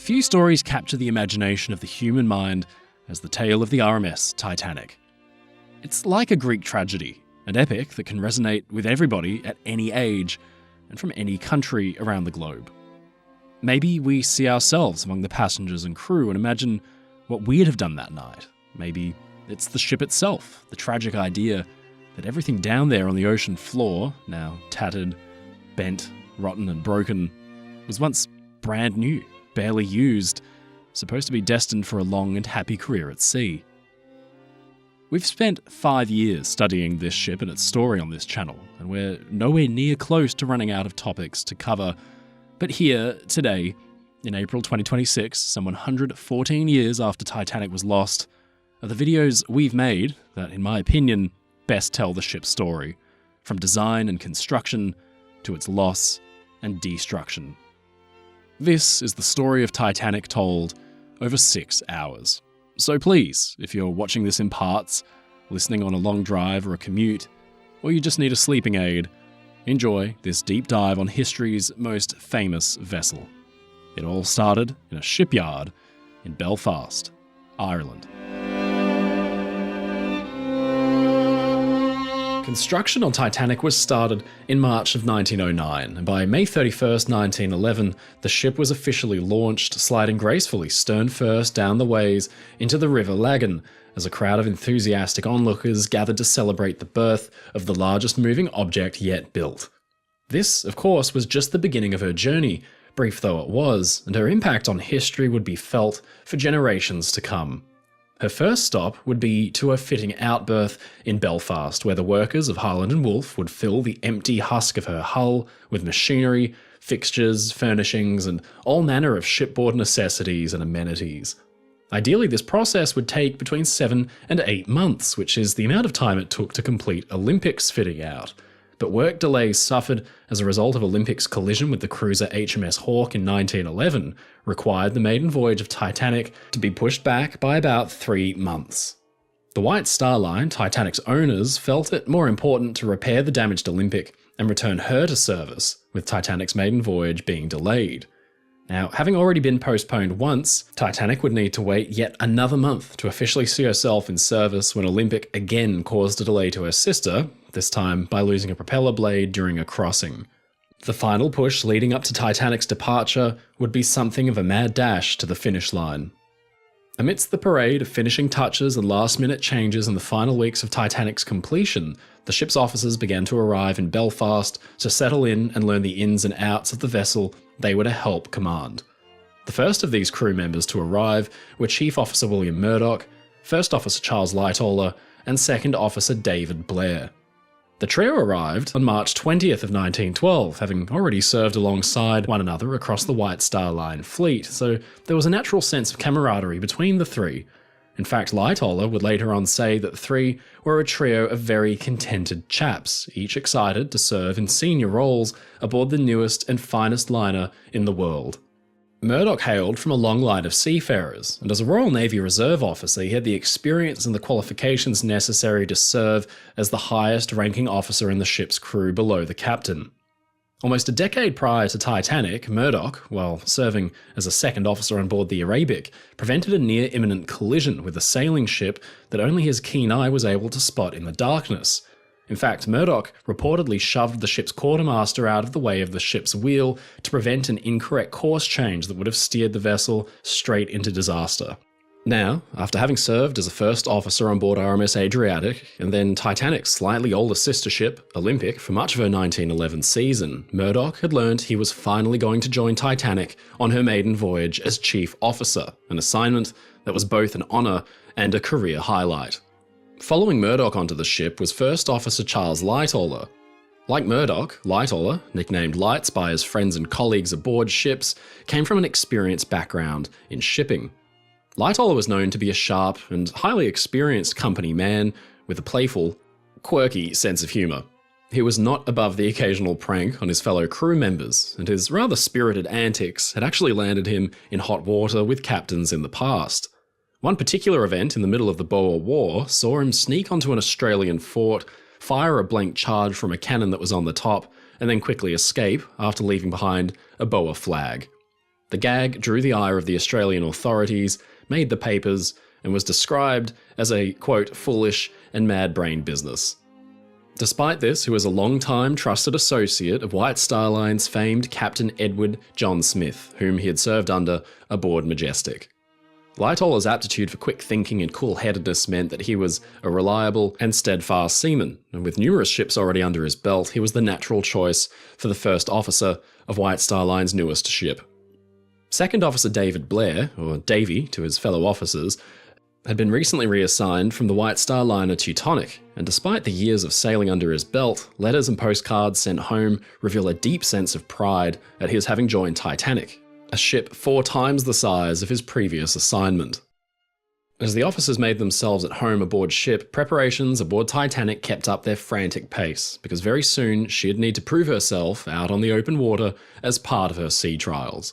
Few stories capture the imagination of the human mind as the tale of the RMS Titanic. It's like a Greek tragedy, an epic that can resonate with everybody at any age and from any country around the globe. Maybe we see ourselves among the passengers and crew and imagine what we'd have done that night. Maybe it's the ship itself, the tragic idea that everything down there on the ocean floor, now tattered, bent, rotten and broken, was once brand new, barely used, supposed to be destined for a long and happy career at sea. We've spent 5 years studying this ship and its story on this channel, and we're nowhere near close to running out of topics to cover. But here, today, in April 2026, some 114 years after Titanic was lost, are the videos we've made that, in my opinion, best tell the ship's story, from design and construction to its loss and destruction. This is the story of Titanic told over 6 hours. So please, if you're watching this in parts, listening on a long drive or a commute, or you just need a sleeping aid, enjoy this deep dive on history's most famous vessel. It all started in a shipyard in Belfast, Ireland. Construction on Titanic was started in March of 1909, and by May 31st, 1911, the ship was officially launched, sliding gracefully stern first down the ways into the River Lagan, as a crowd of enthusiastic onlookers gathered to celebrate the birth of the largest moving object yet built. This, of course, was just the beginning of her journey, brief though it was, and her impact on history would be felt for generations to come. Her first stop would be to a fitting out berth in Belfast, where the workers of Harland & Wolff would fill the empty husk of her hull with machinery, fixtures, furnishings, and all manner of shipboard necessities and amenities. Ideally, this process would take between 7 and 8 months, which is the amount of time it took to complete Olympic's fitting out. But work delays suffered as a result of Olympic's collision with the cruiser HMS Hawke in 1911 required the maiden voyage of Titanic to be pushed back by about 3 months. The White Star Line, Titanic's owners, felt it more important to repair the damaged Olympic and return her to service, with Titanic's maiden voyage being delayed. Now, having already been postponed once, Titanic would need to wait yet another month to officially see herself in service when Olympic again caused a delay to her sister, this time by losing a propeller blade during a crossing. The final push leading up to Titanic's departure would be something of a mad dash to the finish line. Amidst the parade of finishing touches and last-minute changes in the final weeks of Titanic's completion, the ship's officers began to arrive in Belfast to settle in and learn the ins and outs of the vessel they were to help command. The first of these crew members to arrive were Chief Officer William Murdoch, First Officer Charles Lightoller, and Second Officer David Blair. The trio arrived on March 20th of 1912, having already served alongside one another across the White Star Line fleet, so there was a natural sense of camaraderie between the three. In fact, Lightoller would later on say that the three were a trio of very contented chaps, each excited to serve in senior roles aboard the newest and finest liner in the world. Murdoch hailed from a long line of seafarers, and as a Royal Navy Reserve officer he had the experience and the qualifications necessary to serve as the highest-ranking officer in the ship's crew below the captain. Almost a decade prior to Titanic, Murdoch, while serving as a second officer on board the Arabic, prevented a near-imminent collision with a sailing ship that only his keen eye was able to spot in the darkness. In fact, Murdoch reportedly shoved the ship's quartermaster out of the way of the ship's wheel to prevent an incorrect course change that would have steered the vessel straight into disaster. Now, after having served as a first officer on board RMS Adriatic, and then Titanic's slightly older sister ship, Olympic, for much of her 1911 season, Murdoch had learned he was finally going to join Titanic on her maiden voyage as chief officer, an assignment that was both an honour and a career highlight. Following Murdoch onto the ship was First Officer Charles Lightoller. Like Murdoch, Lightoller, nicknamed Lights by his friends and colleagues aboard ships, came from an experienced background in shipping. Lightoller was known to be a sharp and highly experienced company man with a playful, quirky sense of humour. He was not above the occasional prank on his fellow crew members, and his rather spirited antics had actually landed him in hot water with captains in the past. One particular event in the middle of the Boer War saw him sneak onto an Australian fort, fire a blank charge from a cannon that was on the top, and then quickly escape after leaving behind a Boer flag. The gag drew the ire of the Australian authorities, made the papers, and was described as a, quote, foolish and mad-brained business. Despite this, he was a long-time trusted associate of White Star Line's famed Captain Edward John Smith, whom he had served under aboard Majestic. Lightoller's aptitude for quick thinking and cool-headedness meant that he was a reliable and steadfast seaman, and with numerous ships already under his belt, he was the natural choice for the first officer of White Star Line's newest ship. Second Officer David Blair, or Davy to his fellow officers, had been recently reassigned from the White Star liner Teutonic, and despite the years of sailing under his belt, letters and postcards sent home reveal a deep sense of pride at his having joined Titanic, a ship 4 times the size of his previous assignment. As the officers made themselves at home aboard ship, preparations aboard Titanic kept up their frantic pace, because very soon she'd need to prove herself out on the open water as part of her sea trials.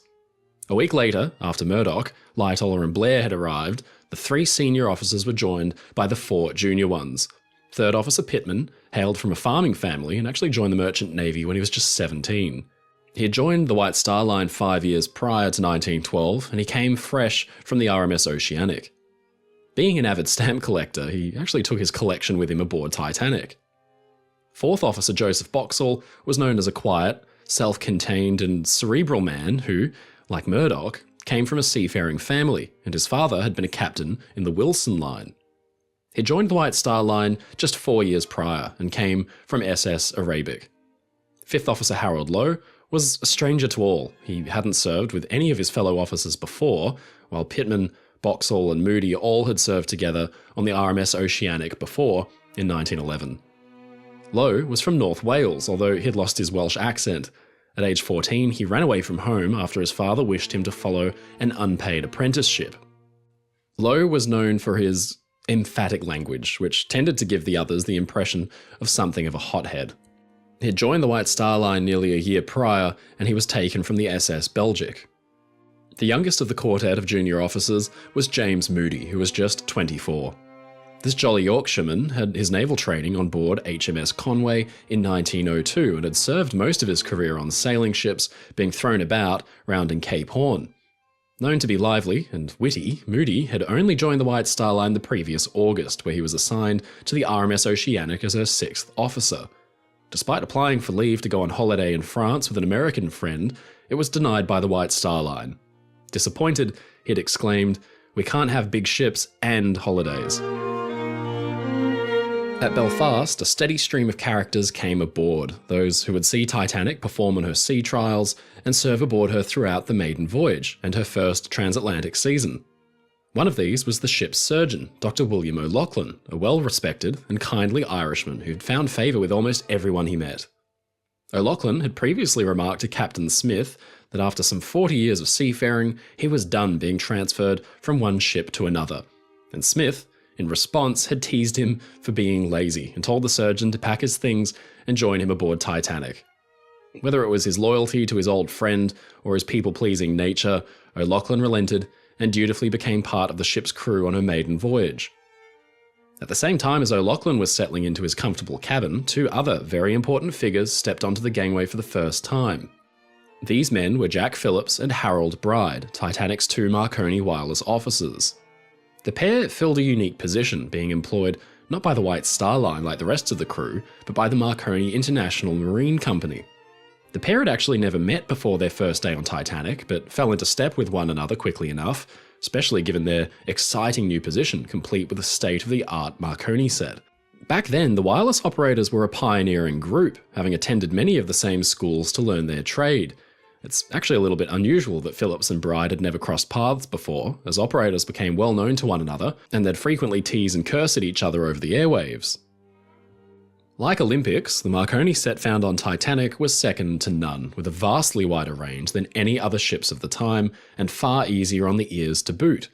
A week later, after Murdoch, Lightoller and Blair had arrived, the 3 senior officers were joined by the 4 junior ones. Third Officer Pittman hailed from a farming family and actually joined the Merchant Navy when he was just 17. He had joined the White Star Line 5 years prior to 1912, and he came fresh from the RMS Oceanic. Being an avid stamp collector, he actually took his collection with him aboard Titanic. Fourth Officer Joseph Boxall was known as a quiet, self-contained and cerebral man who, like Murdoch, came from a seafaring family, and his father had been a captain in the Wilson Line. He joined the White Star Line just 4 years prior and came from SS Arabic. Fifth Officer Harold Lowe was a stranger to all. He hadn't served with any of his fellow officers before, while Pittman, Boxall and Moody all had served together on the RMS Oceanic before in 1911. Lowe was from North Wales, although he'd lost his Welsh accent. At age 14, he ran away from home after his father wished him to follow an unpaid apprenticeship. Lowe was known for his emphatic language, which tended to give the others the impression of something of a hothead. He had joined the White Star Line nearly a year prior, and he was taken from the SS Belgic. The youngest of the quartet of junior officers was James Moody, who was just 24. This jolly Yorkshireman had his naval training on board HMS Conway in 1902 and had served most of his career on sailing ships, being thrown about round in Cape Horn. Known to be lively and witty, Moody had only joined the White Star Line the previous August, where he was assigned to the RMS Oceanic as her 6th officer. Despite applying for leave to go on holiday in France with an American friend, it was denied by the White Star Line. Disappointed, he had exclaimed, "We can't have big ships and holidays." At Belfast, a steady stream of characters came aboard, those who would see Titanic perform on her sea trials and serve aboard her throughout the maiden voyage and her first transatlantic season. One of these was the ship's surgeon, Dr. William O'Loughlin, a well-respected and kindly Irishman who'd found favour with almost everyone he met. O'Loughlin had previously remarked to Captain Smith that after some 40 years of seafaring, he was done being transferred from one ship to another, and Smith, in response, had teased him for being lazy and told the surgeon to pack his things and join him aboard Titanic. Whether it was his loyalty to his old friend or his people-pleasing nature, O'Loughlin relented and dutifully became part of the ship's crew on her maiden voyage. At the same time as O'Loughlin was settling into his comfortable cabin, 2 other very important figures stepped onto the gangway for the first time. These men were Jack Phillips and Harold Bride, Titanic's 2 Marconi wireless officers. The pair filled a unique position, being employed not by the White Star Line like the rest of the crew, but by the Marconi International Marine Company. The pair had actually never met before their first day on Titanic, but fell into step with one another quickly enough, especially given their exciting new position, complete with a state-of-the-art Marconi set. Back then, the wireless operators were a pioneering group, having attended many of the same schools to learn their trade. It's actually a little bit unusual that Phillips and Bride had never crossed paths before, as operators became well known to one another, and they'd frequently tease and curse at each other over the airwaves. Like Olympics, the Marconi set found on Titanic was second to none, with a vastly wider range than any other ships of the time, and far easier on the ears to boot.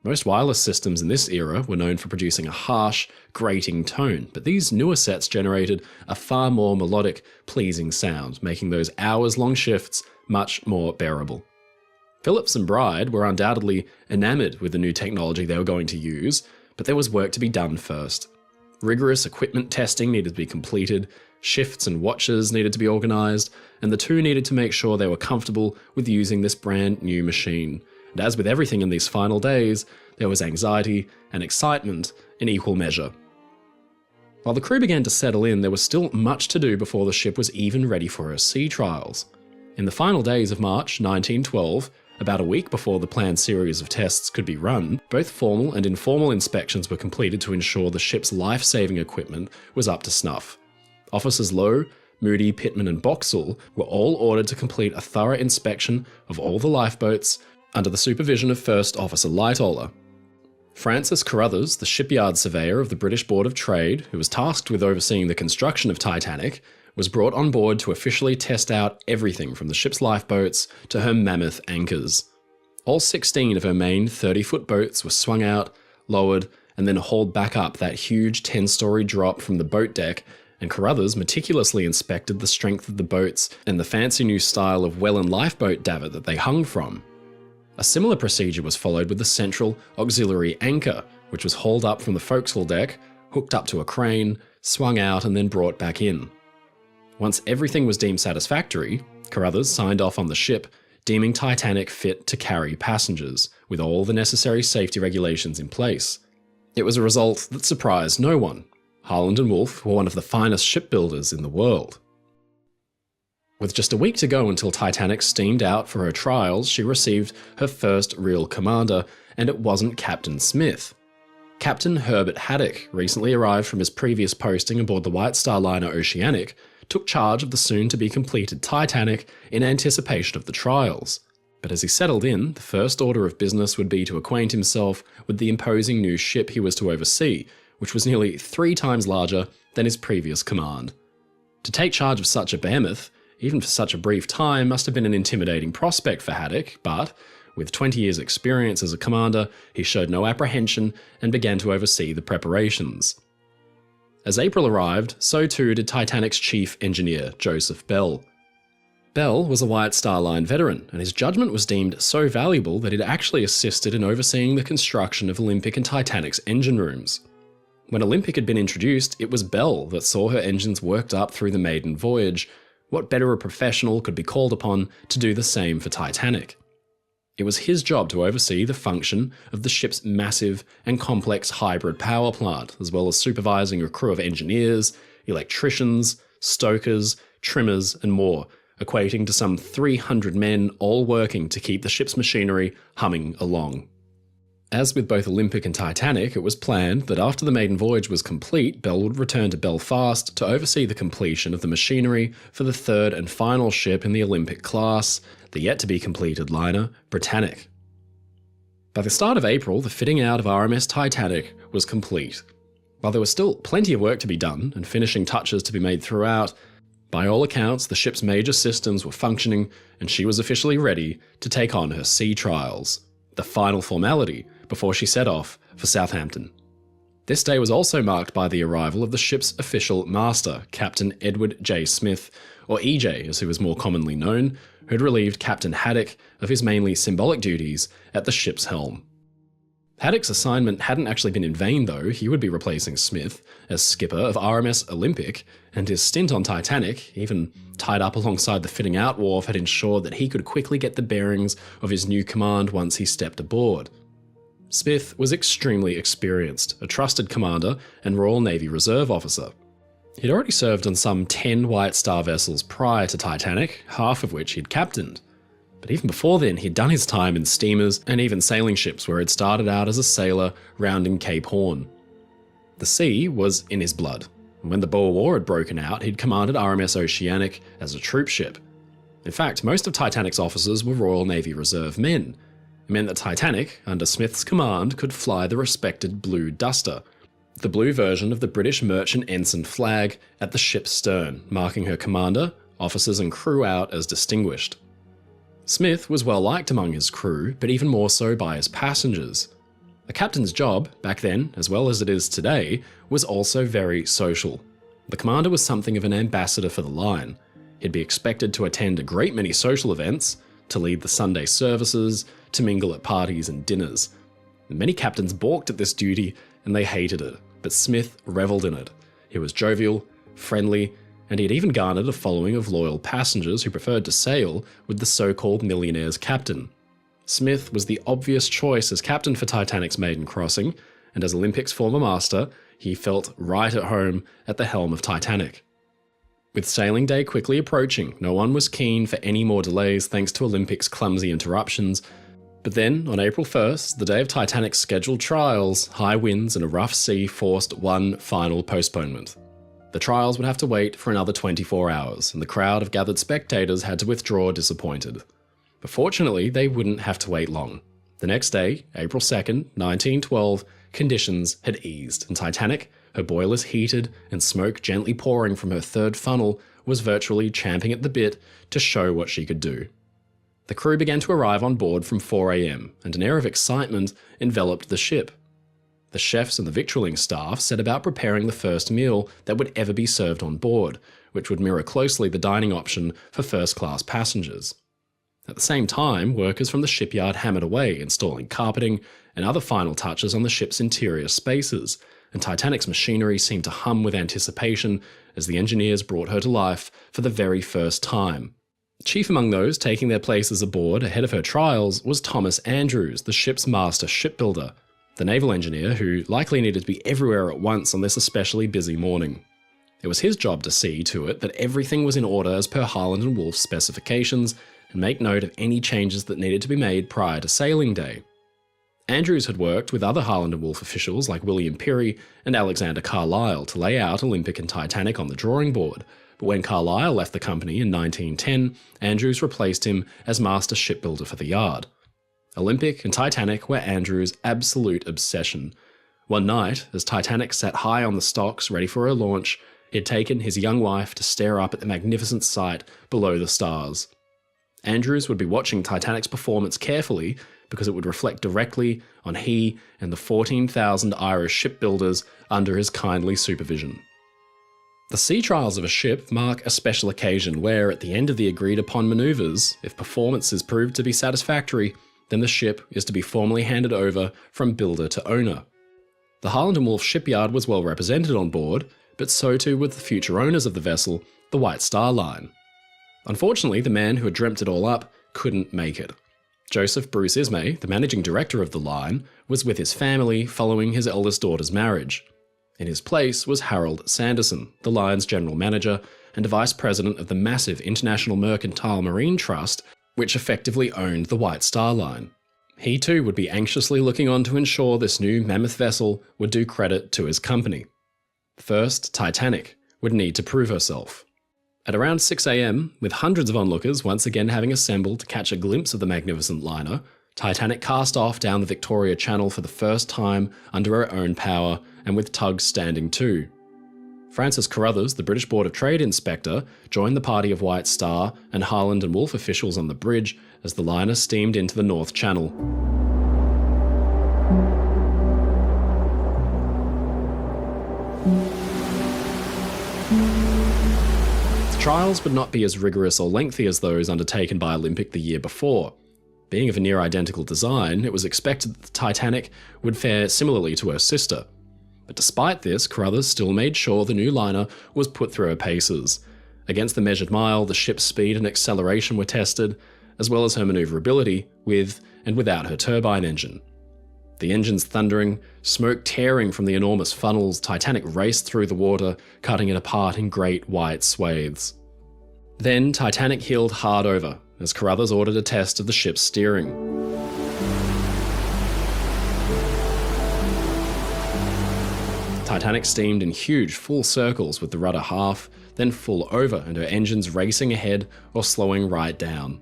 Most wireless systems in this era were known for producing a harsh, grating tone, but these newer sets generated a far more melodic, pleasing sound, making those hours-long shifts much more bearable. Phillips and Bride were undoubtedly enamoured with the new technology they were going to use, but there was work to be done first. Rigorous equipment testing needed to be completed, shifts and watches needed to be organised, and the two needed to make sure they were comfortable with using this brand new machine. And as with everything in these final days, there was anxiety and excitement in equal measure. While the crew began to settle in, there was still much to do before the ship was even ready for her sea trials. In the final days of March 1912, about a week before the planned series of tests could be run, both formal and informal inspections were completed to ensure the ship's life-saving equipment was up to snuff. Officers Lowe, Moody, Pittman and Boxall were all ordered to complete a thorough inspection of all the lifeboats under the supervision of First Officer Lightoller. Francis Carruthers, the shipyard surveyor of the British Board of Trade, who was tasked with overseeing the construction of Titanic, was brought on board to officially test out everything from the ship's lifeboats to her mammoth anchors. All 16 of her main 30-foot boats were swung out, lowered, and then hauled back up that huge 10-story drop from the boat deck, and Carruthers meticulously inspected the strength of the boats and the fancy new style of Welland lifeboat davit that they hung from. A similar procedure was followed with the central auxiliary anchor, which was hauled up from the forecastle deck, hooked up to a crane, swung out and then brought back in. Once everything was deemed satisfactory, Carruthers signed off on the ship, deeming Titanic fit to carry passengers, with all the necessary safety regulations in place. It was a result that surprised no one. Harland and Wolff were one of the finest shipbuilders in the world. With just a week to go until Titanic steamed out for her trials, she received her first real commander, and it wasn't Captain Smith. Captain Herbert Haddock, recently arrived from his previous posting aboard the White Star liner Oceanic, took charge of the soon-to-be-completed Titanic in anticipation of the trials. But as he settled in, the first order of business would be to acquaint himself with the imposing new ship he was to oversee, which was nearly 3 times larger than his previous command. To take charge of such a behemoth, even for such a brief time, must have been an intimidating prospect for Haddock, but with 20 years' experience as a commander, he showed no apprehension and began to oversee the preparations. As April arrived, so too did Titanic's chief engineer, Joseph Bell. Bell was a White Star Line veteran, and his judgment was deemed so valuable that it actually assisted in overseeing the construction of Olympic and Titanic's engine rooms. When Olympic had been introduced, it was Bell that saw her engines worked up through the maiden voyage. What better a professional could be called upon to do the same for Titanic? It was his job to oversee the function of the ship's massive and complex hybrid power plant, as well as supervising a crew of engineers, electricians, stokers, trimmers, and more, equating to some 300 men all working to keep the ship's machinery humming along. As with both Olympic and Titanic, it was planned that after the maiden voyage was complete, Bell would return to Belfast to oversee the completion of the machinery for the third and final ship in the Olympic class, the yet-to-be-completed liner, Britannic. By the start of April, the fitting out of RMS Titanic was complete. While there was still plenty of work to be done and finishing touches to be made throughout, by all accounts the ship's major systems were functioning and she was officially ready to take on her sea trials, the final formality before she set off for Southampton. This day was also marked by the arrival of the ship's official master, Captain Edward J. Smith, or EJ as he was more commonly known, who had relieved Captain Haddock of his mainly symbolic duties at the ship's helm. Haddock's assignment hadn't actually been in vain though. He would be replacing Smith as skipper of RMS Olympic, and his stint on Titanic, even tied up alongside the fitting out wharf, had ensured that he could quickly get the bearings of his new command once he stepped aboard. Smith was extremely experienced, a trusted commander and Royal Navy Reserve officer. He'd already served on some 10 White Star vessels prior to Titanic, half of which he'd captained. But even before then, he'd done his time in steamers and even sailing ships where he'd started out as a sailor rounding Cape Horn. The sea was in his blood, and when the Boer War had broken out, he'd commanded RMS Oceanic as a troop ship. In fact, most of Titanic's officers were Royal Navy Reserve men. It meant that Titanic, under Smith's command, could fly the respected Blue Duster, the blue version of the British merchant ensign flag at the ship's stern, marking her commander, officers and crew out as distinguished. Smith was well liked among his crew, but even more so by his passengers. A captain's job, back then, as well as it is today, was also very social. The commander was something of an ambassador for the line. He'd be expected to attend a great many social events, to lead the Sunday services, to mingle at parties and dinners. Many captains balked at this duty and they hated it, but Smith revelled in it. He was jovial, friendly, and he had even garnered a following of loyal passengers who preferred to sail with the so-called millionaire's captain. Smith was the obvious choice as captain for Titanic's maiden crossing, and as Olympic's former master, he felt right at home at the helm of Titanic. With sailing day quickly approaching, no one was keen for any more delays thanks to Olympic's clumsy interruptions. But then, on April 1st, the day of Titanic's scheduled trials, high winds and a rough sea forced one final postponement. The trials would have to wait for another 24 hours, and the crowd of gathered spectators had to withdraw disappointed. But fortunately, they wouldn't have to wait long. The next day, April 2nd, 1912, conditions had eased, and Titanic, her boilers heated and smoke gently pouring from her third funnel, was virtually champing at the bit to show what she could do. The crew began to arrive on board from 4 a.m, and an air of excitement enveloped the ship. The chefs and the victualling staff set about preparing the first meal that would ever be served on board, which would mirror closely the dining option for first-class passengers. At the same time, workers from the shipyard hammered away, installing carpeting and other final touches on the ship's interior spaces, and Titanic's machinery seemed to hum with anticipation as the engineers brought her to life for the very first time. Chief among those taking their places aboard ahead of her trials was Thomas Andrews, the ship's master shipbuilder, the naval engineer who likely needed to be everywhere at once on this especially busy morning. It was his job to see to it that everything was in order as per Harland & Wolff's specifications and make note of any changes that needed to be made prior to sailing day. Andrews had worked with other Harland & Wolff officials like William Peary and Alexander Carlisle to lay out Olympic and Titanic on the drawing board, but when Carlisle left the company in 1910, Andrews replaced him as master shipbuilder for the yard. Olympic and Titanic were Andrews' absolute obsession. One night, as Titanic sat high on the stocks ready for her launch, he had taken his young wife to stare up at the magnificent sight below the stars. Andrews would be watching Titanic's performance carefully because it would reflect directly on he and the 14,000 Irish shipbuilders under his kindly supervision. The sea trials of a ship mark a special occasion where, at the end of the agreed-upon manoeuvres, if performance is proved to be satisfactory, then the ship is to be formally handed over from builder to owner. The Harland & Wolff shipyard was well represented on board, but so too were the future owners of the vessel, the White Star Line. Unfortunately, the man who had dreamt it all up couldn't make it. Joseph Bruce Ismay, the managing director of the line, was with his family following his eldest daughter's marriage. In his place was Harold Sanderson, the line's general manager and a vice president of the massive International Mercantile Marine Trust, which effectively owned the White Star Line. He too would be anxiously looking on to ensure this new mammoth vessel would do credit to his company. First, Titanic would need to prove herself. At around 6 a.m, with hundreds of onlookers once again having assembled to catch a glimpse of the magnificent liner, Titanic cast off down the Victoria Channel for the first time under her own power and with tugs standing to. Francis Carruthers, the British Board of Trade inspector, joined the party of White Star and Harland & Wolff officials on the bridge as the liner steamed into the North Channel. The trials would not be as rigorous or lengthy as those undertaken by Olympic the year before. Being of a near-identical design, it was expected that the Titanic would fare similarly to her sister. But despite this, Carruthers still made sure the new liner was put through her paces. Against the measured mile, the ship's speed and acceleration were tested, as well as her manoeuvrability with and without her turbine engine. The engines thundering, smoke tearing from the enormous funnels, Titanic raced through the water, cutting it apart in great white swathes. Then Titanic heeled hard over, as Carruthers ordered a test of the ship's steering. Titanic steamed in huge full circles with the rudder half, then full over and her engines racing ahead or slowing right down.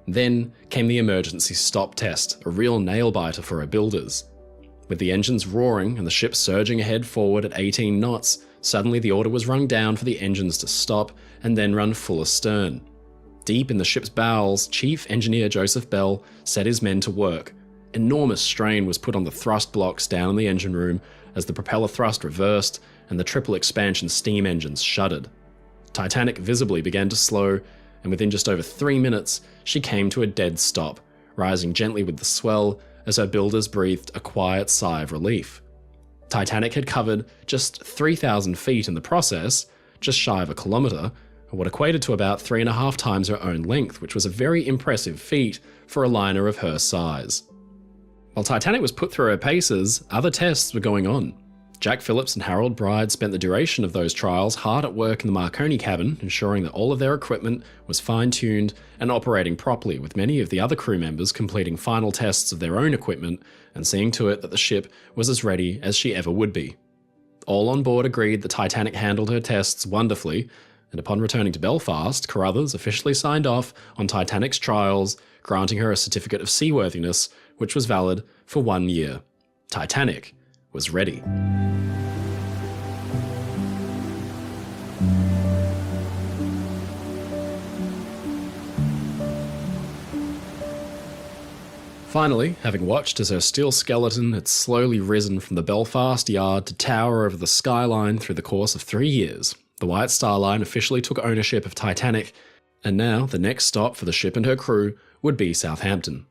Then came the emergency stop test, a real nail-biter for her builders. With the engines roaring and the ship surging ahead forward at 18 knots, suddenly the order was rung down for the engines to stop and then run full astern. Deep in the ship's bowels, Chief Engineer Joseph Bell set his men to work. Enormous strain was put on the thrust blocks down in the engine room as the propeller thrust reversed and the triple expansion steam engines shuddered. Titanic visibly began to slow, and within just over 3 minutes, she came to a dead stop, rising gently with the swell as her builders breathed a quiet sigh of relief. Titanic had covered just 3,000 feet in the process, just shy of a kilometre, or what equated to about 3.5 times her own length, which was a very impressive feat for a liner of her size. While Titanic was put through her paces, other tests were going on. Jack Phillips and Harold Bride spent the duration of those trials hard at work in the Marconi cabin, ensuring that all of their equipment was fine-tuned and operating properly, with many of the other crew members completing final tests of their own equipment and seeing to it that the ship was as ready as she ever would be. All on board agreed the Titanic handled her tests wonderfully, and upon returning to Belfast, Carruthers officially signed off on Titanic's trials, granting her a certificate of seaworthiness, which was valid for 1 year. Titanic was ready. Finally, having watched as her steel skeleton had slowly risen from the Belfast yard to tower over the skyline through the course of 3 years, the White Star Line officially took ownership of Titanic, and now the next stop for the ship and her crew would be Southampton.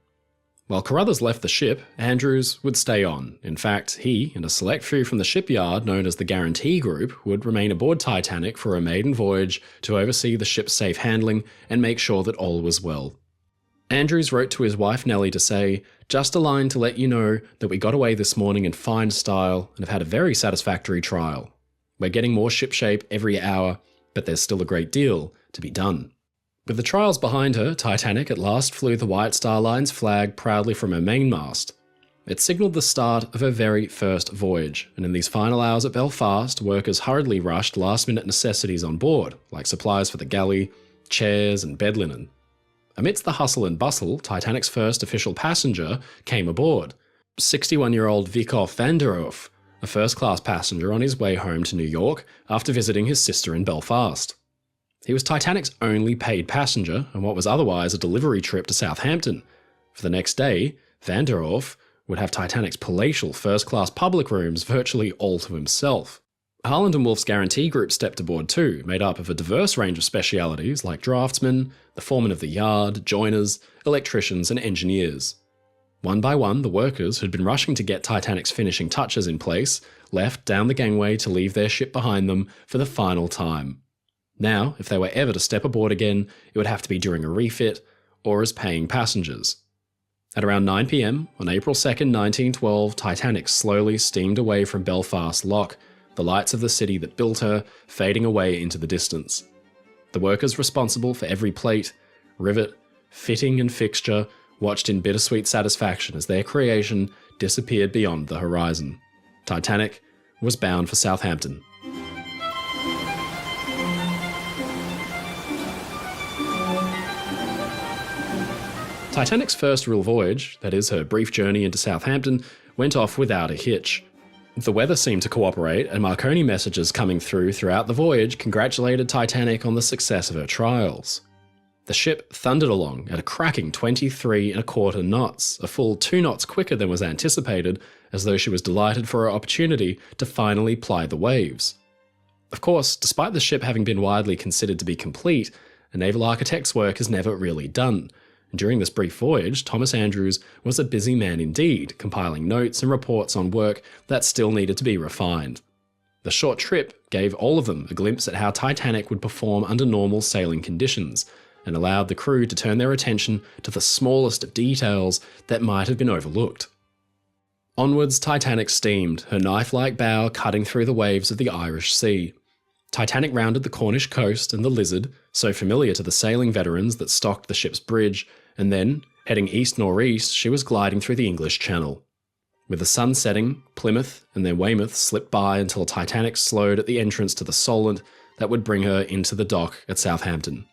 While Carruthers left the ship, Andrews would stay on. In fact, he and a select few from the shipyard known as the Guarantee Group would remain aboard Titanic for a maiden voyage to oversee the ship's safe handling and make sure that all was well. Andrews wrote to his wife Nellie to say, "Just a line to let you know that we got away this morning in fine style and have had a very satisfactory trial. We're getting more shipshape every hour, but there's still a great deal to be done." With the trials behind her, Titanic at last flew the White Star Line's flag proudly from her mainmast. It signalled the start of her very first voyage, and in these final hours at Belfast, workers hurriedly rushed last-minute necessities on board, like supplies for the galley, chairs and bed linen. Amidst the hustle and bustle, Titanic's first official passenger came aboard, 61-year-old Wyckoff van der Hoof, a first-class passenger on his way home to New York after visiting his sister in Belfast. He was Titanic's only paid passenger on what was otherwise a delivery trip to Southampton. For the next day, van der Hoof would have Titanic's palatial first-class public rooms virtually all to himself. Harland and Wolff's Guarantee Group stepped aboard too, made up of a diverse range of specialities like draftsmen, the foreman of the yard, joiners, electricians and engineers. One by one, the workers who'd been rushing to get Titanic's finishing touches in place left down the gangway to leave their ship behind them for the final time. Now, if they were ever to step aboard again, it would have to be during a refit or as paying passengers. At around 9 p.m. on April 2nd, 1912, Titanic slowly steamed away from Belfast Lock, the lights of the city that built her fading away into the distance. The workers responsible for every plate, rivet, fitting and fixture watched in bittersweet satisfaction as their creation disappeared beyond the horizon. Titanic was bound for Southampton. Titanic's first real voyage, that is her brief journey into Southampton, went off without a hitch. The weather seemed to cooperate, and Marconi messages coming throughout the voyage congratulated Titanic on the success of her trials. The ship thundered along at a cracking 23¼ knots, a full 2 knots quicker than was anticipated, as though she was delighted for her opportunity to finally ply the waves. Of course, despite the ship having been widely considered to be complete, a naval architect's work is never really done. During this brief voyage, Thomas Andrews was a busy man indeed, compiling notes and reports on work that still needed to be refined. The short trip gave all of them a glimpse at how Titanic would perform under normal sailing conditions, and allowed the crew to turn their attention to the smallest of details that might have been overlooked. Onwards, Titanic steamed, her knife-like bow cutting through the waves of the Irish Sea. Titanic rounded the Cornish coast and the Lizard, so familiar to the sailing veterans that stocked the ship's bridge, and then, heading east-northeast, she was gliding through the English Channel. With the sun setting, Plymouth and then Weymouth slipped by until Titanic slowed at the entrance to the Solent that would bring her into the dock at Southampton.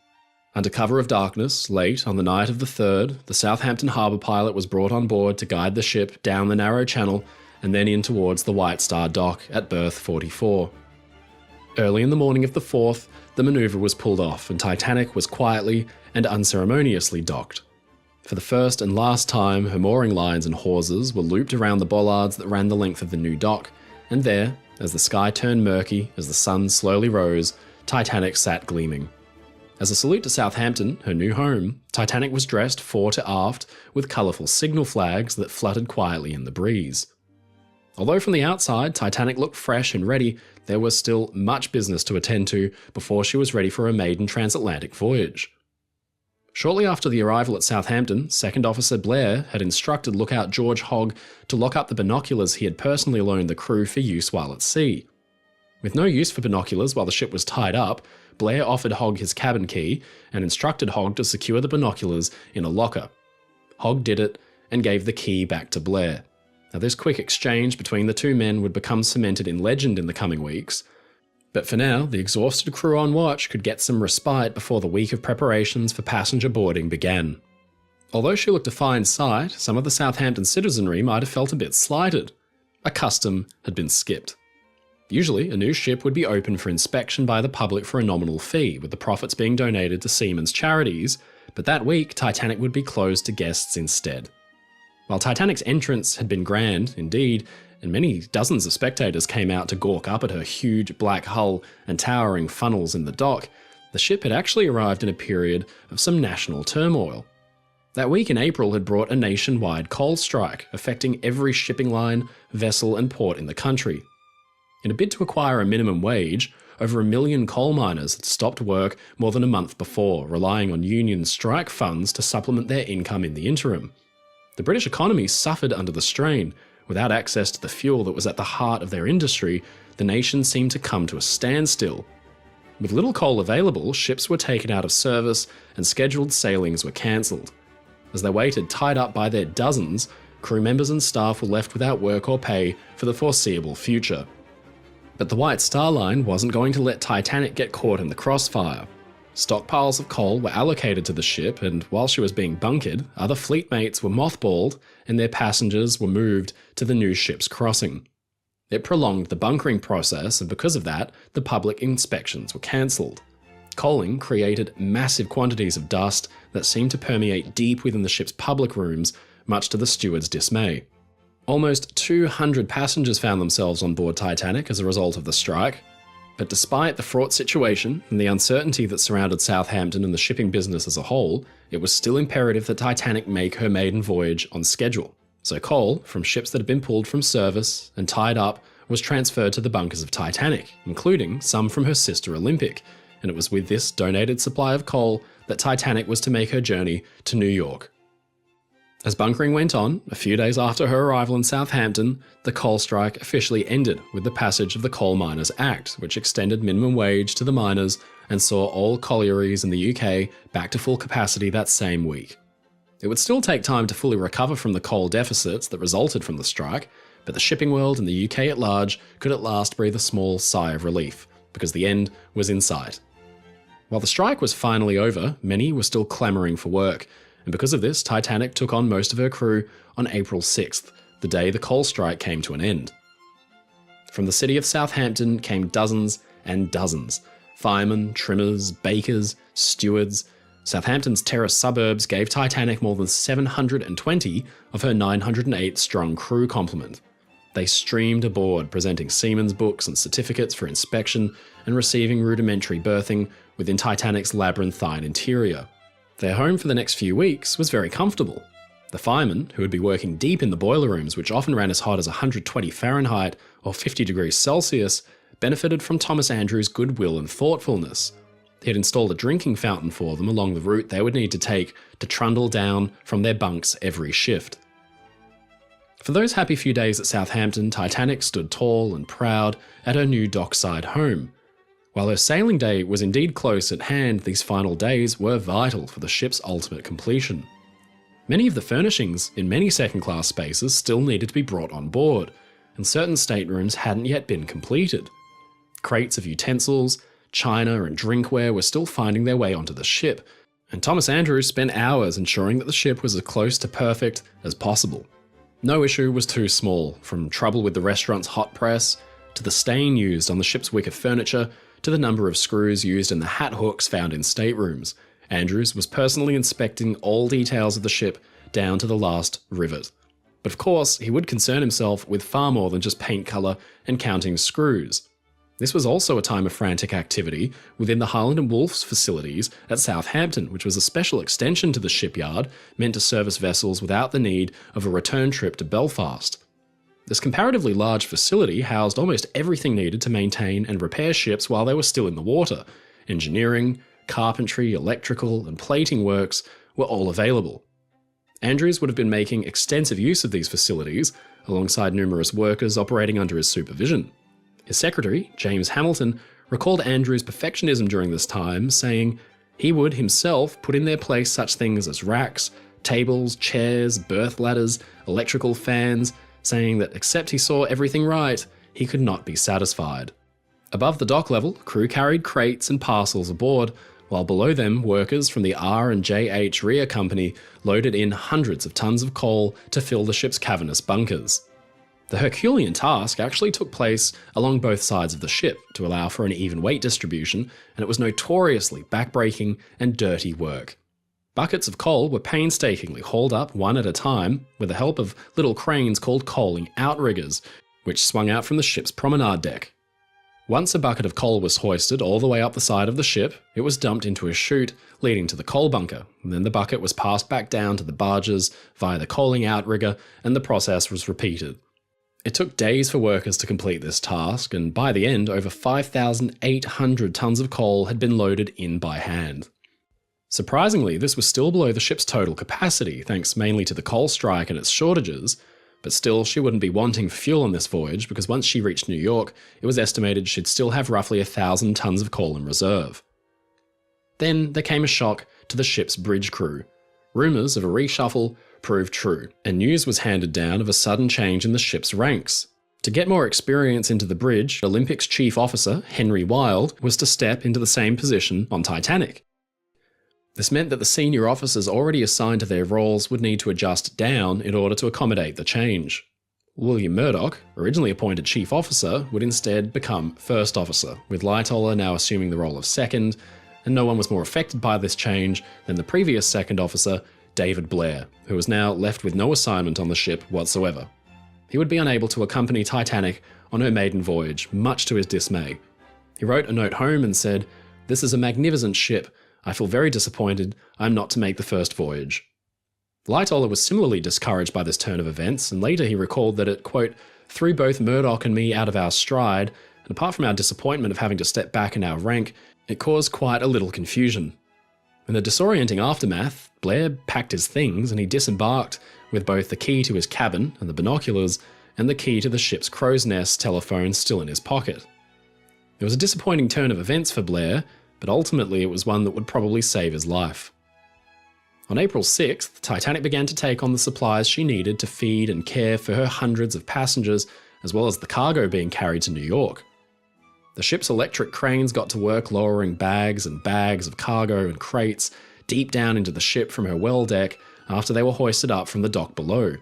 Under cover of darkness, late on the night of the 3rd, the Southampton harbour pilot was brought on board to guide the ship down the narrow channel and then in towards the White Star dock at berth 44. Early in the morning of the 4th, the manoeuvre was pulled off and Titanic was quietly and unceremoniously docked. For the first and last time, her mooring lines and hawsers were looped around the bollards that ran the length of the new dock, and there, as the sky turned murky as the sun slowly rose, Titanic sat gleaming. As a salute to Southampton, her new home, Titanic was dressed fore to aft with colourful signal flags that fluttered quietly in the breeze. Although from the outside Titanic looked fresh and ready, there was still much business to attend to before she was ready for a maiden transatlantic voyage. Shortly after the arrival at Southampton, Second Officer Blair had instructed lookout George Hogg to lock up the binoculars he had personally loaned the crew for use while at sea. With no use for binoculars while the ship was tied up, Blair offered Hogg his cabin key and instructed Hogg to secure the binoculars in a locker. Hogg did it and gave the key back to Blair. Now, this quick exchange between the two men would become cemented in legend in the coming weeks, but for now, the exhausted crew on watch could get some respite before the week of preparations for passenger boarding began. Although she looked a fine sight, some of the Southampton citizenry might have felt a bit slighted. A custom had been skipped. Usually, a new ship would be open for inspection by the public for a nominal fee, with the profits being donated to seamen's charities, but that week, Titanic would be closed to guests instead. While Titanic's entrance had been grand, indeed, and many dozens of spectators came out to gawk up at her huge black hull and towering funnels in the dock, the ship had actually arrived in a period of some national turmoil. That week in April had brought a nationwide coal strike, affecting every shipping line, vessel and port in the country. In a bid to acquire a minimum wage, over 1 million coal miners had stopped work more than a month before, relying on union strike funds to supplement their income in the interim. The British economy suffered under the strain. Without access to the fuel that was at the heart of their industry, the nation seemed to come to a standstill. With little coal available, ships were taken out of service and scheduled sailings were cancelled. As they waited tied up by their dozens, crew members and staff were left without work or pay for the foreseeable future. But the White Star Line wasn't going to let Titanic get caught in the crossfire. Stockpiles of coal were allocated to the ship, and while she was being bunkered, other fleet mates were mothballed and their passengers were moved to the new ship's crossing. It prolonged the bunkering process, and because of that, the public inspections were cancelled. Coaling created massive quantities of dust that seemed to permeate deep within the ship's public rooms, much to the steward's dismay. Almost 200 passengers found themselves on board Titanic as a result of the strike. But despite the fraught situation and the uncertainty that surrounded Southampton and the shipping business as a whole, it was still imperative that Titanic make her maiden voyage on schedule. So coal from ships that had been pulled from service and tied up was transferred to the bunkers of Titanic, including some from her sister Olympic, and it was with this donated supply of coal that Titanic was to make her journey to New York. As bunkering went on, a few days after her arrival in Southampton, the coal strike officially ended with the passage of the Coal Miners Act, which extended minimum wage to the miners and saw all collieries in the UK back to full capacity that same week. It would still take time to fully recover from the coal deficits that resulted from the strike, but the shipping world and the UK at large could at last breathe a small sigh of relief, because the end was in sight. While the strike was finally over, many were still clamouring for work, and because of this, Titanic took on most of her crew on April 6th, the day the coal strike came to an end. From the city of Southampton came dozens and dozens. Firemen, trimmers, bakers, stewards. Southampton's terrace suburbs gave Titanic more than 720 of her 908-strong crew complement. They streamed aboard, presenting seamen's books and certificates for inspection and receiving rudimentary berthing within Titanic's labyrinthine interior. Their home for the next few weeks was very comfortable. The firemen, who would be working deep in the boiler rooms, which often ran as hot as 120 Fahrenheit or 50 degrees Celsius, benefited from Thomas Andrews' goodwill and thoughtfulness. He had installed a drinking fountain for them along the route they would need to take to trundle down from their bunks every shift. For those happy few days at Southampton, Titanic stood tall and proud at her new dockside home. While her sailing day was indeed close at hand, these final days were vital for the ship's ultimate completion. Many of the furnishings in many second-class spaces still needed to be brought on board, and certain staterooms hadn't yet been completed. Crates of utensils, china and drinkware were still finding their way onto the ship, and Thomas Andrews spent hours ensuring that the ship was as close to perfect as possible. No issue was too small, from trouble with the restaurant's hot press, to the stain used on the ship's wicker furniture, to the number of screws used in the hat hooks found in staterooms. Andrews was personally inspecting all details of the ship down to the last rivet. But of course, he would concern himself with far more than just paint colour and counting screws. This was also a time of frantic activity within the Harland & Wolff's facilities at Southampton, which was a special extension to the shipyard meant to service vessels without the need of a return trip to Belfast. This comparatively large facility housed almost everything needed to maintain and repair ships while they were still in the water. Engineering, carpentry, electrical, and plating works were all available. Andrews would have been making extensive use of these facilities, alongside numerous workers operating under his supervision. His secretary, James Hamilton, recalled Andrews' perfectionism during this time, saying he would himself put in their place such things as racks, tables, chairs, berth ladders, electrical fans, saying that except he saw everything right, he could not be satisfied. Above the dock level, crew carried crates and parcels aboard, while below them, workers from the R&JH Rear Company loaded in hundreds of tons of coal to fill the ship's cavernous bunkers. The Herculean task actually took place along both sides of the ship to allow for an even weight distribution, and it was notoriously backbreaking and dirty work. Buckets of coal were painstakingly hauled up one at a time with the help of little cranes called coaling outriggers, which swung out from the ship's promenade deck. Once a bucket of coal was hoisted all the way up the side of the ship, it was dumped into a chute leading to the coal bunker, and then the bucket was passed back down to the barges via the coaling outrigger, and the process was repeated. It took days for workers to complete this task, and by the end, over 5,800 tons of coal had been loaded in by hand. Surprisingly, this was still below the ship's total capacity, thanks mainly to the coal strike and its shortages, but still she wouldn't be wanting fuel on this voyage because once she reached New York, it was estimated she'd still have roughly 1,000 tons of coal in reserve. Then there came a shock to the ship's bridge crew. Rumours of a reshuffle proved true, and news was handed down of a sudden change in the ship's ranks. To get more experience into the bridge, Olympics chief officer Henry Wilde was to step into the same position on Titanic. This meant that the senior officers already assigned to their roles would need to adjust down in order to accommodate the change. William Murdoch, originally appointed chief officer, would instead become first officer, with Lightoller now assuming the role of second, and no one was more affected by this change than the previous second officer, David Blair, who was now left with no assignment on the ship whatsoever. He would be unable to accompany Titanic on her maiden voyage, much to his dismay. He wrote a note home and said, "This is a magnificent ship. I feel very disappointed I am not to make the first voyage." Lightoller was similarly discouraged by this turn of events, and later he recalled that it, quote, "threw both Murdoch and me out of our stride, and apart from our disappointment of having to step back in our rank, it caused quite a little confusion." In the disorienting aftermath, Blair packed his things and he disembarked with both the key to his cabin and the binoculars and the key to the ship's crow's nest telephone still in his pocket. It was a disappointing turn of events for Blair, but ultimately it was one that would probably save his life. On April 6th, Titanic began to take on the supplies she needed to feed and care for her hundreds of passengers, as well as the cargo being carried to New York. The ship's electric cranes got to work lowering bags and bags of cargo and crates deep down into the ship from her well deck after they were hoisted up from the dock below.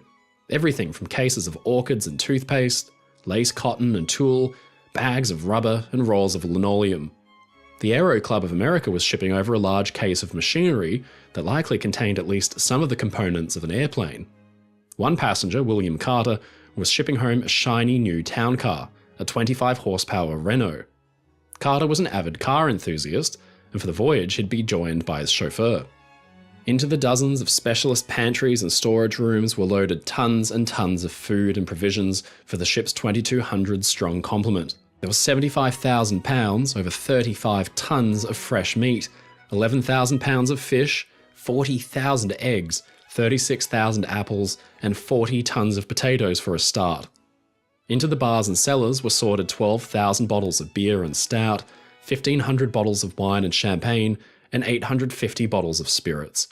Everything from cases of orchids and toothpaste, lace cotton and tulle, bags of rubber and rolls of linoleum. The Aero Club of America was shipping over a large case of machinery that likely contained at least some of the components of an airplane. One passenger, William Carter, was shipping home a shiny new town car, a 25 horsepower Renault. Carter was an avid car enthusiast, and for the voyage he'd be joined by his chauffeur. Into the dozens of specialist pantries and storage rooms were loaded tons and tons of food and provisions for the ship's 2,200 strong complement. There was 75,000 pounds, over 35 tons of fresh meat, 11,000 pounds of fish, 40,000 eggs, 36,000 apples, and 40 tons of potatoes for a start. Into the bars and cellars were sorted 12,000 bottles of beer and stout, 1,500 bottles of wine and champagne, and 850 bottles of spirits.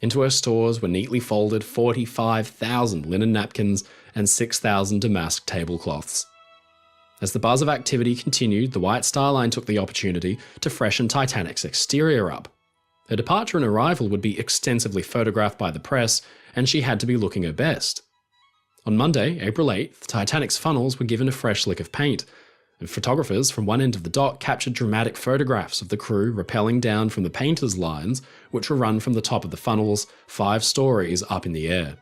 Into her stores were neatly folded 45,000 linen napkins and 6,000 damask tablecloths. As the buzz of activity continued, the White Star Line took the opportunity to freshen Titanic's exterior up. Her departure and arrival would be extensively photographed by the press, and she had to be looking her best. On Monday, April 8th, Titanic's funnels were given a fresh lick of paint, and photographers from one end of the dock captured dramatic photographs of the crew rappelling down from the painters' lines, which were run from the top of the funnels 5 stories up in the air.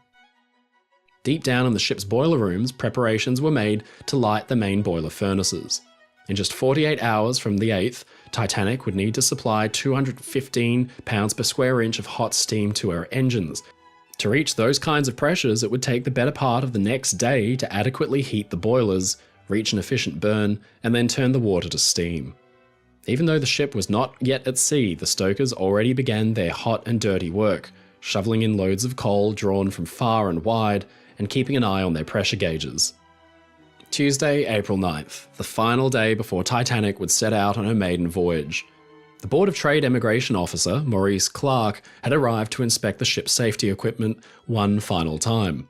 Deep down in the ship's boiler rooms, preparations were made to light the main boiler furnaces. In just 48 hours from the 8th, Titanic would need to supply 215 pounds per square inch of hot steam to her engines. To reach those kinds of pressures, it would take the better part of the next day to adequately heat the boilers, reach an efficient burn, and then turn the water to steam. Even though the ship was not yet at sea, the stokers already began their hot and dirty work, shoveling in loads of coal drawn from far and wide, and keeping an eye on their pressure gauges. Tuesday, April 9th, the final day before Titanic would set out on her maiden voyage. The Board of Trade Immigration Officer, Maurice Clark, had arrived to inspect the ship's safety equipment one final time.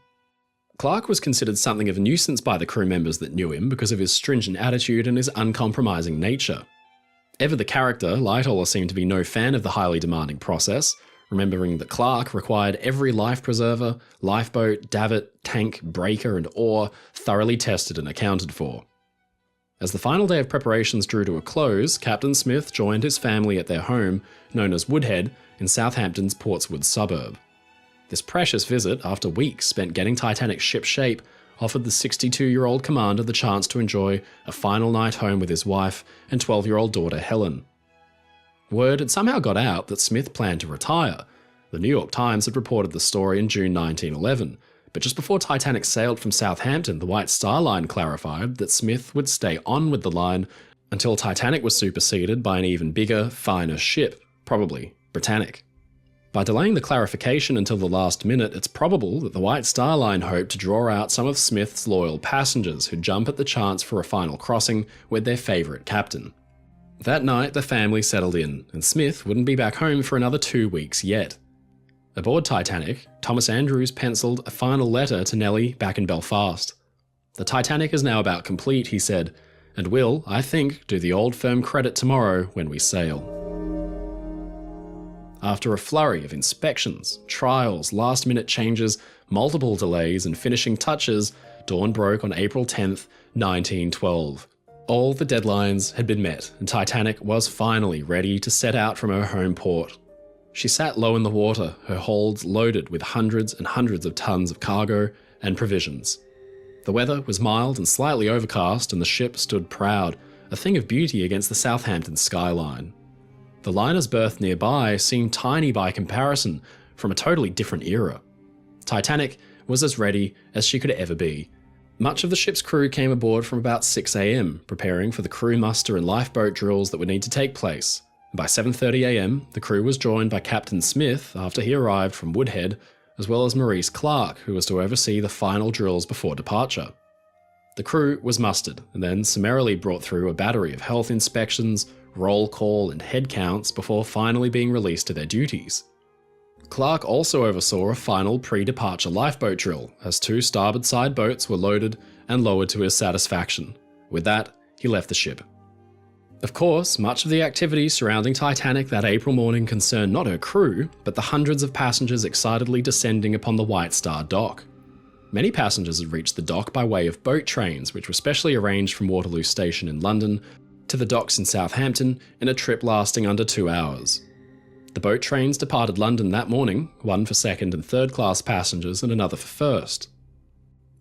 Clark was considered something of a nuisance by the crew members that knew him because of his stringent attitude and his uncompromising nature. Ever the character, Lightoller seemed to be no fan of the highly demanding process, remembering that Clark required every life preserver, lifeboat, davit, tank, breaker, and oar thoroughly tested and accounted for. As the final day of preparations drew to a close, Captain Smith joined his family at their home, known as Woodhead, in Southampton's Portswood suburb. This precious visit, after weeks spent getting Titanic's ship shape, offered the 62-year-old commander the chance to enjoy a final night home with his wife and 12-year-old daughter Helen. Word had somehow got out that Smith planned to retire. The New York Times had reported the story in June 1911, but just before Titanic sailed from Southampton, the White Star Line clarified that Smith would stay on with the line until Titanic was superseded by an even bigger, finer ship, probably Britannic. By delaying the clarification until the last minute, it's probable that the White Star Line hoped to draw out some of Smith's loyal passengers who'd jump at the chance for a final crossing with their favourite captain. That night, the family settled in, and Smith wouldn't be back home for another 2 weeks yet. Aboard Titanic, Thomas Andrews penciled a final letter to Nellie back in Belfast. "The Titanic is now about complete," he said, "and will, I think, do the old firm credit tomorrow when we sail." After a flurry of inspections, trials, last-minute changes, multiple delays, and finishing touches, dawn broke on April 10th, 1912. All the deadlines had been met, and Titanic was finally ready to set out from her home port. She sat low in the water, her holds loaded with hundreds and hundreds of tons of cargo and provisions. The weather was mild and slightly overcast, and the ship stood proud, a thing of beauty against the Southampton skyline. The liner's berth nearby seemed tiny by comparison, from a totally different era. Titanic was as ready as she could ever be. Much of the ship's crew came aboard from about 6 a.m, preparing for the crew muster and lifeboat drills that would need to take place. By 7:30 a.m, the crew was joined by Captain Smith after he arrived from Woodhead, as well as Maurice Clark, who was to oversee the final drills before departure. The crew was mustered and then summarily brought through a battery of health inspections, roll call, and head counts before finally being released to their duties. Clark also oversaw a final pre-departure lifeboat drill, as 2 starboard side boats were loaded and lowered to his satisfaction. With that, he left the ship. Of course, much of the activity surrounding Titanic that April morning concerned not her crew, but the hundreds of passengers excitedly descending upon the White Star dock. Many passengers had reached the dock by way of boat trains, which were specially arranged from Waterloo Station in London to the docks in Southampton in a trip lasting under 2 hours. The boat trains departed London that morning, one for second and third class passengers and another for first.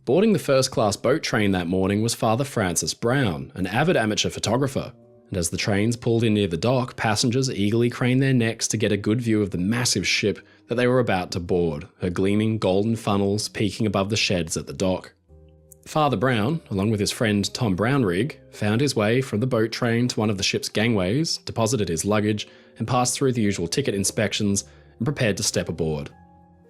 Boarding the first class boat train that morning was Father Francis Brown, an avid amateur photographer, and as the trains pulled in near the dock, passengers eagerly craned their necks to get a good view of the massive ship that they were about to board, her gleaming golden funnels peeking above the sheds at the dock. Father Brown, along with his friend Tom Brownrigg, found his way from the boat train to one of the ship's gangways, deposited his luggage, and passed through the usual ticket inspections and prepared to step aboard.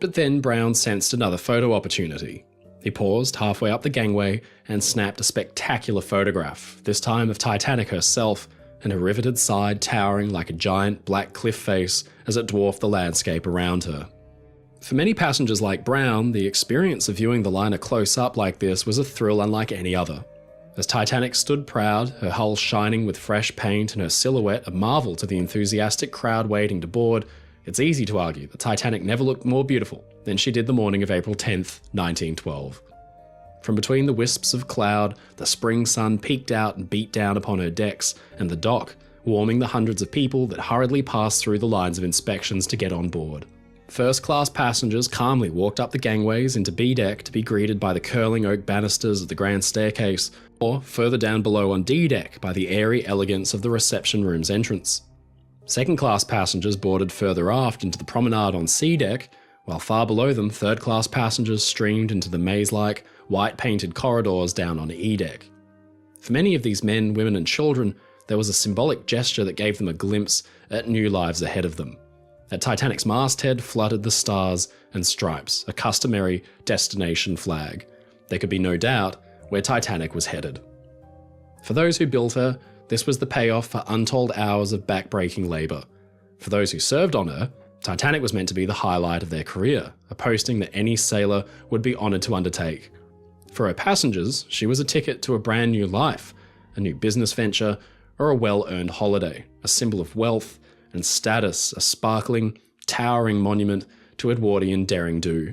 But then Brown sensed another photo opportunity. He paused halfway up the gangway and snapped a spectacular photograph, this time of Titanic herself, and her riveted side towering like a giant black cliff face as it dwarfed the landscape around her. For many passengers like Brown, the experience of viewing the liner close up like this was a thrill unlike any other. As Titanic stood proud, her hull shining with fresh paint and her silhouette a marvel to the enthusiastic crowd waiting to board, it's easy to argue that Titanic never looked more beautiful than she did the morning of April 10th, 1912. From between the wisps of cloud, the spring sun peeked out and beat down upon her decks and the dock, warming the hundreds of people that hurriedly passed through the lines of inspections to get on board. First-class passengers calmly walked up the gangways into B-deck to be greeted by the curling oak banisters of the grand staircase, or further down below on D-deck by the airy elegance of the reception room's entrance. Second-class passengers boarded further aft into the promenade on C-deck, while far below them, third-class passengers streamed into the maze-like, white-painted corridors down on E deck. For many of these men, women and children, there was a symbolic gesture that gave them a glimpse at new lives ahead of them. At Titanic's masthead fluttered the stars and stripes, a customary destination flag. There could be no doubt where Titanic was headed. For those who built her, this was the payoff for untold hours of back-breaking labour. For those who served on her, Titanic was meant to be the highlight of their career, a posting that any sailor would be honoured to undertake. For her passengers, she was a ticket to a brand new life, a new business venture, or a well-earned holiday, a symbol of wealth and status, a sparkling, towering monument to Edwardian derring-do.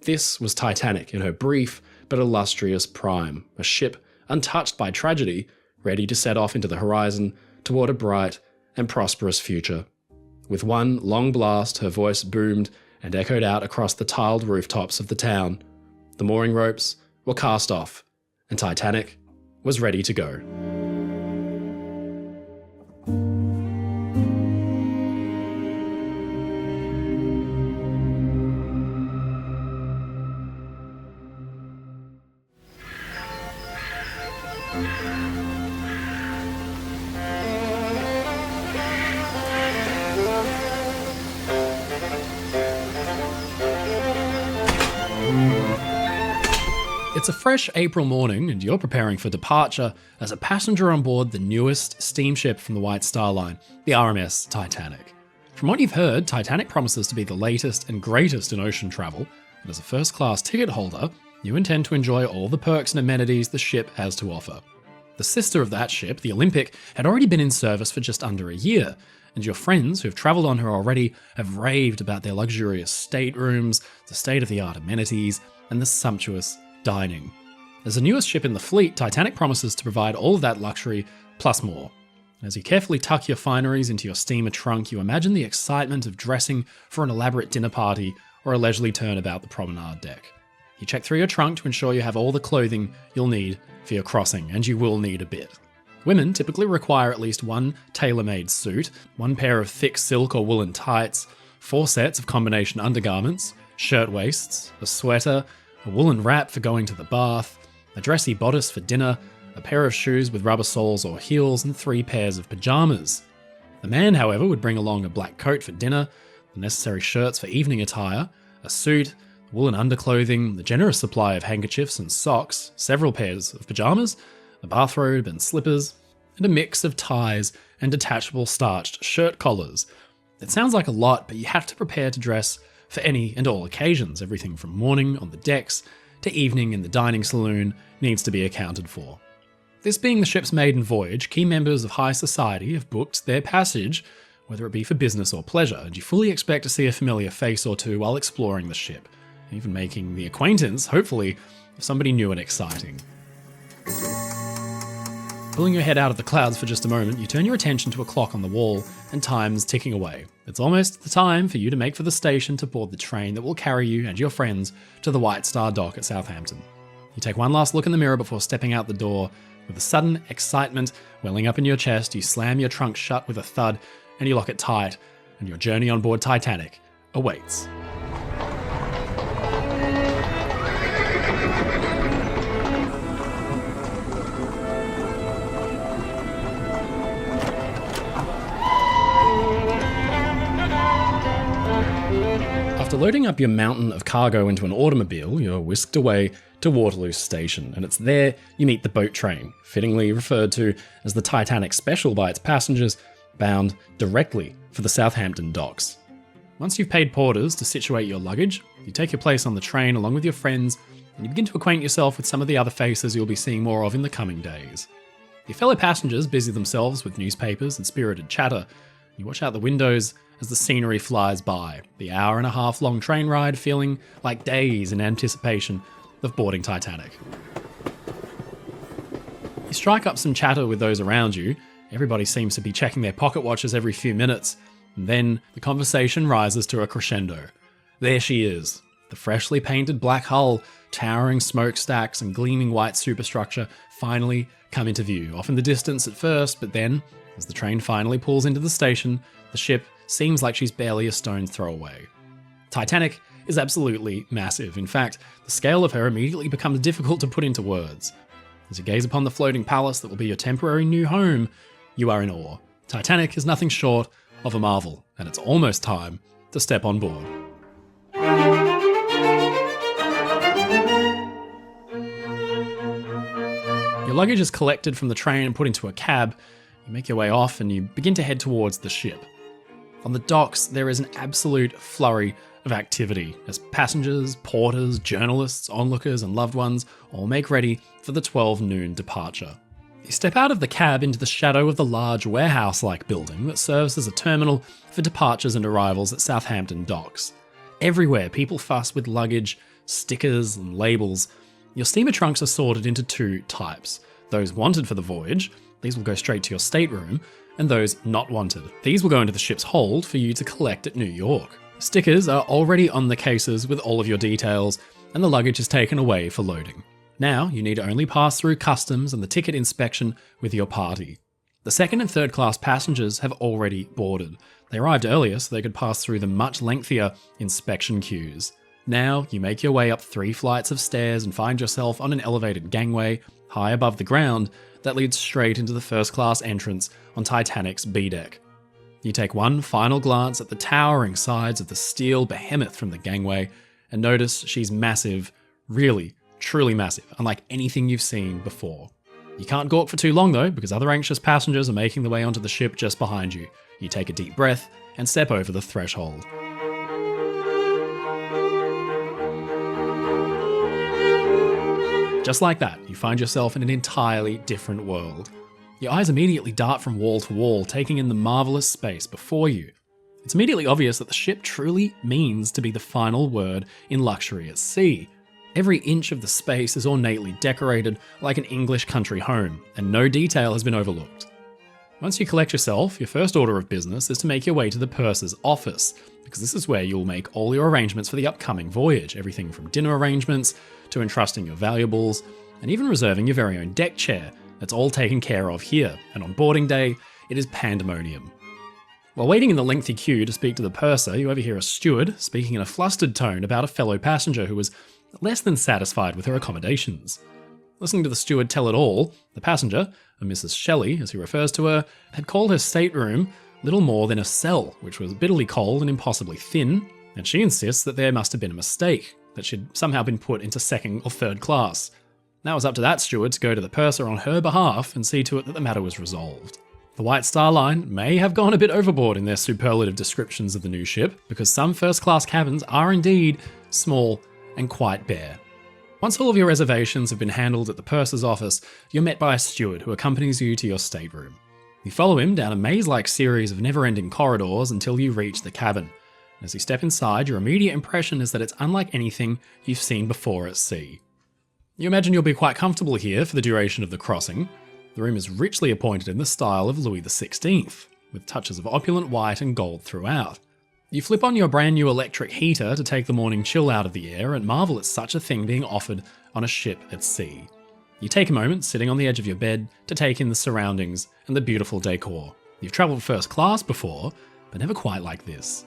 This was Titanic in her brief but illustrious prime, a ship untouched by tragedy, ready to set off into the horizon toward a bright and prosperous future. With one long blast, her voice boomed and echoed out across the tiled rooftops of the town. The mooring ropes were cast off, and Titanic was ready to go. It's a fresh April morning and you're preparing for departure as a passenger on board the newest steamship from the White Star Line, the RMS Titanic. From what you've heard, Titanic promises to be the latest and greatest in ocean travel, and as a first-class ticket holder, you intend to enjoy all the perks and amenities the ship has to offer. The sister of that ship, the Olympic, had already been in service for just under a year, and your friends who've travelled on her already have raved about their luxurious staterooms, the state-of-the-art amenities, and the sumptuous dining. As the newest ship in the fleet, Titanic promises to provide all of that luxury, plus more. As you carefully tuck your fineries into your steamer trunk, you imagine the excitement of dressing for an elaborate dinner party or a leisurely turn about the promenade deck. You check through your trunk to ensure you have all the clothing you'll need for your crossing, and you will need a bit. Women typically require at least one tailor-made suit, one pair of thick silk or woolen tights, 4 sets of combination undergarments, shirtwaists, a sweater, a woolen wrap for going to the bath, a dressy bodice for dinner, a pair of shoes with rubber soles or heels, and 3 pairs of pajamas. The man, however, would bring along a black coat for dinner, the necessary shirts for evening attire, a suit, woolen underclothing, the generous supply of handkerchiefs and socks, several pairs of pajamas, a bathrobe and slippers, and a mix of ties and detachable starched shirt collars. It sounds like a lot, but you have to prepare to dress for any and all occasions. Everything from morning on the decks to evening in the dining saloon needs to be accounted for. This being the ship's maiden voyage, key members of high society have booked their passage, whether it be for business or pleasure, and you fully expect to see a familiar face or two while exploring the ship, even making the acquaintance, hopefully, of somebody new and exciting. Pulling your head out of the clouds for just a moment, you turn your attention to a clock on the wall, and time's ticking away. It's almost the time for you to make for the station to board the train that will carry you and your friends to the White Star dock at Southampton. You take one last look in the mirror before stepping out the door. With a sudden excitement welling up in your chest, you slam your trunk shut with a thud, and you lock it tight, and your journey on board Titanic awaits. After loading up your mountain of cargo into an automobile, you're whisked away to Waterloo Station, and it's there you meet the boat train, fittingly referred to as the Titanic Special by its passengers, bound directly for the Southampton docks. Once you've paid porters to situate your luggage, you take your place on the train along with your friends, and you begin to acquaint yourself with some of the other faces you'll be seeing more of in the coming days. Your fellow passengers busy themselves with newspapers and spirited chatter. You watch out the windows as the scenery flies by, the hour-and-a-half-long train ride feeling like days in anticipation of boarding Titanic. You strike up some chatter with those around you. Everybody seems to be checking their pocket watches every few minutes, and then the conversation rises to a crescendo. There she is, the freshly painted black hull, towering smokestacks and gleaming white superstructure finally come into view, off in the distance at first, but then, as the train finally pulls into the station, the ship seems like she's barely a stone's throw away. Titanic is absolutely massive. In fact, the scale of her immediately becomes difficult to put into words. As you gaze upon the floating palace that will be your temporary new home, you are in awe. Titanic is nothing short of a marvel, and it's almost time to step on board. Your luggage is collected from the train and put into a cab. You make your way off and you begin to head towards the ship. On the docks, there is an absolute flurry of activity as passengers, porters, journalists, onlookers, and loved ones all make ready for the 12 noon departure. You step out of the cab into the shadow of the large warehouse-like building that serves as a terminal for departures and arrivals at Southampton docks. Everywhere, people fuss with luggage, stickers, and labels. Your steamer trunks are sorted into two types. Those wanted for the voyage, these will go straight to your stateroom, and those not wanted. These will go into the ship's hold for you to collect at New York. Stickers are already on the cases with all of your details, and the luggage is taken away for loading. Now, you need to only pass through customs and the ticket inspection with your party. The second and third class passengers have already boarded. They arrived earlier so they could pass through the much lengthier inspection queues. Now, you make your way up 3 flights of stairs and find yourself on an elevated gangway high above the ground that leads straight into the first class entrance on Titanic's B deck. You take one final glance at the towering sides of the steel behemoth from the gangway and notice she's massive, really, truly massive, unlike anything you've seen before. You can't gawk for too long though, because other anxious passengers are making their way onto the ship just behind you. You take a deep breath and step over the threshold. Just like that, you find yourself in an entirely different world. Your eyes immediately dart from wall to wall, taking in the marvellous space before you. It's immediately obvious that the ship truly means to be the final word in luxury at sea. Every inch of the space is ornately decorated like an English country home, and no detail has been overlooked. Once you collect yourself, your first order of business is to make your way to the purser's office, because this is where you'll make all your arrangements for the upcoming voyage, everything from dinner arrangements to entrusting your valuables, and even reserving your very own deck chair. It's all taken care of here, and on boarding day, it is pandemonium. While waiting in the lengthy queue to speak to the purser, you overhear a steward speaking in a flustered tone about a fellow passenger who was less than satisfied with her accommodations. Listening to the steward tell it all, the passenger, a Mrs. Shelley as he refers to her, had called her stateroom little more than a cell, which was bitterly cold and impossibly thin, and she insists that there must have been a mistake, that she'd somehow been put into second or third class. Now it was up to that steward to go to the purser on her behalf and see to it that the matter was resolved. The White Star Line may have gone a bit overboard in their superlative descriptions of the new ship, because some first-class cabins are indeed small and quite bare. Once all of your reservations have been handled at the purser's office, you're met by a steward who accompanies you to your stateroom. You follow him down a maze-like series of never-ending corridors until you reach the cabin. As you step inside, your immediate impression is that it's unlike anything you've seen before at sea. You imagine you'll be quite comfortable here for the duration of the crossing. The room is richly appointed in the style of Louis XVI, with touches of opulent white and gold throughout. You flip on your brand new electric heater to take the morning chill out of the air and marvel at such a thing being offered on a ship at sea. You take a moment sitting on the edge of your bed to take in the surroundings and the beautiful decor. You've travelled first class before, but never quite like this.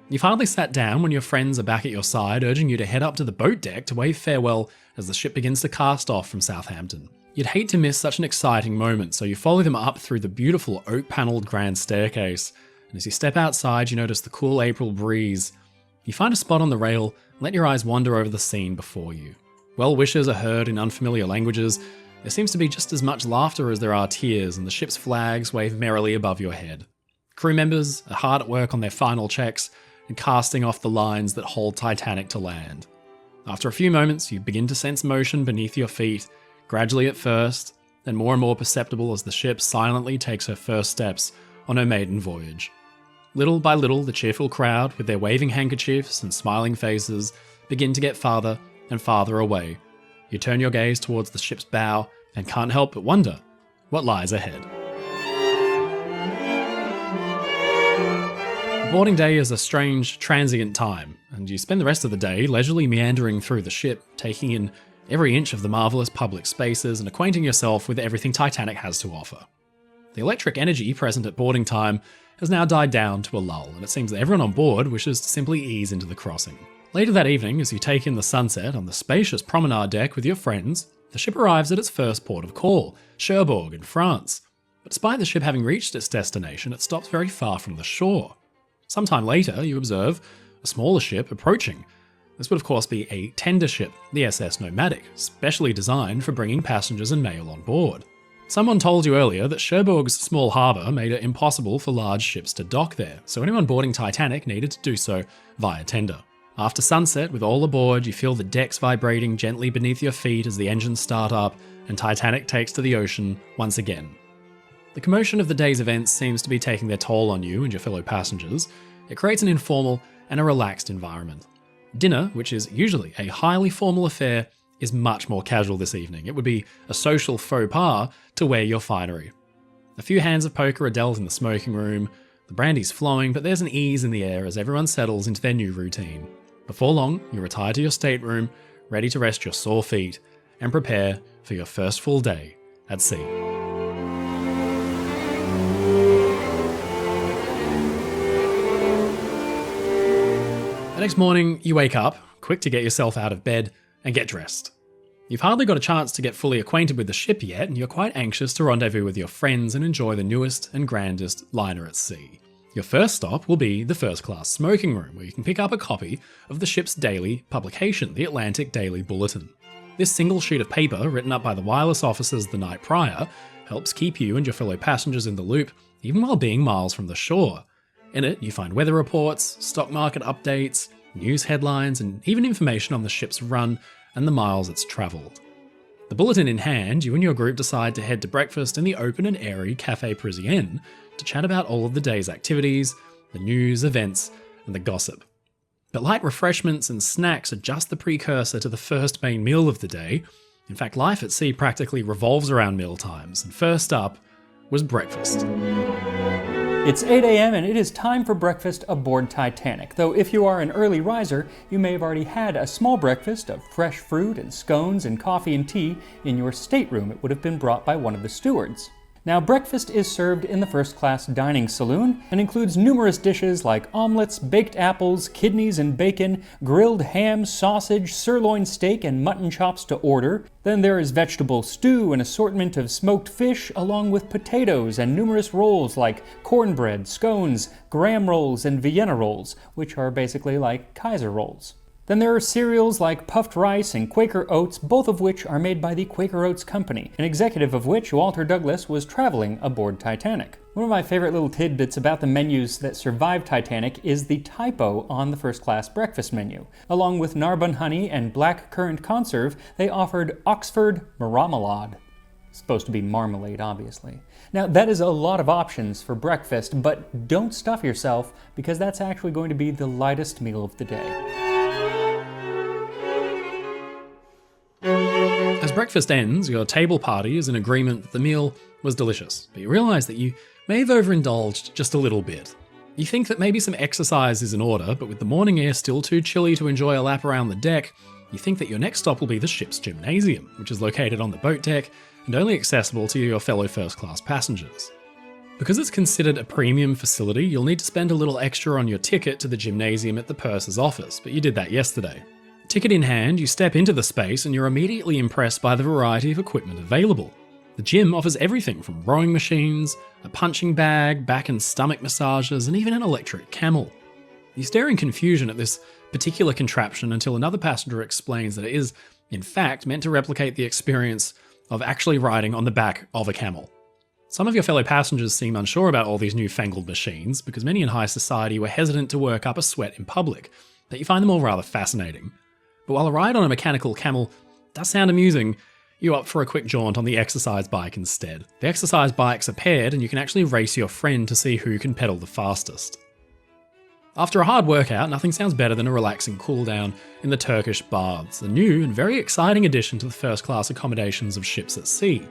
You've hardly sat down when your friends are back at your side, urging you to head up to the boat deck to wave farewell as the ship begins to cast off from Southampton. You'd hate to miss such an exciting moment, so you follow them up through the beautiful oak-panelled grand staircase. And as you step outside, you notice the cool April breeze. You find a spot on the rail and let your eyes wander over the scene before you. Well wishes are heard in unfamiliar languages. There seems to be just as much laughter as there are tears, and the ship's flags wave merrily above your head. Crew members are hard at work on their final checks and casting off the lines that hold Titanic to land. After a few moments, you begin to sense motion beneath your feet, gradually at first, then more and more perceptible as the ship silently takes her first steps on her maiden voyage. Little by little, the cheerful crowd, with their waving handkerchiefs and smiling faces, begin to get farther and farther away. You turn your gaze towards the ship's bow and can't help but wonder what lies ahead. Boarding day is a strange, transient time, and you spend the rest of the day leisurely meandering through the ship, taking in every inch of the marvellous public spaces and acquainting yourself with everything Titanic has to offer. The electric energy present at boarding time has now died down to a lull, and it seems that everyone on board wishes to simply ease into the crossing. Later that evening, as you take in the sunset on the spacious promenade deck with your friends, the ship arrives at its first port of call, Cherbourg in France. But despite the ship having reached its destination, it stops very far from the shore. Sometime later, you observe a smaller ship approaching. This would of course be a tender ship, the SS Nomadic, specially designed for bringing passengers and mail on board. Someone told you earlier that Cherbourg's small harbour made it impossible for large ships to dock there, so anyone boarding Titanic needed to do so via tender. After sunset, with all aboard, you feel the decks vibrating gently beneath your feet as the engines start up, and Titanic takes to the ocean once again. The commotion of the day's events seems to be taking their toll on you and your fellow passengers. It creates an informal and a relaxed environment. Dinner, which is usually a highly formal affair, is much more casual this evening. It would be a social faux pas to wear your finery. A few hands of poker are dealt in the smoking room, the brandy's flowing, but there's an ease in the air as everyone settles into their new routine. Before long, you retire to your stateroom, ready to rest your sore feet and prepare for your first full day at sea. The next morning, you wake up, quick to get yourself out of bed and get dressed. You've hardly got a chance to get fully acquainted with the ship yet, and you're quite anxious to rendezvous with your friends and enjoy the newest and grandest liner at sea. Your first stop will be the first-class smoking room, where you can pick up a copy of the ship's daily publication, the Atlantic Daily Bulletin. This single sheet of paper, written up by the wireless officers the night prior, helps keep you and your fellow passengers in the loop, even while being miles from the shore. In it, you find weather reports, stock market updates, news headlines, and even information on the ship's run and the miles it's travelled. The bulletin in hand, you and your group decide to head to breakfast in the open and airy Café Parisienne to chat about all of the day's activities, the news, events, and the gossip. But light refreshments and snacks are just the precursor to the first main meal of the day. In fact, life at sea practically revolves around meal times, and first up was breakfast. It's 8 a.m. and it is time for breakfast aboard Titanic, though if you are an early riser, you may have already had a small breakfast of fresh fruit and scones and coffee and tea in your stateroom. It would have been brought by one of the stewards. Now, breakfast is served in the first-class dining saloon and includes numerous dishes like omelets, baked apples, kidneys and bacon, grilled ham, sausage, sirloin steak, and mutton chops to order. Then there is vegetable stew, an assortment of smoked fish, along with potatoes and numerous rolls like cornbread, scones, graham rolls, and Vienna rolls, which are basically like Kaiser rolls. Then there are cereals like puffed rice and Quaker Oats, both of which are made by the Quaker Oats Company, an executive of which, Walter Douglas, was traveling aboard Titanic. One of my favorite little tidbits about the menus that survived Titanic is the typo on the first-class breakfast menu. Along with Narbonne honey and black currant conserve, they offered Oxford marmalade. Supposed to be marmalade, obviously. Now, that is a lot of options for breakfast, but don't stuff yourself, because that's actually going to be the lightest meal of the day. As breakfast ends, your table party is in agreement that the meal was delicious, but you realise that you may have overindulged just a little bit. You think that maybe some exercise is in order, but with the morning air still too chilly to enjoy a lap around the deck, you think that your next stop will be the ship's gymnasium, which is located on the boat deck and only accessible to your fellow first-class passengers. Because it's considered a premium facility, you'll need to spend a little extra on your ticket to the gymnasium at the purser's office, but you did that yesterday. Ticket in hand, you step into the space and you're immediately impressed by the variety of equipment available. The gym offers everything from rowing machines, a punching bag, back and stomach massages, and even an electric camel. You stare in confusion at this particular contraption until another passenger explains that it is, in fact, meant to replicate the experience of actually riding on the back of a camel. Some of your fellow passengers seem unsure about all these newfangled machines because many in high society were hesitant to work up a sweat in public, but you find them all rather fascinating. But while a ride on a mechanical camel does sound amusing, you opt for a quick jaunt on the exercise bike instead. The exercise bikes are paired and you can actually race your friend to see who can pedal the fastest. After a hard workout, nothing sounds better than a relaxing cool down in the Turkish baths, a new and very exciting addition to the first-class accommodations of ships at sea.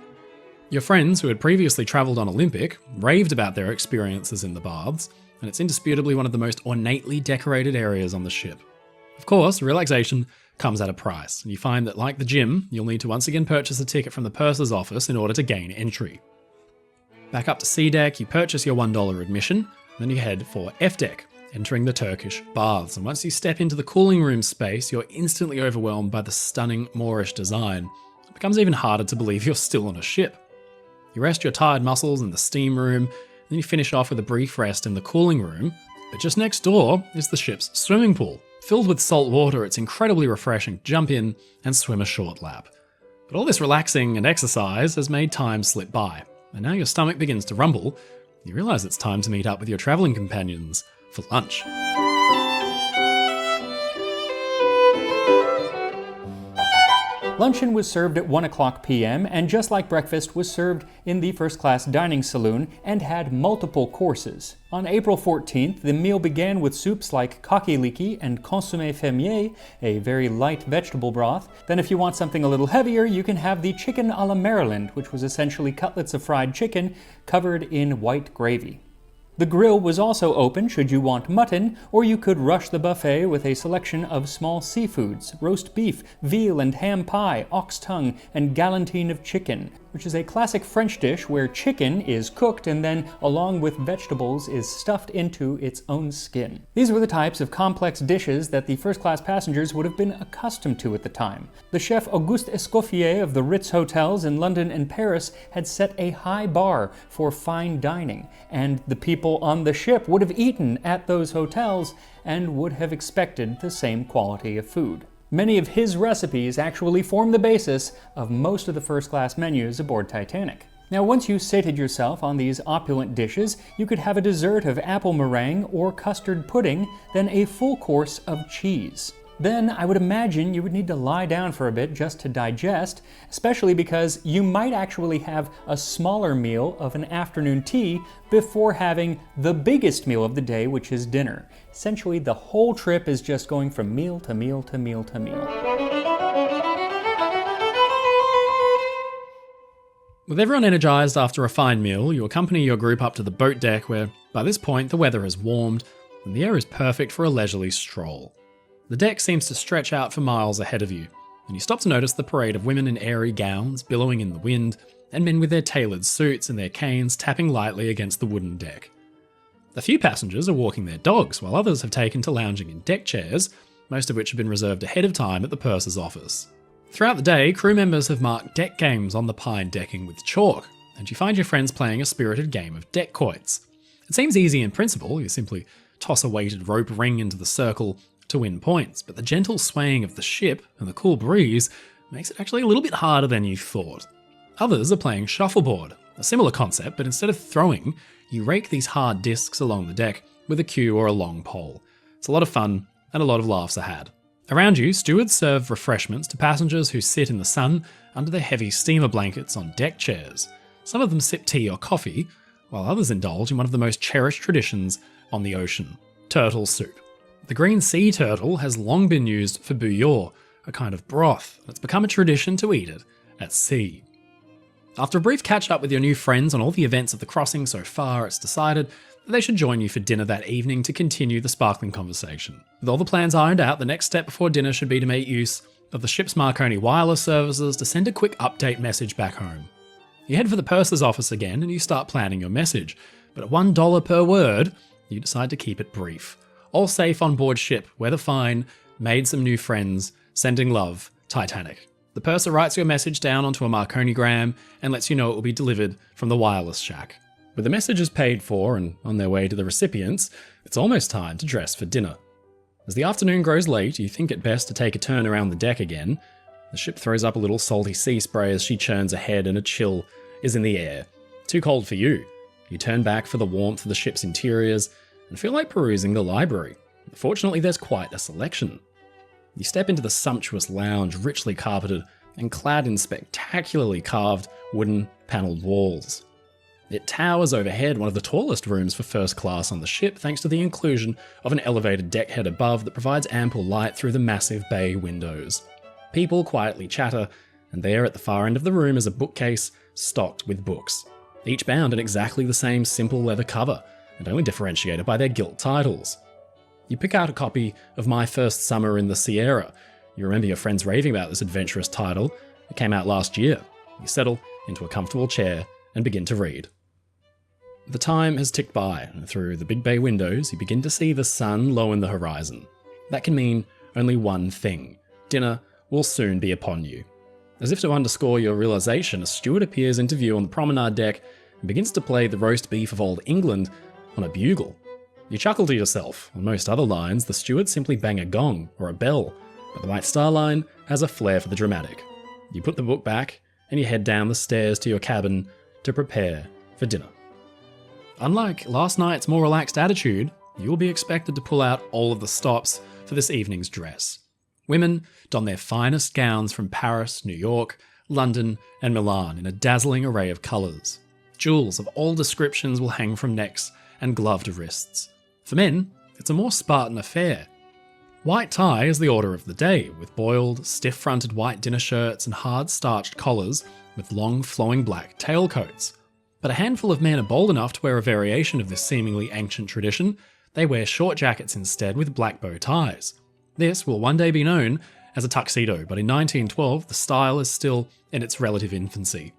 Your friends, who had previously travelled on Olympic, raved about their experiences in the baths, and it's indisputably one of the most ornately decorated areas on the ship. Of course, relaxation comes at a price, and you find that, like the gym, you'll need to once again purchase a ticket from the purser's office in order to gain entry. Back up to C deck, you purchase your $1 admission, then you head for F deck, entering the Turkish baths, and once you step into the cooling room space, you're instantly overwhelmed by the stunning Moorish design. It becomes even harder to believe you're still on a ship. You rest your tired muscles in the steam room, then you finish off with a brief rest in the cooling room, but just next door is the ship's swimming pool. Filled with salt water, it's incredibly refreshing to jump in and swim a short lap. But all this relaxing and exercise has made time slip by, and now your stomach begins to rumble. You realise it's time to meet up with your travelling companions for lunch. Luncheon was served at 1 o'clock p.m. and just like breakfast was served in the first-class dining saloon and had multiple courses. On April 14th, the meal began with soups like kakiliki and consommé fermier, a very light vegetable broth. Then if you want something a little heavier, you can have the chicken a la Maryland, which was essentially cutlets of fried chicken covered in white gravy. The grill was also open should you want mutton, or you could rush the buffet with a selection of small seafoods, roast beef, veal and ham pie, ox tongue, and galantine of chicken, which is a classic French dish where chicken is cooked and then, along with vegetables, is stuffed into its own skin. These were the types of complex dishes that the first-class passengers would have been accustomed to at the time. The chef Auguste Escoffier of the Ritz hotels in London and Paris had set a high bar for fine dining, and the people on the ship would have eaten at those hotels and would have expected the same quality of food. Many of his recipes actually form the basis of most of the first-class menus aboard Titanic. Now, once you sated yourself on these opulent dishes, you could have a dessert of apple meringue or custard pudding, then a full course of cheese. Then I would imagine you would need to lie down for a bit just to digest, especially because you might actually have a smaller meal of an afternoon tea before having the biggest meal of the day, which is dinner. Essentially, the whole trip is just going from meal to meal to meal to meal. With everyone energized after a fine meal, you accompany your group up to the boat deck where, by this point, the weather has warmed and the air is perfect for a leisurely stroll. The deck seems to stretch out for miles ahead of you, and you stop to notice the parade of women in airy gowns billowing in the wind, and men with their tailored suits and their canes tapping lightly against the wooden deck. A few passengers are walking their dogs, while others have taken to lounging in deck chairs, most of which have been reserved ahead of time at the purser's office. Throughout the day, crew members have marked deck games on the pine decking with chalk, and you find your friends playing a spirited game of deck quoits. It seems easy in principle, you simply toss a weighted rope ring into the circle to win points, but the gentle swaying of the ship and the cool breeze makes it actually a little bit harder than you thought. Others are playing shuffleboard, a similar concept, but instead of throwing, you rake these hard discs along the deck with a cue or a long pole. It's a lot of fun, and a lot of laughs are had. Around you, stewards serve refreshments to passengers who sit in the sun under their heavy steamer blankets on deck chairs. Some of them sip tea or coffee, while others indulge in one of the most cherished traditions on the ocean, turtle soup. The green sea turtle has long been used for bouillon, a kind of broth, and it's become a tradition to eat it at sea. After a brief catch-up with your new friends on all the events of the crossing so far, it's decided that they should join you for dinner that evening to continue the sparkling conversation. With all the plans ironed out, the next step before dinner should be to make use of the ship's Marconi wireless services to send a quick update message back home. You head for the purser's office again and you start planning your message, but at $1 per word, you decide to keep it brief. All safe on board ship, weather fine, made some new friends, sending love, Titanic. The purser writes your message down onto a Marconigram and lets you know it will be delivered from the wireless shack. With the messages paid for and on their way to the recipients, it's almost time to dress for dinner. As the afternoon grows late, you think it best to take a turn around the deck again. The ship throws up a little salty sea spray as she churns ahead and a chill is in the air. Too cold for you. You turn back for the warmth of the ship's interiors and feel like perusing the library. Fortunately, there's quite a selection. You step into the sumptuous lounge, richly carpeted and clad in spectacularly carved wooden panelled walls. It towers overhead, one of the tallest rooms for first class on the ship, thanks to the inclusion of an elevated deckhead above that provides ample light through the massive bay windows. People quietly chatter, and there at the far end of the room is a bookcase stocked with books, each bound in exactly the same simple leather cover, and only differentiated by their gilt titles. You pick out a copy of My First Summer in the Sierra. You remember your friends raving about this adventurous title. It came out last year. You settle into a comfortable chair and begin to read. The time has ticked by, and through the big bay windows you begin to see the sun low in the horizon. That can mean only one thing: dinner will soon be upon you. As if to underscore your realization, a steward appears into view on the promenade deck and begins to play the roast beef of old England on a bugle. You chuckle to yourself. On most other lines, the stewards simply bang a gong or a bell, but the White Star Line has a flair for the dramatic. You put the book back and you head down the stairs to your cabin to prepare for dinner. Unlike last night's more relaxed attitude, you will be expected to pull out all of the stops for this evening's dress. Women don their finest gowns from Paris, New York, London, and Milan in a dazzling array of colours. Jewels of all descriptions will hang from necks and gloved wrists. For men, it's a more Spartan affair. White tie is the order of the day, with boiled, stiff-fronted white dinner shirts and hard-starched collars with long, flowing black tailcoats. But a handful of men are bold enough to wear a variation of this seemingly ancient tradition. They wear short jackets instead with black bow ties. This will one day be known as a tuxedo, but in 1912 the style is still in its relative infancy.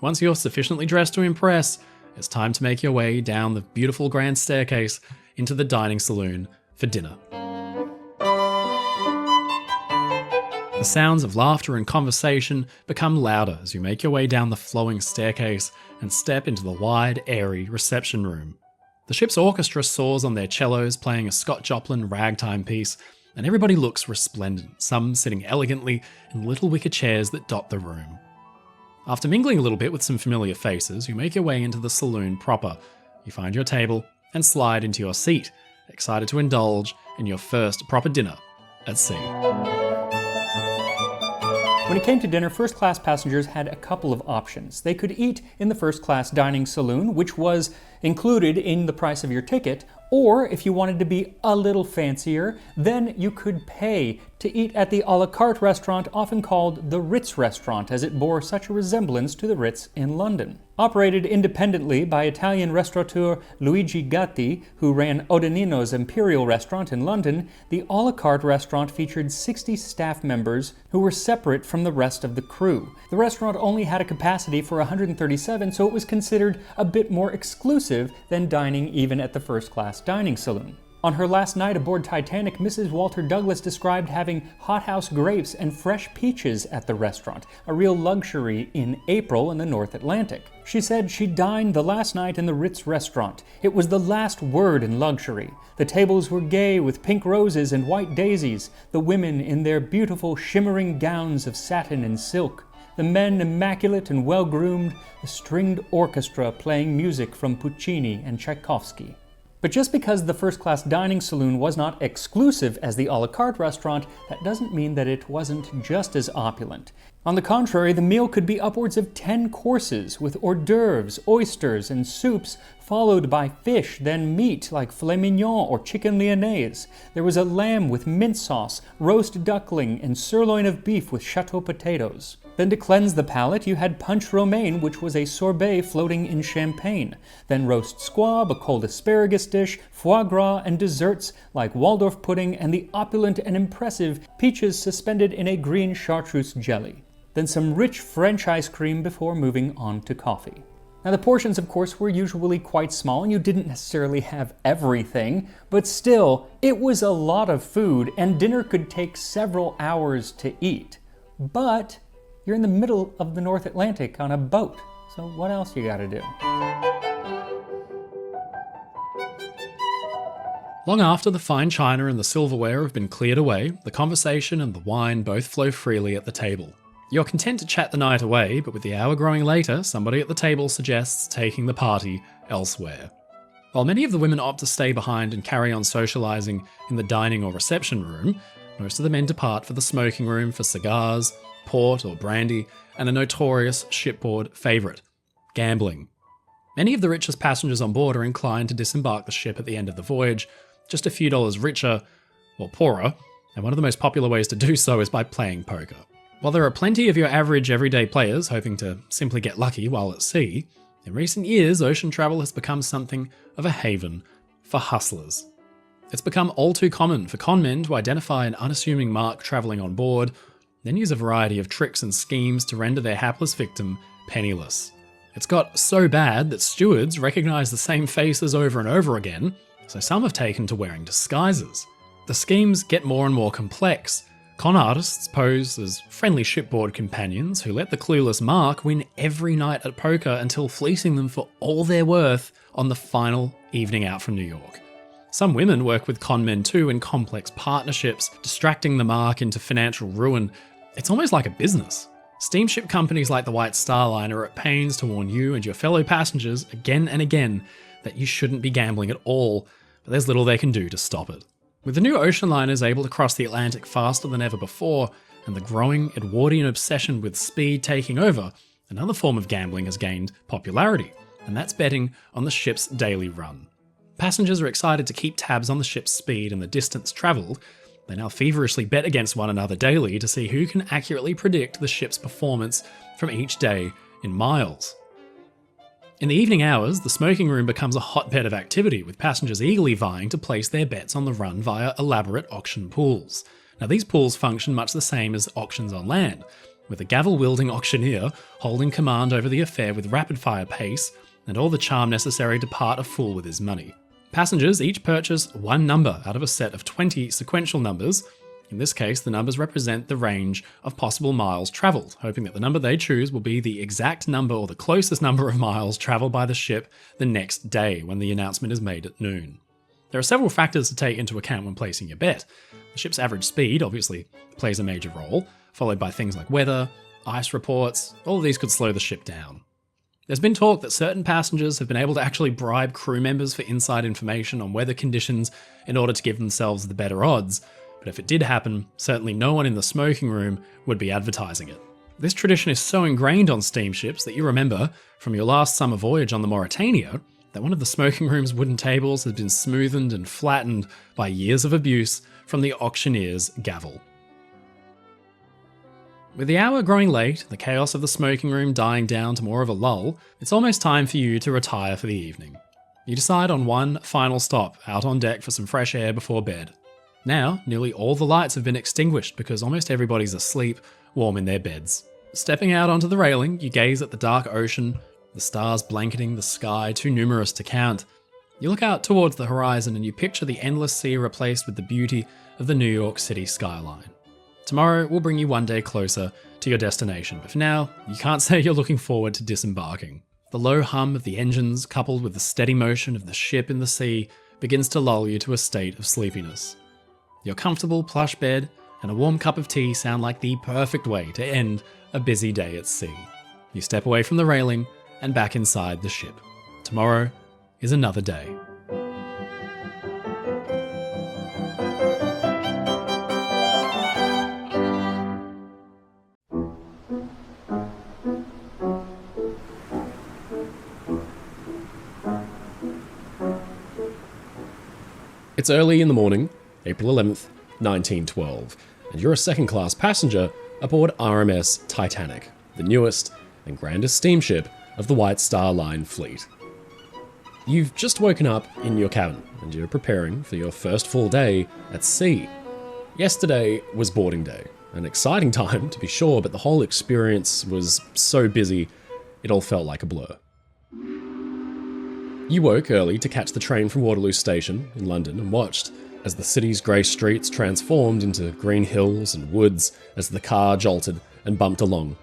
Once you're sufficiently dressed to impress, it's time to make your way down the beautiful grand staircase into the dining saloon for dinner. The sounds of laughter and conversation become louder as you make your way down the flowing staircase and step into the wide, airy reception room. The ship's orchestra soars on their cellos, playing a Scott Joplin ragtime piece, and everybody looks resplendent, some sitting elegantly in little wicker chairs that dot the room. After mingling a little bit with some familiar faces, you make your way into the saloon proper. You find your table and slide into your seat, excited to indulge in your first proper dinner at sea. When it came to dinner, first-class passengers had a couple of options. They could eat in the first-class dining saloon, which was included in the price of your ticket, or if you wanted to be a little fancier, then you could pay to eat at the a la carte restaurant, often called the Ritz restaurant, as it bore such a resemblance to the Ritz in London. Operated independently by Italian restaurateur Luigi Gatti, who ran Odanino's Imperial restaurant in London, the a la carte restaurant featured 60 staff members who were separate from the rest of the crew. The restaurant only had a capacity for 137, so it was considered a bit more exclusive than dining even at the first-class dining saloon. On her last night aboard Titanic, Mrs. Walter Douglas described having hothouse grapes and fresh peaches at the restaurant, a real luxury in April in the North Atlantic. She said she dined the last night in the Ritz restaurant. It was the last word in luxury. The tables were gay with pink roses and white daisies, the women in their beautiful shimmering gowns of satin and silk, the men immaculate and well-groomed, the stringed orchestra playing music from Puccini and Tchaikovsky. But just because the first-class dining saloon was not exclusive as the a la carte restaurant, that doesn't mean that it wasn't just as opulent. On the contrary, the meal could be upwards of 10 courses, with hors d'oeuvres, oysters, and soups, followed by fish, then meat like filet mignon or chicken lyonnaise. There was a lamb with mint sauce, roast duckling, and sirloin of beef with chateau potatoes. Then to cleanse the palate, you had punch romaine, which was a sorbet floating in champagne. Then roast squab, a cold asparagus dish, foie gras, and desserts like Waldorf pudding and the opulent and impressive peaches suspended in a green chartreuse jelly. Then some rich French ice cream before moving on to coffee. Now the portions, of course, were usually quite small and you didn't necessarily have everything, but still, it was a lot of food and dinner could take several hours to eat. But you're in the middle of the North Atlantic on a boat, so what else you gotta do? Long after the fine china and the silverware have been cleared away, the conversation and the wine both flow freely at the table. You're content to chat the night away, but with the hour growing later, somebody at the table suggests taking the party elsewhere. While many of the women opt to stay behind and carry on socialising in the dining or reception room, most of the men depart for the smoking room for cigars, port or brandy, and a notorious shipboard favourite, gambling. Many of the richest passengers on board are inclined to disembark the ship at the end of the voyage, just a few dollars richer, or poorer, and one of the most popular ways to do so is by playing poker. While there are plenty of your average everyday players hoping to simply get lucky while at sea, in recent years ocean travel has become something of a haven for hustlers. It's become all too common for con men to identify an unassuming mark travelling on board, then use a variety of tricks and schemes to render their hapless victim penniless. It's got so bad that stewards recognise the same faces over and over again, so some have taken to wearing disguises. The schemes get more and more complex. Con artists pose as friendly shipboard companions who let the clueless Mark win every night at poker until fleecing them for all they're worth on the final evening out from New York. Some women work with con men too in complex partnerships, distracting the Mark into financial ruin. It's almost like a business. Steamship companies like the White Star Line are at pains to warn you and your fellow passengers again and again that you shouldn't be gambling at all, but there's little they can do to stop it. With the new ocean liners able to cross the Atlantic faster than ever before, and the growing Edwardian obsession with speed taking over, another form of gambling has gained popularity, and that's betting on the ship's daily run. Passengers are excited to keep tabs on the ship's speed and the distance travelled. They now feverishly bet against one another daily to see who can accurately predict the ship's performance from each day in miles. In the evening hours, the smoking room becomes a hotbed of activity, with passengers eagerly vying to place their bets on the run via elaborate auction pools. Now, these pools function much the same as auctions on land, with a gavel-wielding auctioneer holding command over the affair with rapid-fire pace and all the charm necessary to part a fool with his money. Passengers each purchase one number out of a set of 20 sequential numbers. In this case, the numbers represent the range of possible miles travelled, hoping that the number they choose will be the exact number or the closest number of miles travelled by the ship the next day when the announcement is made at noon. There are several factors to take into account when placing your bet. The ship's average speed obviously plays a major role, followed by things like weather, ice reports. All of these could slow the ship down. There's been talk that certain passengers have been able to actually bribe crew members for inside information on weather conditions in order to give themselves the better odds, but if it did happen, certainly no one in the smoking room would be advertising it. This tradition is so ingrained on steamships that you remember from your last summer voyage on the Mauretania that one of the smoking room's wooden tables has been smoothened and flattened by years of abuse from the auctioneer's gavel. With the hour growing late, the chaos of the smoking room dying down to more of a lull, it's almost time for you to retire for the evening. You decide on one final stop out on deck for some fresh air before bed. Now, nearly all the lights have been extinguished because almost everybody's asleep, warm in their beds. Stepping out onto the railing, you gaze at the dark ocean, the stars blanketing the sky too numerous to count. You look out towards the horizon and you picture the endless sea replaced with the beauty of the New York City skyline. Tomorrow will bring you one day closer to your destination, but for now, you can't say you're looking forward to disembarking. The low hum of the engines, coupled with the steady motion of the ship in the sea, begins to lull you to a state of sleepiness. Your comfortable plush bed and a warm cup of tea sound like the perfect way to end a busy day at sea. You step away from the railing and back inside the ship. Tomorrow is another day. It's early in the morning, April 11th, 1912, and you're a second-class passenger aboard RMS Titanic, the newest and grandest steamship of the White Star Line fleet. You've just woken up in your cabin, and you're preparing for your first full day at sea. Yesterday was boarding day, an exciting time to be sure, but the whole experience was so busy, it all felt like a blur. You woke early to catch the train from Waterloo Station in London and watched as the city's grey streets transformed into green hills and woods as the car jolted and bumped along.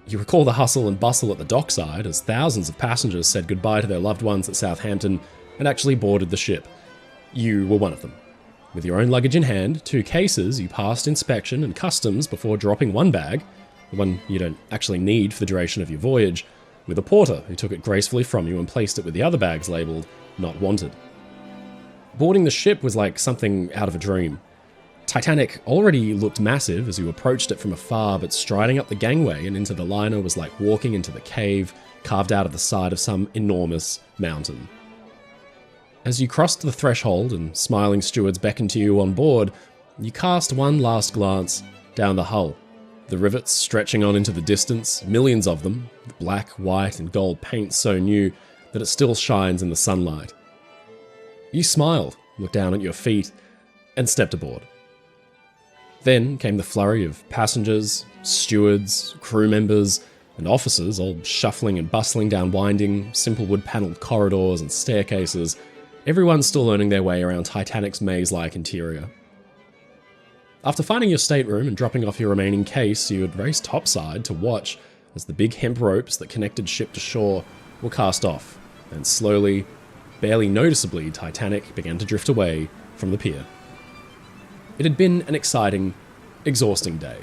You recall the hustle and bustle at the dockside as thousands of passengers said goodbye to their loved ones at Southampton and actually boarded the ship. You were one of them. With your own luggage in hand, 2 cases, you passed inspection and customs before dropping one bag, the one you don't actually need for the duration of your voyage, with a porter who took it gracefully from you and placed it with the other bags labelled "Not Wanted." Boarding the ship was like something out of a dream. Titanic already looked massive as you approached it from afar, but striding up the gangway and into the liner was like walking into the cave carved out of the side of some enormous mountain. As you crossed the threshold and smiling stewards beckoned to you on board, you cast one last glance down the hull. The rivets stretching on into the distance, millions of them, the black, white, and gold paint so new that it still shines in the sunlight. You smiled, looked down at your feet, and stepped aboard. Then came the flurry of passengers, stewards, crew members, and officers all shuffling and bustling down winding, simple wood-panelled corridors and staircases, everyone's still learning their way around Titanic's maze-like interior. After finding your stateroom and dropping off your remaining case, you would race topside to watch as the big hemp ropes that connected ship to shore were cast off, and slowly, barely noticeably, Titanic began to drift away from the pier. It had been an exciting, exhausting day.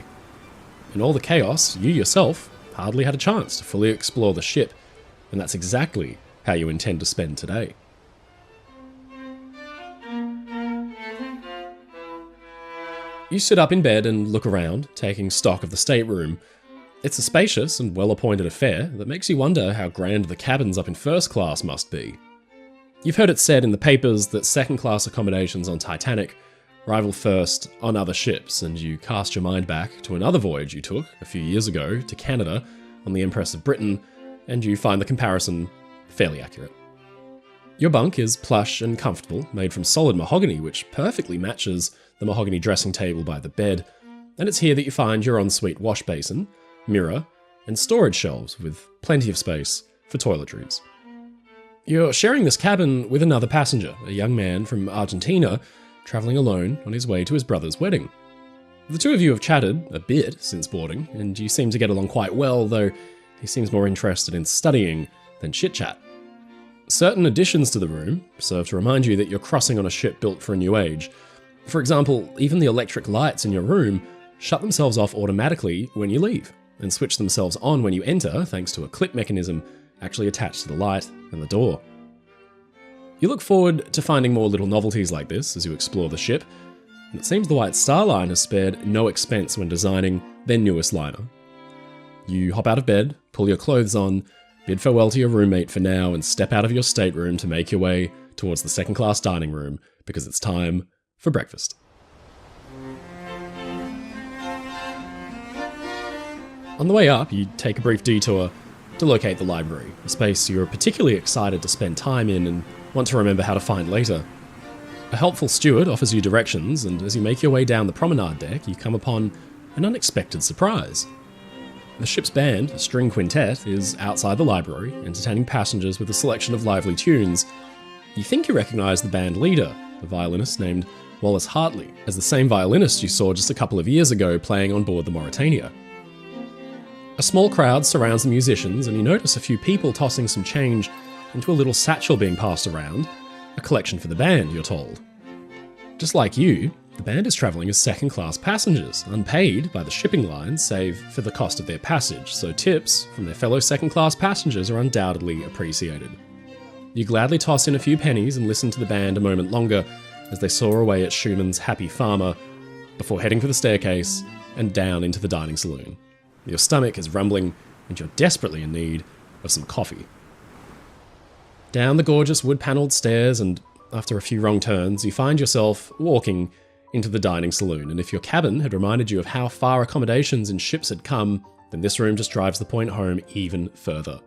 In all the chaos, you yourself hardly had a chance to fully explore the ship, and that's exactly how you intend to spend today. You sit up in bed and look around, taking stock of the stateroom. It's a spacious and well-appointed affair that makes you wonder how grand the cabins up in first class must be. You've heard it said in the papers that second-class accommodations on Titanic rival first on other ships, and you cast your mind back to another voyage you took a few years ago to Canada on the Empress of Britain, and you find the comparison fairly accurate. Your bunk is plush and comfortable, made from solid mahogany, which perfectly matches the mahogany dressing table by the bed, and it's here that you find your ensuite wash basin, mirror, and storage shelves with plenty of space for toiletries. You're sharing this cabin with another passenger, a young man from Argentina, travelling alone on his way to his brother's wedding. The two of you have chatted a bit since boarding, and you seem to get along quite well, though he seems more interested in studying than chit-chat. Certain additions to the room serve to remind you that you're crossing on a ship built for a new age. For example, even the electric lights in your room shut themselves off automatically when you leave, and switch themselves on when you enter thanks to a clip mechanism actually attached to the light and the door. You look forward to finding more little novelties like this as you explore the ship, and it seems the White Star Line has spared no expense when designing their newest liner. You hop out of bed, pull your clothes on, bid farewell to your roommate for now, and step out of your stateroom to make your way towards the second-class dining room, because it's time for breakfast. On the way up, you take a brief detour to locate the library, a space you're particularly excited to spend time in and want to remember how to find later. A helpful steward offers you directions, and as you make your way down the promenade deck, you come upon an unexpected surprise. The ship's band, a string quintet, is outside the library, entertaining passengers with a selection of lively tunes. You think you recognise the band leader, a violinist named Wallace Hartley, as the same violinist you saw just a couple of years ago playing on board the Mauretania. A small crowd surrounds the musicians, and you notice a few people tossing some change into a little satchel being passed around, a collection for the band, you're told. Just like you, the band is travelling as second-class passengers, unpaid by the shipping line save for the cost of their passage, so tips from their fellow second-class passengers are undoubtedly appreciated. You gladly toss in a few pennies and listen to the band a moment longer as they soar away at Schumann's Happy Farmer, before heading for the staircase and down into the dining saloon. Your stomach is rumbling, and you're desperately in need of some coffee. Down the gorgeous wood-panelled stairs, and after a few wrong turns, you find yourself walking into the dining saloon, and if your cabin had reminded you of how far accommodations in ships had come, then this room just drives the point home even further.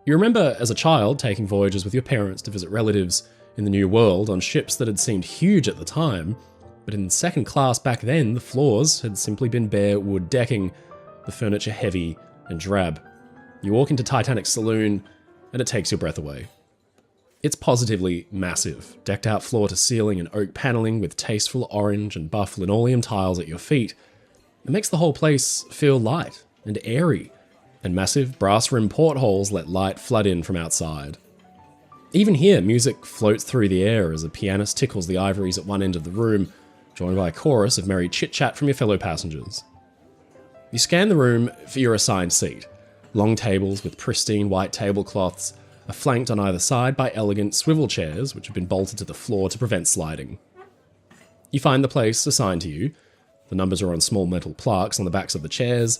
You remember as a child taking voyages with your parents to visit relatives in the New World on ships that had seemed huge at the time, but in second class back then, the floors had simply been bare wood decking, the furniture heavy and drab. You walk into Titanic's saloon, and it takes your breath away. It's positively massive, decked out floor to ceiling in oak paneling with tasteful orange and buff linoleum tiles at your feet. It makes the whole place feel light and airy, and massive brass-rimmed portholes let light flood in from outside. Even here, music floats through the air as a pianist tickles the ivories at one end of the room, joined by a chorus of merry chit-chat from your fellow passengers. You scan the room for your assigned seat. Long tables with pristine white tablecloths are flanked on either side by elegant swivel chairs which have been bolted to the floor to prevent sliding. You find the place assigned to you, the numbers are on small metal plaques on the backs of the chairs,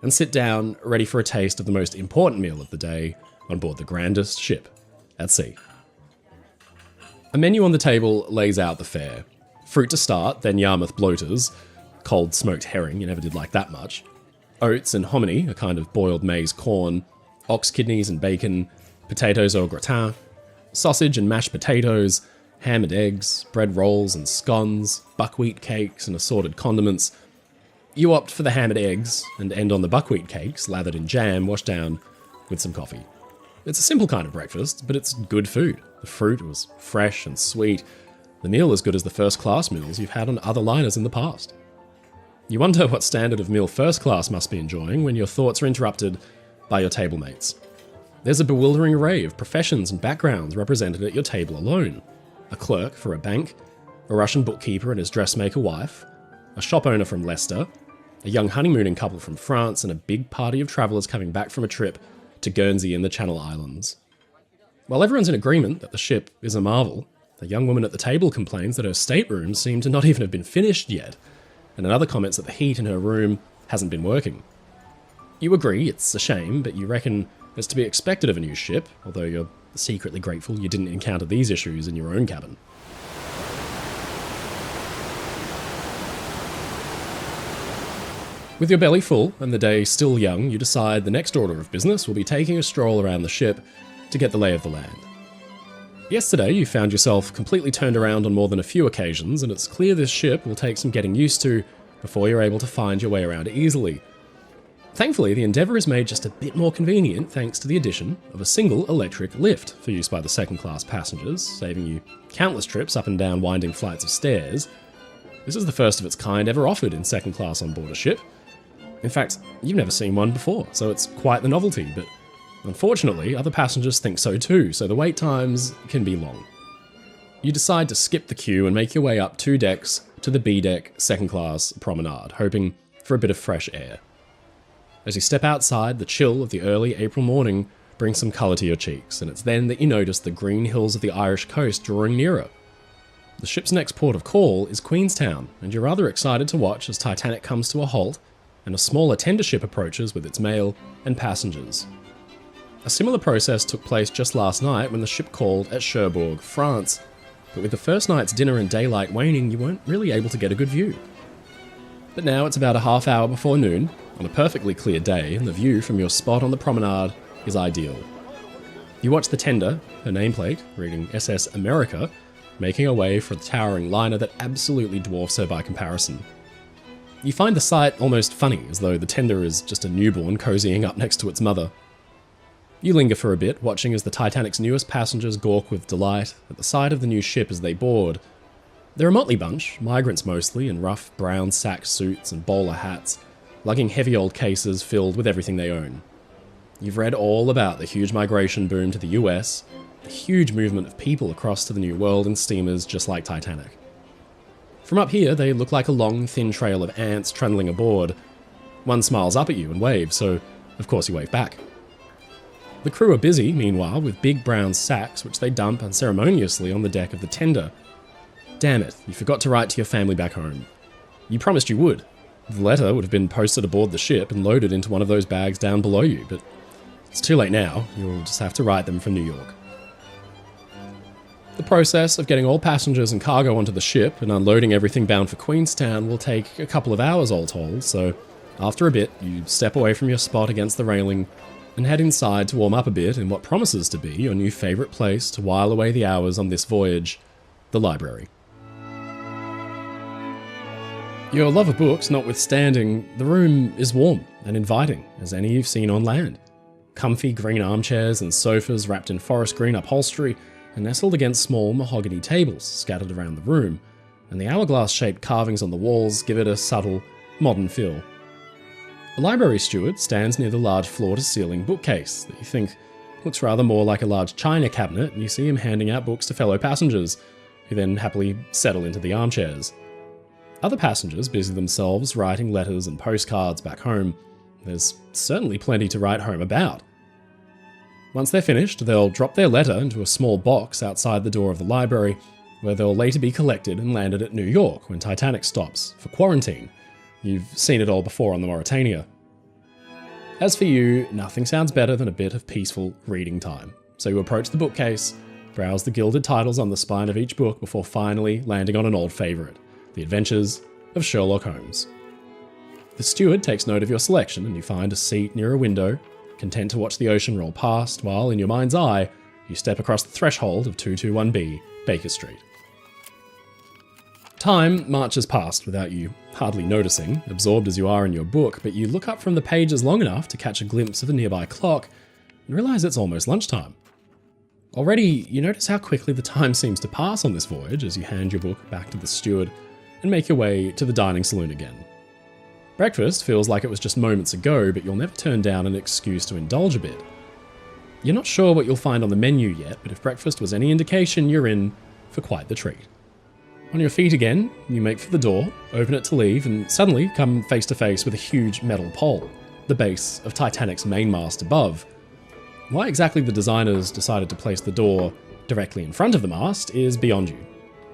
and sit down ready for a taste of the most important meal of the day on board the grandest ship at sea. A menu on the table lays out the fare. Fruit to start, then Yarmouth bloaters, cold smoked herring, you never did like that much, oats and hominy, a kind of boiled maize corn, ox kidneys and bacon, potatoes au gratin, sausage and mashed potatoes, ham and eggs, bread rolls and scones, buckwheat cakes and assorted condiments. You opt for the ham and eggs and end on the buckwheat cakes lathered in jam washed down with some coffee. It's a simple kind of breakfast, but it's good food. The fruit was fresh and sweet. The meal as good as the first-class meals you've had on other liners in the past. You wonder what standard of meal first class must be enjoying when your thoughts are interrupted by your table mates. There's a bewildering array of professions and backgrounds represented at your table alone. A clerk for a bank, a Russian bookkeeper and his dressmaker wife, a shop owner from Leicester, a young honeymooning couple from France, and a big party of travellers coming back from a trip to Guernsey in the Channel Islands. While everyone's in agreement that the ship is a marvel, the young woman at the table complains that her staterooms seem to not even have been finished yet, and another comments that the heat in her room hasn't been working. You agree it's a shame, but you reckon it's to be expected of a new ship, although you're secretly grateful you didn't encounter these issues in your own cabin. With your belly full and the day still young, you decide the next order of business will be taking a stroll around the ship to get the lay of the land. Yesterday, you found yourself completely turned around on more than a few occasions, and it's clear this ship will take some getting used to before you're able to find your way around it easily. Thankfully, the Endeavour is made just a bit more convenient thanks to the addition of a single electric lift for use by the second-class passengers, saving you countless trips up and down winding flights of stairs. This is the first of its kind ever offered in second class on board a ship. In fact, you've never seen one before, so it's quite the novelty, but unfortunately, other passengers think so too, so the wait times can be long. You decide to skip the queue and make your way up 2 decks to the B-deck second-class promenade, hoping for a bit of fresh air. As you step outside, the chill of the early April morning brings some colour to your cheeks, and it's then that you notice the green hills of the Irish coast drawing nearer. The ship's next port of call is Queenstown, and you're rather excited to watch as Titanic comes to a halt and a smaller tender ship approaches with its mail and passengers. A similar process took place just last night when the ship called at Cherbourg, France, but with the first night's dinner and daylight waning, you weren't really able to get a good view. But now it's about a half hour before noon, on a perfectly clear day, and the view from your spot on the promenade is ideal. You watch the tender, her nameplate, reading SS America, making her way for the towering liner that absolutely dwarfs her by comparison. You find the sight almost funny, as though the tender is just a newborn cozying up next to its mother. You linger for a bit, watching as the Titanic's newest passengers gawk with delight at the sight of the new ship as they board. They're a motley bunch, migrants mostly, in rough brown sack suits and bowler hats, lugging heavy old cases filled with everything they own. You've read all about the huge migration boom to the US, the huge movement of people across to the New World in steamers just like Titanic. From up here, they look like a long, thin trail of ants trundling aboard. One smiles up at you and waves, so of course you wave back. The crew are busy, meanwhile, with big brown sacks which they dump unceremoniously on the deck of the tender. Damn it, you forgot to write to your family back home. You promised you would. The letter would have been posted aboard the ship and loaded into one of those bags down below you, but it's too late now. You'll just have to write them from New York. The process of getting all passengers and cargo onto the ship and unloading everything bound for Queenstown will take a couple of hours all told, so after a bit, you step away from your spot against the railing and head inside to warm up a bit in what promises to be your new favourite place to while away the hours on this voyage, the library. Your love of books notwithstanding, the room is warm and inviting as any you've seen on land. Comfy green armchairs and sofas wrapped in forest green upholstery and nestled against small mahogany tables scattered around the room, and the hourglass-shaped carvings on the walls give it a subtle, modern feel. A library steward stands near the large floor-to-ceiling bookcase that you think looks rather more like a large china cabinet, and you see him handing out books to fellow passengers, who then happily settle into the armchairs. Other passengers busy themselves writing letters and postcards back home. There's certainly plenty to write home about. Once they're finished, they'll drop their letter into a small box outside the door of the library, where they'll later be collected and landed at New York when Titanic stops for quarantine. You've seen it all before on the Mauretania. As for you, nothing sounds better than a bit of peaceful reading time. So you approach the bookcase, browse the gilded titles on the spine of each book before finally landing on an old favourite, The Adventures of Sherlock Holmes. The steward takes note of your selection and you find a seat near a window, content to watch the ocean roll past, while in your mind's eye, you step across the threshold of 221B, Baker Street. Time marches past without you hardly noticing, absorbed as you are in your book, but you look up from the pages long enough to catch a glimpse of a nearby clock and realize it's almost lunchtime. Already, you notice how quickly the time seems to pass on this voyage as you hand your book back to the steward and make your way to the dining saloon again. Breakfast feels like it was just moments ago, but you'll never turn down an excuse to indulge a bit. You're not sure what you'll find on the menu yet, but if breakfast was any indication, you're in for quite the treat. On your feet again, you make for the door, open it to leave, and suddenly come face to face with a huge metal pole, the base of Titanic's mainmast above. Why exactly the designers decided to place the door directly in front of the mast is beyond you.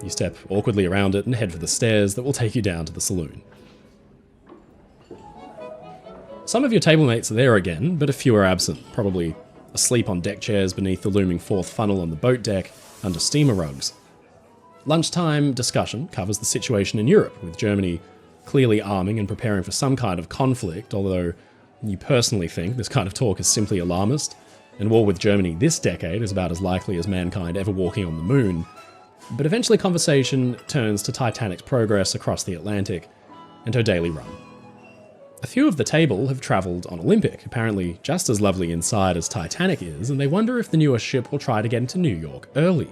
You step awkwardly around it and head for the stairs that will take you down to the saloon. Some of your table mates are there again, but a few are absent, probably asleep on deck chairs beneath the looming fourth funnel on the boat deck under steamer rugs. Lunchtime discussion covers the situation in Europe, with Germany clearly arming and preparing for some kind of conflict, although you personally think this kind of talk is simply alarmist, and war with Germany this decade is about as likely as mankind ever walking on the moon. But eventually conversation turns to Titanic's progress across the Atlantic and her daily run. A few of the table have travelled on Olympic, apparently just as lovely inside as Titanic is, and they wonder if the newer ship will try to get into New York early.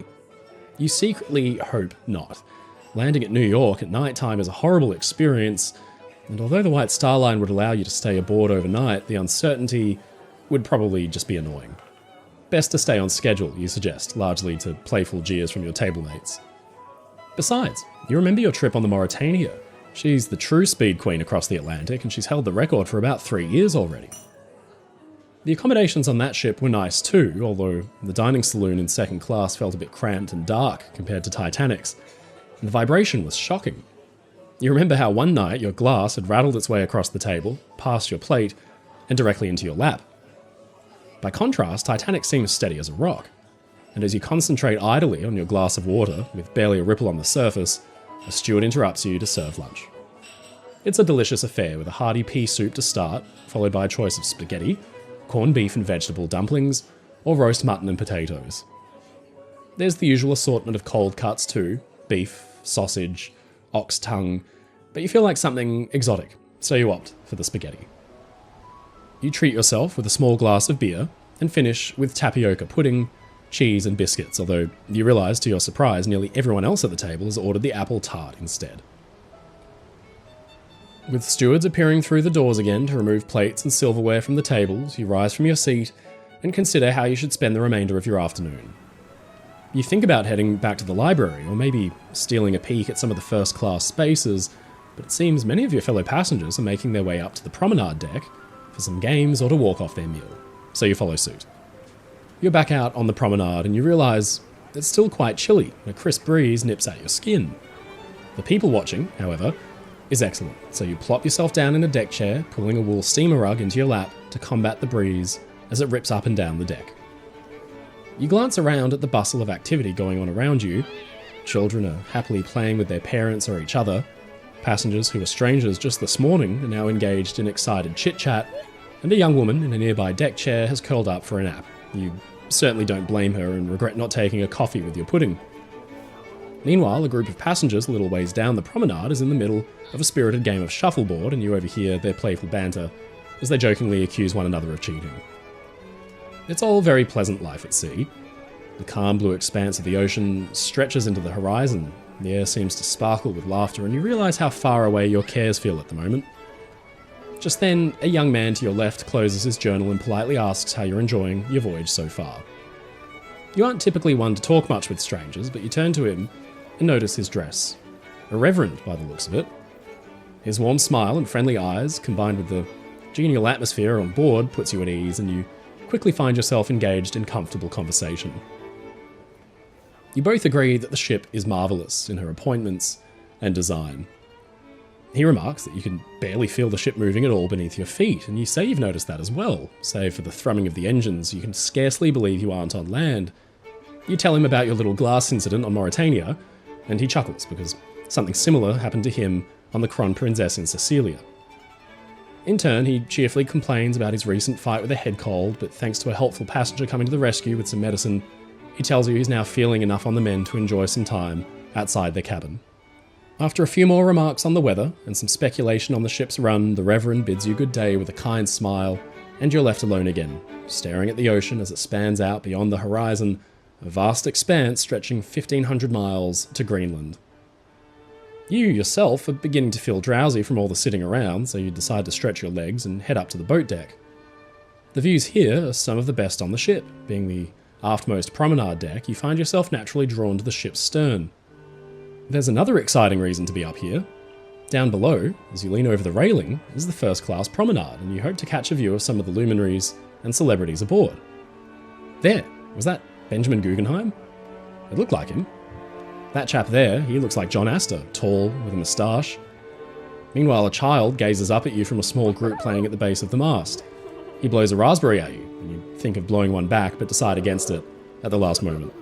You secretly hope not. Landing at New York at night time is a horrible experience, and although the White Star Line would allow you to stay aboard overnight, the uncertainty would probably just be annoying. Best to stay on schedule, you suggest, largely to playful jeers from your table mates. Besides, you remember your trip on the Mauretania. She's the true speed queen across the Atlantic, and she's held the record for about 3 years already. The accommodations on that ship were nice too, although the dining saloon in second class felt a bit cramped and dark compared to Titanic's, and the vibration was shocking. You remember how one night your glass had rattled its way across the table, past your plate, and directly into your lap. By contrast, Titanic seems steady as a rock, and as you concentrate idly on your glass of water, with barely a ripple on the surface, a steward interrupts you to serve lunch. It's a delicious affair with a hearty pea soup to start, followed by a choice of spaghetti, corned beef and vegetable dumplings, or roast mutton and potatoes. There's the usual assortment of cold cuts too, beef, sausage, ox tongue, but you feel like something exotic, so you opt for the spaghetti. You treat yourself with a small glass of beer, and finish with tapioca pudding, cheese and biscuits, although you realise to your surprise nearly everyone else at the table has ordered the apple tart instead. With stewards appearing through the doors again to remove plates and silverware from the tables, you rise from your seat and consider how you should spend the remainder of your afternoon. You think about heading back to the library, or maybe stealing a peek at some of the first-class spaces, but it seems many of your fellow passengers are making their way up to the promenade deck for some games or to walk off their meal, so you follow suit. You're back out on the promenade and you realise it's still quite chilly and a crisp breeze nips at your skin. The people watching, however, is excellent, so you plop yourself down in a deck chair, pulling a wool steamer rug into your lap to combat the breeze as it rips up and down the deck. You glance around at the bustle of activity going on around you. Children are happily playing with their parents or each other. Passengers who were strangers just this morning are now engaged in excited chit-chat, and a young woman in a nearby deck chair has curled up for a nap. You certainly don't blame her and regret not taking a coffee with your pudding. Meanwhile, a group of passengers a little ways down the promenade is in the middle of a spirited game of shuffleboard, and you overhear their playful banter as they jokingly accuse one another of cheating. It's all very pleasant life at sea. The calm blue expanse of the ocean stretches into the horizon, the air seems to sparkle with laughter, and you realise how far away your cares feel at the moment. Just then, a young man to your left closes his journal and politely asks how you're enjoying your voyage so far. You aren't typically one to talk much with strangers, but you turn to him and notice his dress. Irreverent by the looks of it. His warm smile and friendly eyes, combined with the genial atmosphere on board, puts you at ease, and you quickly find yourself engaged in comfortable conversation. You both agree that the ship is marvellous in her appointments and design. He remarks that you can barely feel the ship moving at all beneath your feet, and you say you've noticed that as well. Save for the thrumming of the engines, you can scarcely believe you aren't on land. You tell him about your little glass incident on Mauretania, and he chuckles because something similar happened to him on the Kronprinzess in Sicilia. In turn, he cheerfully complains about his recent fight with a head cold, but thanks to a helpful passenger coming to the rescue with some medicine, he tells you he's now feeling enough on the mend to enjoy some time outside their cabin. After a few more remarks on the weather and some speculation on the ship's run, the Reverend bids you good day with a kind smile, and you're left alone again, staring at the ocean as it spans out beyond the horizon, a vast expanse stretching 1,500 miles to Greenland. You yourself are beginning to feel drowsy from all the sitting around, so you decide to stretch your legs and head up to the boat deck. The views here are some of the best on the ship. Being the aftmost promenade deck, you find yourself naturally drawn to the ship's stern. There's another exciting reason to be up here. Down below, as you lean over the railing, is the first-class promenade, and you hope to catch a view of some of the luminaries and celebrities aboard. There, was that Benjamin Guggenheim? It looked like him. That chap there, he looks like John Astor, tall, with a moustache. Meanwhile, a child gazes up at you from a small group playing at the base of the mast. He blows a raspberry at you, and you think of blowing one back, but decide against it at the last moment.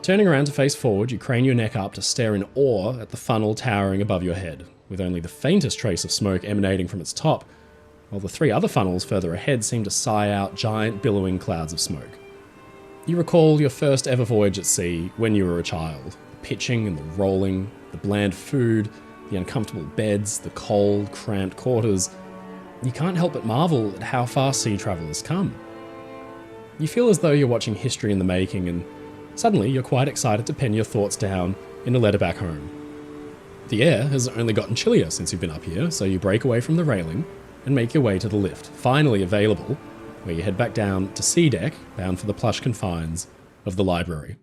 Turning around to face forward, you crane your neck up to stare in awe at the funnel towering above your head, with only the faintest trace of smoke emanating from its top, while the 3 other funnels further ahead seem to sigh out giant billowing clouds of smoke. You recall your first ever voyage at sea when you were a child. The pitching and the rolling, the bland food, the uncomfortable beds, the cold, cramped quarters. You can't help but marvel at how far sea travel has come. You feel as though you're watching history in the making, and suddenly you're quite excited to pen your thoughts down in a letter back home. The air has only gotten chillier since you've been up here, so you break away from the railing and make your way to the lift, finally available, where you head back down to sea deck, bound for the plush confines of the library.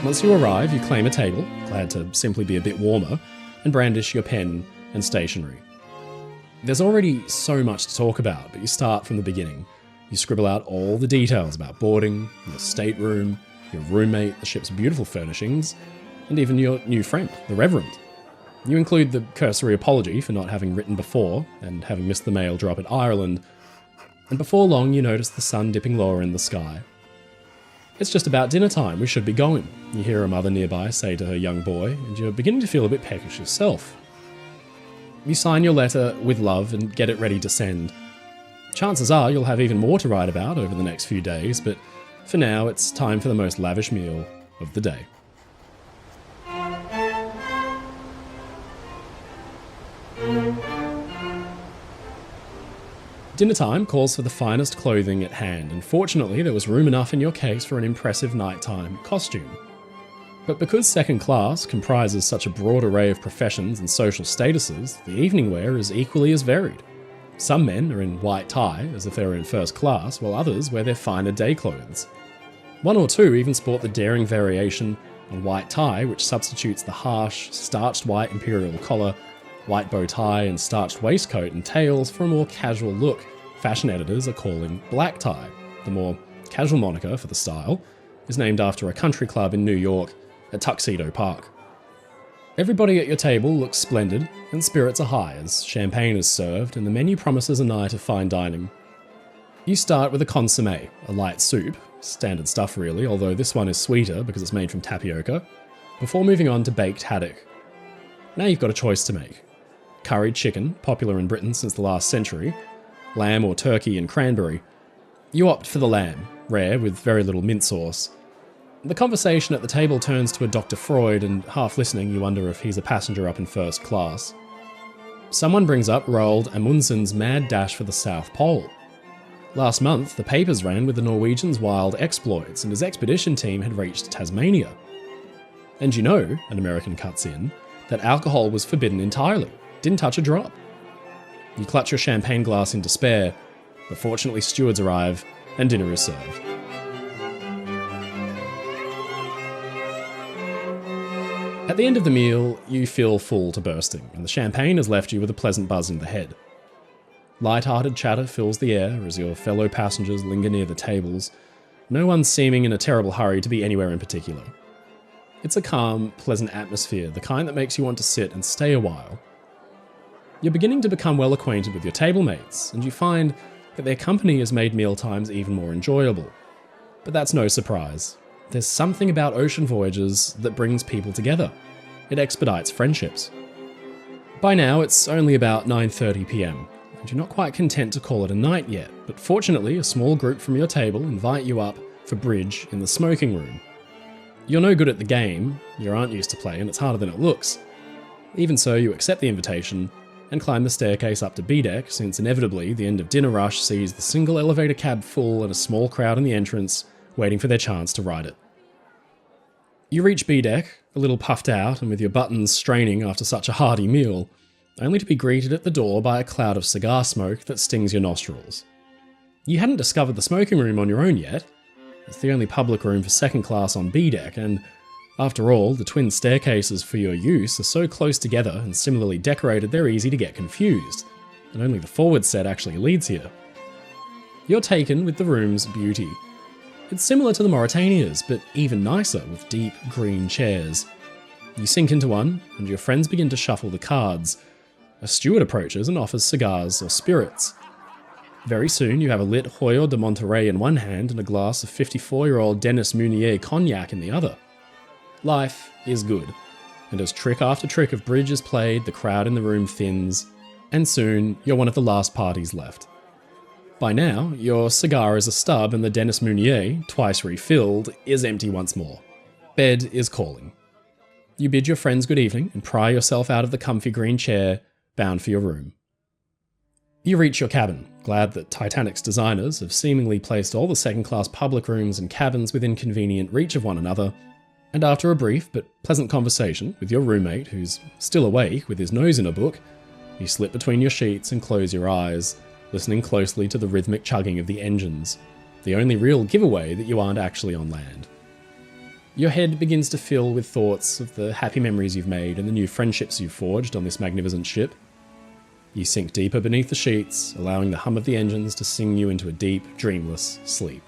Once you arrive, you claim a table, glad to simply be a bit warmer, and brandish your pen and stationery. There's already so much to talk about, but you start from the beginning. You scribble out all the details about boarding, your stateroom, your roommate, the ship's beautiful furnishings, and even your new friend, the Reverend. You include the cursory apology for not having written before and having missed the mail drop at Ireland, and before long you notice the sun dipping lower in the sky. It's just about dinner time, we should be going, you hear a mother nearby say to her young boy, and you're beginning to feel a bit peckish yourself. You sign your letter with love and get it ready to send. Chances are you'll have even more to write about over the next few days, but for now it's time for the most lavish meal of the day. Dinner time calls for the finest clothing at hand, and fortunately there was room enough in your case for an impressive nighttime costume. But because second class comprises such a broad array of professions and social statuses, the evening wear is equally as varied. Some men are in white tie, as if they were in first class, while others wear their finer day clothes. One or two even sport the daring variation on white tie, which substitutes the harsh, starched white imperial collar, white bow tie and starched waistcoat and tails for a more casual look fashion editors are calling black tie. The more casual moniker for the style is named after a country club in New York at Tuxedo Park. Everybody at your table looks splendid and spirits are high as champagne is served and the menu promises a night of fine dining. You start with a consommé, a light soup, standard stuff really, although this one is sweeter because it's made from tapioca, before moving on to baked haddock. Now you've got a choice to make. Curried chicken, popular in Britain since the last century, lamb or turkey and cranberry. You opt for the lamb, rare with very little mint sauce. The conversation at the table turns to a Dr. Freud, and half listening you wonder if he's a passenger up in first class. Someone brings up Roald Amundsen's mad dash for the South Pole. Last month, the papers ran with the Norwegian's wild exploits, and his expedition team had reached Tasmania. And you know, an American cuts in, that alcohol was forbidden entirely. Didn't touch a drop. You clutch your champagne glass in despair, but fortunately stewards arrive and dinner is served. At the end of the meal, you feel full to bursting, and the champagne has left you with a pleasant buzz in the head. Light-hearted chatter fills the air as your fellow passengers linger near the tables, no one seeming in a terrible hurry to be anywhere in particular. It's a calm, pleasant atmosphere, the kind that makes you want to sit and stay a while. You're beginning to become well acquainted with your table mates, and you find that their company has made mealtimes even more enjoyable. But that's no surprise. There's something about ocean voyages that brings people together. It expedites friendships. By now, it's only about 9:30 p.m, and you're not quite content to call it a night yet, but fortunately, a small group from your table invite you up for bridge in the smoking room. You're no good at the game, you aren't used to play, and it's harder than it looks. Even so, you accept the invitation and climb the staircase up to B deck, since inevitably the end of dinner rush sees the single elevator cab full and a small crowd in the entrance waiting for their chance to ride it. You reach B deck, a little puffed out and with your buttons straining after such a hearty meal, only to be greeted at the door by a cloud of cigar smoke that stings your nostrils. You hadn't discovered the smoking room on your own yet. It's the only public room for second class on B deck, and after all, the twin staircases for your use are so close together and similarly decorated they're easy to get confused, and only the forward set actually leads here. You're taken with the room's beauty. It's similar to the Mauritania's, but even nicer with deep green chairs. You sink into one, and your friends begin to shuffle the cards. A steward approaches and offers cigars or spirits. Very soon you have a lit Hoyo de Monterey in one hand and a glass of 54-year-old Dennis Meunier cognac in the other. Life is good, and as trick after trick of bridge is played, the crowd in the room thins, and soon you're one of the last parties left. By now, your cigar is a stub and the Dennis Meunier, twice refilled, is empty once more. Bed is calling. You bid your friends good evening and pry yourself out of the comfy green chair, bound for your room. You reach your cabin, glad that Titanic's designers have seemingly placed all the second-class public rooms and cabins within convenient reach of one another, and after a brief but pleasant conversation with your roommate, who's still awake with his nose in a book, you slip between your sheets and close your eyes, listening closely to the rhythmic chugging of the engines, the only real giveaway that you aren't actually on land. Your head begins to fill with thoughts of the happy memories you've made and the new friendships you've forged on this magnificent ship. You sink deeper beneath the sheets, allowing the hum of the engines to sing you into a deep, dreamless sleep.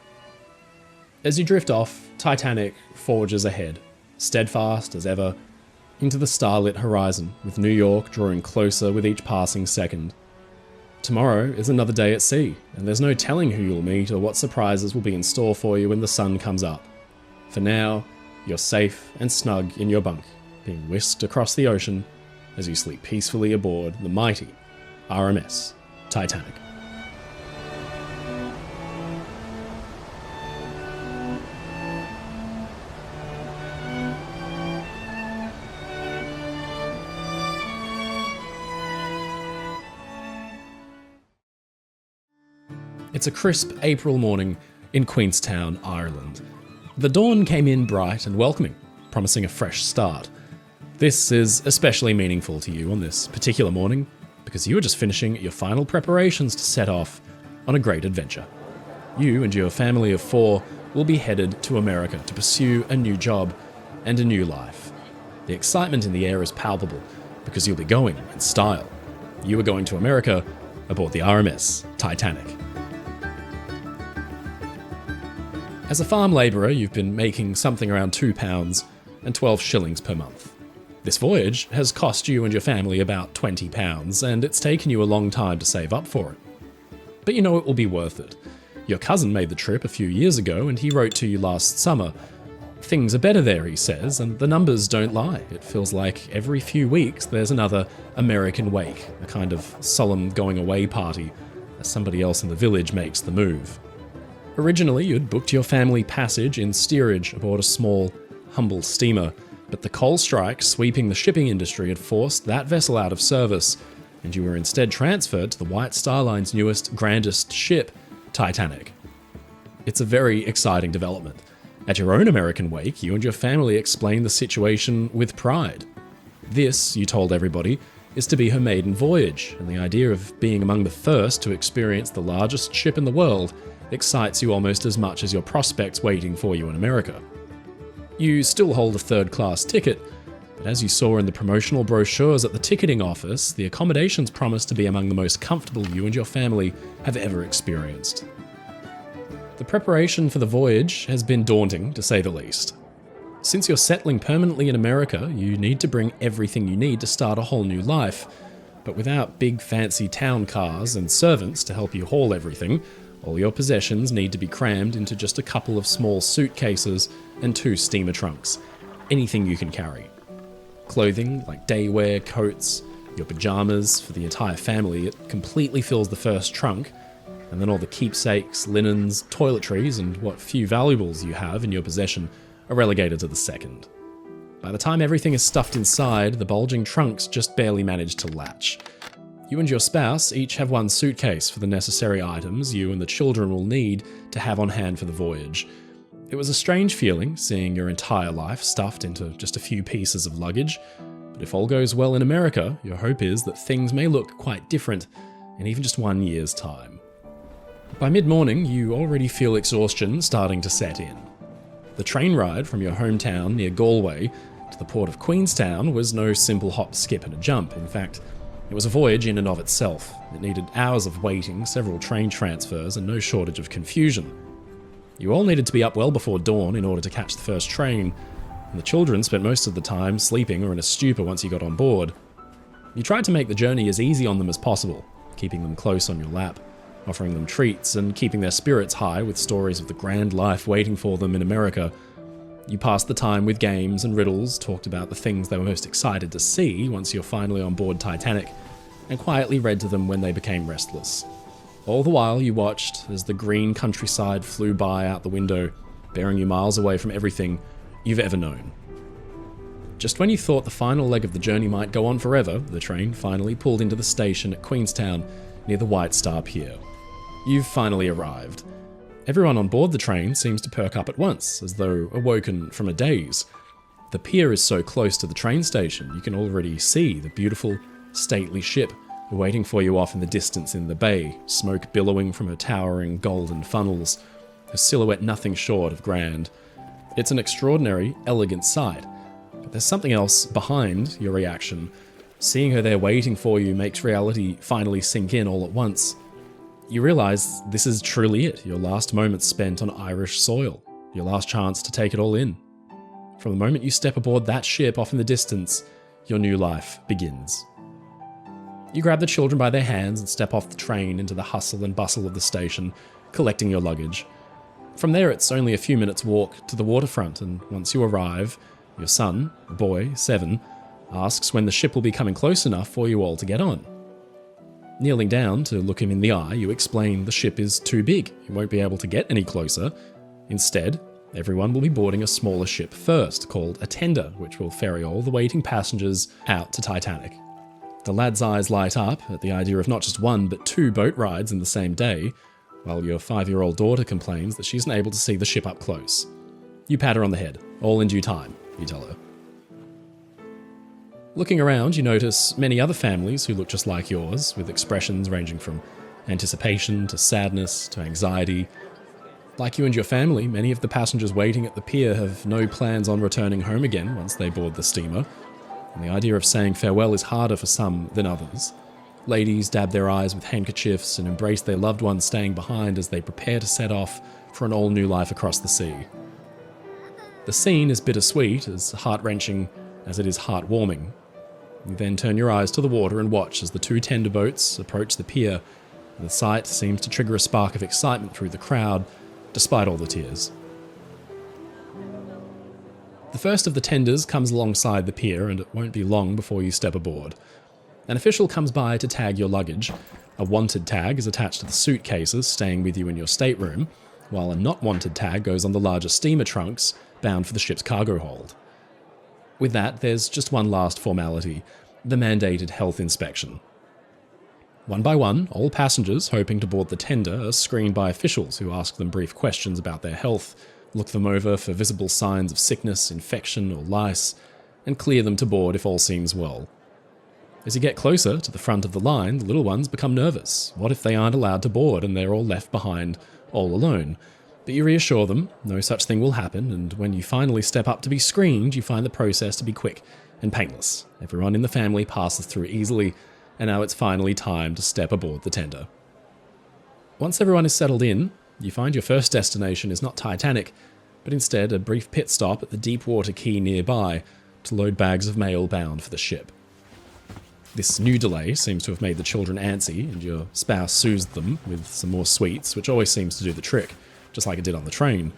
As you drift off, Titanic forges ahead, steadfast as ever, into the starlit horizon, with New York drawing closer with each passing second. Tomorrow is another day at sea, and there's no telling who you'll meet or what surprises will be in store for you when the sun comes up. For now, you're safe and snug in your bunk, being whisked across the ocean as you sleep peacefully aboard the mighty RMS Titanic. It's a crisp April morning in Queenstown, Ireland. The dawn came in bright and welcoming, promising a fresh start. This is especially meaningful to you on this particular morning, because you are just finishing your final preparations to set off on a great adventure. You and your family of 4 will be headed to America to pursue a new job and a new life. The excitement in the air is palpable, because you'll be going in style. You are going to America aboard the RMS Titanic. As a farm labourer, you've been making something around £2 and 12 shillings per month. This voyage has cost you and your family about £20, and it's taken you a long time to save up for it. But you know it will be worth it. Your cousin made the trip a few years ago, and he wrote to you last summer. Things are better there, he says, and the numbers don't lie. It feels like every few weeks there's another American wake, a kind of solemn going-away party, as somebody else in the village makes the move. Originally, you'd booked your family passage in steerage aboard a small, humble steamer, but the coal strike sweeping the shipping industry had forced that vessel out of service, and you were instead transferred to the White Star Line's newest, grandest ship, Titanic. It's a very exciting development. At your own American wake, you and your family explained the situation with pride. This, you told everybody, is to be her maiden voyage, and the idea of being among the first to experience the largest ship in the world excites you almost as much as your prospects waiting for you in America. You still hold a third-class ticket, but as you saw in the promotional brochures at the ticketing office, the accommodations promise to be among the most comfortable you and your family have ever experienced. The preparation for the voyage has been daunting, to say the least. Since you're settling permanently in America, you need to bring everything you need to start a whole new life, but without big fancy town cars and servants to help you haul everything, all your possessions need to be crammed into just a couple of small suitcases and 2 steamer trunks. Anything you can carry. Clothing like daywear, coats, your pajamas for the entire family, it completely fills the first trunk, and then all the keepsakes, linens, toiletries, and what few valuables you have in your possession are relegated to the second. By the time everything is stuffed inside, the bulging trunks just barely manage to latch. You and your spouse each have one suitcase for the necessary items you and the children will need to have on hand for the voyage. It was a strange feeling, seeing your entire life stuffed into just a few pieces of luggage, but if all goes well in America, your hope is that things may look quite different in even just 1 year's time. By mid-morning, you already feel exhaustion starting to set in. The train ride from your hometown near Galway to the port of Queenstown was no simple hop, skip and a jump. In fact, it was a voyage in and of itself. It needed hours of waiting, several train transfers, and no shortage of confusion. You all needed to be up well before dawn in order to catch the first train, and the children spent most of the time sleeping or in a stupor once you got on board. You tried to make the journey as easy on them as possible, keeping them close on your lap, offering them treats, and keeping their spirits high with stories of the grand life waiting for them in America. You passed the time with games and riddles, talked about the things they were most excited to see once you're finally on board Titanic, and quietly read to them when they became restless. All the while you watched as the green countryside flew by out the window, bearing you miles away from everything you've ever known. Just when you thought the final leg of the journey might go on forever, the train finally pulled into the station at Queenstown near the White Star Pier. You've finally arrived. Everyone on board the train seems to perk up at once, as though awoken from a daze. The pier is so close to the train station, you can already see the beautiful, stately ship waiting for you off in the distance in the bay, smoke billowing from her towering golden funnels, her silhouette nothing short of grand. It's an extraordinary, elegant sight, but there's something else behind your reaction. Seeing her there waiting for you makes reality finally sink in all at once. You realise this is truly it, your last moments spent on Irish soil, your last chance to take it all in. From the moment you step aboard that ship off in the distance, your new life begins. You grab the children by their hands and step off the train into the hustle and bustle of the station, collecting your luggage. From there, it's only a few minutes' walk to the waterfront, and once you arrive, your son, a boy, 7, asks when the ship will be coming close enough for you all to get on. Kneeling down to look him in the eye, you explain the ship is too big, you won't be able to get any closer. Instead, everyone will be boarding a smaller ship first, called a tender, which will ferry all the waiting passengers out to Titanic. The lad's eyes light up at the idea of not just 1 but 2 boat rides in the same day, while your 5-year-old daughter complains that she's unable to see the ship up close. You pat her on the head, all in due time, you tell her. Looking around, you notice many other families who look just like yours, with expressions ranging from anticipation to sadness to anxiety. Like you and your family, many of the passengers waiting at the pier have no plans on returning home again once they board the steamer, and the idea of saying farewell is harder for some than others. Ladies dab their eyes with handkerchiefs and embrace their loved ones staying behind as they prepare to set off for an all-new life across the sea. The scene is bittersweet, as heart-wrenching as it is heartwarming. You then turn your eyes to the water and watch as the 2 tender boats approach the pier, and the sight seems to trigger a spark of excitement through the crowd, despite all the tears. The first of the tenders comes alongside the pier, and it won't be long before you step aboard. An official comes by to tag your luggage. A wanted tag is attached to the suitcases staying with you in your stateroom, while a not wanted tag goes on the larger steamer trunks bound for the ship's cargo hold. With that, there's just one last formality, the mandated health inspection. One by one, all passengers hoping to board the tender are screened by officials who ask them brief questions about their health, look them over for visible signs of sickness, infection, or lice, and clear them to board if all seems well. As you get closer to the front of the line, the little ones become nervous. What if they aren't allowed to board and they're all left behind, all alone? But you reassure them, no such thing will happen, and when you finally step up to be screened, you find the process to be quick and painless. Everyone in the family passes through easily, and now it's finally time to step aboard the tender. Once everyone is settled in, you find your first destination is not Titanic, but instead a brief pit stop at the Deepwater Quay nearby to load bags of mail bound for the ship. This new delay seems to have made the children antsy, and your spouse soothes them with some more sweets, which always seems to do the trick, just like it did on the train.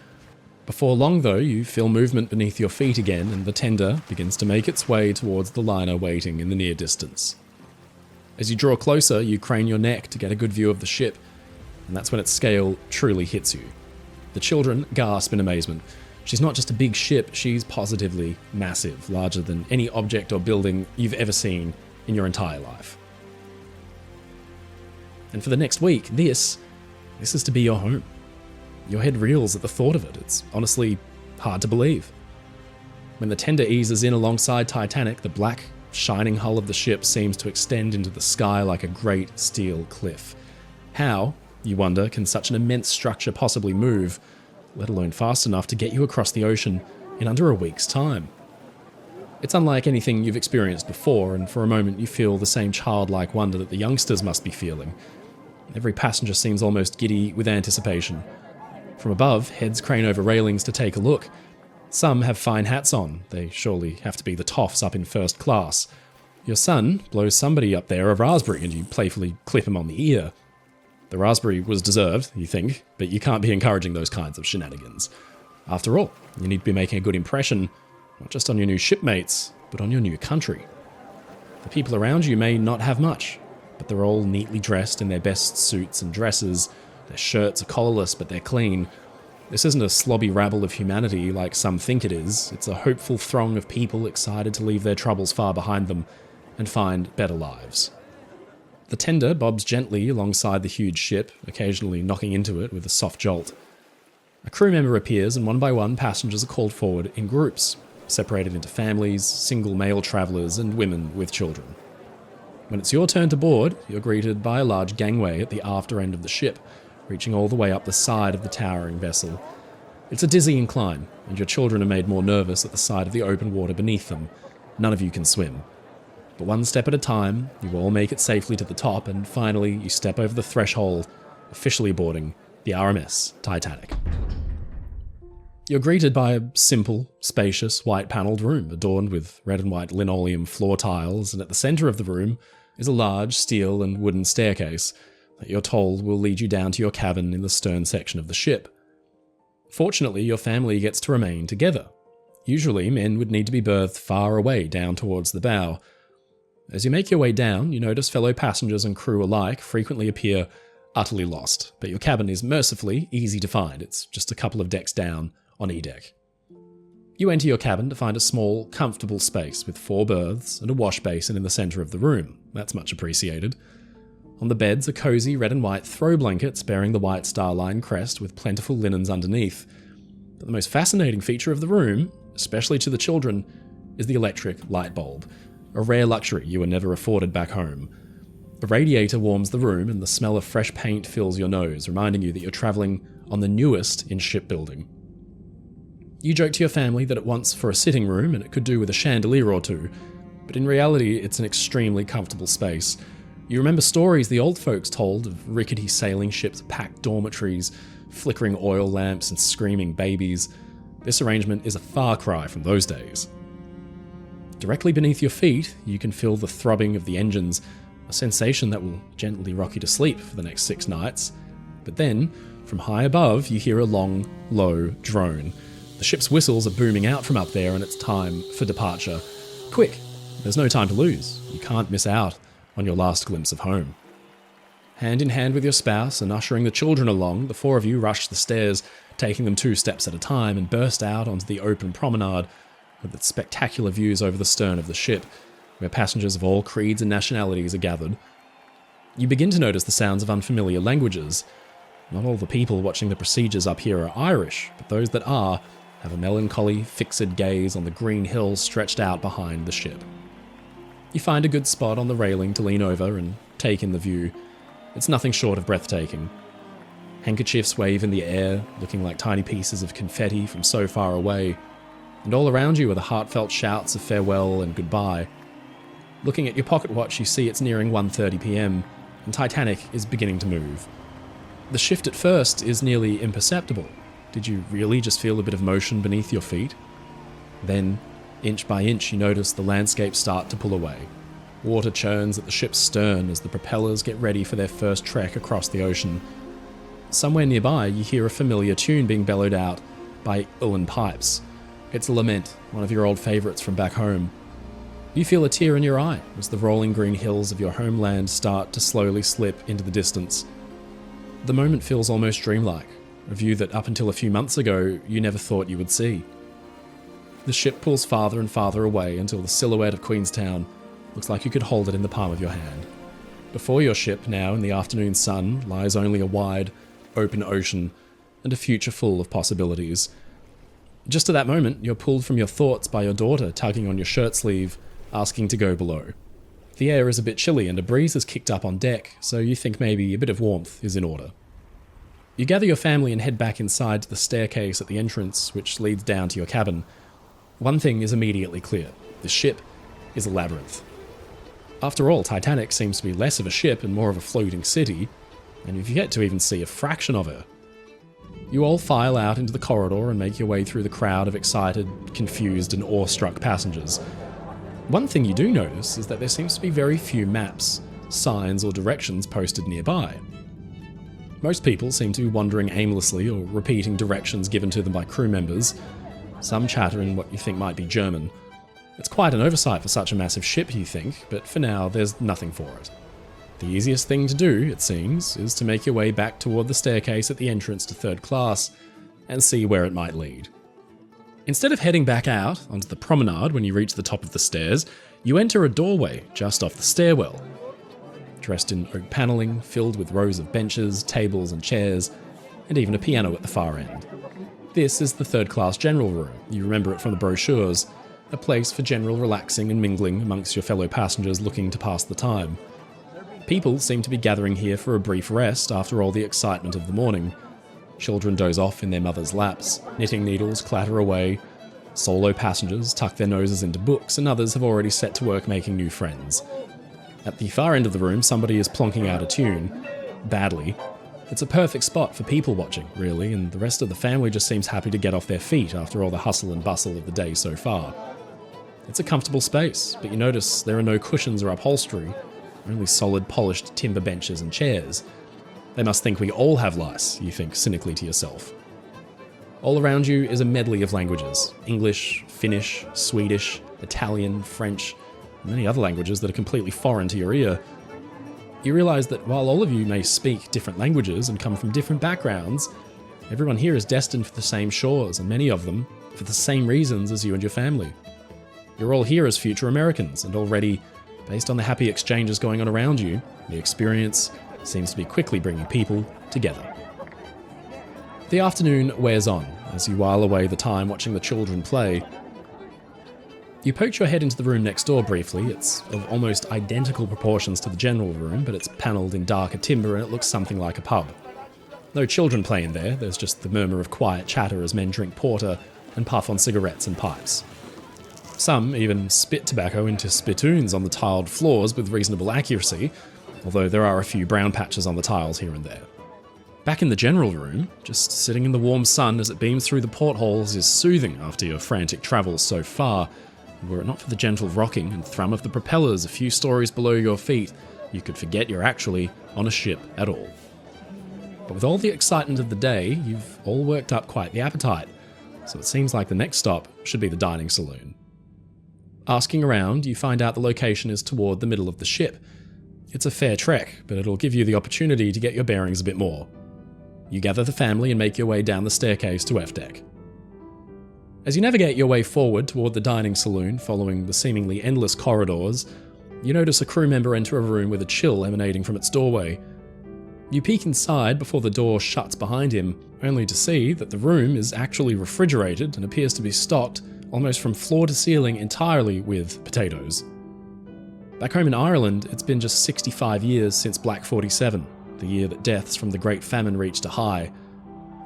Before long, though, you feel movement beneath your feet again, and the tender begins to make its way towards the liner waiting in the near distance. As you draw closer, you crane your neck to get a good view of the ship, and that's when its scale truly hits you. The children gasp in amazement, She's not just a big ship, she's positively massive, larger than any object or building you've ever seen in your entire life. And for the next week, this is to be your home. Your head reels at the thought of it. It's honestly hard to believe. When the tender eases in alongside Titanic, the black, shining hull of the ship seems to extend into the sky like a great steel cliff. How, you wonder, can such an immense structure possibly move, let alone fast enough to get you across the ocean in under a week's time? It's unlike anything you've experienced before, and for a moment you feel the same childlike wonder that the youngsters must be feeling. Every passenger seems almost giddy with anticipation. From above, heads crane over railings to take a look. Some have fine hats on. They surely have to be the toffs up in first class. Your son blows somebody up there a raspberry and you playfully clip him on the ear. The raspberry was deserved, you think, but you can't be encouraging those kinds of shenanigans. After all, you need to be making a good impression, not just on your new shipmates, but on your new country. The people around you may not have much, but they're all neatly dressed in their best suits and dresses. Their shirts are collarless, but they're clean. This isn't a slobby rabble of humanity like some think it is. It's a hopeful throng of people excited to leave their troubles far behind them and find better lives. The tender bobs gently alongside the huge ship, occasionally knocking into it with a soft jolt. A crew member appears, and one by one passengers are called forward in groups, separated into families, single male travellers, and women with children. When it's your turn to board, you're greeted by a large gangway at the after end of the ship, reaching all the way up the side of the towering vessel. It's a dizzy incline, and your children are made more nervous at the sight of the open water beneath them. None of you can swim. But one step at a time, you all make it safely to the top, and finally you step over the threshold, officially boarding the RMS Titanic. You're greeted by a simple, spacious, white-panelled room adorned with red and white linoleum floor tiles, and at the centre of the room is a large steel and wooden staircase that you're told will lead you down to your cabin in the stern section of the ship. Fortunately, your family gets to remain together. Usually, men would need to be berthed far away down towards the bow. As you make your way down, you notice fellow passengers and crew alike frequently appear utterly lost, but your cabin is mercifully easy to find. It's just a couple of decks down on E-deck. You enter your cabin to find a small, comfortable space with 4 berths and a wash basin in the centre of the room. That's much appreciated. On the beds are cosy red and white throw blankets bearing the White Star Line crest with plentiful linens underneath. But the most fascinating feature of the room, especially to the children, is the electric light bulb, a rare luxury you were never afforded back home. A radiator warms the room and the smell of fresh paint fills your nose, reminding you that you're travelling on the newest in shipbuilding. You joke to your family that it wants for a sitting room and it could do with a chandelier or two, but in reality it's an extremely comfortable space. You remember stories the old folks told of rickety sailing ships, packed dormitories, flickering oil lamps and screaming babies. This arrangement is a far cry from those days. Directly beneath your feet, you can feel the throbbing of the engines, a sensation that will gently rock you to sleep for the next 6 nights. But then, from high above, you hear a long, low drone. The ship's whistles are booming out from up there and it's time for departure. Quick, there's no time to lose. You can't miss out on your last glimpse of home. Hand in hand with your spouse and ushering the children along, the 4 of you rush the stairs, taking them 2 steps at a time, and burst out onto the open promenade with its spectacular views over the stern of the ship, where passengers of all creeds and nationalities are gathered. You begin to notice the sounds of unfamiliar languages. Not all the people watching the procedures up here are Irish, but those that are have a melancholy, fixed gaze on the green hills stretched out behind the ship. You find a good spot on the railing to lean over and take in the view. It's nothing short of breathtaking. Handkerchiefs wave in the air, looking like tiny pieces of confetti from so far away, and all around you are the heartfelt shouts of farewell and goodbye. Looking at your pocket watch, you see it's nearing 1:30 p.m, and Titanic is beginning to move. The shift at first is nearly imperceptible. Did you really just feel a bit of motion beneath your feet? Then, inch by inch, you notice the landscape start to pull away. Water churns at the ship's stern as the propellers get ready for their first trek across the ocean. Somewhere nearby, you hear a familiar tune being bellowed out by uilleann pipes. It's a lament, one of your old favourites from back home. You feel a tear in your eye as the rolling green hills of your homeland start to slowly slip into the distance. The moment feels almost dreamlike. a view that up until a few months ago you never thought you would see. The ship pulls farther and farther away until the silhouette of Queenstown looks like you could hold it in the palm of your hand. Before your ship, now in the afternoon sun, lies only a wide, open ocean and a future full of possibilities. Just at that moment, you're pulled from your thoughts by your daughter tugging on your shirt sleeve, asking to go below. The air is a bit chilly and a breeze has kicked up on deck, so you think maybe a bit of warmth is in order. You gather your family and head back inside to the staircase at the entrance, which leads down to your cabin. One thing is immediately clear. The ship is a labyrinth. After all, Titanic seems to be less of a ship and more of a floating city, and you've yet to even see a fraction of her. You all file out into the corridor and make your way through the crowd of excited, confused, and awestruck passengers. One thing you do notice is that there seems to be very few maps, signs, or directions posted nearby. Most people seem to be wandering aimlessly or repeating directions given to them by crew members. Some chatter in what you think might be German. It's quite an oversight for such a massive ship, you think, but for now there's nothing for it. The easiest thing to do, it seems, is to make your way back toward the staircase at the entrance to third class and see where it might lead. Instead of heading back out onto the promenade when you reach the top of the stairs, you enter a doorway just off the stairwell. Dressed in oak panelling, filled with rows of benches, tables and chairs, and even a piano at the far end. This is the third class general room. You remember it from the brochures, a place for general relaxing and mingling amongst your fellow passengers looking to pass the time. People seem to be gathering here for a brief rest after all the excitement of the morning. Children doze off in their mothers' laps, knitting needles clatter away, solo passengers tuck their noses into books, and others have already set to work making new friends. At the far end of the room, somebody is plonking out a tune, badly. It's a perfect spot for people watching, really, and the rest of the family just seems happy to get off their feet after all the hustle and bustle of the day so far. It's a comfortable space, but you notice there are no cushions or upholstery, only solid polished timber benches and chairs. They must think we all have lice, you think cynically to yourself. All around you is a medley of languages: English, Finnish, Swedish, Italian, French, and many other languages that are completely foreign to your ear. You realise that while all of you may speak different languages and come from different backgrounds, everyone here is destined for the same shores, and many of them for the same reasons as you and your family. You're all here as future Americans, and already, based on the happy exchanges going on around you, the experience seems to be quickly bringing people together. The afternoon wears on as you while away the time watching the children play. You poke your head into the room next door briefly. It's of almost identical proportions to the general room, but it's panelled in darker timber and it looks something like a pub. No children play in there, there's just the murmur of quiet chatter as men drink porter and puff on cigarettes and pipes. Some even spit tobacco into spittoons on the tiled floors with reasonable accuracy, although there are a few brown patches on the tiles here and there. Back in the general room, just sitting in the warm sun as it beams through the portholes is soothing after your frantic travels so far. Were it not for the gentle rocking and thrum of the propellers a few stories below your feet, you could forget you're actually on a ship at all. But with all the excitement of the day, you've all worked up quite the appetite, so it seems like the next stop should be the dining saloon. Asking around, you find out the location is toward the middle of the ship. It's a fair trek, but it'll give you the opportunity to get your bearings a bit more. You gather the family and make your way down the staircase to F-deck. As you navigate your way forward toward the dining saloon, following the seemingly endless corridors, you notice a crew member enter a room with a chill emanating from its doorway. You peek inside before the door shuts behind him, only to see that the room is actually refrigerated and appears to be stocked almost from floor to ceiling entirely with potatoes. Back home in Ireland, it's been just 65 years since Black 47, the year that deaths from the Great Famine reached a high.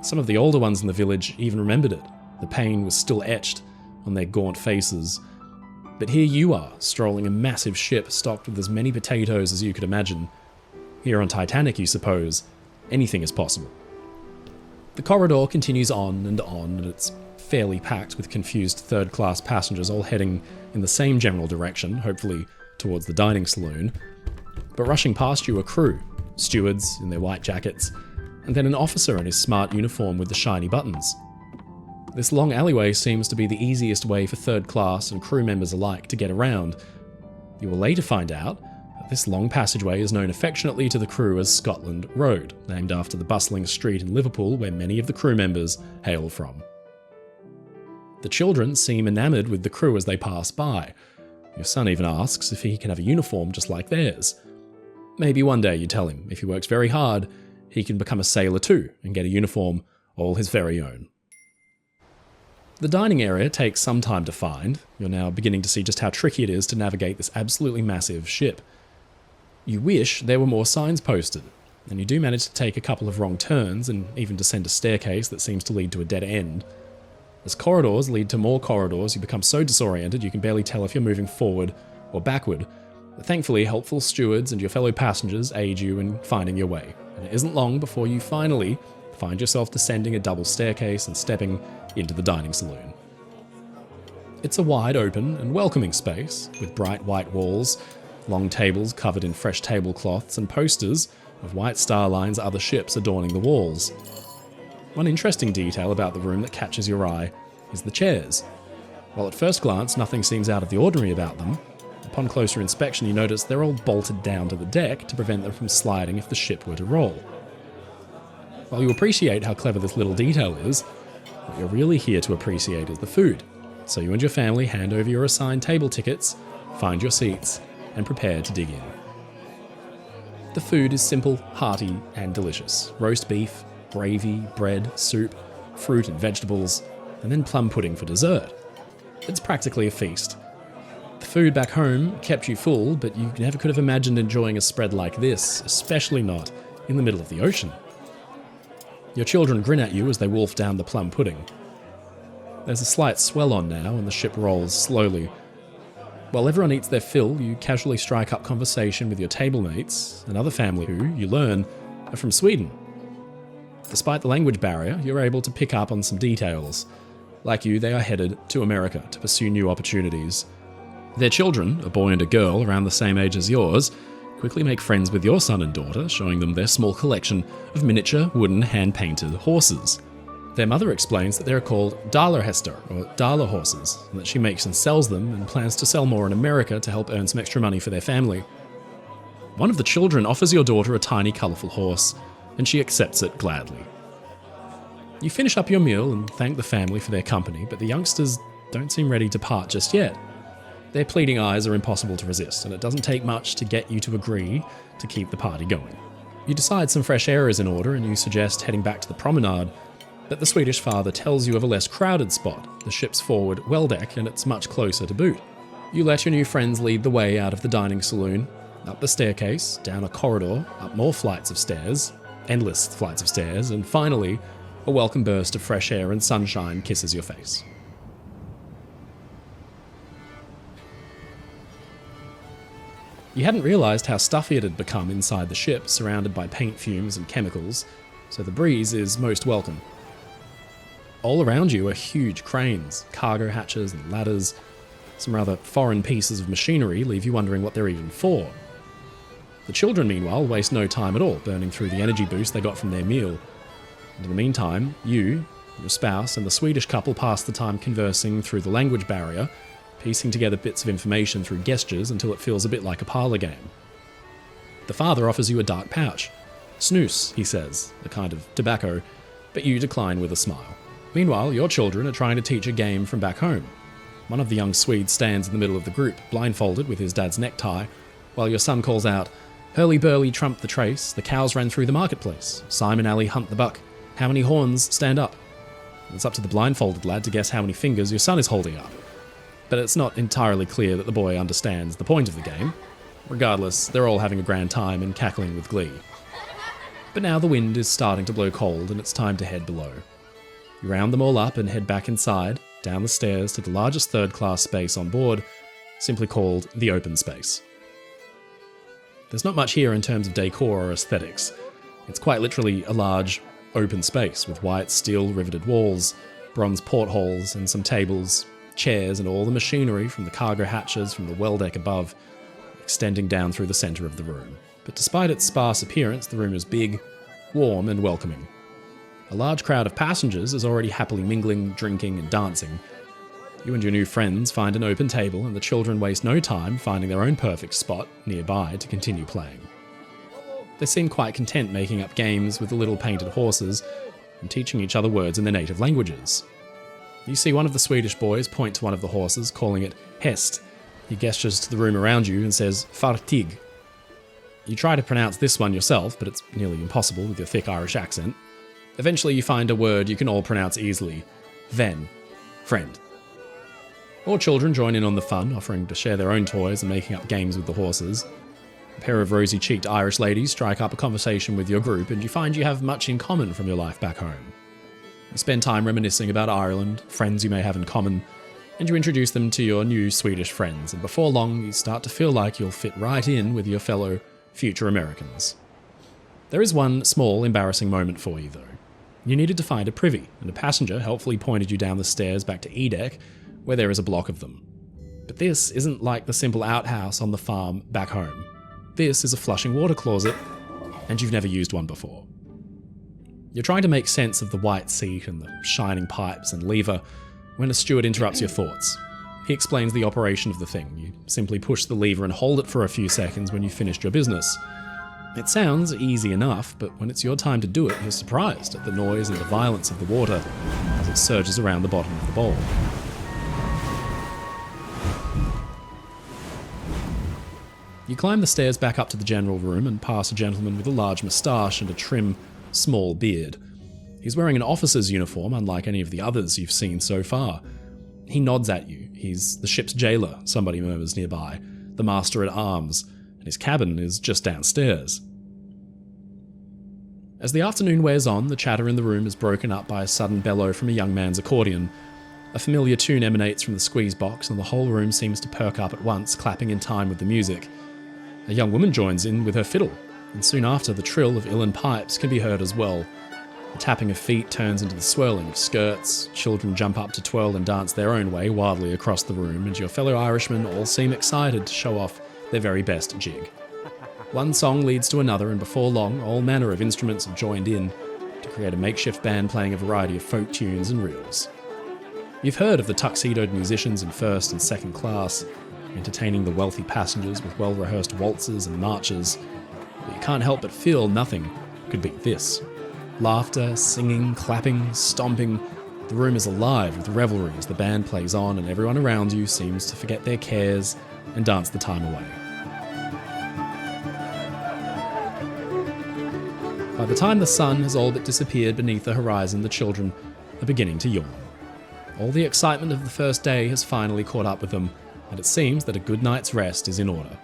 Some of the older ones in the village even remembered it. The pain was still etched on their gaunt faces. But here you are, strolling a massive ship stocked with as many potatoes as you could imagine. Here on Titanic, you suppose, anything is possible. The corridor continues on, and it's fairly packed with confused third-class passengers all heading in the same general direction, hopefully towards the dining saloon. But rushing past you are crew, stewards in their white jackets, and then an officer in his smart uniform with the shiny buttons. This long alleyway seems to be the easiest way for third class and crew members alike to get around. You will later find out that This long passageway is known affectionately to the crew as Scotland Road, named after the bustling street in Liverpool where many of the crew members hail from. The children seem enamoured with the crew as they pass by. Your son even asks if he can have a uniform just like theirs. Maybe one day, you tell him, if he works very hard, he can become a sailor too and get a uniform all his very own. The dining area takes some time to find. You're now beginning to see just how tricky it is to navigate this absolutely massive ship. You wish there were more signs posted, and you do manage to take a couple of wrong turns and even descend a staircase that seems to lead to a dead end. As corridors lead to more corridors, you become so disoriented you can barely tell if you're moving forward or backward. But thankfully, helpful stewards and your fellow passengers aid you in finding your way, and it isn't long before you finally find yourself descending a double staircase and stepping into the dining saloon. It's a wide open and welcoming space, with bright white walls, long tables covered in fresh tablecloths, and posters of White Star Line's other ships adorning the walls. One interesting detail about the room that catches your eye is the chairs. While at first glance nothing seems out of the ordinary about them, upon closer inspection you notice they're all bolted down to the deck to prevent them from sliding if the ship were to roll. While you appreciate how clever this little detail is, what you're really here to appreciate is the food. So you and your family hand over your assigned table tickets, find your seats, and prepare to dig in. The food is simple, hearty, and delicious. Roast beef, gravy, bread, soup, fruit and vegetables, and then plum pudding for dessert. It's practically a feast. The food back home kept you full, but you never could have imagined enjoying a spread like this, especially not in the middle of the ocean. Your children grin at you as they wolf down the plum pudding. There's a slight swell on now, and the ship rolls slowly. While everyone eats their fill, you casually strike up conversation with your table mates, another family who, you learn, are from Sweden. Despite the language barrier, you're able to pick up on some details. Like you, they are headed to America to pursue new opportunities. Their children, a boy and a girl around the same age as yours, quickly make friends with your son and daughter, showing them their small collection of miniature, wooden, hand-painted horses. Their mother explains that they're called Dalerhester, or Daler horses, and that she makes and sells them and plans to sell more in America to help earn some extra money for their family. One of the children offers your daughter a tiny, colourful horse, and she accepts it gladly. You finish up your meal and thank the family for their company, but the youngsters don't seem ready to part just yet. Their pleading eyes are impossible to resist, and it doesn't take much to get you to agree to keep the party going. You decide some fresh air is in order, and you suggest heading back to the promenade, but the Swedish father tells you of a less crowded spot, the ship's forward well deck, and it's much closer to boot. You let your new friends lead the way out of the dining saloon, up the staircase, down a corridor, up more flights of stairs, endless flights of stairs, and finally, a welcome burst of fresh air and sunshine kisses your face. You hadn't realised how stuffy it had become inside the ship, surrounded by paint fumes and chemicals, so the breeze is most welcome. All around you are huge cranes, cargo hatches and ladders. Some rather foreign pieces of machinery leave you wondering what they're even for. The children, meanwhile, waste no time at all, burning through the energy boost they got from their meal. And in the meantime, you, your spouse, and the Swedish couple pass the time conversing through the language barrier, piecing together bits of information through gestures until it feels a bit like a parlour game. The father offers you a dark pouch. Snus, he says, a kind of tobacco, but you decline with a smile. Meanwhile, your children are trying to teach a game from back home. One of the young Swedes stands in the middle of the group, blindfolded with his dad's necktie, while your son calls out, "Hurly-burly trumped the trace, the cows ran through the marketplace, Simon Alley hunt the buck, how many horns stand up?" It's up to the blindfolded lad to guess how many fingers your son is holding up. But it's not entirely clear that the boy understands the point of the game. Regardless, they're all having a grand time and cackling with glee. But now the wind is starting to blow cold and it's time to head below. You round them all up and head back inside, down the stairs to the largest third-class space on board, simply called the open space. There's not much here in terms of decor or aesthetics. It's quite literally a large, open space with white steel riveted walls, bronze portholes and some tables, chairs and all the machinery from the cargo hatches from the well deck above, extending down through the centre of the room. But despite its sparse appearance, the room is big, warm and welcoming. A large crowd of passengers is already happily mingling, drinking and dancing. You and your new friends find an open table, and the children waste no time finding their own perfect spot nearby to continue playing. They seem quite content making up games with the little painted horses and teaching each other words in their native languages. You see one of the Swedish boys point to one of the horses, calling it Häst. He gestures to the room around you and says fartyg. You try to pronounce this one yourself, but it's nearly impossible with your thick Irish accent. Eventually you find a word you can all pronounce easily. Ven. Friend. More children join in on the fun, offering to share their own toys and making up games with the horses. A pair of rosy-cheeked Irish ladies strike up a conversation with your group, and you find you have much in common from your life back home. You spend time reminiscing about Ireland, friends you may have in common, and you introduce them to your new Swedish friends, and before long you start to feel like you'll fit right in with your fellow future Americans. There is one small, embarrassing moment for you, though. You needed to find a privy, and a passenger helpfully pointed you down the stairs back to E-deck, where there is a block of them. But this isn't like the simple outhouse on the farm back home. This is a flushing water closet, and you've never used one before. You're trying to make sense of the white seat and the shining pipes and lever when a steward interrupts your thoughts. He explains the operation of the thing. You simply push the lever and hold it for a few seconds when you've finished your business. It sounds easy enough, but when it's your time to do it, you're surprised at the noise and the violence of the water as it surges around the bottom of the bowl. You climb the stairs back up to the general room and pass a gentleman with a large moustache and a trim, small beard. He's wearing an officer's uniform, unlike any of the others you've seen so far. He nods at you. He's the ship's jailer, somebody murmurs nearby, the master at arms, and his cabin is just downstairs. As the afternoon wears on, the chatter in the room is broken up by a sudden bellow from a young man's accordion. A familiar tune emanates from the squeeze box, and the whole room seems to perk up at once, clapping in time with the music. A young woman joins in with her fiddle, and soon after the trill of uilleann pipes can be heard as well. The tapping of feet turns into the swirling of skirts, children jump up to twirl and dance their own way wildly across the room, and your fellow Irishmen all seem excited to show off their very best jig. One song leads to another, and before long all manner of instruments have joined in to create a makeshift band playing a variety of folk tunes and reels. You've heard of the tuxedoed musicians in first and second class, entertaining the wealthy passengers with well-rehearsed waltzes and marches, but you can't help but feel nothing could beat this. Laughter, singing, clapping, stomping, the room is alive with revelry as the band plays on and everyone around you seems to forget their cares and dance the time away. By the time the sun has all but disappeared beneath the horizon, the children are beginning to yawn. All the excitement of the first day has finally caught up with them, and it seems that a good night's rest is in order.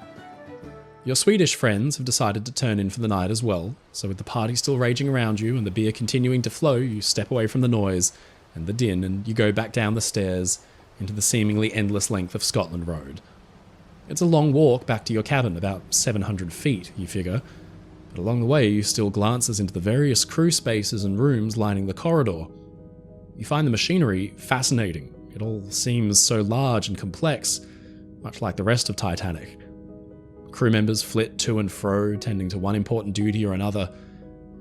Your Swedish friends have decided to turn in for the night as well, so with the party still raging around you and the beer continuing to flow, you step away from the noise and the din and you go back down the stairs into the seemingly endless length of Scotland Road. It's a long walk back to your cabin, about 700 feet, you figure, but along the way you still glances into the various crew spaces and rooms lining the corridor. You find the machinery fascinating. It all seems so large and complex, much like the rest of Titanic. Crew members flit to and fro, tending to one important duty or another,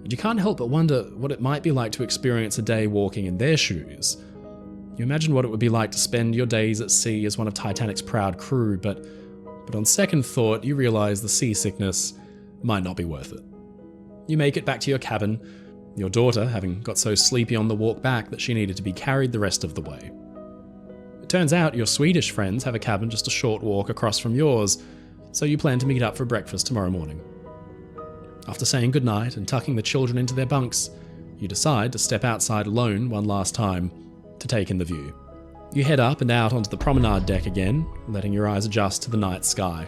and you can't help but wonder what it might be like to experience a day walking in their shoes. You imagine what it would be like to spend your days at sea as one of Titanic's proud crew, but on second thought, you realize the seasickness might not be worth it. You make it back to your cabin, your daughter having got so sleepy on the walk back that she needed to be carried the rest of the way. It turns out your Swedish friends have a cabin just a short walk across from yours, so you plan to meet up for breakfast tomorrow morning. After saying goodnight and tucking the children into their bunks, you decide to step outside alone one last time to take in the view. You head up and out onto the promenade deck again, letting your eyes adjust to the night sky.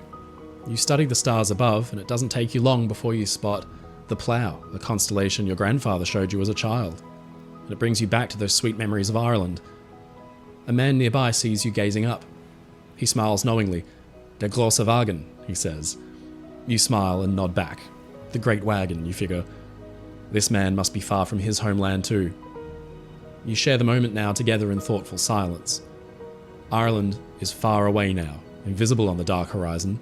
You study the stars above, and it doesn't take you long before you spot the Plough, the constellation your grandfather showed you as a child. And it brings you back to those sweet memories of Ireland. A man nearby sees you gazing up. He smiles knowingly. Der große Wagen, he says. You smile and nod back. The Great Wagon, you figure. This man must be far from his homeland too. You share the moment now together in thoughtful silence. Ireland is far away now, invisible on the dark horizon.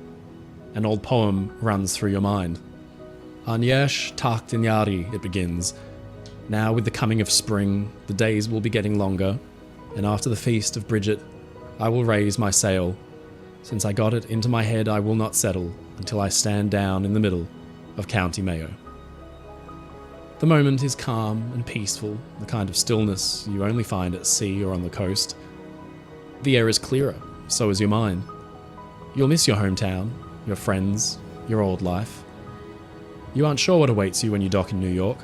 An old poem runs through your mind. An yesh tacht in yari, it begins. Now with the coming of spring, the days will be getting longer, and after the feast of Bridget, I will raise my sail. Since I got it into my head, I will not settle until I stand down in the middle of County Mayo. The moment is calm and peaceful, the kind of stillness you only find at sea or on the coast. The air is clearer, so is your mind. You'll miss your hometown, your friends, your old life. You aren't sure what awaits you when you dock in New York.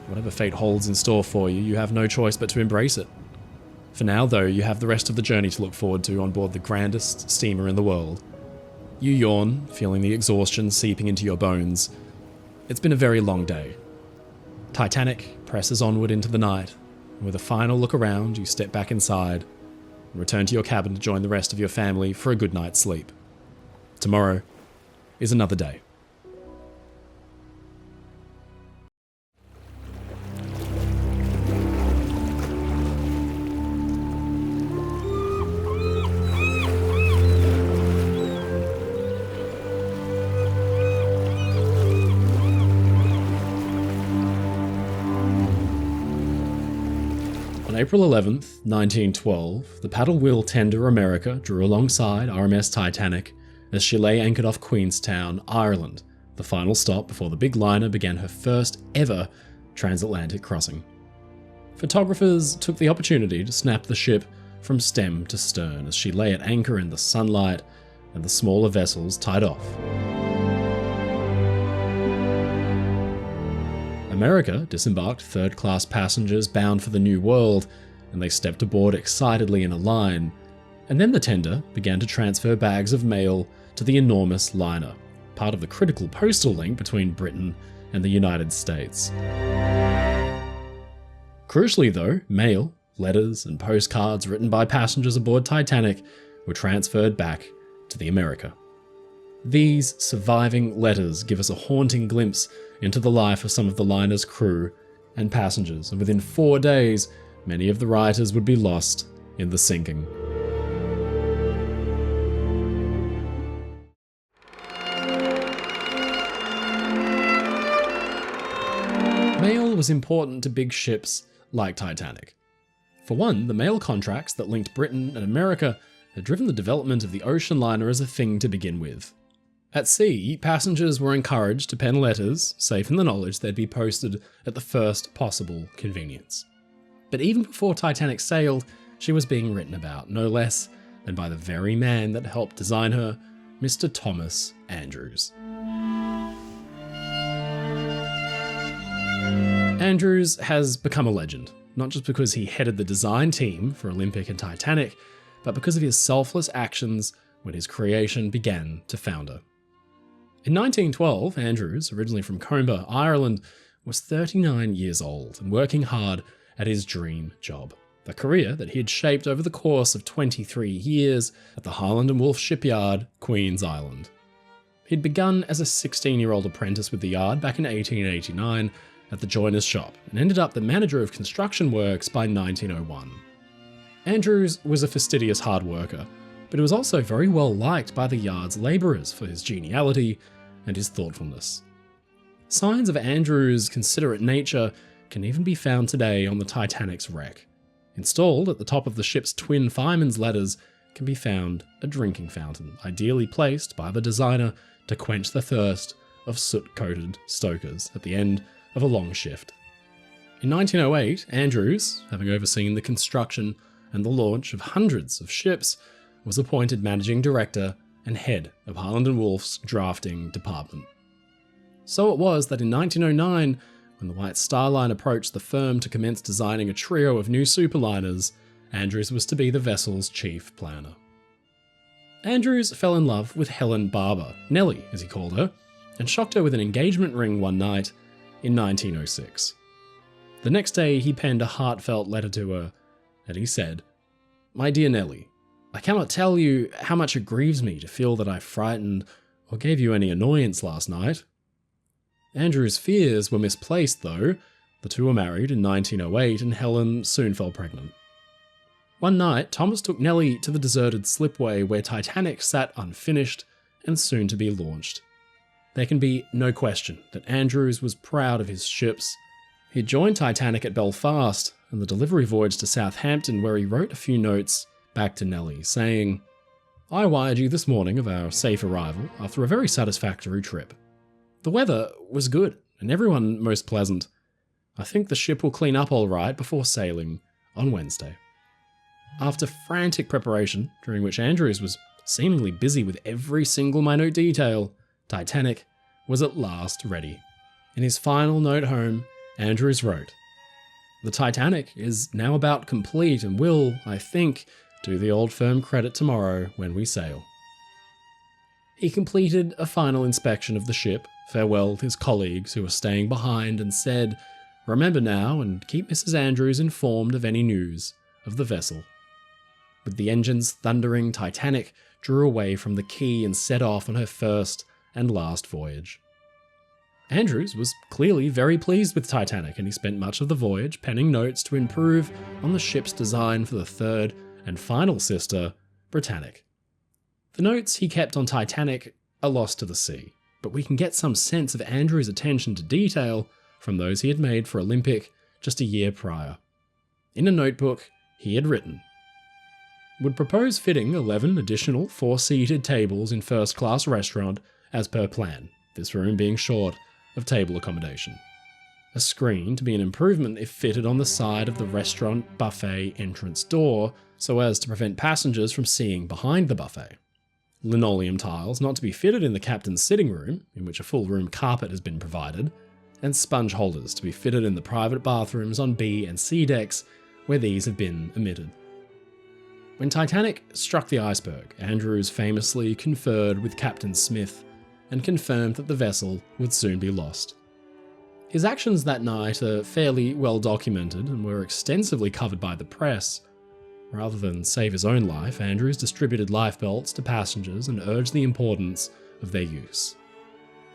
Whatever fate holds in store for you, you have no choice but to embrace it. For now, though, you have the rest of the journey to look forward to on board the grandest steamer in the world. You yawn, feeling the exhaustion seeping into your bones. It's been a very long day. Titanic presses onward into the night, and with a final look around, you step back inside and return to your cabin to join the rest of your family for a good night's sleep. Tomorrow is another day. On April 11th, 1912, the paddle wheel tender America drew alongside RMS Titanic as she lay anchored off Queenstown, Ireland, the final stop before the big liner began her first ever transatlantic crossing. Photographers took the opportunity to snap the ship from stem to stern as she lay at anchor in the sunlight and the smaller vessels tied off. America disembarked third-class passengers bound for the New World, and they stepped aboard excitedly in a line, and then the tender began to transfer bags of mail to the enormous liner, part of the critical postal link between Britain and the United States. Crucially though, mail, letters, and postcards written by passengers aboard Titanic were transferred back to the America. These surviving letters give us a haunting glimpse into the life of some of the liner's crew and passengers, and within 4 days, many of the writers would be lost in the sinking. Mail was important to big ships like Titanic. For one, the mail contracts that linked Britain and America had driven the development of the ocean liner as a thing to begin with. At sea, passengers were encouraged to pen letters, safe in the knowledge they'd be posted at the first possible convenience. But even before Titanic sailed, she was being written about, no less than by the very man that helped design her, Mr. Thomas Andrews. Andrews has become a legend, not just because he headed the design team for Olympic and Titanic, but because of his selfless actions when his creation began to founder. In 1912, Andrews, originally from Comber, Ireland, was 39 years old and working hard at his dream job, a career that he had shaped over the course of 23 years at the Harland & Wolff shipyard, Queen's Island. He'd begun as a 16-year-old apprentice with the yard back in 1889 at the joiner's shop and ended up the manager of construction works by 1901. Andrews was a fastidious hard worker, but he was also very well liked by the yard's labourers for his geniality and his thoughtfulness. Signs of Andrews' considerate nature can even be found today on the Titanic's wreck. Installed at the top of the ship's twin firemen's ladders can be found a drinking fountain, ideally placed by the designer to quench the thirst of soot-coated stokers at the end of a long shift. In 1908, Andrews, having overseen the construction and the launch of hundreds of ships, was appointed managing director and head of Harland & Wolff's drafting department. So it was that in 1909, when the White Star Line approached the firm to commence designing a trio of new superliners, Andrews was to be the vessel's chief planner. Andrews fell in love with Helen Barber, Nellie as he called her, and shocked her with an engagement ring one night in 1906. The next day he penned a heartfelt letter to her, and he said, "My dear Nellie, I cannot tell you how much it grieves me to feel that I frightened or gave you any annoyance last night." Andrew's fears were misplaced though. The two were married in 1908 and Helen soon fell pregnant. One night, Thomas took Nellie to the deserted slipway where Titanic sat unfinished and soon to be launched. There can be no question that Andrews was proud of his ships. He joined Titanic at Belfast and the delivery voyage to Southampton, where he wrote a few notes back to Nellie, saying, "I wired you this morning of our safe arrival after a very satisfactory trip. The weather was good and everyone most pleasant. I think the ship will clean up all right before sailing on Wednesday." After frantic preparation, during which Andrews was seemingly busy with every single minute detail, Titanic was at last ready. In his final note home, Andrews wrote, "The Titanic is now about complete and will, I think, do the old firm credit tomorrow when we sail." He completed a final inspection of the ship, farewelled his colleagues who were staying behind, and said, "Remember now and keep Mrs. Andrews informed of any news of the vessel." With the engines thundering, Titanic drew away from the quay and set off on her first and last voyage. Andrews was clearly very pleased with Titanic, and he spent much of the voyage penning notes to improve on the ship's design for the third and final sister, Britannic. The notes he kept on Titanic are lost to the sea, but we can get some sense of Andrews' attention to detail from those he had made for Olympic just a year prior. In a notebook, he had written, "Would propose fitting 11 additional 4-seated tables in first-class restaurant as per plan, this room being short of table accommodation. A screen to be an improvement if fitted on the side of the restaurant buffet entrance door so as to prevent passengers from seeing behind the buffet. Linoleum tiles not to be fitted in the captain's sitting room, in which a full room carpet has been provided, and sponge holders to be fitted in the private bathrooms on B and C decks where these have been omitted." When Titanic struck the iceberg, Andrews famously conferred with Captain Smith and confirmed that the vessel would soon be lost. His actions that night are fairly well documented and were extensively covered by the press. Rather than save his own life, Andrews distributed lifebelts to passengers and urged the importance of their use.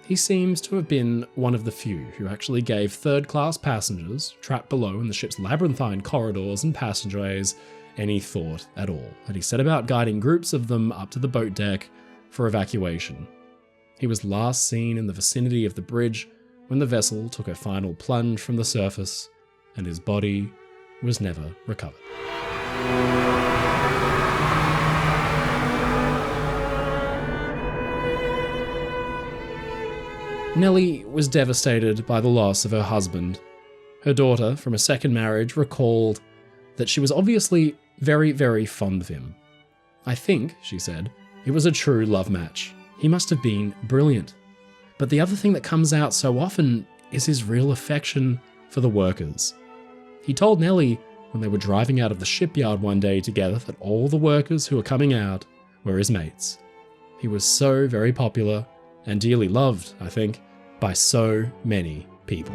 He seems to have been one of the few who actually gave third-class passengers, trapped below in the ship's labyrinthine corridors and passageways, any thought at all, and he set about guiding groups of them up to the boat deck for evacuation. He was last seen in the vicinity of the bridge when the vessel took a final plunge from the surface, and his body was never recovered. Nellie was devastated by the loss of her husband. Her daughter, from a second marriage, recalled that she was obviously very, very fond of him. "I think," she said, "it was a true love match. He must have been brilliant. But the other thing that comes out so often is his real affection for the workers." He told Nellie when they were driving out of the shipyard one day together that all the workers who were coming out were his mates. He was so very popular and dearly loved, I think, by so many people.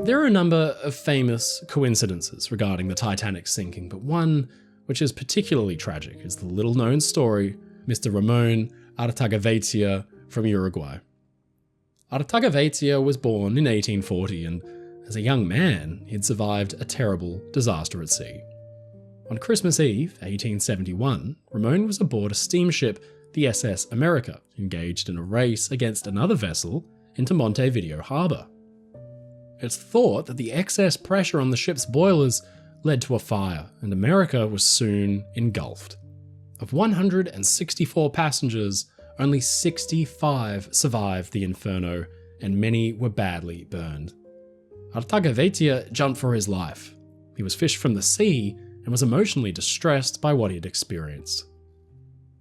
There are a number of famous coincidences regarding the Titanic's sinking, but one which is particularly tragic is the little-known story Mr. Ramon Artagaveitia from Uruguay. Artagaveitia was born in 1840, and as a young man, he'd survived a terrible disaster at sea. On Christmas Eve, 1871, Ramon was aboard a steamship, the SS America, engaged in a race against another vessel into Montevideo Harbour. It's thought that the excess pressure on the ship's boilers led to a fire, and America was soon engulfed. Of 164 passengers, only 65 survived the inferno, and many were badly burned. Artagaveitia jumped for his life. He was fished from the sea and was emotionally distressed by what he had experienced.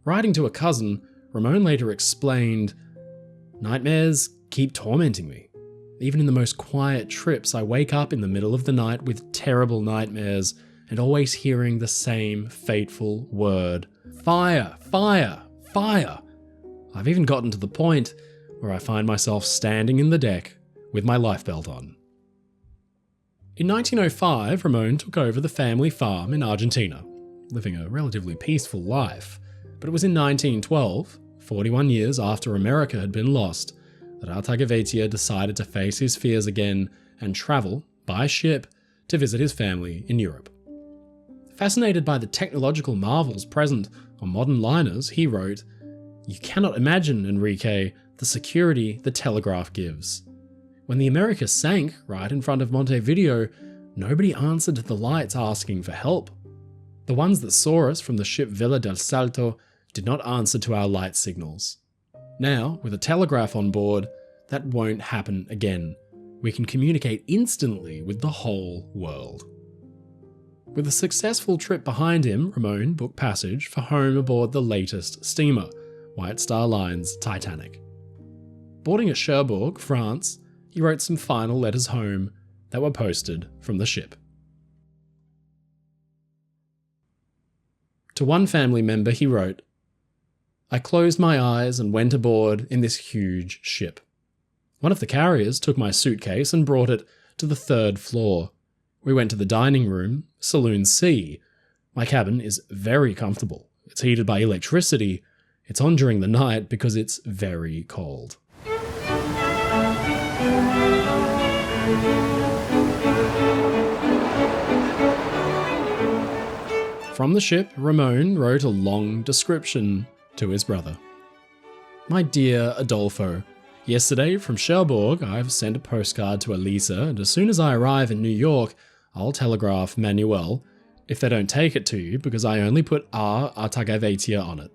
Writing to a cousin, Ramon later explained, "Nightmares keep tormenting me. Even in the most quiet trips, I wake up in the middle of the night with terrible nightmares and always hearing the same fateful word, fire, fire, fire. I've even gotten to the point where I find myself standing in the deck with my lifebelt on." In 1905, Ramon took over the family farm in Argentina, living a relatively peaceful life. But it was in 1912, 41 years after America had been lost, that Artagavetia decided to face his fears again and travel, by ship, to visit his family in Europe. Fascinated by the technological marvels present on modern liners, he wrote, "You cannot imagine, Enrique, the security the telegraph gives. When the America sank right in front of Montevideo, nobody answered to the lights asking for help. The ones that saw us from the ship Villa del Salto did not answer to our light signals. Now, with a telegraph on board, that won't happen again. We can communicate instantly with the whole world." With a successful trip behind him, Ramon booked passage for home aboard the latest steamer, White Star Line's Titanic. Boarding at Cherbourg, France, he wrote some final letters home that were posted from the ship. To one family member he wrote, "I closed my eyes and went aboard in this huge ship. One of the carriers took my suitcase and brought it to the 3rd floor. We went to the dining room, Saloon C. My cabin is very comfortable. It's heated by electricity. It's on during the night because it's very cold." From the ship, Ramon wrote a long description to his brother. "My dear Adolfo, yesterday from Cherbourg I've sent a postcard to Elisa, and as soon as I arrive in New York, I'll telegraph Manuel, if they don't take it to you, because I only put R. Artagavetia on it.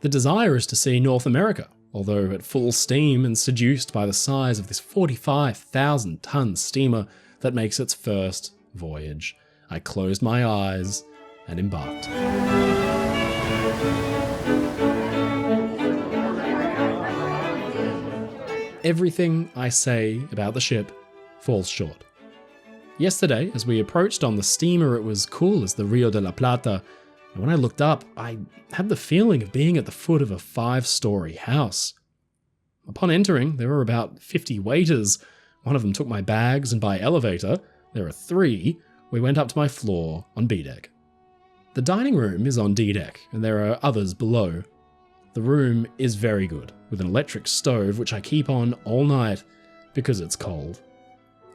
The desire is to see North America, although at full steam and seduced by the size of this 45,000-ton steamer that makes its first voyage. I closed my eyes and embarked." Everything I say about the ship falls short. Yesterday, as we approached on the steamer, it was cool as the Rio de la Plata, and when I looked up, I had the feeling of being at the foot of a 5-story house. Upon entering, there were about 50 waiters. One of them took my bags, and by elevator, there are 3, we went up to my floor on B deck. The dining room is on D deck, and there are others below. The room is very good, with an electric stove which I keep on all night because it's cold.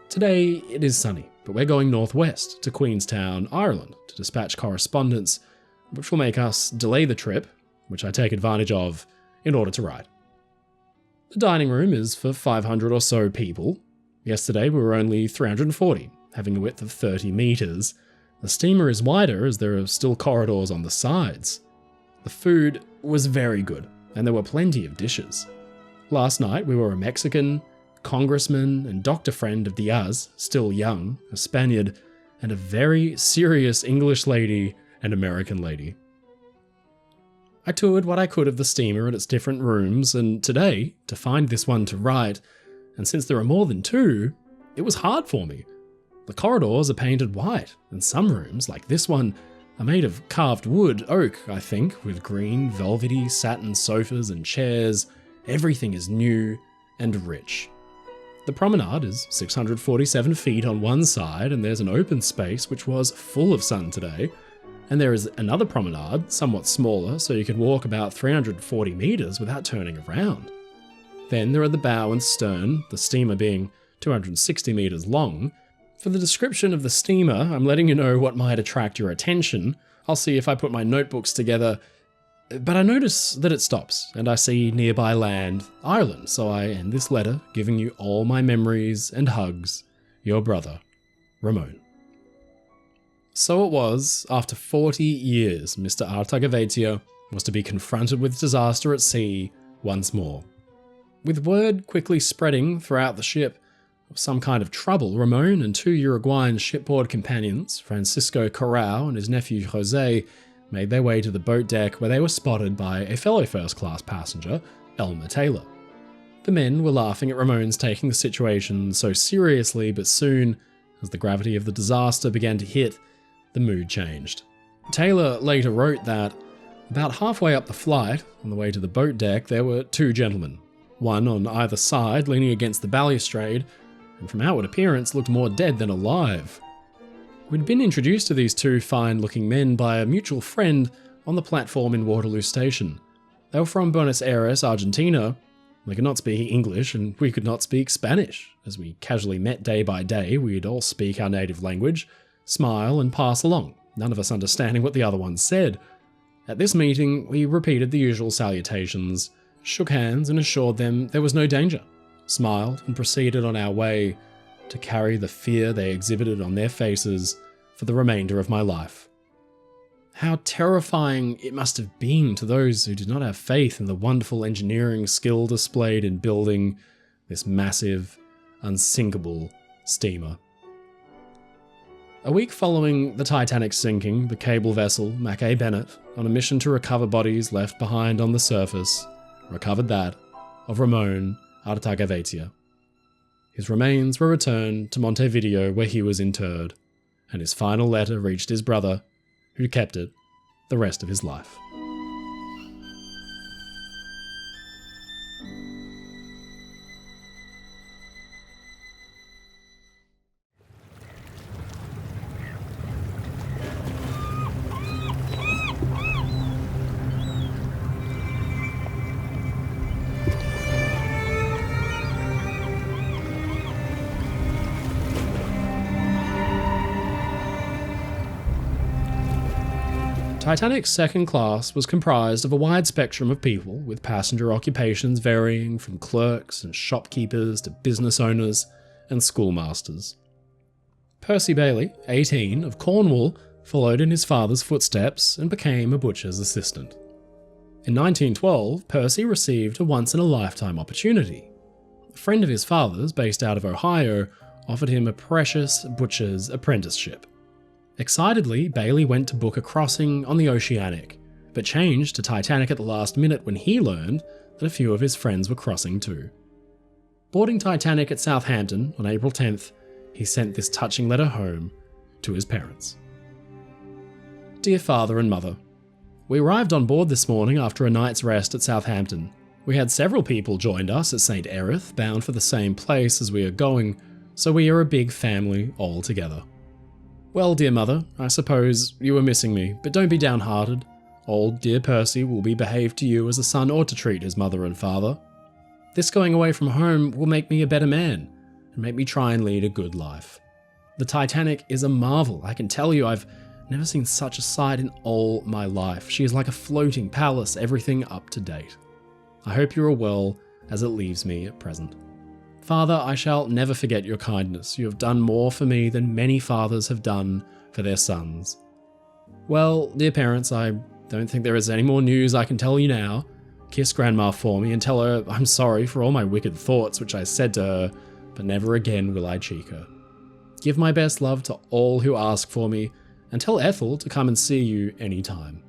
Today it is sunny, but we're going northwest to Queenstown, Ireland, to dispatch correspondence, which will make us delay the trip, which I take advantage of in order to ride. The dining room is for 500 or so people. Yesterday we were only 340, having a width of 30 meters. The steamer is wider as there are still corridors on the sides. The food was very good, and there were plenty of dishes. Last night we were a Mexican, congressman, and doctor friend of Diaz, still young, a Spaniard, and a very serious English lady and American lady. I toured what I could of the steamer and its different rooms, and today, to find this one to write, and since there are more than 2, it was hard for me. The corridors are painted white, and some rooms, like this one, are made of carved wood, oak, I think, with green, velvety satin sofas and chairs. Everything is new and rich. The promenade is 647 feet on one side, and there's an open space which was full of sun today. And there is another promenade, somewhat smaller, so you can walk about 340 meters without turning around. Then there are the bow and stern, the steamer being 260 meters long. For the description of the steamer, I'm letting you know what might attract your attention. I'll see if I put my notebooks together. But I notice that it stops, and I see nearby land, Ireland, so I end this letter giving you all my memories and hugs. Your brother, Ramon. So it was, after 40 years, Mr. Artagavetia was to be confronted with disaster at sea once more. With word quickly spreading throughout the ship of some kind of trouble, Ramon and 2 Uruguayan shipboard companions, Francisco Corral and his nephew Jose, made their way to the boat deck where they were spotted by a fellow first-class passenger, Elmer Taylor. The men were laughing at Ramon's taking the situation so seriously, but soon, as the gravity of the disaster began to hit, the mood changed. Taylor later wrote that, about halfway up the flight, on the way to the boat deck, there were 2 gentlemen, one on either side leaning against the balustrade, and from outward appearance looked more dead than alive. We'd been introduced to these 2 fine-looking men by a mutual friend on the platform in Waterloo Station. They were from Buenos Aires, Argentina. They could not speak English, and we could not speak Spanish. As we casually met day by day, we'd all speak our native language, smile, and pass along, none of us understanding what the other one said. At this meeting, we repeated the usual salutations, shook hands, and assured them there was no danger, smiled, and proceeded on our way to carry the fear they exhibited on their faces for the remainder of my life. How terrifying it must have been to those who did not have faith in the wonderful engineering skill displayed in building this massive, unsinkable steamer. A week following the Titanic's sinking, the cable vessel Mackay Bennett, on a mission to recover bodies left behind on the surface, recovered that of Ramon Artagaveitia. His remains were returned to Montevideo, where he was interred, and his final letter reached his brother, who kept it the rest of his life. Titanic's second class was comprised of a wide spectrum of people, with passenger occupations varying from clerks and shopkeepers to business owners and schoolmasters. Percy Bailey, 18, of Cornwall, followed in his father's footsteps and became a butcher's assistant. In 1912, Percy received a once-in-a-lifetime opportunity. A friend of his father's, based out of Ohio, offered him a precious butcher's apprenticeship. Excitedly, Bailey went to book a crossing on the Oceanic, but changed to Titanic at the last minute when he learned that a few of his friends were crossing too. Boarding Titanic at Southampton on April 10th, he sent this touching letter home to his parents. Dear Father and Mother, we arrived on board this morning after a night's rest at Southampton. We had several people joined us at St. Erith, bound for the same place as we are going, so we are a big family all together. Well, dear mother, I suppose you were missing me, but don't be downhearted. Old dear Percy will be behaved to you as a son ought to treat his mother and father. This going away from home will make me a better man, and make me try and lead a good life. The Titanic is a marvel, I can tell you. I've never seen such a sight in all my life. She is like a floating palace, everything up to date. I hope you are well, as it leaves me at present. Father, I shall never forget your kindness. You have done more for me than many fathers have done for their sons. Well, dear parents, I don't think there is any more news I can tell you now. Kiss Grandma for me and tell her I'm sorry for all my wicked thoughts which I said to her, but never again will I cheek her. Give my best love to all who ask for me, and tell Ethel to come and see you any time.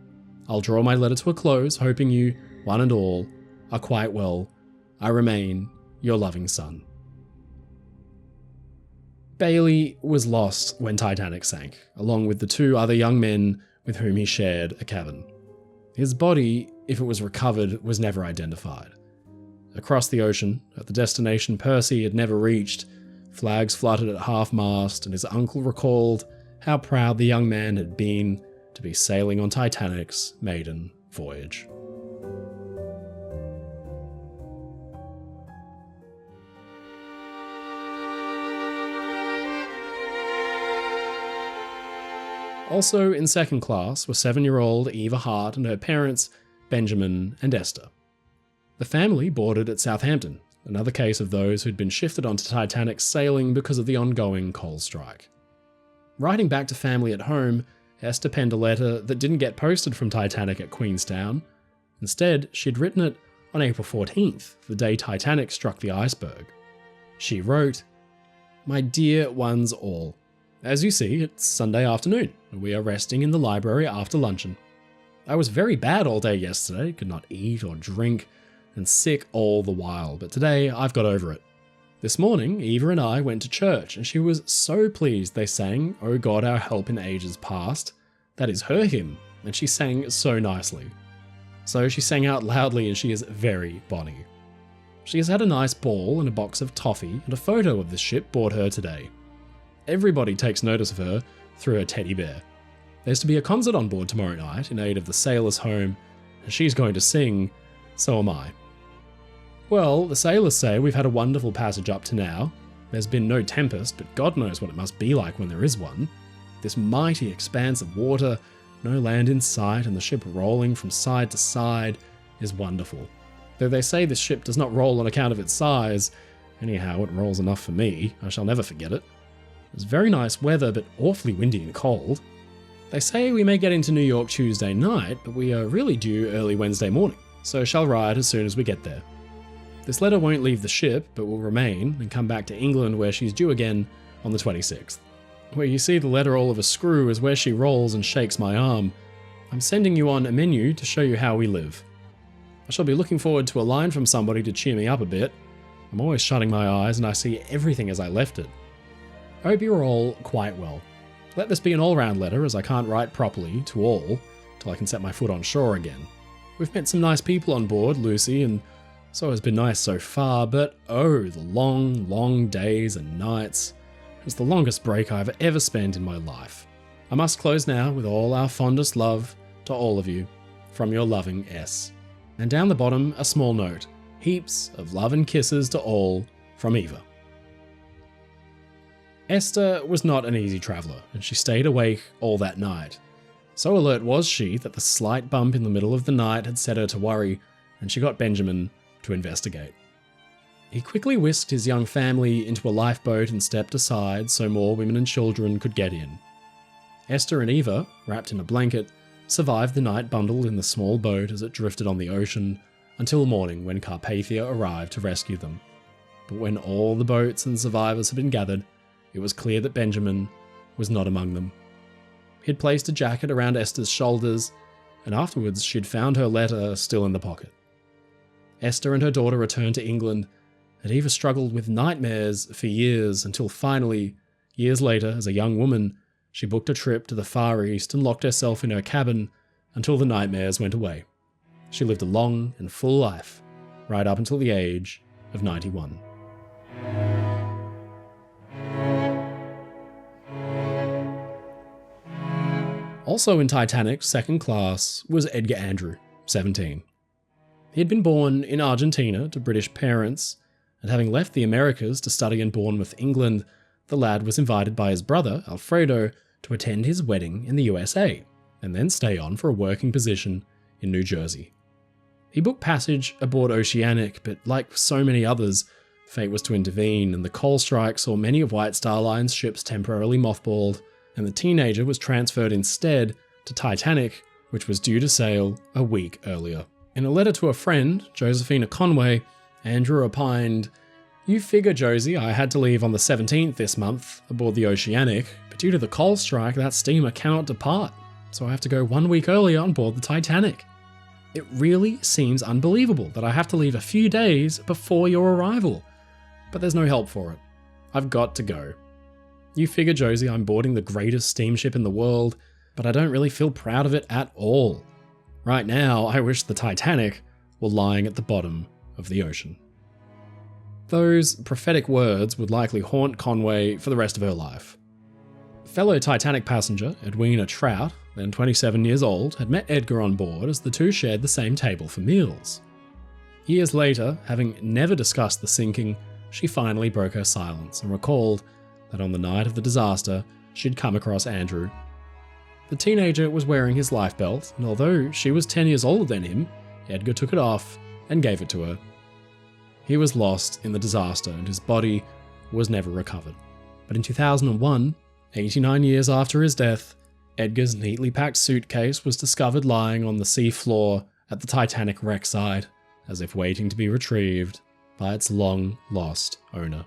I'll draw my letter to a close, hoping you, one and all, are quite well. I remain your loving son. Bailey was lost when Titanic sank, along with the two other young men with whom he shared a cabin. His body, if it was recovered, was never identified. Across the ocean, at the destination Percy had never reached, flags fluttered at half-mast, and his uncle recalled how proud the young man had been to be sailing on Titanic's maiden voyage. Also in second class were 7-year-old Eva Hart and her parents, Benjamin and Esther. The family boarded at Southampton, another case of those who'd been shifted onto Titanic's sailing because of the ongoing coal strike. Writing back to family at home, Esther penned a letter that didn't get posted from Titanic at Queenstown. Instead, she'd written it on April 14th, the day Titanic struck the iceberg. She wrote, "My dear ones all, as you see, it's Sunday afternoon, and we are resting in the library after luncheon. I was very bad all day yesterday, could not eat or drink, and sick all the while, but today I've got over it. This morning, Eva and I went to church, and she was so pleased they sang, 'O God, our help in ages past.' That is her hymn, and she sang so nicely. So she sang out loudly, and she is very bonny. She has had a nice ball and a box of toffee, and a photo of the ship brought her today. Everybody takes notice of her through her teddy bear. There's to be a concert on board tomorrow night in aid of the Sailors' Home, and she's going to sing So am I. Well, the sailors say we've had a wonderful passage up to now. There's been no tempest, but God knows what it must be like when there is one. This mighty expanse of water, no land in sight, and the ship rolling from side to side is wonderful. Though they say this ship does not roll on account of its size, anyhow, it rolls enough for me. I shall never forget it. It's very nice weather, but awfully windy and cold. They say we may get into New York Tuesday night, but we are really due early Wednesday morning, so shall ride as soon as we get there. This letter won't leave the ship, but will remain and come back to England where she's due again on the 26th. Where you see the letter all of a screw is where she rolls and shakes my arm. I'm sending you on a menu to show you how we live. I shall be looking forward to a line from somebody to cheer me up a bit. I'm always shutting my eyes and I see everything as I left it. I hope you're all quite well. Let this be an all-round letter as I can't write properly to all till I can set my foot on shore again. We've met some nice people on board, Lucy, and so has been nice so far, but oh, the long, long days and nights. It was the longest break I've ever spent in my life. I must close now with all our fondest love to all of you, from your loving S. And down the bottom, a small note. Heaps of love and kisses to all from Eva. Esther was not an easy traveller, and she stayed awake all that night. So alert was she that the slight bump in the middle of the night had set her to worry, and she got Benjamin to investigate. He quickly whisked his young family into a lifeboat and stepped aside so more women and children could get in. Esther and Eva, wrapped in a blanket, survived the night bundled in the small boat as it drifted on the ocean until morning when Carpathia arrived to rescue them. But when all the boats and survivors had been gathered, it was clear that Benjamin was not among them. He'd placed a jacket around Esther's shoulders, and afterwards she'd found her letter still in the pocket. Esther and her daughter returned to England, and Eva struggled with nightmares for years until finally, years later, as a young woman, she booked a trip to the Far East and locked herself in her cabin until the nightmares went away. She lived a long and full life, right up until the age of 91. Also in Titanic's second class was Edgar Andrew, 17. He had been born in Argentina to British parents, and having left the Americas to study in Bournemouth, England, the lad was invited by his brother, Alfredo, to attend his wedding in the USA, and then stay on for a working position in New Jersey. He booked passage aboard Oceanic, but like so many others, fate was to intervene, and the coal strike saw many of White Star Line's ships temporarily mothballed, and the teenager was transferred instead to Titanic, which was due to sail a week earlier. In a letter to a friend, Josephina Conway, Andrew opined, "You figure, Josie, I had to leave on the 17th this month aboard the Oceanic, but due to the coal strike, that steamer cannot depart, so I have to go 1 week earlier on board the Titanic. It really seems unbelievable that I have to leave a few days before your arrival, but there's no help for it. I've got to go. You figure, Josie, I'm boarding the greatest steamship in the world, but I don't really feel proud of it at all. Right now, I wish the Titanic were lying at the bottom of the ocean." Those prophetic words would likely haunt Conway for the rest of her life. Fellow Titanic passenger Edwina Trout, then 27 years old, had met Edgar on board as the two shared the same table for meals. Years later, having never discussed the sinking, she finally broke her silence and recalled that on the night of the disaster, she'd come across Andrew. The teenager was wearing his life belt, and although she was 10 years older than him, Edgar took it off and gave it to her. He was lost in the disaster and his body was never recovered. But in 2001, 89 years after his death, Edgar's neatly packed suitcase was discovered lying on the sea floor at the Titanic wreck site, as if waiting to be retrieved by its long-lost owner.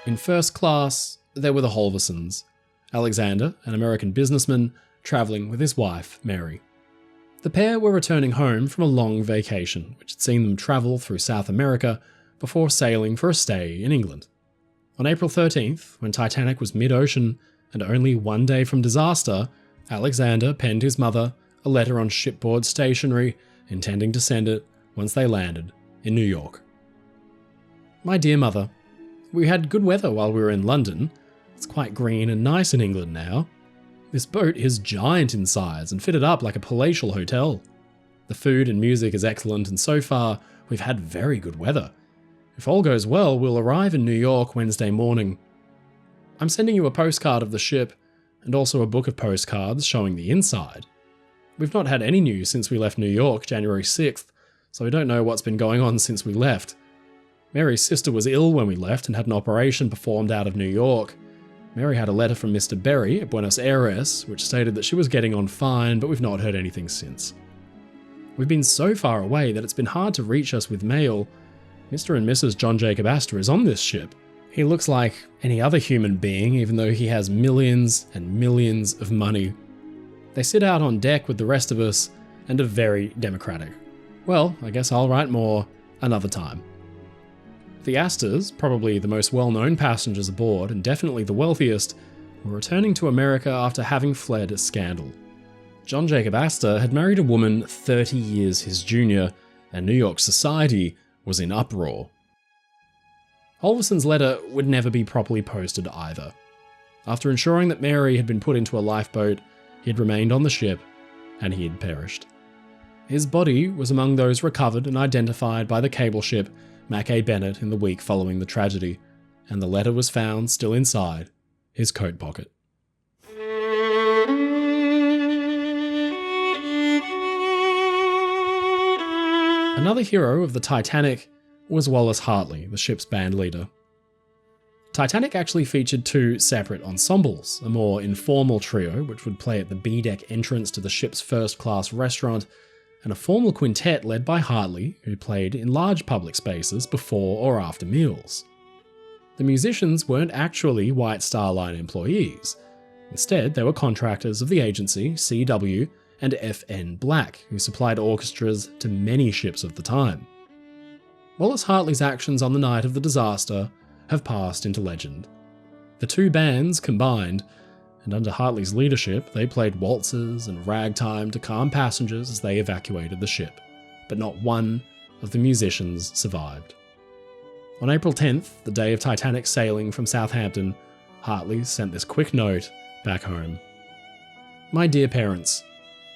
In first class, there were the Holversons, Alexander, an American businessman, travelling with his wife, Mary. The pair were returning home from a long vacation, which had seen them travel through South America before sailing for a stay in England. On April 13th, when Titanic was mid-ocean and only 1 day from disaster, Alexander penned his mother a letter on shipboard stationery, intending to send it once they landed in New York. "My dear mother, We had good weather while we were in London. It's quite green and nice in England now. This boat is giant in size and fitted up like a palatial hotel. The food and music is excellent, and so far, we've had very good weather. If all goes well, we'll arrive in New York Wednesday morning. I'm sending you a postcard of the ship, and also a book of postcards showing the inside. We've not had any news since we left New York January 6th, so we don't know what's been going on since we left. Mary's sister was ill when we left and had an operation performed out of New York. Mary had a letter from Mr. Berry at Buenos Aires, which stated that she was getting on fine, but we've not heard anything since. We've been so far away that it's been hard to reach us with mail. Mr. and Mrs. John Jacob Astor is on this ship. He looks like any other human being, even though he has millions and millions of money. They sit out on deck with the rest of us and are very democratic. Well, I guess I'll write more another time. The Astors, probably the most well-known passengers aboard and definitely the wealthiest, were returning to America after having fled a scandal. John Jacob Astor had married a woman 30 years his junior, and New York society was in uproar. Holverson's letter would never be properly posted either. After ensuring that Mary had been put into a lifeboat, he had remained on the ship, and he had perished. His body was among those recovered and identified by the cable ship Mackay Bennett in the week following the tragedy, and the letter was found still inside his coat pocket. Another hero of the Titanic was Wallace Hartley, the ship's band leader. Titanic actually featured two separate ensembles, a more informal trio which would play at the B-deck entrance to the ship's first-class restaurant, and a formal quintet led by Hartley, who played in large public spaces before or after meals. The musicians weren't actually White Star Line employees. Instead, they were contractors of the agency CW and FN Black, who supplied orchestras to many ships of the time. Wallace Hartley's actions on the night of the disaster have passed into legend. The two bands combined, and under Hartley's leadership, they played waltzes and ragtime to calm passengers as they evacuated the ship, but not one of the musicians survived. On April 10th, the day of Titanic's sailing from Southampton, Hartley sent this quick note back home. "My dear parents,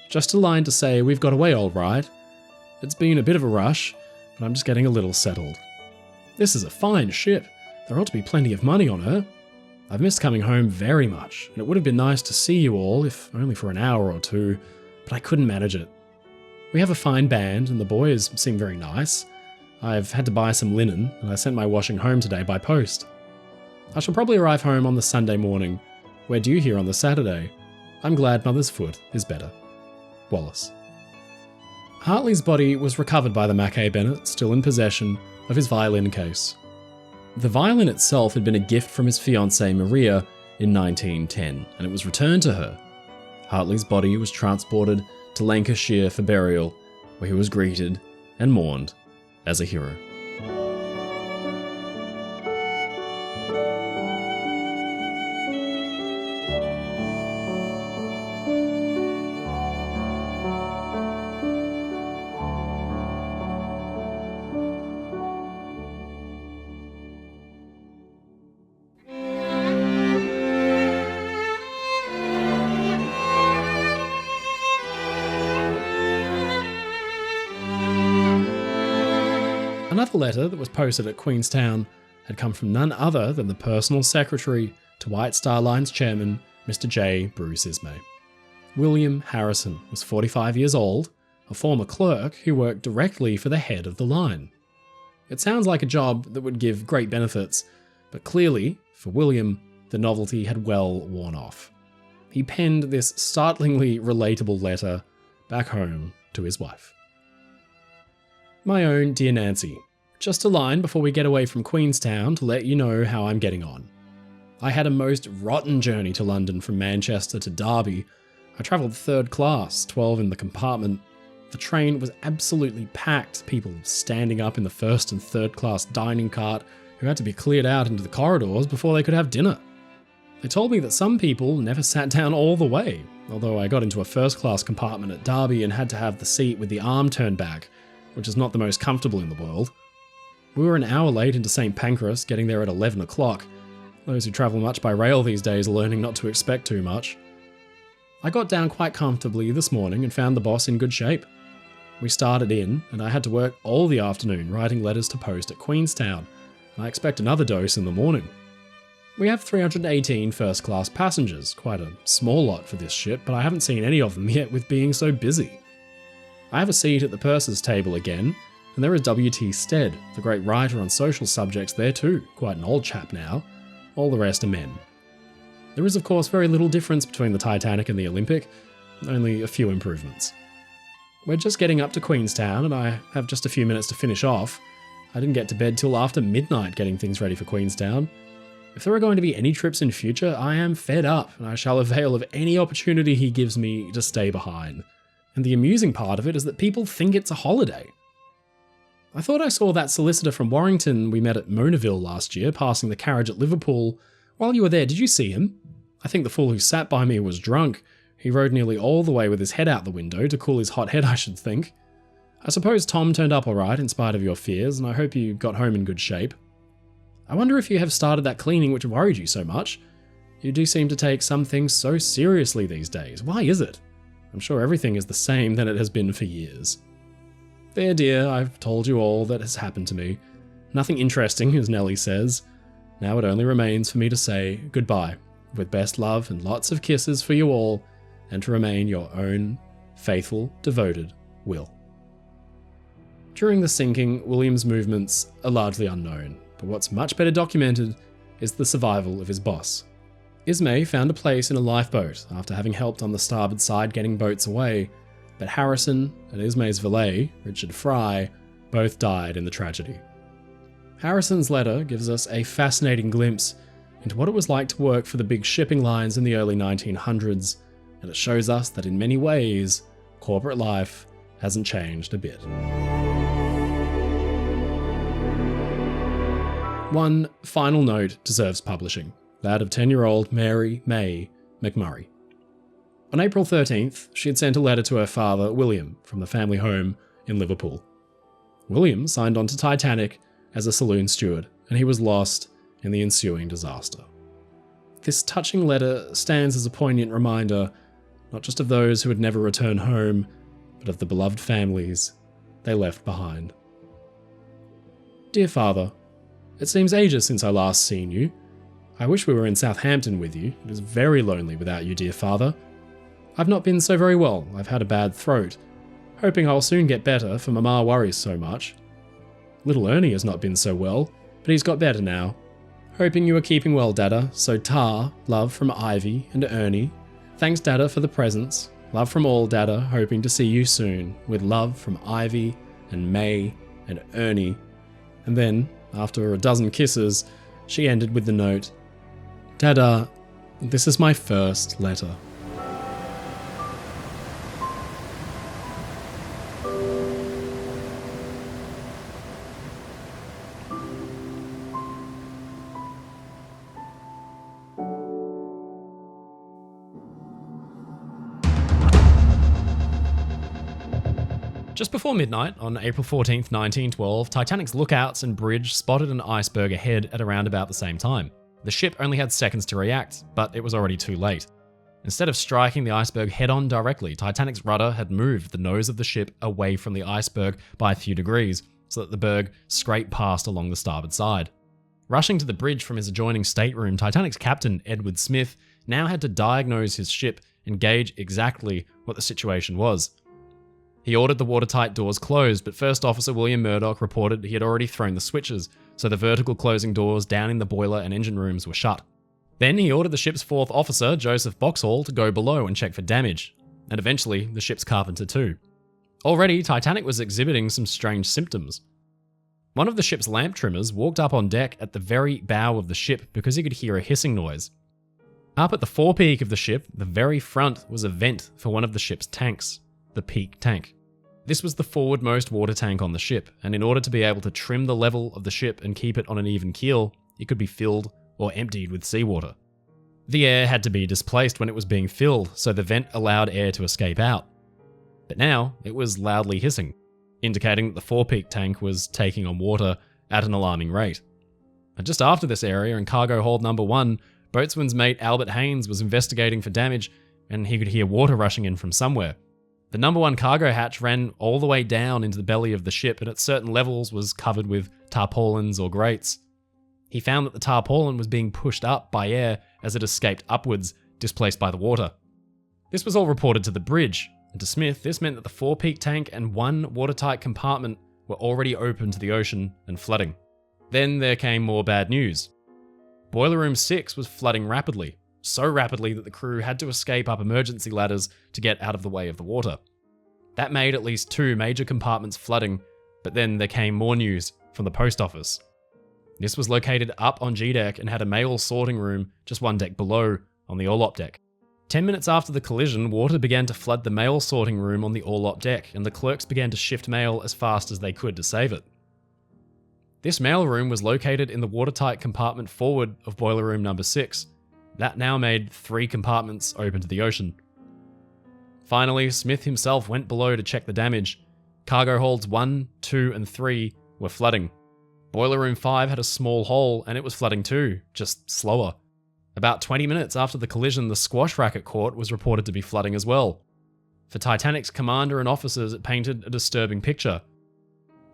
just a line to say we've got away all right. It's been a bit of a rush, but I'm just getting a little settled. This is a fine ship. There ought to be plenty of money on her. I've missed coming home very much, and it would have been nice to see you all, if only for an hour or two, but I couldn't manage it. We have a fine band, and the boys seem very nice. I've had to buy some linen, and I sent my washing home today by post. I shall probably arrive home on the Sunday morning. We're due here on the Saturday. I'm glad Mother's foot is better. Wallace." Hartley's body was recovered by the Mackay Bennett, still in possession of his violin case. The violin itself had been a gift from his fiancée Maria in 1910, and it was returned to her. Hartley's body was transported to Lancashire for burial, where he was greeted and mourned as a hero. Another letter that was posted at Queenstown had come from none other than the personal secretary to White Star Line's chairman, Mr. J. Bruce Ismay. William Harrison was 45 years old, a former clerk who worked directly for the head of the line. It sounds like a job that would give great benefits, but clearly, for William, the novelty had well worn off. He penned this startlingly relatable letter back home to his wife. "My own dear Nancy, just a line before we get away from Queenstown to let you know how I'm getting on. I had a most rotten journey to London from Manchester to Derby. I travelled third class, 12 in the compartment. The train was absolutely packed, people standing up in the first and third class dining cart who had to be cleared out into the corridors before they could have dinner. They told me that some people never sat down all the way, although I got into a first class compartment at Derby and had to have the seat with the arm turned back, which is not the most comfortable in the world. We were an hour late into St. Pancras, getting there at 11 o'clock. Those who travel much by rail these days are learning not to expect too much. I got down quite comfortably this morning and found the boss in good shape. We started in, and I had to work all the afternoon writing letters to post at Queenstown, and I expect another dose in the morning. We have 318 first-class passengers, quite a small lot for this ship, but I haven't seen any of them yet with being so busy. I have a seat at the purser's table again, and there is W.T. Stead, the great writer on social subjects there too, quite an old chap now. All the rest are men. There is of course very little difference between the Titanic and the Olympic, only a few improvements. We're just getting up to Queenstown and I have just a few minutes to finish off. I didn't get to bed till after midnight getting things ready for Queenstown. If there are going to be any trips in future, I am fed up and I shall avail of any opportunity he gives me to stay behind. And the amusing part of it is that people think it's a holiday. I thought I saw that solicitor from Warrington we met at Monaville last year passing the carriage at Liverpool. While you were there, did you see him? I think the fool who sat by me was drunk. He rode nearly all the way with his head out the window to cool his hot head, I should think. I suppose Tom turned up alright in spite of your fears, and I hope you got home in good shape. I wonder if you have started that cleaning which worried you so much. You do seem to take some things so seriously these days. Why is it? I'm sure everything is the same than it has been for years. There, dear, I've told you all that has happened to me. Nothing interesting, as Nellie says. Now it only remains for me to say goodbye, with best love and lots of kisses for you all, and to remain your own faithful, devoted Will. During the sinking, William's movements are largely unknown, but what's much better documented is the survival of his boss. Ismay found a place in a lifeboat after having helped on the starboard side getting boats away, but Harrison and Ismay's valet, Richard Fry, both died in the tragedy. Harrison's letter gives us a fascinating glimpse into what it was like to work for the big shipping lines in the early 1900s, and it shows us that in many ways, corporate life hasn't changed a bit. One final note deserves publishing, that of 10-year-old Mary May McMurray. On April 13th, she had sent a letter to her father, William, from the family home in Liverpool. William signed on to Titanic as a saloon steward, and he was lost in the ensuing disaster. This touching letter stands as a poignant reminder, not just of those who would never return home, but of the beloved families they left behind. Dear Father, it seems ages since I last seen you. I wish we were in Southampton with you. It is very lonely without you, dear Father. I've not been so very well. I've had a bad throat. Hoping I'll soon get better, for Mama worries so much. Little Ernie has not been so well, but he's got better now. Hoping you are keeping well, Dada. So Tar, love from Ivy and Ernie. Thanks, Dada, for the presents. Love from all, Dada. Hoping to see you soon. With love from Ivy and May and Ernie. And then, after a dozen kisses, she ended with the note, Dada, this is my first letter. Just before midnight, on April 14th, 1912, Titanic's lookouts and bridge spotted an iceberg ahead at around about the same time. The ship only had seconds to react, but it was already too late. Instead of striking the iceberg head-on directly, Titanic's rudder had moved the nose of the ship away from the iceberg by a few degrees, so that the berg scraped past along the starboard side. Rushing to the bridge from his adjoining stateroom, Titanic's captain, Edward Smith, now had to diagnose his ship and gauge exactly what the situation was. He ordered the watertight doors closed, but First Officer William Murdoch reported he had already thrown the switches, so the vertical closing doors down in the boiler and engine rooms were shut. Then he ordered the ship's fourth officer, Joseph Boxhall, to go below and check for damage, and eventually the ship's carpenter too. Already, Titanic was exhibiting some strange symptoms. One of the ship's lamp trimmers walked up on deck at the very bow of the ship because he could hear a hissing noise. Up at the forepeak of the ship, the very front, was a vent for one of the ship's tanks, the peak tank. This was the forwardmost water tank on the ship, and in order to be able to trim the level of the ship and keep it on an even keel, it could be filled or emptied with seawater. The air had to be displaced when it was being filled, so the vent allowed air to escape out. But now, it was loudly hissing, indicating that the forepeak tank was taking on water at an alarming rate. And just after this area, in cargo hold number 1, boatswain's mate Albert Haynes was investigating for damage, and he could hear water rushing in from somewhere. The number 1 cargo hatch ran all the way down into the belly of the ship, and at certain levels was covered with tarpaulins or grates. He found that the tarpaulin was being pushed up by air as it escaped upwards, displaced by the water. This was all reported to the bridge, and to Smith, this meant that the forepeak tank and 1 watertight compartment were already open to the ocean and flooding. Then there came more bad news. Boiler Room 6 was flooding rapidly, so rapidly that the crew had to escape up emergency ladders to get out of the way of the water. That made at least 2 major compartments flooding, but then there came more news from the post office. This was located up on G-deck and had a mail sorting room just 1 deck below on the orlop deck. 10 minutes after the collision, water began to flood the mail sorting room on the orlop deck, and the clerks began to shift mail as fast as they could to save it. This mail room was located in the watertight compartment forward of boiler room number 6. That now made 3 compartments open to the ocean. Finally, Smith himself went below to check the damage. Cargo holds 1, 2, and 3 were flooding. Boiler room 5 had a small hole, and it was flooding too, just slower. About 20 minutes after the collision, the squash racket court was reported to be flooding as well. For Titanic's commander and officers, it painted a disturbing picture.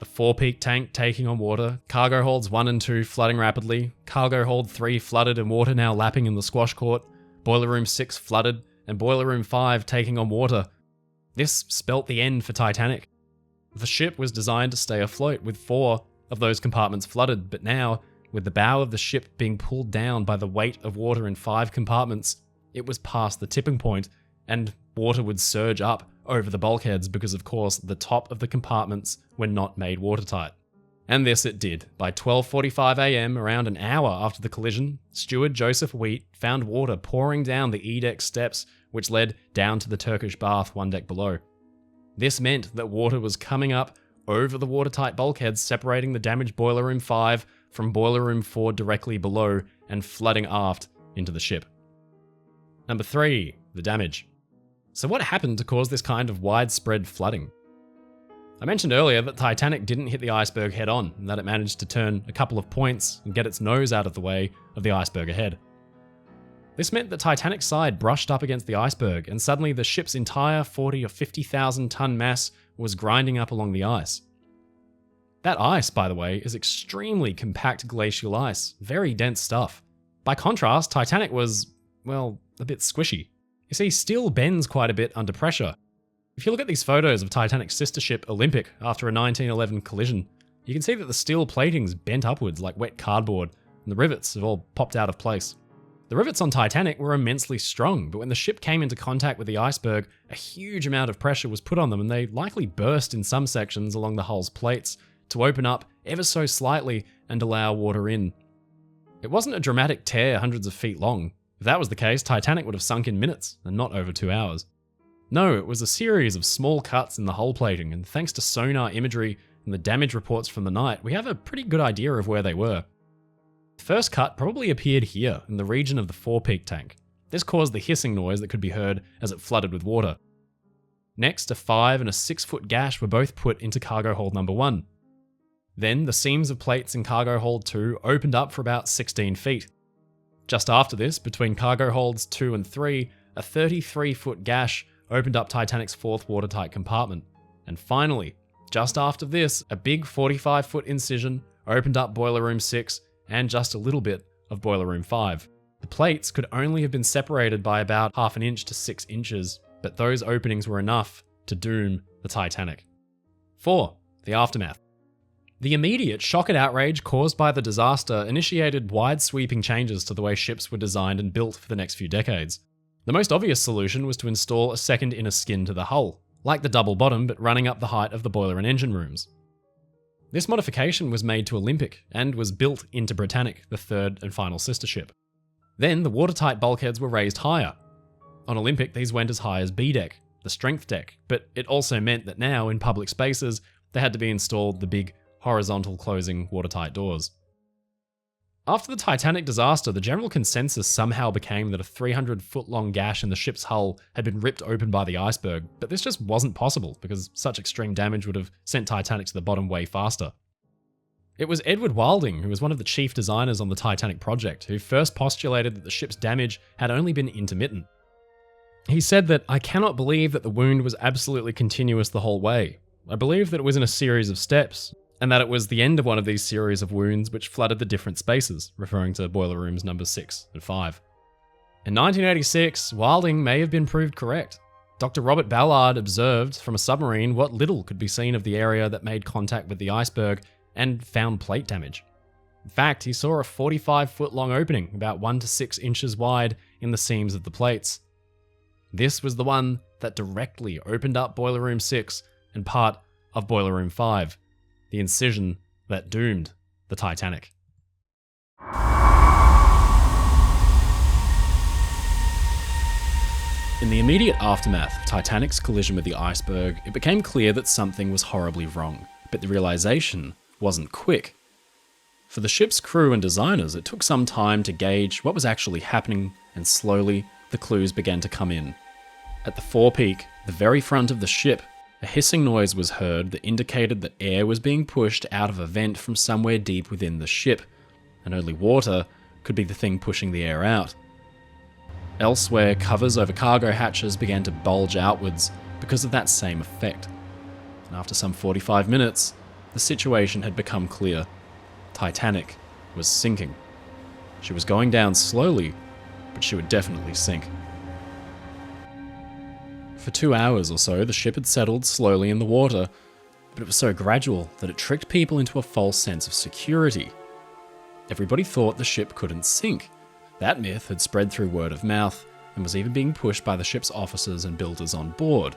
The forepeak tank taking on water, cargo holds 1 and 2 flooding rapidly, cargo hold 3 flooded and water now lapping in the squash court, boiler room 6 flooded, and boiler room 5 taking on water. This spelt the end for Titanic. The ship was designed to stay afloat with 4 of those compartments flooded, but now, with the bow of the ship being pulled down by the weight of water in 5 compartments, it was past the tipping point, and water would surge up over the bulkheads because, of course, the top of the compartments were not made watertight. And this it did. By 12:45 a.m., around an hour after the collision, steward Joseph Wheat found water pouring down the E-deck steps, which led down to the Turkish bath 1 deck below. This meant that water was coming up over the watertight bulkheads, separating the damaged boiler room 5 from boiler room 4 directly below and flooding aft into the ship. Number 3, the damage. So what happened to cause this kind of widespread flooding? I mentioned earlier that Titanic didn't hit the iceberg head on, and that it managed to turn a couple of points and get its nose out of the way of the iceberg ahead. This meant that Titanic's side brushed up against the iceberg, and suddenly the ship's entire 40 or 50,000 ton mass was grinding up along the ice. That ice, by the way, is extremely compact glacial ice, very dense stuff. By contrast, Titanic was, well, a bit squishy. You see, steel bends quite a bit under pressure. If you look at these photos of Titanic's sister ship Olympic after a 1911 collision, you can see that the steel plating's bent upwards like wet cardboard, and the rivets have all popped out of place. The rivets on Titanic were immensely strong, but when the ship came into contact with the iceberg, a huge amount of pressure was put on them, and they likely burst in some sections along the hull's plates to open up ever so slightly and allow water in. It wasn't a dramatic tear hundreds of feet long. If that was the case, Titanic would have sunk in minutes and not over 2 hours. No, it was a series of small cuts in the hull plating, and thanks to sonar imagery and the damage reports from the night, we have a pretty good idea of where they were. The first cut probably appeared here, in the region of the forepeak tank. This caused the hissing noise that could be heard as it flooded with water. Next, a 5 and a 6 foot gash were both put into cargo hold number 1. Then, the seams of plates in cargo hold 2 opened up for about 16 feet. Just after this, between cargo holds 2 and 3, a 33-foot gash opened up Titanic's 4th watertight compartment. And finally, just after this, a big 45-foot incision opened up boiler room 6 and just a little bit of boiler room 5. The plates could only have been separated by about half an inch to 6 inches, but those openings were enough to doom the Titanic. 4. The aftermath. The immediate shock and outrage caused by the disaster initiated wide-sweeping changes to the way ships were designed and built for the next few decades. The most obvious solution was to install a second inner skin to the hull, like the double bottom but running up the height of the boiler and engine rooms. This modification was made to Olympic and was built into Britannic, the 3rd and final sister ship. Then the watertight bulkheads were raised higher. On Olympic, these went as high as B deck, the strength deck, but it also meant that now, in public spaces, there had to be installed the big horizontal closing watertight doors. After the Titanic disaster, the general consensus somehow became that a 300-foot-long gash in the ship's hull had been ripped open by the iceberg, but this just wasn't possible because such extreme damage would have sent Titanic to the bottom way faster. It was Edward Wilding, who was one of the chief designers on the Titanic project, who first postulated that the ship's damage had only been intermittent. He said that, "I cannot believe that the wound was absolutely continuous the whole way. I believe that it was in a series of steps, and that it was the end of one of these series of wounds which flooded the different spaces," referring to boiler rooms numbers 6 and 5. In 1986, Wilding may have been proved correct. Dr. Robert Ballard observed from a submarine what little could be seen of the area that made contact with the iceberg and found plate damage. In fact, he saw a 45-foot-long opening, about 1 to 6 inches wide, in the seams of the plates. This was the one that directly opened up Boiler Room 6 and part of Boiler Room 5, the incision that doomed the Titanic. In the immediate aftermath of Titanic's collision with the iceberg, it became clear that something was horribly wrong, but the realization wasn't quick. For the ship's crew and designers, it took some time to gauge what was actually happening, and slowly the clues began to come in. At the forepeak, the very front of the ship, a hissing noise was heard that indicated that air was being pushed out of a vent from somewhere deep within the ship, and only water could be the thing pushing the air out. Elsewhere, covers over cargo hatches began to bulge outwards because of that same effect. And after some 45 minutes, the situation had become clear. Titanic was sinking. She was going down slowly, but she would definitely sink. For 2 hours or so, the ship had settled slowly in the water, but it was so gradual that it tricked people into a false sense of security. Everybody thought the ship couldn't sink. That myth had spread through word of mouth and was even being pushed by the ship's officers and builders on board.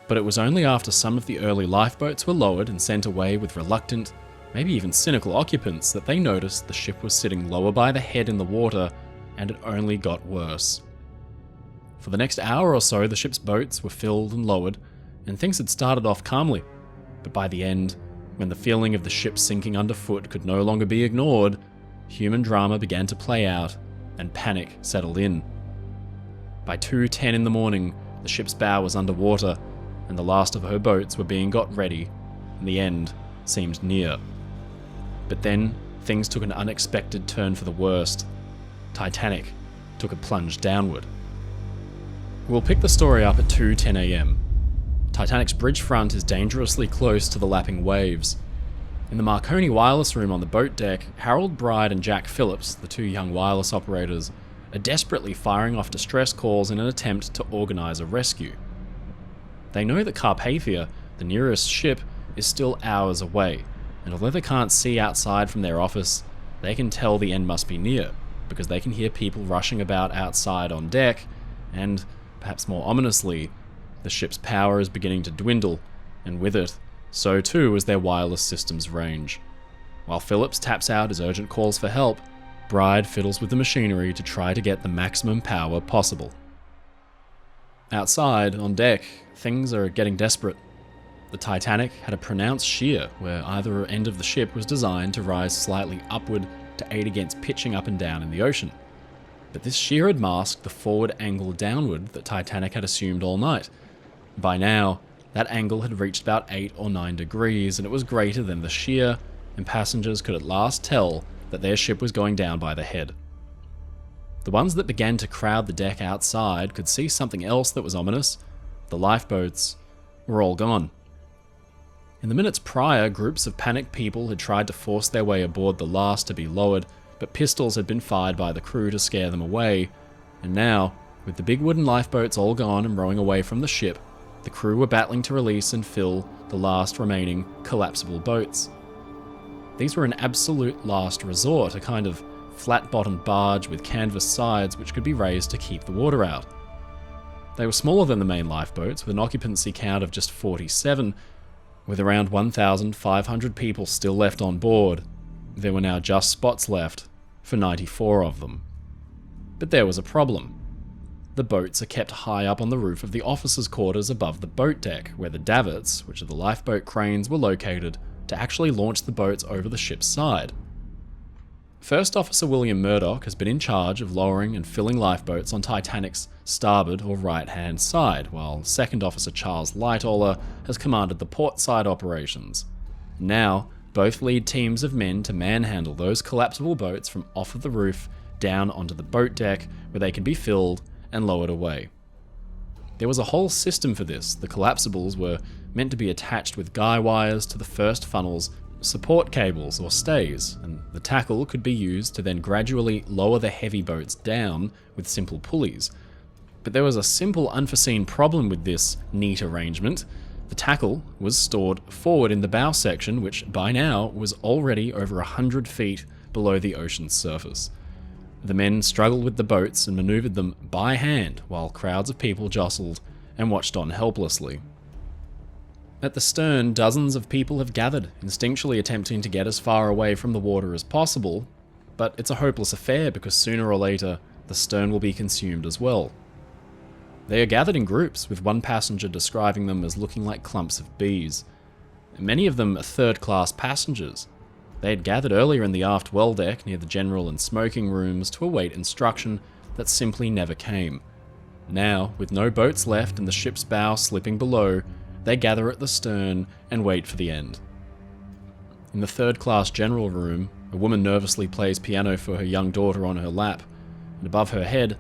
But it was only after some of the early lifeboats were lowered and sent away with reluctant, maybe even cynical occupants that they noticed the ship was sitting lower by the head in the water, and it only got worse. For the next hour or so, the ship's boats were filled and lowered, and things had started off calmly. But by the end, when the feeling of the ship sinking underfoot could no longer be ignored, human drama began to play out, and panic settled in. By 2:10 in the morning, the ship's bow was underwater, and the last of her boats were being got ready, and the end seemed near. But then, things took an unexpected turn for the worst. Titanic took a plunge downward. We'll pick the story up at 2:10 a.m. Titanic's bridge front is dangerously close to the lapping waves. In the Marconi wireless room on the boat deck, Harold Bride and Jack Phillips, the two young wireless operators, are desperately firing off distress calls in an attempt to organise a rescue. They know that Carpathia, the nearest ship, is still hours away, and although they can't see outside from their office, they can tell the end must be near, because they can hear people rushing about outside on deck, and, perhaps more ominously, the ship's power is beginning to dwindle, and with it, so too is their wireless system's range. While Phillips taps out his urgent calls for help, Bride fiddles with the machinery to try to get the maximum power possible. Outside, on deck, things are getting desperate. The Titanic had a pronounced shear where either end of the ship was designed to rise slightly upward to aid against pitching up and down in the ocean. But this shear had masked the forward angle downward that Titanic had assumed all night. By now, that angle had reached about 8 or 9 degrees, and it was greater than the shear, and passengers could at last tell that their ship was going down by the head. The ones that began to crowd the deck outside could see something else that was ominous. The lifeboats were all gone. In the minutes prior, groups of panicked people had tried to force their way aboard the last to be lowered, but pistols had been fired by the crew to scare them away, and now, with the big wooden lifeboats all gone and rowing away from the ship, the crew were battling to release and fill the last remaining collapsible boats. These were an absolute last resort, a kind of flat-bottomed barge with canvas sides which could be raised to keep the water out. They were smaller than the main lifeboats, with an occupancy count of just 47, with around 1,500 people still left on board. There were now just spots left for 94 of them. But there was a problem. The boats are kept high up on the roof of the officers' quarters above the boat deck, where the davits, which are the lifeboat cranes, were located to actually launch the boats over the ship's side. First Officer William Murdoch has been in charge of lowering and filling lifeboats on Titanic's starboard or right-hand side, while Second Officer Charles Lightoller has commanded the port side operations. Now, Both lead teams of men to manhandle those collapsible boats from off of the roof down onto the boat deck where they can be filled and lowered away. There was a whole system for this. The collapsibles were meant to be attached with guy wires to the first funnel's support cables or stays, and the tackle could be used to then gradually lower the heavy boats down with simple pulleys. But there was a simple unforeseen problem with this neat arrangement. The tackle was stored forward in the bow section, which by now was already over 100 feet below the ocean's surface. The men struggled with the boats and maneuvered them by hand while crowds of people jostled and watched on helplessly. At the stern, dozens of people have gathered, instinctually attempting to get as far away from the water as possible, but it's a hopeless affair because sooner or later the stern will be consumed as well. They are gathered in groups, with one passenger describing them as looking like clumps of bees. Many of them are third-class passengers. They had gathered earlier in the aft well deck near the general and smoking rooms to await instruction that simply never came. Now, with no boats left and the ship's bow slipping below, they gather at the stern and wait for the end. In the third-class general room, a woman nervously plays piano for her young daughter on her lap, and above her head,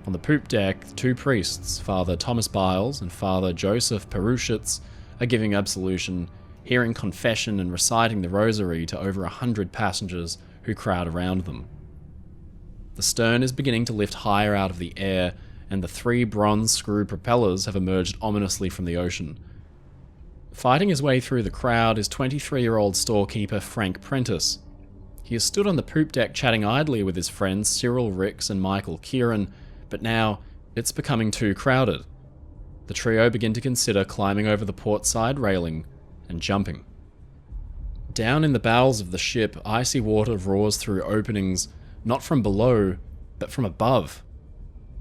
on the poop deck, two priests, Father Thomas Biles and Father Joseph Perushitz, are giving absolution, hearing confession and reciting the rosary to over 100 passengers who crowd around them. The stern is beginning to lift higher out of the air, and the three bronze screw propellers have emerged ominously from the ocean. Fighting his way through the crowd is 23-year-old storekeeper Frank Prentice. He has stood on the poop deck chatting idly with his friends Cyril Ricks and Michael Kieran, but now it's becoming too crowded. The trio begin to consider climbing over the port side railing and jumping. Down in the bowels of the ship, icy water roars through openings, not from below, but from above.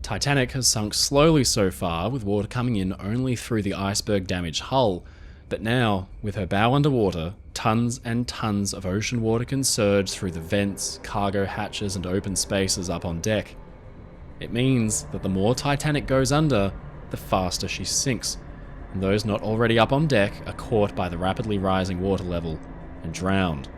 Titanic has sunk slowly so far, with water coming in only through the iceberg-damaged hull, but now, with her bow underwater, tons and tons of ocean water can surge through the vents, cargo hatches, and open spaces up on deck. It means that the more Titanic goes under, the faster she sinks, and those not already up on deck are caught by the rapidly rising water level and drowned.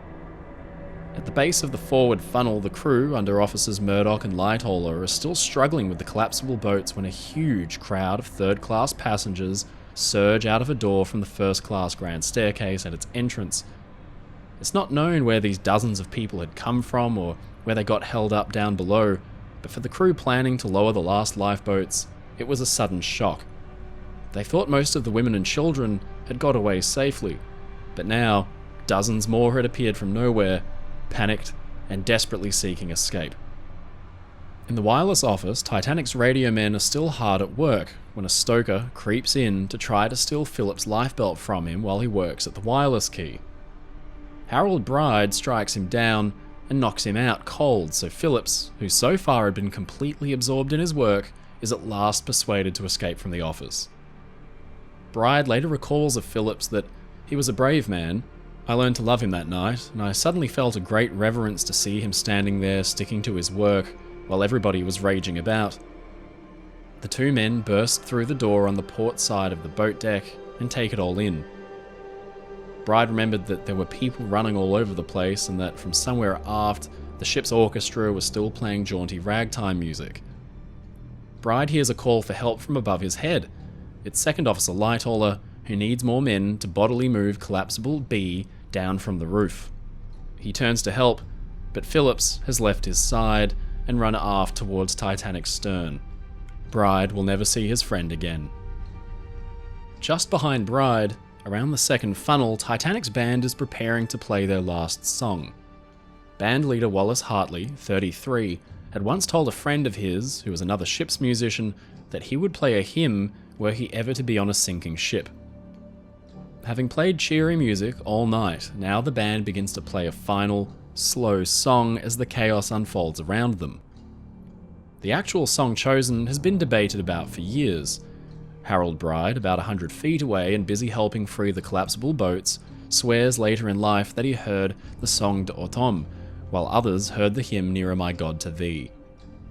At the base of the forward funnel, the crew, under Officers Murdoch and Lightoller, are still struggling with the collapsible boats when a huge crowd of third-class passengers surge out of a door from the first-class grand staircase at its entrance. It's not known where these dozens of people had come from or where they got held up down below, but for the crew planning to lower the last lifeboats, it was a sudden shock. They thought most of the women and children had got away safely, but now dozens more had appeared from nowhere, panicked and desperately seeking escape. In the wireless office, Titanic's radio men are still hard at work when a stoker creeps in to try to steal Philip's lifebelt from him while he works at the wireless key. Harold Bride strikes him down and knocks him out cold, so Phillips, who so far had been completely absorbed in his work, is at last persuaded to escape from the office. Bride later recalls of Phillips that he was a brave man. I learned to love him that night, and I suddenly felt a great reverence to see him standing there sticking to his work while everybody was raging about. The two men burst through the door on the port side of the boat deck and take it all in. Bride remembered that there were people running all over the place and that from somewhere aft, the ship's orchestra was still playing jaunty ragtime music. Bride hears a call for help from above his head. It's Second Officer Lightoller, who needs more men to bodily move Collapsible B down from the roof. He turns to help, but Phillips has left his side and run aft towards Titanic's stern. Bride will never see his friend again. Just behind Bride, around the second funnel, Titanic's band is preparing to play their last song. Band leader Wallace Hartley, 33, had once told a friend of his, who was another ship's musician, that he would play a hymn were he ever to be on a sinking ship. Having played cheery music all night, now the band begins to play a final, slow song as the chaos unfolds around them. The actual song chosen has been debated about for years. Harold Bride, about 100 feet away and busy helping free the collapsible boats, swears later in life that he heard the Song de Automne, while others heard the hymn Nearer My God to Thee.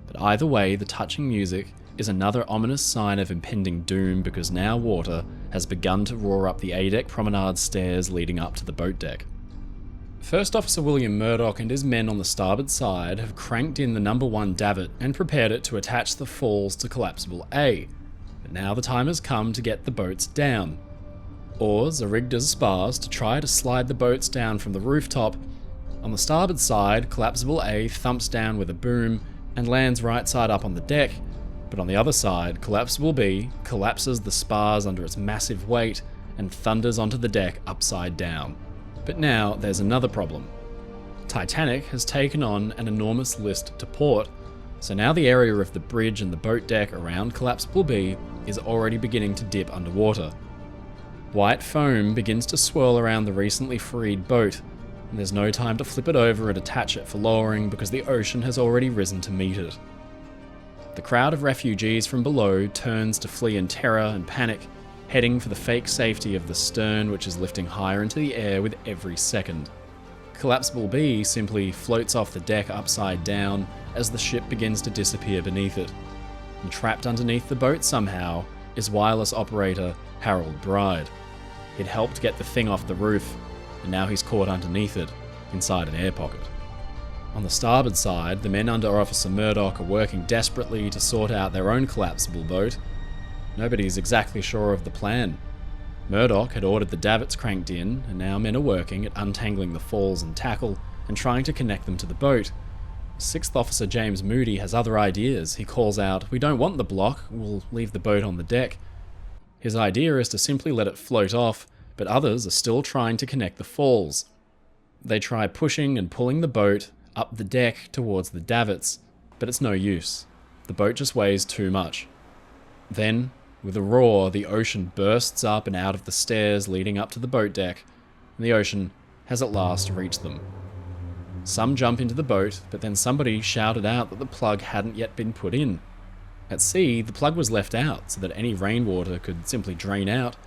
But either way, the touching music is another ominous sign of impending doom because now water has begun to roar up the A-deck promenade stairs leading up to the boat deck. First Officer William Murdoch and his men on the starboard side have cranked in the number 1 davit and prepared it to attach the falls to collapsible A, but now the time has come to get the boats down. Oars are rigged as spars to try to slide the boats down from the rooftop. On the starboard side, collapsible A thumps down with a boom and lands right side up on the deck, but on the other side, collapsible B collapses the spars under its massive weight and thunders onto the deck upside down. But now there's another problem. Titanic has taken on an enormous list to port, so now the area of the bridge and the boat deck around collapsible B is already beginning to dip underwater. White foam begins to swirl around the recently freed boat, and there's no time to flip it over and attach it for lowering because the ocean has already risen to meet it. The crowd of refugees from below turns to flee in terror and panic, heading for the fake safety of the stern, which is lifting higher into the air with every second. Collapsible B simply floats off the deck upside down as the ship begins to disappear beneath it. And trapped underneath the boat somehow is wireless operator Harold Bride. He'd helped get the thing off the roof, and now he's caught underneath it, inside an air pocket. On the starboard side, the men under Officer Murdoch are working desperately to sort out their own collapsible boat. Nobody's exactly sure of the plan. Murdoch had ordered the davits cranked in, and now men are working at untangling the falls and tackle and trying to connect them to the boat. Sixth Officer James Moody has other ideas. He calls out, "We don't want the block, we'll leave the boat on the deck." His idea is to simply let it float off, but others are still trying to connect the falls. They try pushing and pulling the boat up the deck towards the davits, but it's no use. The boat just weighs too much. Then, with a roar, the ocean bursts up and out of the stairs leading up to the boat deck, and the ocean has at last reached them. Some jump into the boat, but then somebody shouted out that the plug hadn't yet been put in. At sea, the plug was left out so that any rainwater could simply drain out,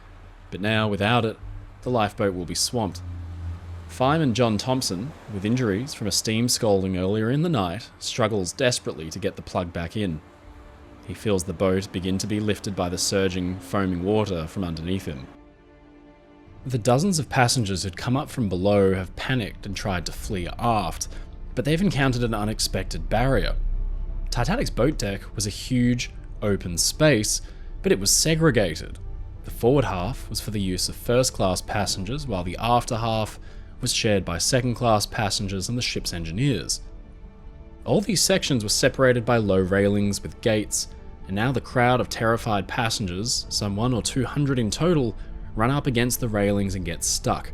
but now, without it, the lifeboat will be swamped. Fireman John Thompson, with injuries from a steam scalding earlier in the night, struggles desperately to get the plug back in. He feels the boat begin to be lifted by the surging, foaming water from underneath him. The dozens of passengers who'd come up from below have panicked and tried to flee aft, but they've encountered an unexpected barrier. Titanic's boat deck was a huge, open space, but it was segregated. The forward half was for the use of first-class passengers, while the after half was shared by second-class passengers and the ship's engineers. All these sections were separated by low railings with gates, and now the crowd of terrified passengers, some 100 or 200 in total, run up against the railings and get stuck.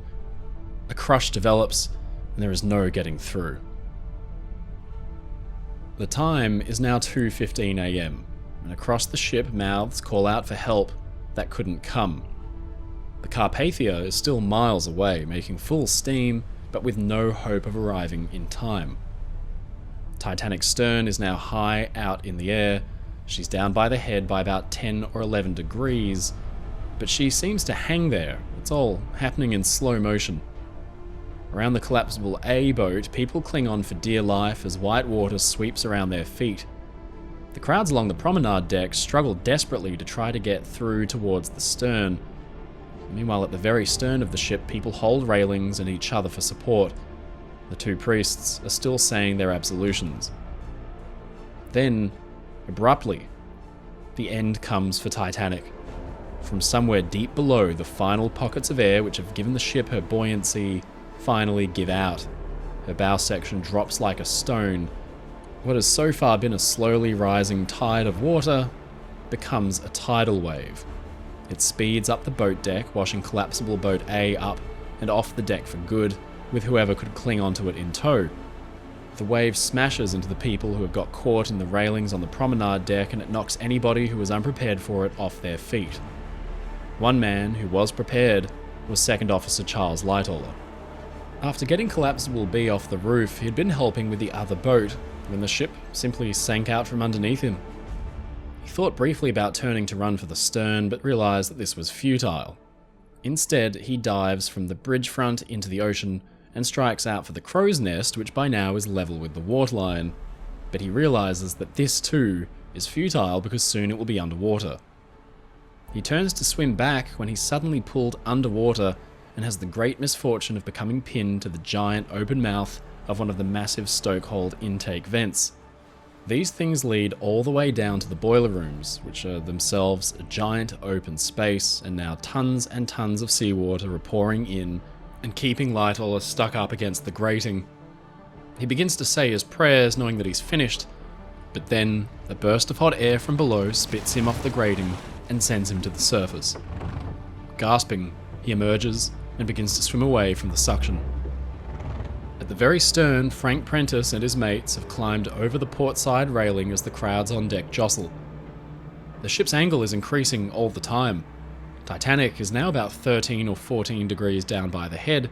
A crush develops, and there is no getting through. The time is now 2:15 AM, and across the ship mouths call out for help that couldn't come. The Carpathia is still miles away, making full steam, but with no hope of arriving in time. Titanic's stern is now high out in the air. She's down by the head by about 10 or 11 degrees, but she seems to hang there. It's all happening in slow motion. Around the collapsible A boat, people cling on for dear life as white water sweeps around their feet. The crowds along the promenade deck struggle desperately to try to get through towards the stern. Meanwhile, at the very stern of the ship, people hold railings and each other for support. The two priests are still saying their absolutions. Then, abruptly, the end comes for Titanic. From somewhere deep below, the final pockets of air which have given the ship her buoyancy finally give out. Her bow section drops like a stone. What has so far been a slowly rising tide of water becomes a tidal wave. It speeds up the boat deck, washing collapsible boat A up and off the deck for good, with whoever could cling onto it in tow. The wave smashes into the people who have got caught in the railings on the promenade deck, and it knocks anybody who was unprepared for it off their feet. One man who was prepared was Second Officer Charles Lightoller. After getting collapsible B off the roof, he'd been helping with the other boat when the ship simply sank out from underneath him. He thought briefly about turning to run for the stern, but realised that this was futile. Instead, he dives from the bridge front into the ocean and strikes out for the crow's nest, which by now is level with the waterline. But he realises that this too is futile because soon it will be underwater. He turns to swim back when he's suddenly pulled underwater and has the great misfortune of becoming pinned to the giant open mouth of one of the massive stokehold intake vents. These things lead all the way down to the boiler rooms, which are themselves a giant open space, and now tons and tons of seawater are pouring in and keeping Lytle stuck up against the grating. He begins to say his prayers, knowing that he's finished, but then a burst of hot air from below spits him off the grating and sends him to the surface. Gasping, he emerges and begins to swim away from the suction. At the very stern, Frank Prentice and his mates have climbed over the portside railing as the crowds on deck jostle. The ship's angle is increasing all the time. Titanic is now about 13 or 14 degrees down by the head.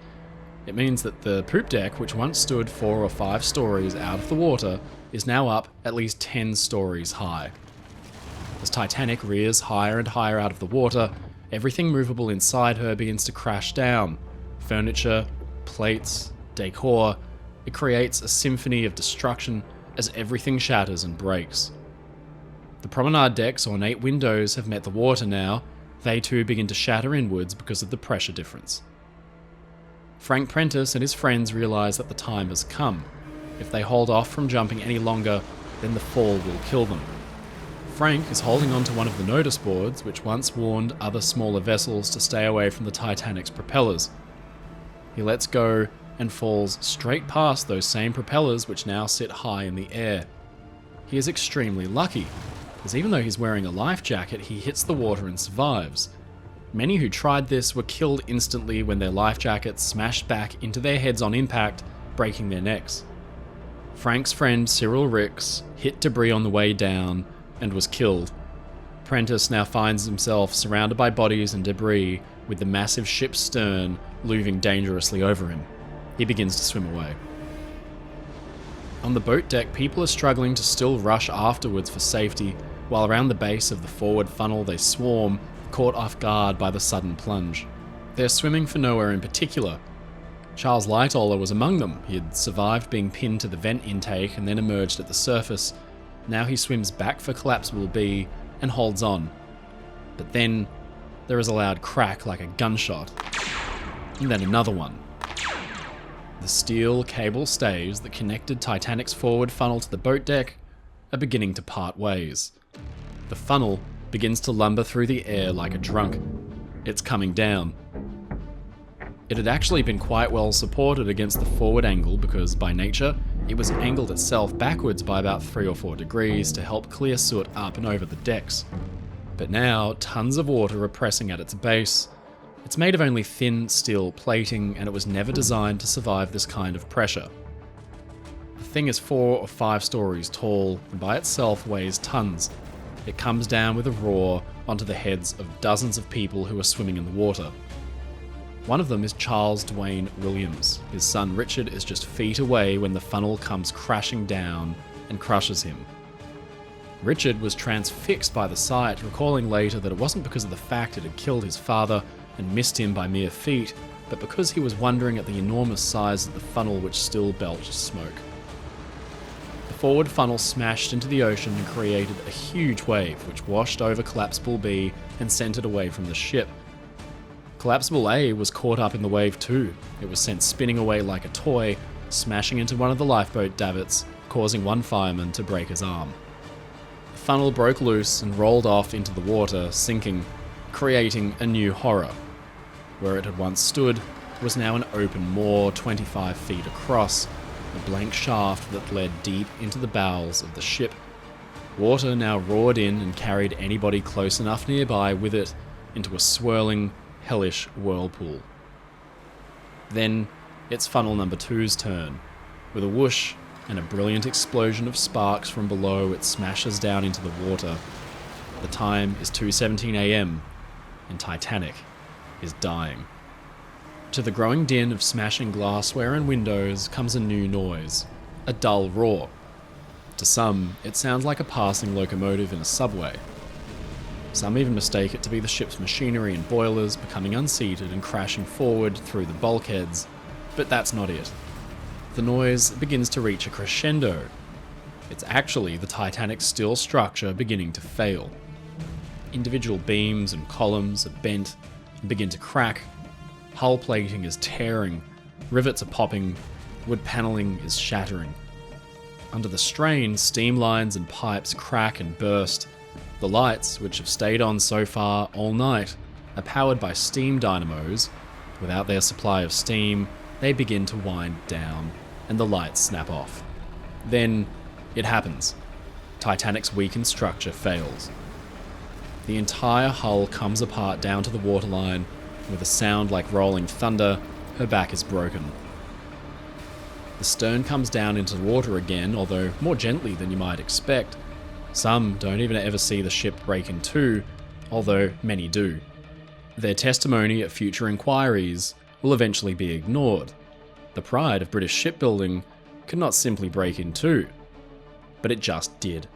It means that the poop deck, which once stood 4 or 5 stories out of the water, is now up at least 10 stories high. As Titanic rears higher and higher out of the water, everything movable inside her begins to crash down. Furniture, plates, decor. It creates a symphony of destruction as everything shatters and breaks. The promenade deck's ornate windows have met the water now. They too begin to shatter inwards because of the pressure difference. Frank Prentice and his friends realise that the time has come. If they hold off from jumping any longer, then the fall will kill them. Frank is holding on to one of the notice boards, which once warned other smaller vessels to stay away from the Titanic's propellers. He lets go and falls straight past those same propellers which now sit high in the air. He is extremely lucky, as even though he's wearing a life jacket, he hits the water and survives. Many who tried this were killed instantly when their life jackets smashed back into their heads on impact, breaking their necks. Frank's friend Cyril Ricks hit debris on the way down and was killed. Prentice now finds himself surrounded by bodies and debris, with the massive ship's stern looming dangerously over him. He begins to swim away. On the boat deck, people are struggling to still rush afterwards for safety, while around the base of the forward funnel they swarm, caught off guard by the sudden plunge. They're swimming for nowhere in particular. Charles Lightoller was among them. He had survived being pinned to the vent intake and then emerged at the surface. Now he swims back for collapsible B and holds on. But then there is a loud crack like a gunshot, and then another one. The steel cable stays that connected Titanic's forward funnel to the boat deck are beginning to part ways. The funnel begins to lumber through the air like a drunk. It's coming down. It had actually been quite well supported against the forward angle because, by nature, it was angled itself backwards by about 3 or 4 degrees to help clear soot up and over the decks. But now, tons of water are pressing at its base. It's made of only thin steel plating, and it was never designed to survive this kind of pressure. The thing is 4 or 5 stories tall, and by itself weighs tons. It comes down with a roar onto the heads of dozens of people who are swimming in the water. One of them is Charles Dwayne Williams. His son Richard is just feet away when the funnel comes crashing down and crushes him. Richard was transfixed by the sight, recalling later that it wasn't because of the fact it had killed his father and missed him by mere feet, but because he was wondering at the enormous size of the funnel which still belched smoke. The forward funnel smashed into the ocean and created a huge wave which washed over Collapsible B and sent it away from the ship. Collapsible A was caught up in the wave too. It was sent spinning away like a toy, smashing into one of the lifeboat davits, causing one fireman to break his arm. The funnel broke loose and rolled off into the water, sinking, creating a new horror. Where it had once stood was now an open moor 25 feet across, a blank shaft that led deep into the bowels of the ship. Water now roared in and carried anybody close enough nearby with it into a swirling, hellish whirlpool. Then it's funnel number 2's turn. With a whoosh and a brilliant explosion of sparks from below, it smashes down into the water. The time is 2:17 a.m. and Titanic is dying. To the growing din of smashing glassware and windows comes a new noise, a dull roar. To some, it sounds like a passing locomotive in a subway. Some even mistake it to be the ship's machinery and boilers becoming unseated and crashing forward through the bulkheads, but that's not it. The noise begins to reach a crescendo. It's actually the Titanic's steel structure beginning to fail. Individual beams and columns are bent and begin to crack. Hull plating is tearing, rivets are popping, wood paneling is shattering. Under the strain, steam lines and pipes crack and burst. The lights, which have stayed on so far all night, are powered by steam dynamos. Without their supply of steam, they begin to wind down, and the lights snap off. Then, it happens. Titanic's weakened structure fails. The entire hull comes apart down to the waterline. With a sound like rolling thunder, her back is broken. The stern comes down into the water again, although more gently than you might expect. Some don't even ever see the ship break in two, although many do. Their testimony at future inquiries will eventually be ignored. The pride of British shipbuilding could not simply break in two, but it just did.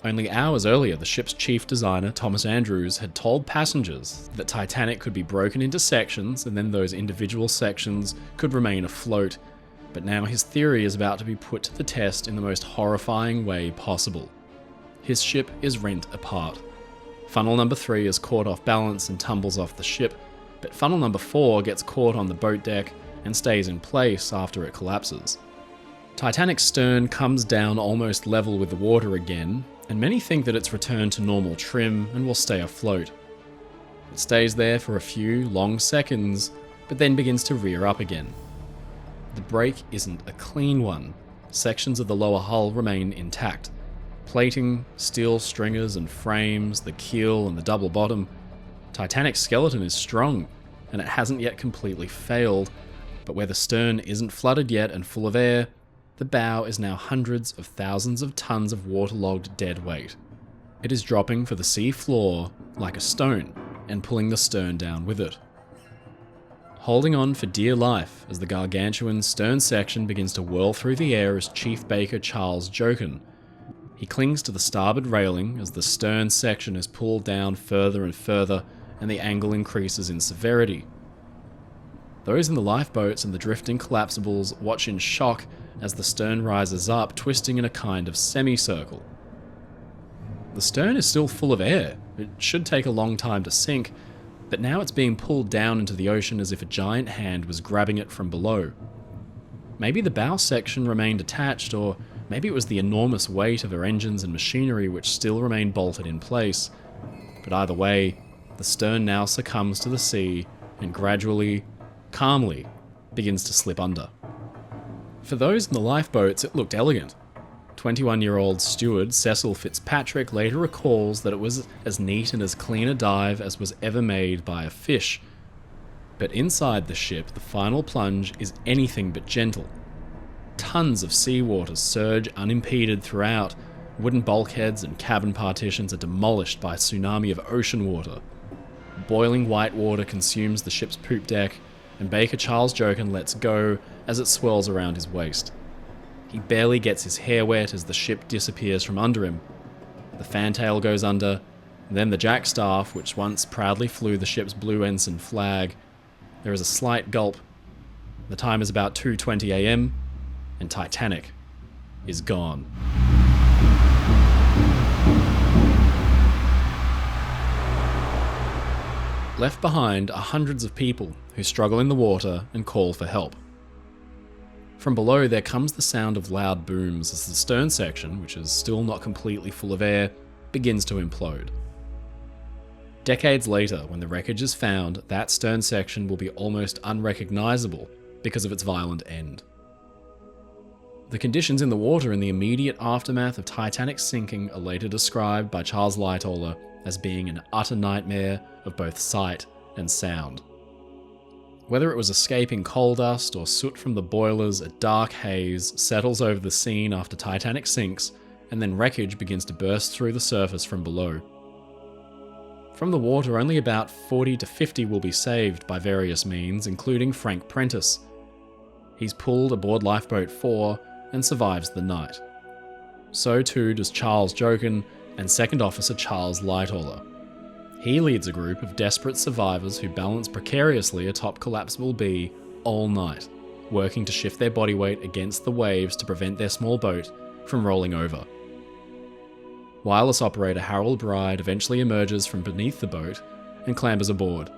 Only hours earlier, the ship's chief designer, Thomas Andrews, had told passengers that Titanic could be broken into sections and then those individual sections could remain afloat. But now his theory is about to be put to the test in the most horrifying way possible. His ship is rent apart. Funnel number 3 is caught off balance and tumbles off the ship, but funnel number 4 gets caught on the boat deck and stays in place after it collapses. Titanic's stern comes down almost level with the water again, and many think that it's returned to normal trim and will stay afloat. It stays there for a few long seconds, but then begins to rear up again. The break isn't a clean one. Sections of the lower hull remain intact. Plating, steel stringers and frames, the keel and the double bottom. Titanic's skeleton is strong, and it hasn't yet completely failed, but where the stern isn't flooded yet and full of air, the bow is now hundreds of thousands of tons of waterlogged dead weight. It is dropping for the sea floor like a stone and pulling the stern down with it. Holding on for dear life as the gargantuan stern section begins to whirl through the air is Chief Baker Charles Jochen. He clings to the starboard railing as the stern section is pulled down further and further and the angle increases in severity. Those in the lifeboats and the drifting collapsibles watch in shock as the stern rises up, twisting in a kind of semicircle. The stern is still full of air. It should take a long time to sink, but now it's being pulled down into the ocean as if a giant hand was grabbing it from below. Maybe the bow section remained attached, or maybe it was the enormous weight of her engines and machinery which still remained bolted in place. But either way, the stern now succumbs to the sea and gradually, calmly, begins to slip under. For those in the lifeboats, it looked elegant. 21-year-old steward Cecil Fitzpatrick later recalls that it was as neat and as clean a dive as was ever made by a fish. But inside the ship, the final plunge is anything but gentle. Tons of seawater surge unimpeded throughout. Wooden bulkheads and cabin partitions are demolished by a tsunami of ocean water. Boiling white water consumes the ship's poop deck, and Baker Charles Jochen lets go as it swirls around his waist. He barely gets his hair wet as the ship disappears from under him. The fantail goes under, and then the jackstaff, which once proudly flew the ship's blue ensign flag. There is a slight gulp. The time is about 2:20 a.m, and Titanic is gone. Left behind are hundreds of people who struggle in the water and call for help. From below there comes the sound of loud booms as the stern section, which is still not completely full of air, begins to implode. Decades later, when the wreckage is found, that stern section will be almost unrecognizable because of its violent end. The conditions in the water in the immediate aftermath of Titanic's sinking are later described by Charles Lightoller as being an utter nightmare of both sight and sound. Whether it was escaping coal dust or soot from the boilers, a dark haze settles over the scene after Titanic sinks, and then wreckage begins to burst through the surface from below. From the water, only about 40 to 50 will be saved by various means, including Frank Prentice. He's pulled aboard Lifeboat 4 and survives the night. So too does Charles Jochen and Second Officer Charles Lightoller. He leads a group of desperate survivors who balance precariously atop Collapsible B all night, working to shift their body weight against the waves to prevent their small boat from rolling over. Wireless operator Harold Bride eventually emerges from beneath the boat and clambers aboard.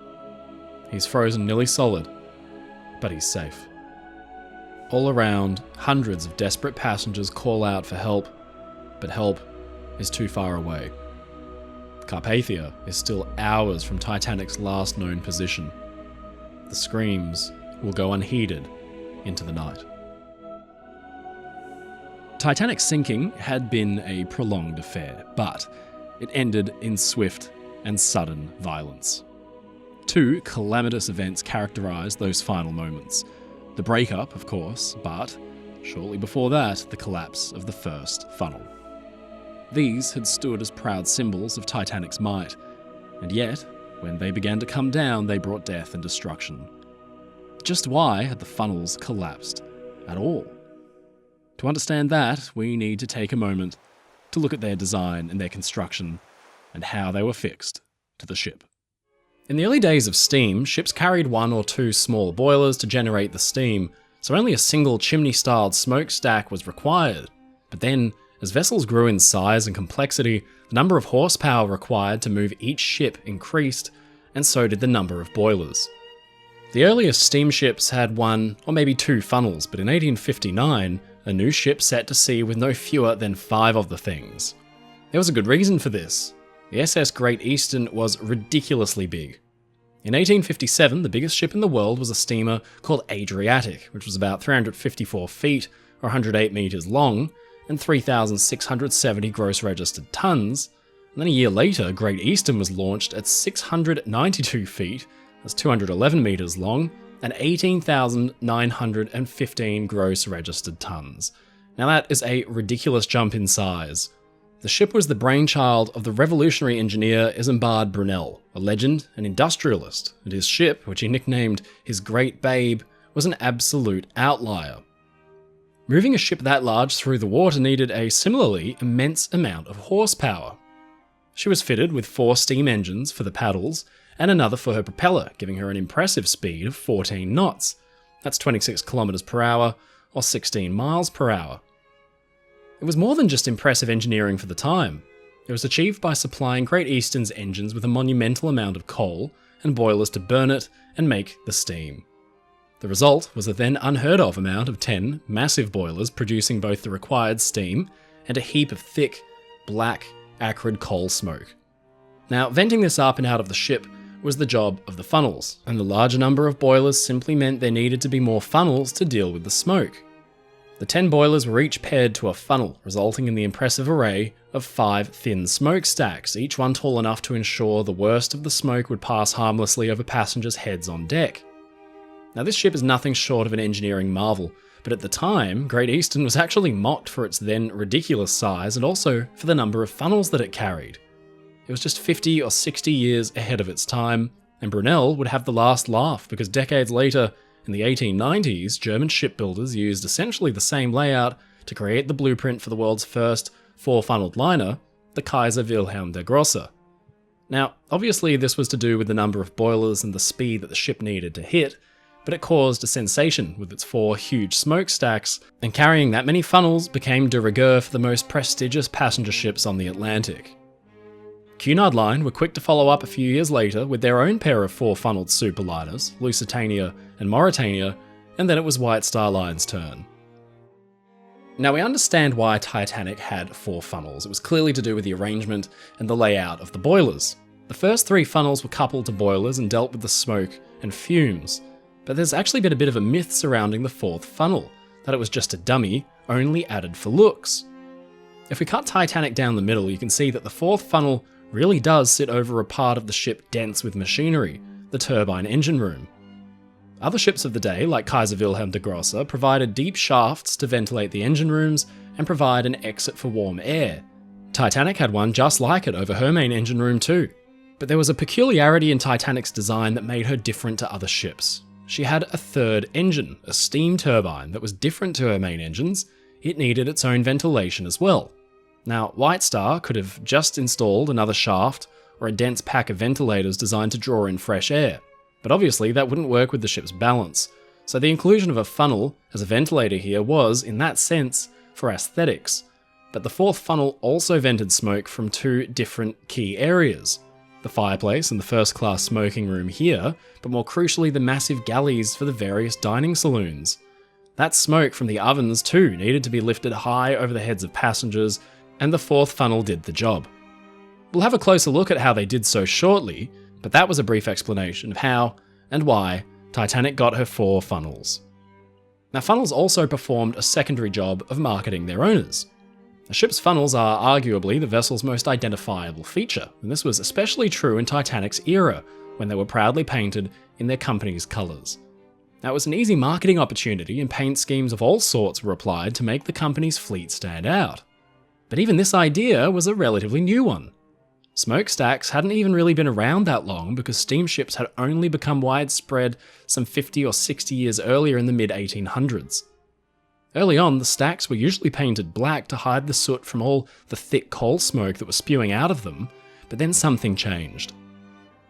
He's frozen nearly solid, but he's safe. All around, hundreds of desperate passengers call out for help, but help is too far away. Carpathia is still hours from Titanic's last known position. The screams will go unheeded into the night. Titanic's sinking had been a prolonged affair, but it ended in swift and sudden violence. Two calamitous events characterised those final moments. The breakup, of course, but shortly before that, the collapse of the first funnel. These had stood as proud symbols of Titanic's might, and yet, when they began to come down, they brought death and destruction. Just why had the funnels collapsed at all? To understand that, we need to take a moment to look at their design and their construction, and how they were fixed to the ship. In the early days of steam, ships carried one or two small boilers to generate the steam, so only a single chimney-styled smokestack was required. But then, as vessels grew in size and complexity, the number of horsepower required to move each ship increased, and so did the number of boilers. The earliest steamships had one or maybe two funnels, but in 1859, a new ship set to sea with no fewer than 5 of the things. There was a good reason for this. The SS Great Eastern was ridiculously big. In 1857, the biggest ship in the world was a steamer called Adriatic, which was about 354 feet, or 108 metres long, and 3,670 gross registered tons. And then a year later, Great Eastern was launched at 692 feet, that's 211 metres long, and 18,915 gross registered tons. Now that is a ridiculous jump in size. The ship was the brainchild of the revolutionary engineer Isambard Brunel, a legend and industrialist, and his ship, which he nicknamed his Great Babe, was an absolute outlier. Moving a ship that large through the water needed a similarly immense amount of horsepower. She was fitted with 4 steam engines for the paddles, and another for her propeller, giving her an impressive speed of 14 knots. That's 26 kilometers per hour, or 16 miles per hour. It was more than just impressive engineering for the time. It was achieved by supplying Great Eastern's engines with a monumental amount of coal and boilers to burn it and make the steam. The result was a then unheard of amount of 10 massive boilers producing both the required steam and a heap of thick, black, acrid coal smoke. Now, venting this up and out of the ship was the job of the funnels, and the larger number of boilers simply meant there needed to be more funnels to deal with the smoke. The 10 boilers were each paired to a funnel, resulting in the impressive array of 5 thin smokestacks, each one tall enough to ensure the worst of the smoke would pass harmlessly over passengers' heads on deck. Now, this ship is nothing short of an engineering marvel, but at the time, Great Eastern was actually mocked for its then ridiculous size and also for the number of funnels that it carried. It was just 50 or 60 years ahead of its time, and Brunel would have the last laugh because decades later, in the 1890s, German shipbuilders used essentially the same layout to create the blueprint for the world's first 4-funneled liner, the Kaiser Wilhelm der Grosse. Now, obviously this was to do with the number of boilers and the speed that the ship needed to hit, but it caused a sensation with its 4 huge smokestacks, and carrying that many funnels became de rigueur for the most prestigious passenger ships on the Atlantic. Cunard Line were quick to follow up a few years later with their own pair of 4-funneled superliners, Lusitania and Mauretania, and then it was White Star Line's turn. Now, we understand why Titanic had 4 funnels. It was clearly to do with the arrangement and the layout of the boilers. The first 3 funnels were coupled to boilers and dealt with the smoke and fumes, but there's actually been a bit of a myth surrounding the 4th funnel, that it was just a dummy, only added for looks. If we cut Titanic down the middle, you can see that the 4th funnel really does sit over a part of the ship dense with machinery, the turbine engine room. Other ships of the day, like Kaiser Wilhelm der Grosse, provided deep shafts to ventilate the engine rooms and provide an exit for warm air. Titanic had one just like it over her main engine room too. But there was a peculiarity in Titanic's design that made her different to other ships. She had a 3rd engine, a steam turbine, that was different to her main engines. It needed its own ventilation as well. Now, White Star could have just installed another shaft or a dense pack of ventilators designed to draw in fresh air, but obviously that wouldn't work with the ship's balance, so the inclusion of a funnel as a ventilator here was, in that sense, for aesthetics. But the 4th funnel also vented smoke from 2 different key areas. the fireplace and the first-class smoking room here, but more crucially the massive galleys for the various dining saloons. That smoke from the ovens too needed to be lifted high over the heads of passengers, and the fourth funnel did the job. We'll have a closer look at how they did so shortly, but that was a brief explanation of how and why Titanic got her 4 funnels. Now, funnels also performed a secondary job of marketing their owners. A ship's funnels are arguably the vessel's most identifiable feature, and this was especially true in Titanic's era, when they were proudly painted in their company's colours. Now, it was an easy marketing opportunity, and paint schemes of all sorts were applied to make the company's fleet stand out. But even this idea was a relatively new one. Smokestacks hadn't even really been around that long because steamships had only become widespread some 50 or 60 years earlier in the mid-1800s. Early on, the stacks were usually painted black to hide the soot from all the thick coal smoke that was spewing out of them, but then something changed.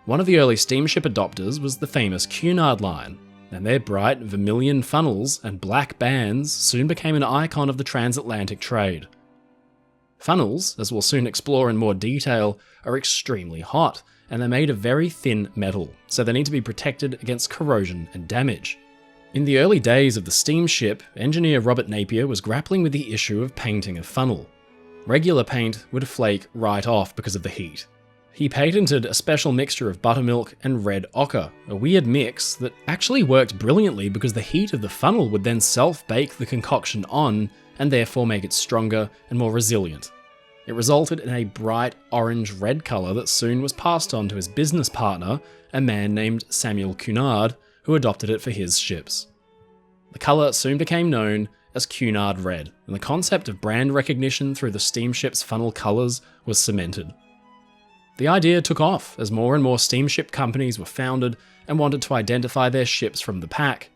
One of the early steamship adopters was the famous Cunard line, and their bright vermilion funnels and black bands soon became an icon of the transatlantic trade. Funnels, as we'll soon explore in more detail, are extremely hot, and they're made of very thin metal, so they need to be protected against corrosion and damage. In the early days of the steamship, engineer Robert Napier was grappling with the issue of painting a funnel. Regular paint would flake right off because of the heat. He patented a special mixture of buttermilk and red ochre, a weird mix that actually worked brilliantly because the heat of the funnel would then self-bake the concoction on and therefore make it stronger and more resilient. It resulted in a bright orange-red colour that soon was passed on to his business partner, a man named Samuel Cunard, who adopted it for his ships. The colour soon became known as Cunard Red, and the concept of brand recognition through the steamship's funnel colours was cemented. The idea took off as more and more steamship companies were founded and wanted to identify their ships from the pack.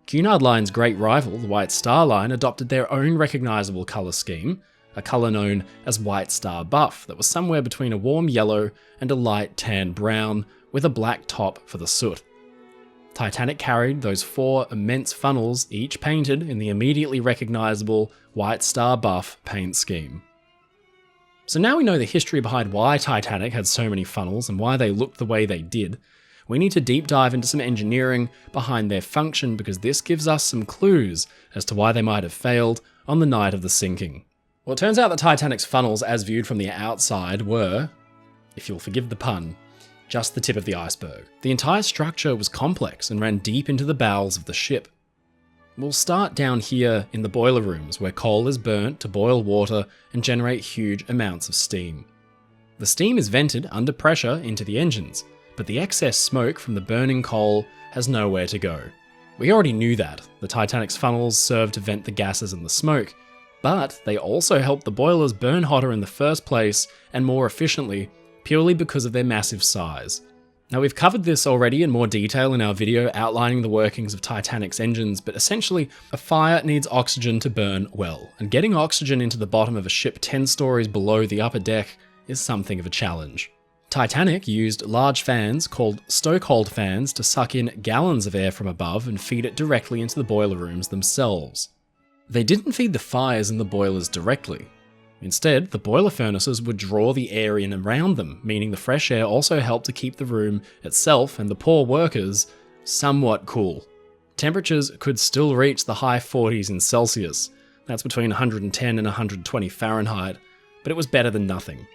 Cunard Line's great rival, the White Star Line, adopted their own recognisable colour scheme, a colour known as White Star Buff that was somewhere between a warm yellow and a light tan brown with a black top for the soot. Titanic carried those 4 immense funnels, each painted in the immediately recognisable White Star Buff paint scheme. So now we know the history behind why Titanic had so many funnels and why they looked the way they did. We need to deep dive into some engineering behind their function because this gives us some clues as to why they might have failed on the night of the sinking. Well, it turns out that Titanic's funnels, as viewed from the outside, were, if you'll forgive the pun, just the tip of the iceberg. The entire structure was complex and ran deep into the bowels of the ship. We'll start down here in the boiler rooms where coal is burnt to boil water and generate huge amounts of steam. The steam is vented under pressure into the engines, but the excess smoke from the burning coal has nowhere to go. We already knew that. The Titanic's funnels served to vent the gases and the smoke, but they also helped the boilers burn hotter in the first place and more efficiently purely because of their massive size. Now, we've covered this already in more detail in our video outlining the workings of Titanic's engines, but essentially, a fire needs oxygen to burn well, and getting oxygen into the bottom of a ship 10 stories below the upper deck is something of a challenge. Titanic used large fans called stokehold fans to suck in gallons of air from above and feed it directly into the boiler rooms themselves. They didn't feed the fires in the boilers directly. Instead, the boiler furnaces would draw the air in around them, meaning the fresh air also helped to keep the room itself and the poor workers somewhat cool. Temperatures could still reach the high 40s in Celsius, that's between 110 and 120 Fahrenheit, but it was better than nothing.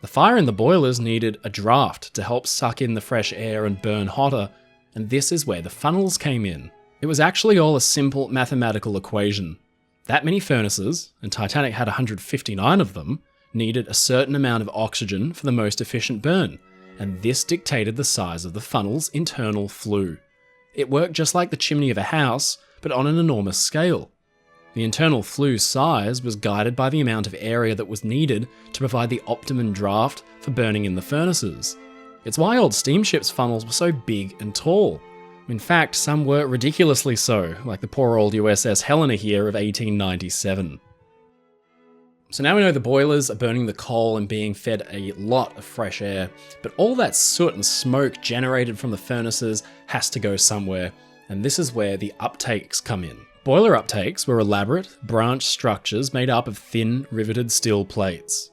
The fire in the boilers needed a draft to help suck in the fresh air and burn hotter, and this is where the funnels came in. It was actually all a simple mathematical equation. That many furnaces, and Titanic had 159 of them, needed a certain amount of oxygen for the most efficient burn, and this dictated the size of the funnel's internal flue. It worked just like the chimney of a house, but on an enormous scale. The internal flue's size was guided by the amount of area that was needed to provide the optimum draft for burning in the furnaces. It's why old steamships' funnels were so big and tall. In fact, some were ridiculously so, like the poor old USS Helena here of 1897. So now we know the boilers are burning the coal and being fed a lot of fresh air, but all that soot and smoke generated from the furnaces has to go somewhere, and this is where the uptakes come in. Boiler uptakes were elaborate, branched structures made up of thin, riveted steel plates.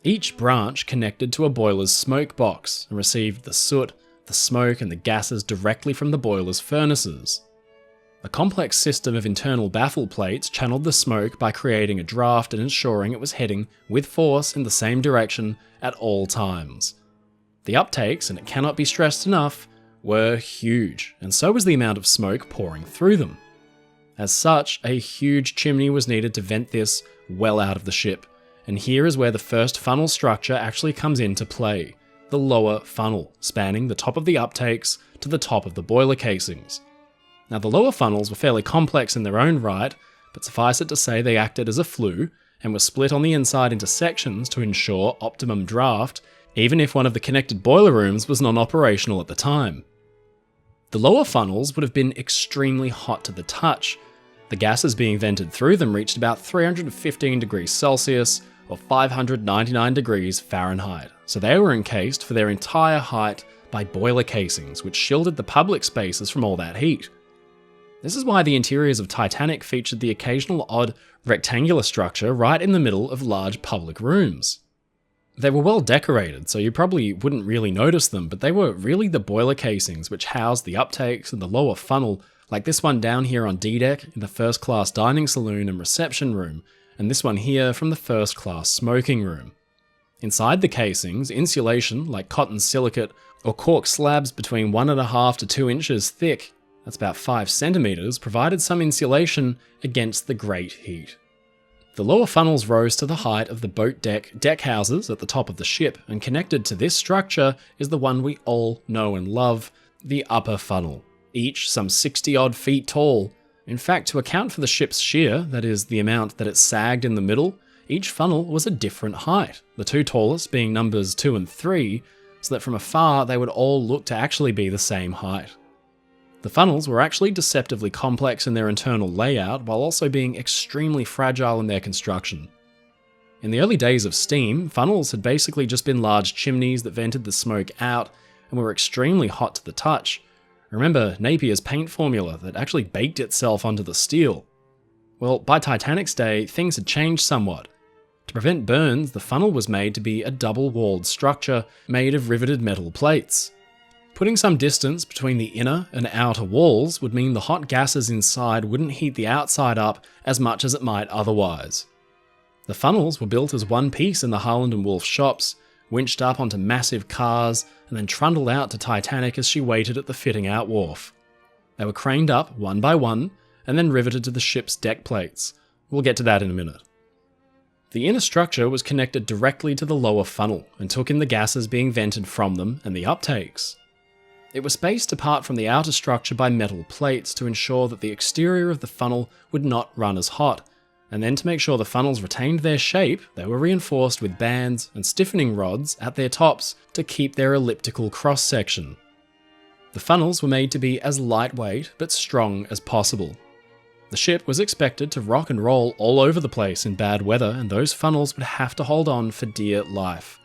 Each branch connected to a boiler's smoke box and received the soot, the smoke, and the gases directly from the boiler's furnaces. A complex system of internal baffle plates channeled the smoke by creating a draft and ensuring it was heading with force in the same direction at all times. The uptakes, and it cannot be stressed enough, were huge, and so was the amount of smoke pouring through them. As such, a huge chimney was needed to vent this well out of the ship, and here is where the first funnel structure actually comes into play, the lower funnel, spanning the top of the uptakes to the top of the boiler casings. Now, the lower funnels were fairly complex in their own right, but suffice it to say they acted as a flue and were split on the inside into sections to ensure optimum draft, even if one of the connected boiler rooms was non-operational at the time. The lower funnels would have been extremely hot to the touch. The gases being vented through them reached about 315 degrees Celsius or 599 degrees Fahrenheit, so they were encased for their entire height by boiler casings, which shielded the public spaces from all that heat. This is why the interiors of Titanic featured the occasional odd rectangular structure right in the middle of large public rooms. They were well decorated, so you probably wouldn't really notice them, but they were really the boiler casings which housed the uptakes and the lower funnel, like this one down here on D-deck in the first class dining saloon and reception room, and this one here from the first class smoking room. Inside the casings, insulation like cotton silicate or cork slabs between 1.5 to 2 inches thick, that's about 5 centimeters, provided some insulation against the great heat. The lower funnels rose to the height of the boat deck houses at the top of the ship, and connected to this structure is the one we all know and love, the upper funnel, each some 60-odd feet tall. In fact, to account for the ship's shear, that is, the amount that it sagged in the middle, each funnel was a different height, the two tallest being numbers 2 and 3, so that from afar they would all look to actually be the same height. The funnels were actually deceptively complex in their internal layout, while also being extremely fragile in their construction. In the early days of steam, funnels had basically just been large chimneys that vented the smoke out and were extremely hot to the touch. Remember Napier's paint formula that actually baked itself onto the steel? Well, by Titanic's day, things had changed somewhat. To prevent burns, the funnel was made to be a double-walled structure made of riveted metal plates. Putting some distance between the inner and outer walls would mean the hot gases inside wouldn't heat the outside up as much as it might otherwise. The funnels were built as one piece in the Harland & Wolff shops, winched up onto massive cars, and then trundled out to Titanic as she waited at the fitting out wharf. They were craned up one by one, and then riveted to the ship's deck plates. We'll get to that in a minute. The inner structure was connected directly to the lower funnel, and took in the gases being vented from them and the uptakes. It was spaced apart from the outer structure by metal plates to ensure that the exterior of the funnel would not run as hot, and then to make sure the funnels retained their shape, they were reinforced with bands and stiffening rods at their tops to keep their elliptical cross-section. The funnels were made to be as lightweight but strong as possible. The ship was expected to rock and roll all over the place in bad weather, and those funnels would have to hold on for dear life.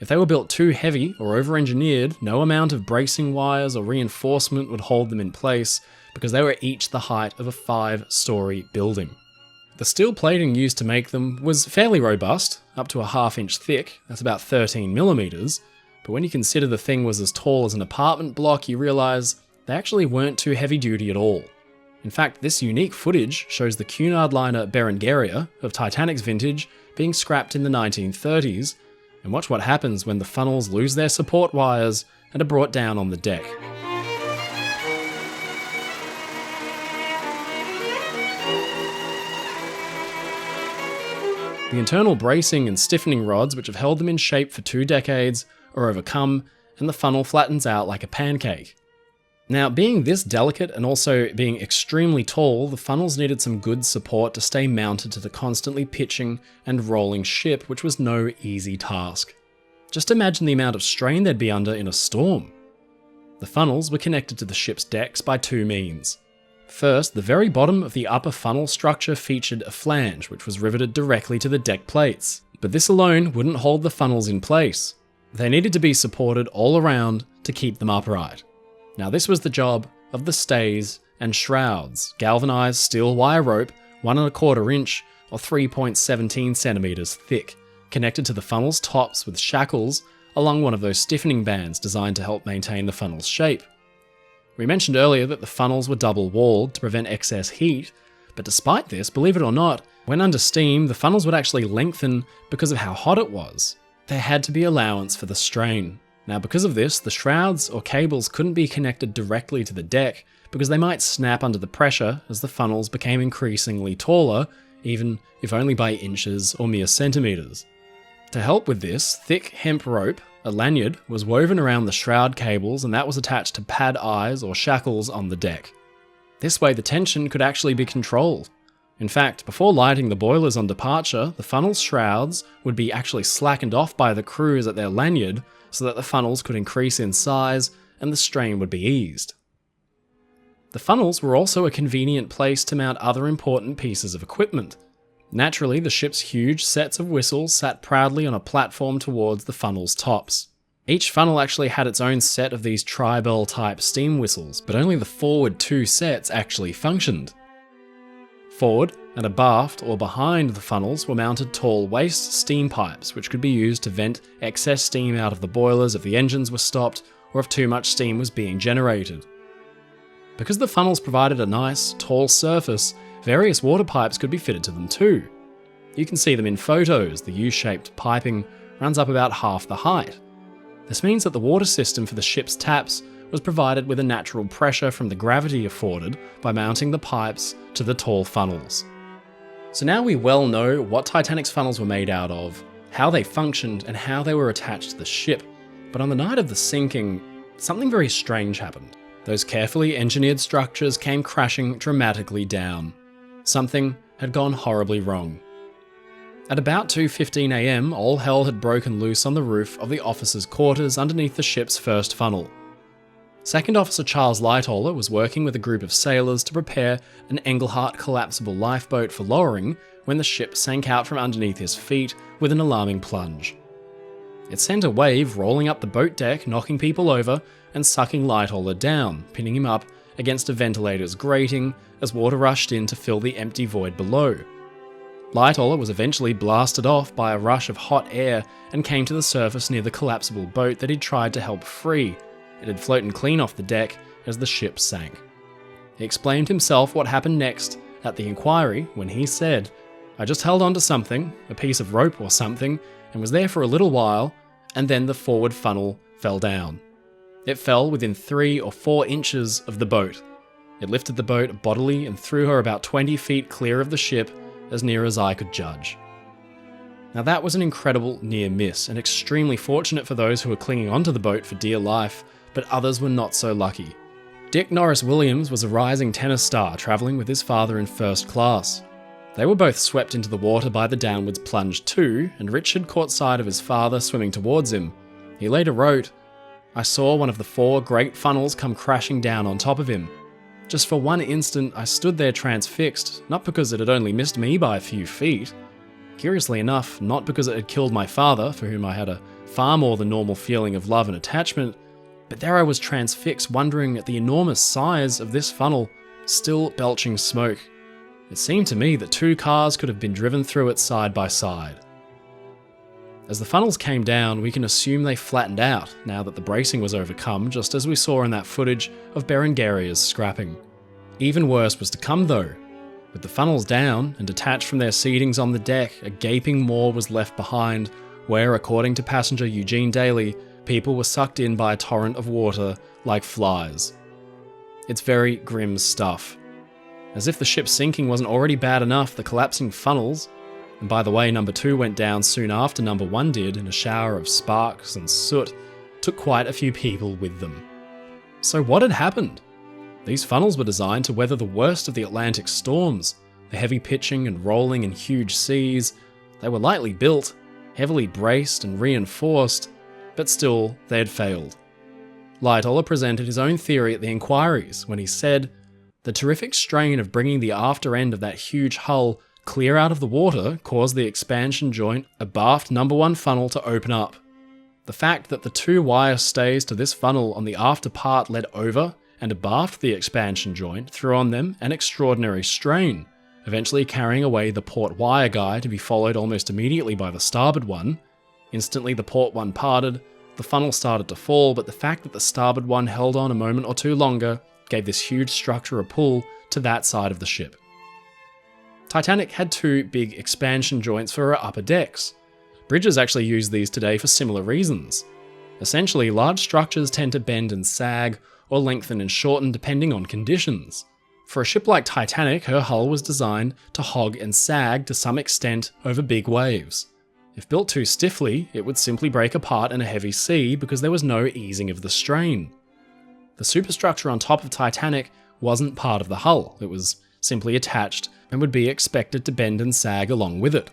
If they were built too heavy or over-engineered, no amount of bracing wires or reinforcement would hold them in place, because they were each the height of a 5-story building. The steel plating used to make them was fairly robust, up to a 1/2 inch thick, that's about 13 millimeters, but when you consider the thing was as tall as an apartment block, you realise they actually weren't too heavy duty at all. In fact, this unique footage shows the Cunard liner Berengaria of Titanic's vintage being scrapped in the 1930s, and watch what happens when the funnels lose their support wires and are brought down on the deck. The internal bracing and stiffening rods which have held them in shape for 2 decades are overcome, and the funnel flattens out like a pancake. Now, being this delicate and also being extremely tall, the funnels needed some good support to stay mounted to the constantly pitching and rolling ship, which was no easy task. Just imagine the amount of strain they'd be under in a storm. The funnels were connected to the ship's decks by 2 means. First, the very bottom of the upper funnel structure featured a flange, which was riveted directly to the deck plates. But this alone wouldn't hold the funnels in place. They needed to be supported all around to keep them upright. Now, this was the job of the stays and shrouds, galvanized steel wire rope 1 1/4 inch or 3.17 centimeters thick, connected to the funnel's tops with shackles along one of those stiffening bands designed to help maintain the funnel's shape. We mentioned earlier that the funnels were double-walled to prevent excess heat, but despite this, believe it or not, when under steam, the funnels would actually lengthen because of how hot it was. There had to be allowance for the strain. Now, because of this, the shrouds or cables couldn't be connected directly to the deck because they might snap under the pressure as the funnels became increasingly taller, even if only by inches or mere centimeters. To help with this, thick hemp rope, a lanyard, was woven around the shroud cables, and that was attached to pad eyes or shackles on the deck. This way the tension could actually be controlled. In fact, before lighting the boilers on departure, the funnel's shrouds would be actually slackened off by the crews at their lanyard so that the funnels could increase in size and the strain would be eased. The funnels were also a convenient place to mount other important pieces of equipment. Naturally, the ship's huge sets of whistles sat proudly on a platform towards the funnel's tops. Each funnel actually had its own set of these tri-bell type steam whistles, but only the forward two sets actually functioned. Forward and abaft or behind the funnels were mounted tall waste steam pipes, which could be used to vent excess steam out of the boilers if the engines were stopped or if too much steam was being generated. Because the funnels provided a nice, tall surface, various water pipes could be fitted to them too. You can see them in photos. The U-shaped piping runs up about half the height. This means that the water system for the ship's taps was provided with a natural pressure from the gravity afforded by mounting the pipes to the tall funnels. So now we well know what Titanic's funnels were made out of, how they functioned, and how they were attached to the ship. But on the night of the sinking, something very strange happened. Those carefully engineered structures came crashing dramatically down. Something had gone horribly wrong. At about 2:15 AM, all hell had broken loose on the roof of the officers' quarters underneath the ship's first funnel. Second Officer Charles Lightoller was working with a group of sailors to prepare an Engelhardt collapsible lifeboat for lowering when the ship sank out from underneath his feet with an alarming plunge. It sent a wave rolling up the boat deck, knocking people over and sucking Lightoller down, pinning him up against a ventilator's grating as water rushed in to fill the empty void below. Lightoller was eventually blasted off by a rush of hot air and came to the surface near the collapsible boat that he'd tried to help free. It had floated clean off the deck as the ship sank. He explained himself what happened next at the inquiry when he said, "I just held onto something, a piece of rope or something, and was there for a little while, and then the forward funnel fell down. It fell within 3 or 4 inches of the boat. It lifted the boat bodily and threw her about 20 feet clear of the ship, as near as I could judge." Now that was an incredible near miss, and extremely fortunate for those who were clinging onto the boat for dear life, but others were not so lucky. Dick Norris Williams was a rising tennis star travelling with his father in first class. They were both swept into the water by the downwards plunge too, and Richard caught sight of his father swimming towards him. He later wrote, "I saw one of the 4 great funnels come crashing down on top of him. Just for one instant I stood there transfixed, not because it had only missed me by a few feet. Curiously enough, not because it had killed my father, for whom I had a far more than normal feeling of love and attachment, but there I was transfixed, wondering at the enormous size of this funnel, still belching smoke. It seemed to me that 2 cars could have been driven through it side by side." As the funnels came down, we can assume they flattened out now that the bracing was overcome, just as we saw in that footage of Berengaria's scrapping. Even worse was to come though. With the funnels down and detached from their seatings on the deck, a gaping maw was left behind, where, according to passenger Eugene Daly, people were sucked in by a torrent of water like flies. It's very grim stuff. As if the ship's sinking wasn't already bad enough, the collapsing funnels, and by the way, number 2 went down soon after number 1 did in a shower of sparks and soot, took quite a few people with them. So what had happened? These funnels were designed to weather the worst of the Atlantic storms, the heavy pitching and rolling in huge seas. They were lightly built, heavily braced and reinforced, but still they had failed. Lightoller presented his own theory at the inquiries when he said, "The terrific strain of bringing the after end of that huge hull clear out of the water caused the expansion joint abaft number 1 funnel to open up. The fact that the 2 wire stays to this funnel on the after part led over and abaft the expansion joint threw on them an extraordinary strain, eventually carrying away the port wire guy to be followed almost immediately by the starboard one. Instantly the port one parted, the funnel started to fall, but the fact that the starboard one held on a moment or two longer gave this huge structure a pull to that side of the ship. Titanic had two big expansion joints for her upper decks. Bridges actually use these today for similar reasons. Essentially, large structures tend to bend and sag, or lengthen and shorten depending on conditions. For a ship like Titanic, her hull was designed to hog and sag to some extent over big waves. If built too stiffly, it would simply break apart in a heavy sea because there was no easing of the strain. The superstructure on top of Titanic wasn't part of the hull, it was simply attached and would be expected to bend and sag along with it.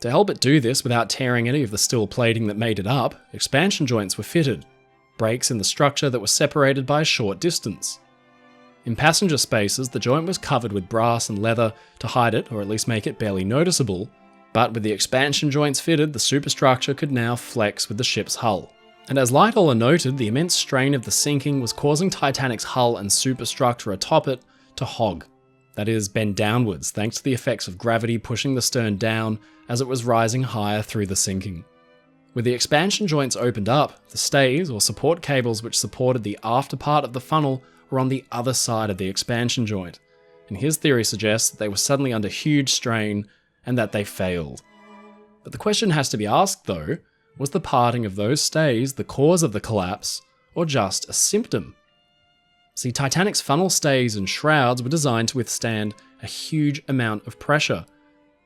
To help it do this without tearing any of the steel plating that made it up, expansion joints were fitted, breaks in the structure that were separated by a short distance. In passenger spaces, the joint was covered with brass and leather to hide it or at least make it barely noticeable, but with the expansion joints fitted, the superstructure could now flex with the ship's hull. And as Lightoller noted, the immense strain of the sinking was causing Titanic's hull and superstructure atop it to hog. That is, bend downwards, thanks to the effects of gravity pushing the stern down as it was rising higher through the sinking. With the expansion joints opened up, the stays, or support cables which supported the after part of the funnel, were on the other side of the expansion joint, and his theory suggests that they were suddenly under huge strain and that they failed. But the question has to be asked though, was the parting of those stays the cause of the collapse, or just a symptom? See, Titanic's funnel stays and shrouds were designed to withstand a huge amount of pressure.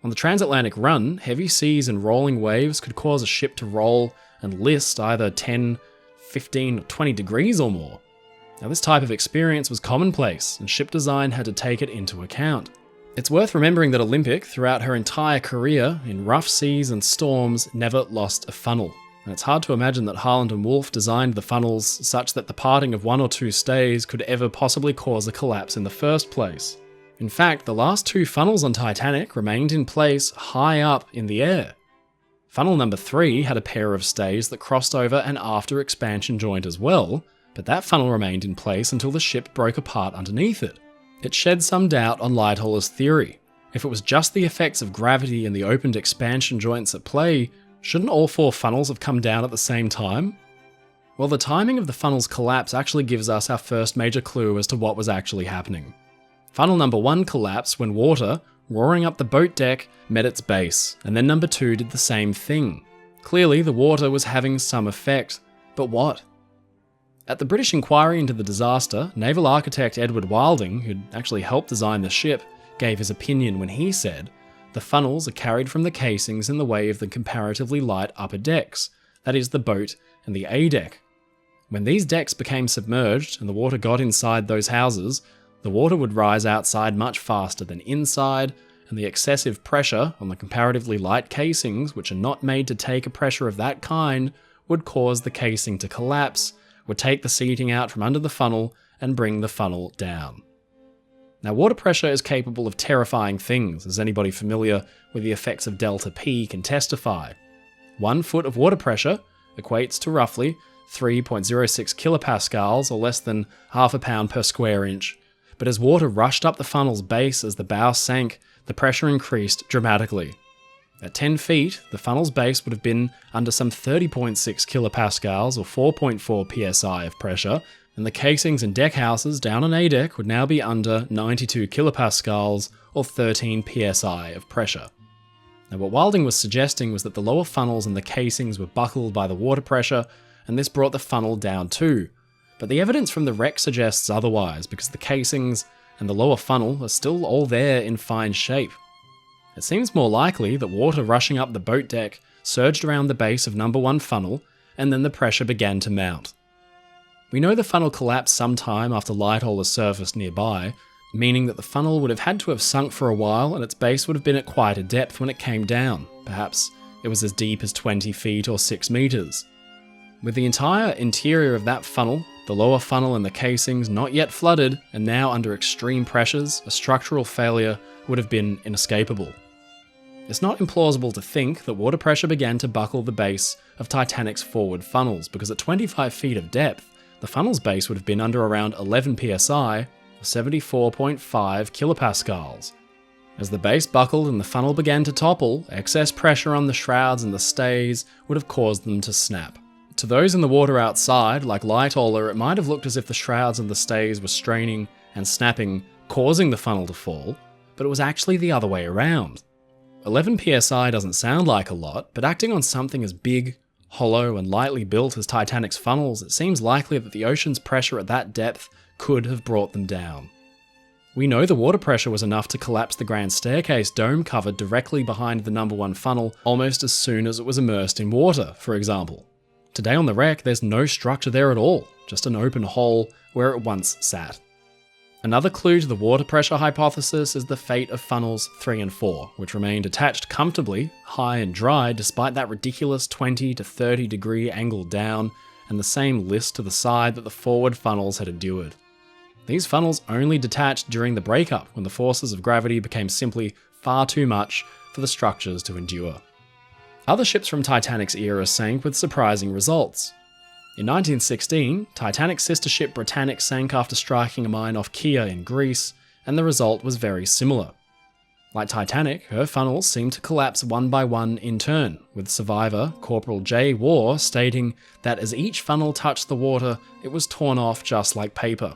On the transatlantic run, heavy seas and rolling waves could cause a ship to roll and list either 10, 15, or 20 degrees or more. Now, this type of experience was commonplace, and ship design had to take it into account. It's worth remembering that Olympic, throughout her entire career, in rough seas and storms, never lost a funnel. And it's hard to imagine that Harland and Wolff designed the funnels such that the parting of one or two stays could ever possibly cause a collapse in the first place. In fact, the last two funnels on Titanic remained in place high up in the air. Funnel number 3 had a pair of stays that crossed over an after expansion joint as well, but that funnel remained in place until the ship broke apart underneath it. It shed some doubt on Lightoller's theory. If it was just the effects of gravity and the opened expansion joints at play, shouldn't all 4 funnels have come down at the same time? Well, the timing of the funnel's collapse actually gives us our first major clue as to what was actually happening. Funnel number 1 collapsed when water, roaring up the boat deck, met its base, and then number 2 did the same thing. Clearly, the water was having some effect, but what? At the British inquiry into the disaster, naval architect Edward Wilding, who'd actually helped design the ship, gave his opinion when he said, "The funnels are carried from the casings in the way of the comparatively light upper decks, that is the boat and the A deck. When these decks became submerged and the water got inside those houses, the water would rise outside much faster than inside, and the excessive pressure on the comparatively light casings, which are not made to take a pressure of that kind, would cause the casing to collapse, would take the seating out from under the funnel and bring the funnel down." Now, water pressure is capable of terrifying things, as anybody familiar with the effects of delta P can testify. 1 foot of water pressure equates to roughly 3.06 kilopascals, or less than half a pound per square inch. But as water rushed up the funnel's base as the bow sank, the pressure increased dramatically. At 10 feet, the funnel's base would have been under some 30.6 kilopascals or 4.4 psi of pressure, and the casings and deck houses down on A deck would now be under 92 kilopascals or 13 psi of pressure. Now, what Wilding was suggesting was that the lower funnels and the casings were buckled by the water pressure, and this brought the funnel down too. But the evidence from the wreck suggests otherwise, because the casings and the lower funnel are still all there in fine shape. It seems more likely that water rushing up the boat deck surged around the base of number 1 funnel, and then the pressure began to mount. We know the funnel collapsed sometime after Lightoller surfaced nearby, meaning that the funnel would have had to have sunk for a while and its base would have been at quite a depth when it came down. Perhaps it was as deep as 20 feet or 6 meters. With the entire interior of that funnel, the lower funnel and the casings not yet flooded and now under extreme pressures, a structural failure would have been inescapable. It's not implausible to think that water pressure began to buckle the base of Titanic's forward funnels, because at 25 feet of depth, the funnel's base would have been under around 11 psi, or 74.5 kilopascals. As the base buckled and the funnel began to topple, excess pressure on the shrouds and the stays would have caused them to snap. To those in the water outside, like Lightoller, it might have looked as if the shrouds and the stays were straining and snapping, causing the funnel to fall, but it was actually the other way around. 11 psi doesn't sound like a lot, but acting on something as big, hollow, and lightly built as Titanic's funnels, it seems likely that the ocean's pressure at that depth could have brought them down. We know the water pressure was enough to collapse the grand staircase dome cover directly behind the number 1 funnel almost as soon as it was immersed in water, for example. Today on the wreck, there's no structure there at all, just an open hole where it once sat. Another clue to the water pressure hypothesis is the fate of funnels 3 and 4, which remained attached comfortably, high and dry, despite that ridiculous 20 to 30 degree angle down and the same list to the side that the forward funnels had endured. These funnels only detached during the breakup when the forces of gravity became simply far too much for the structures to endure. Other ships from Titanic's era sank with surprising results. In 1916, Titanic's sister ship Britannic sank after striking a mine off Kea in Greece, and the result was very similar. Like Titanic, her funnels seemed to collapse one by one in turn, with survivor Corporal J. Waugh stating that as each funnel touched the water, it was torn off just like paper.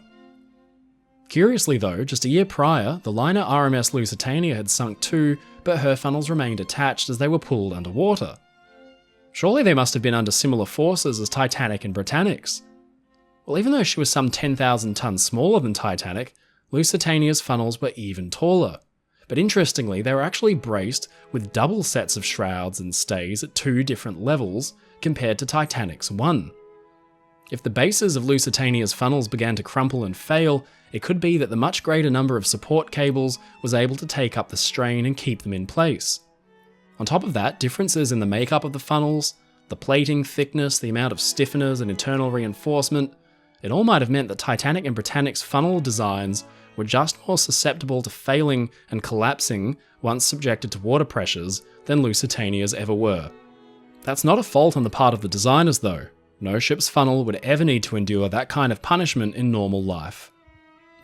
Curiously though, just a year prior, the liner RMS Lusitania had sunk too, but her funnels remained attached as they were pulled underwater. Surely they must have been under similar forces as Titanic and Britannic's. Well, even though she was some 10,000 tons smaller than Titanic, Lusitania's funnels were even taller. But interestingly, they were actually braced with double sets of shrouds and stays at 2 different levels compared to Titanic's 1. If the bases of Lusitania's funnels began to crumple and fail, it could be that the much greater number of support cables was able to take up the strain and keep them in place. On top of that, differences in the makeup of the funnels, the plating thickness, the amount of stiffeners and internal reinforcement, it all might have meant that Titanic and Britannic's funnel designs were just more susceptible to failing and collapsing once subjected to water pressures than Lusitania's ever were. That's not a fault on the part of the designers though. No ship's funnel would ever need to endure that kind of punishment in normal life.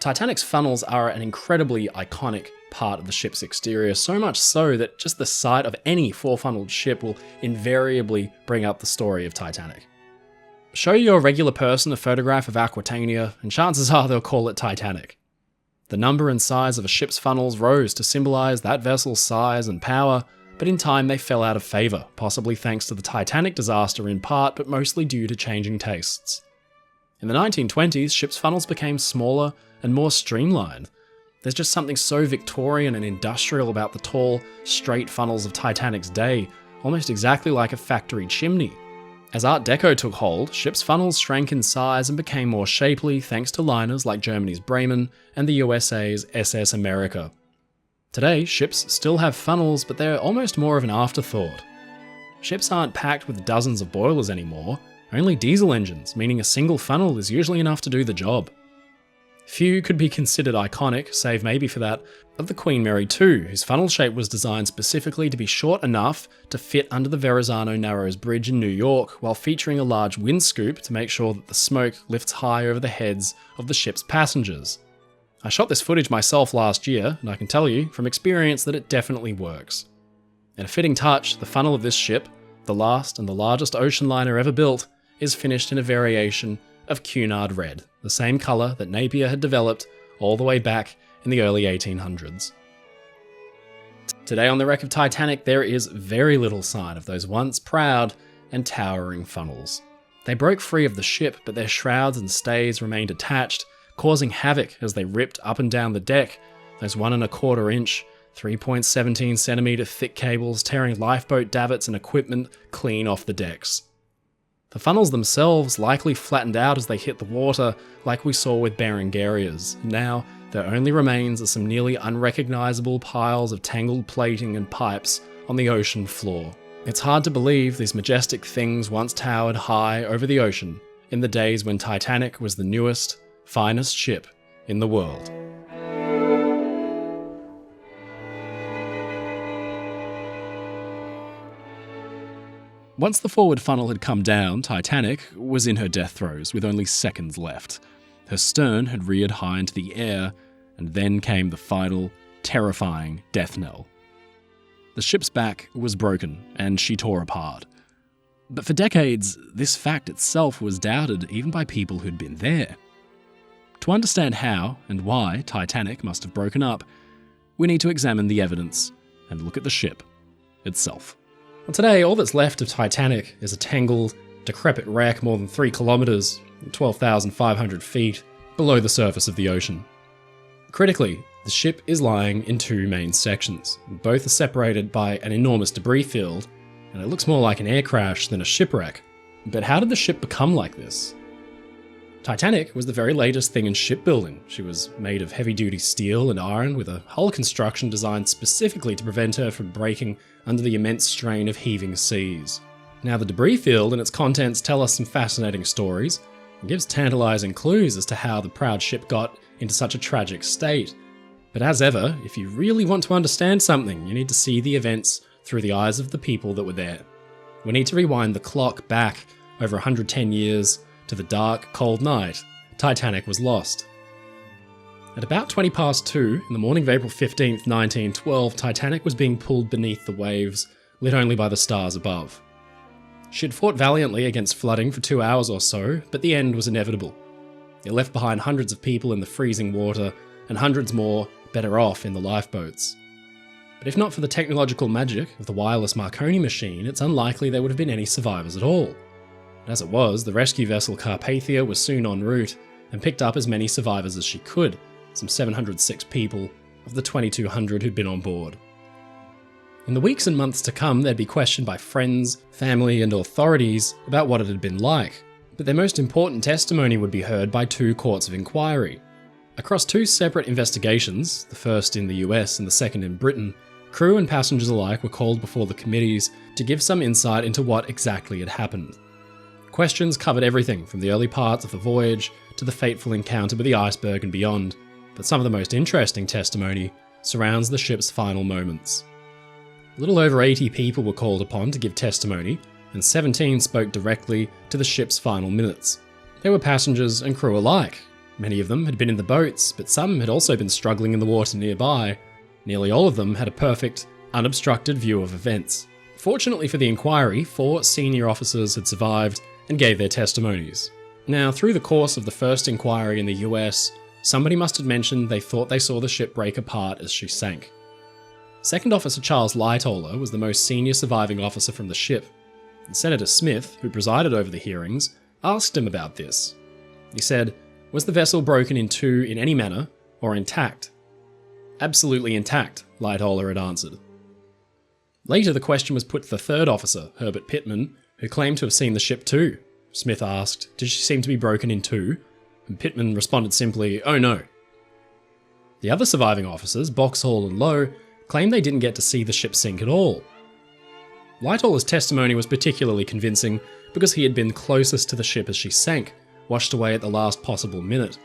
Titanic's funnels are an incredibly iconic part of the ship's exterior, so much so that just the sight of any 4-funneled ship will invariably bring up the story of Titanic. Show your regular person a photograph of Aquitania, and chances are they'll call it Titanic. The number and size of a ship's funnels rose to symbolize that vessel's size and power, but in time they fell out of favor, possibly thanks to the Titanic disaster in part, but mostly due to changing tastes. In the 1920s, ships' funnels became smaller and more streamlined. There's just something so Victorian and industrial about the tall, straight funnels of Titanic's day, almost exactly like a factory chimney. As Art Deco took hold, ships' funnels shrank in size and became more shapely thanks to liners like Germany's Bremen and the USA's SS America. Today, ships still have funnels, but they're almost more of an afterthought. Ships aren't packed with dozens of boilers anymore, only diesel engines, meaning a single funnel is usually enough to do the job. Few could be considered iconic, save maybe for that of the Queen Mary II, whose funnel shape was designed specifically to be short enough to fit under the Verrazano Narrows Bridge in New York, while featuring a large wind scoop to make sure that the smoke lifts high over the heads of the ship's passengers. I shot this footage myself last year, and I can tell you from experience that it definitely works. In a fitting touch, the funnel of this ship, the last and the largest ocean liner ever built, is finished in a variation of Cunard red, the same colour that Napier had developed all the way back in the early 1800s. Today on the wreck of Titanic, there is very little sign of those once proud and towering funnels. They broke free of the ship, but their shrouds and stays remained attached, causing havoc as they ripped up and down the deck, those 1 1/4 inch, 3.17 centimetre thick cables tearing lifeboat davits and equipment clean off the decks. The funnels themselves likely flattened out as they hit the water, like we saw with Berengaria's. Now, there only remains are some nearly unrecognisable piles of tangled plating and pipes on the ocean floor. It's hard to believe these majestic things once towered high over the ocean in the days when Titanic was the newest, finest ship in the world. Once the forward funnel had come down, Titanic was in her death throes with only seconds left. Her stern had reared high into the air, and then came the final terrifying death knell. The ship's back was broken, and she tore apart. But for decades, this fact itself was doubted even by people who'd been there. To understand how and why Titanic must have broken up, we need to examine the evidence and look at the ship itself. Well, today, all that's left of Titanic is a tangled, decrepit wreck more than 3 kilometers, 12,500 feet, below the surface of the ocean. Critically, the ship is lying in 2 main sections. Both are separated by an enormous debris field, and it looks more like an air crash than a shipwreck. But how did the ship become like this? Titanic was the very latest thing in shipbuilding. She was made of heavy-duty steel and iron with a hull construction designed specifically to prevent her from breaking under the immense strain of heaving seas. Now, the debris field and its contents tell us some fascinating stories and gives tantalizing clues as to how the proud ship got into such a tragic state. But as ever, if you really want to understand something, you need to see the events through the eyes of the people that were there. We need to rewind the clock back over 110 years to the dark, cold night Titanic was lost. At about 20 past 2 in the morning of April 15th, 1912, Titanic was being pulled beneath the waves, lit only by the stars above. She had fought valiantly against flooding for 2 hours or so, but the end was inevitable. It left behind hundreds of people in the freezing water, and hundreds more better off in the lifeboats. But if not for the technological magic of the wireless Marconi machine, it's unlikely there would have been any survivors at all. As it was, the rescue vessel Carpathia was soon en route and picked up as many survivors as she could, some 706 people of the 2,200 who'd been on board. In the weeks and months to come, they'd be questioned by friends, family, and authorities about what it had been like, but their most important testimony would be heard by 2 courts of inquiry. Across 2 separate investigations, the first in the US and the second in Britain, crew and passengers alike were called before the committees to give some insight into what exactly had happened. Questions covered everything from the early parts of the voyage to the fateful encounter with the iceberg and beyond, but some of the most interesting testimony surrounds the ship's final moments. A little over 80 people were called upon to give testimony, and 17 spoke directly to the ship's final minutes. They were passengers and crew alike. Many of them had been in the boats, but some had also been struggling in the water nearby. Nearly all of them had a perfect, unobstructed view of events. Fortunately for the inquiry, 4 senior officers had survived and gave their testimonies. Now, through the course of the first inquiry in the US, somebody must have mentioned they thought they saw the ship break apart as she sank. Second Officer Charles Lightoller was the most senior surviving officer from the ship, and Senator Smith, who presided over the hearings, asked him about this. He said, "Was the vessel broken in 2 in any manner, or intact?" "Absolutely intact," Lightoller had answered. Later, the question was put to the third officer, Herbert Pittman, who claimed to have seen the ship too. Smith asked, "Did she seem to be broken in 2?" And Pittman responded simply, "Oh no." The other surviving officers, Boxhall and Lowe, claimed they didn't get to see the ship sink at all. Lightoller's testimony was particularly convincing because he had been closest to the ship as she sank, washed away at the last possible minute.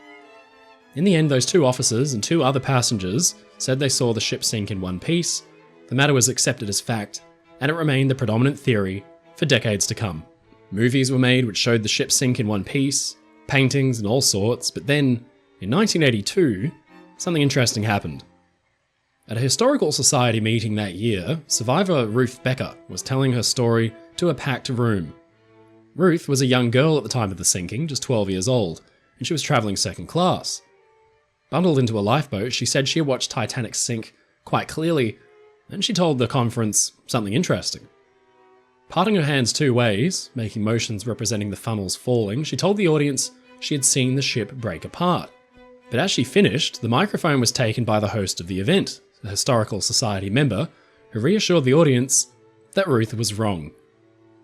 In the end, those 2 officers and 2 other passengers said they saw the ship sink in one piece. The matter was accepted as fact, and it remained the predominant theory for decades to come. Movies were made which showed the ship sink in one piece, paintings and all sorts, but then, in 1982, something interesting happened. At a historical society meeting that year, survivor Ruth Becker was telling her story to a packed room. Ruth was a young girl at the time of the sinking, just 12 years old, and she was travelling second class. Bundled into a lifeboat, she said she had watched Titanic sink quite clearly, and she told the conference something interesting. Parting her hands 2 ways, making motions representing the funnels falling, she told the audience she had seen the ship break apart. But as she finished, the microphone was taken by the host of the event, a historical society member, who reassured the audience that Ruth was wrong.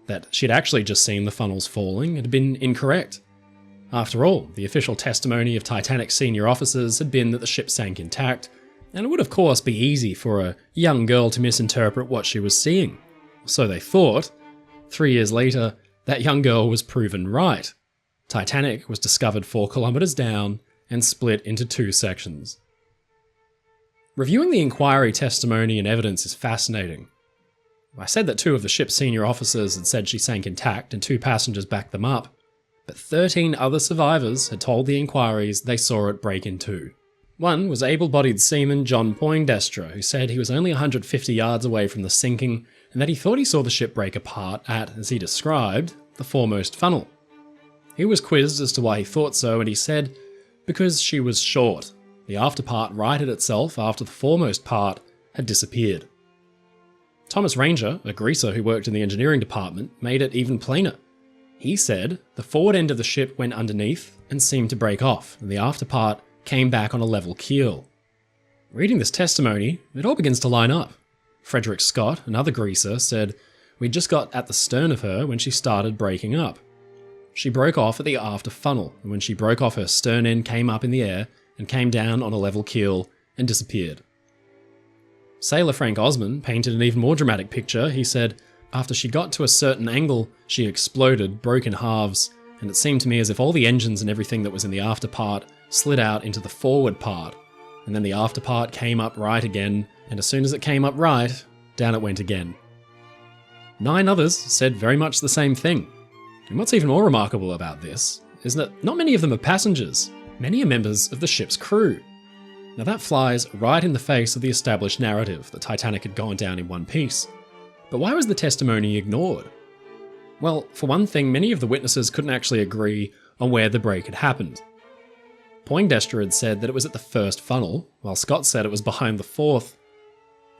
That she'd actually just seen the funnels falling had been incorrect. After all, the official testimony of Titanic senior officers had been that the ship sank intact, and it would of course be easy for a young girl to misinterpret what she was seeing. So they thought. 3 years later, that young girl was proven right. Titanic was discovered 4 kilometers down and split into 2 sections. Reviewing the inquiry testimony and evidence is fascinating. I said that 2 of the ship's senior officers had said she sank intact and 2 passengers backed them up, but 13 other survivors had told the inquiries they saw it break in 2. One was able-bodied seaman John Poindexter, who said he was only 150 yards away from the sinking and that he thought he saw the ship break apart at, as he described, the foremost funnel. He was quizzed as to why he thought so, and he said, because she was short. The after part righted itself after the foremost part had disappeared. Thomas Ranger, a greaser who worked in the engineering department, made it even plainer. He said the forward end of the ship went underneath and seemed to break off, and the after part came back on a level keel. Reading this testimony, it all begins to line up. Frederick Scott, another greaser, said, "We'd just got at the stern of her when she started breaking up. She broke off at the after funnel, and when she broke off, her stern end came up in the air and came down on a level keel and disappeared." Sailor Frank Osman painted an even more dramatic picture. He said, "After she got to a certain angle, she exploded, broke in halves, and it seemed to me as if all the engines and everything that was in the after part slid out into the forward part, and then the after part came up right again, and as soon as it came up right, down it went again." 9 others said very much the same thing. And what's even more remarkable about this is that not many of them are passengers. Many are members of the ship's crew. Now that flies right in the face of the established narrative that Titanic had gone down in one piece. But why was the testimony ignored? Well, for one thing, many of the witnesses couldn't actually agree on where the break had happened. Poindexter had said that it was at the first funnel, while Scott said it was behind the fourth.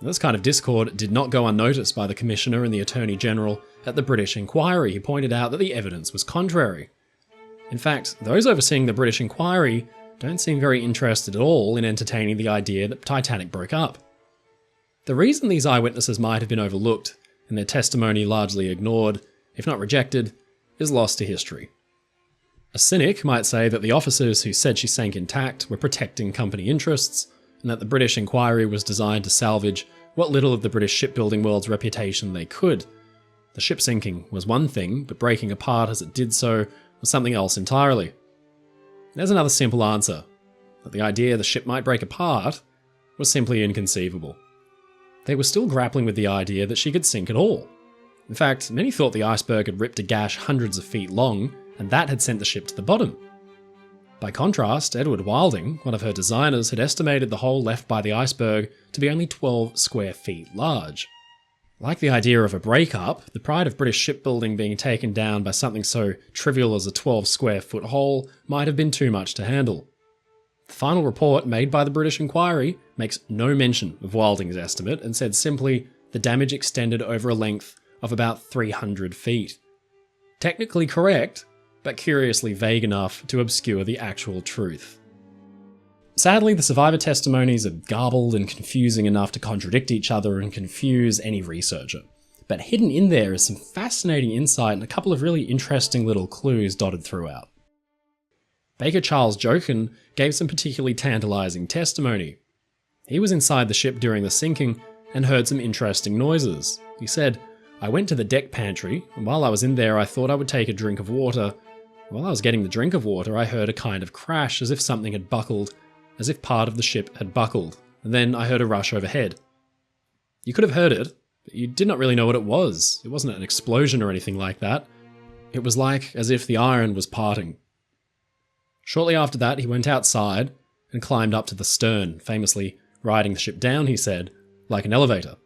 This kind of discord did not go unnoticed by the Commissioner and the Attorney General at the British inquiry, who pointed out that the evidence was contrary. In fact, those overseeing the British inquiry don't seem very interested at all in entertaining the idea that Titanic broke up. The reason these eyewitnesses might have been overlooked and their testimony largely ignored, if not rejected, is lost to history. A cynic might say that the officers who said she sank intact were protecting company interests, and that the British inquiry was designed to salvage what little of the British shipbuilding world's reputation they could. The ship sinking was one thing, but breaking apart as it did so was something else entirely. There's another simple answer, that the idea the ship might break apart was simply inconceivable. They were still grappling with the idea that she could sink at all. In fact, many thought the iceberg had ripped a gash hundreds of feet long, and that had sent the ship to the bottom. By contrast, Edward Wilding, one of her designers, had estimated the hole left by the iceberg to be only 12 square feet large. Like the idea of a breakup, the pride of British shipbuilding being taken down by something so trivial as a 12 square foot hole might have been too much to handle. The final report made by the British inquiry makes no mention of Wilding's estimate and said simply the damage extended over a length of about 300 feet. Technically correct, but curiously vague enough to obscure the actual truth. Sadly, the survivor testimonies are garbled and confusing enough to contradict each other and confuse any researcher. But hidden in there is some fascinating insight and a couple of really interesting little clues dotted throughout. Baker Charles Jochen gave some particularly tantalizing testimony. He was inside the ship during the sinking and heard some interesting noises. He said, "I went to the deck pantry, and while I was in there I thought I would take a drink of water. While I was getting the drink of water I heard a kind of crash as if something had buckled, as if part of the ship had buckled, and then I heard a rush overhead. You could have heard it, but you did not really know what it was. It wasn't an explosion or anything like that. It was like as if the iron was parting." Shortly after that, he went outside and climbed up to the stern, famously riding the ship down, he said, like an elevator.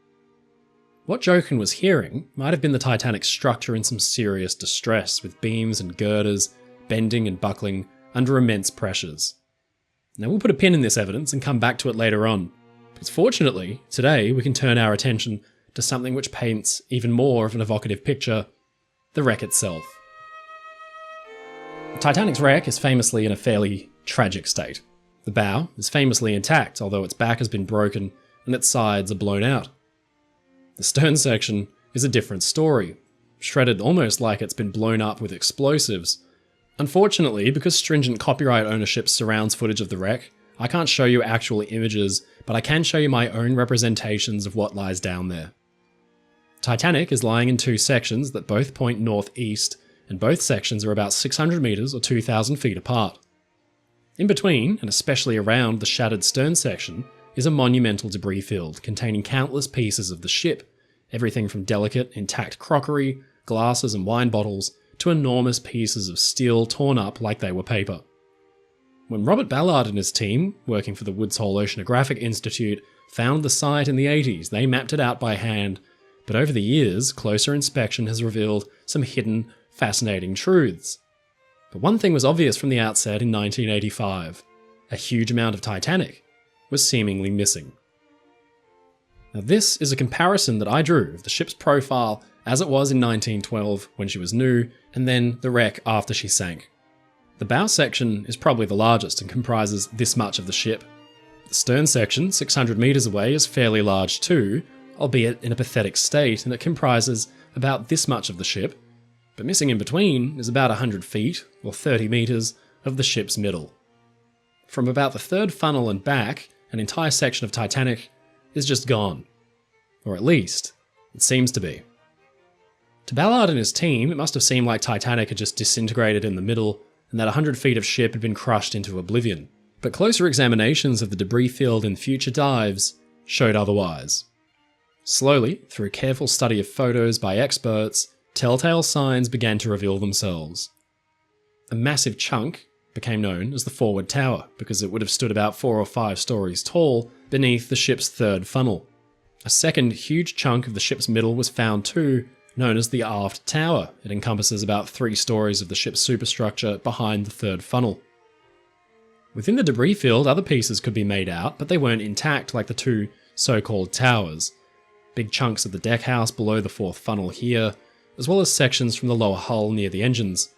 What Jochen was hearing might have been the Titanic's structure in some serious distress, with beams and girders bending and buckling under immense pressures. Now we'll put a pin in this evidence and come back to it later on, because fortunately, today we can turn our attention to something which paints even more of an evocative picture: the wreck itself. Titanic's wreck is famously in a fairly tragic state. The bow is famously intact, although its back has been broken and its sides are blown out. The stern section is a different story, shredded almost like it's been blown up with explosives. Unfortunately, because stringent copyright ownership surrounds footage of the wreck, I can't show you actual images, but I can show you my own representations of what lies down there. Titanic is lying in 2 sections that both point northeast, and both sections are about 600 meters or 2,000 feet apart. In between, and especially around the shattered stern section, is a monumental debris field containing countless pieces of the ship, everything from delicate, intact crockery, glasses and wine bottles, to enormous pieces of steel torn up like they were paper. When Robert Ballard and his team, working for the Woods Hole Oceanographic Institute, found the site in the 80s, they mapped it out by hand, but over the years, closer inspection has revealed some hidden, fascinating truths. But one thing was obvious from the outset in 1985. A huge amount of Titanic was seemingly missing. Now this is a comparison that I drew of the ship's profile as it was in 1912 when she was new, and then the wreck after she sank. The bow section is probably the largest and comprises this much of the ship. The stern section, 600 metres away, is fairly large too, albeit in a pathetic state, and it comprises about this much of the ship, but missing in between is about 100 feet, or 30 metres, of the ship's middle. From about the third funnel and back, an entire section of Titanic is just gone. Or at least, it seems to be. To Ballard and his team, it must have seemed like Titanic had just disintegrated in the middle, and that 100 feet of ship had been crushed into oblivion. But closer examinations of the debris field in future dives showed otherwise. Slowly, through careful study of photos by experts, telltale signs began to reveal themselves. A massive chunk became known as the forward tower because it would have stood about 4 or 5 stories tall beneath the ship's third funnel. A second huge chunk of the ship's middle was found too, known as the aft tower. It encompasses about 3 stories of the ship's superstructure behind the third funnel. Within the debris field, other pieces could be made out, but they weren't intact like the 2 so-called towers. Big chunks of the deck house below the 4th funnel here, as well as sections from the lower hull near the engines.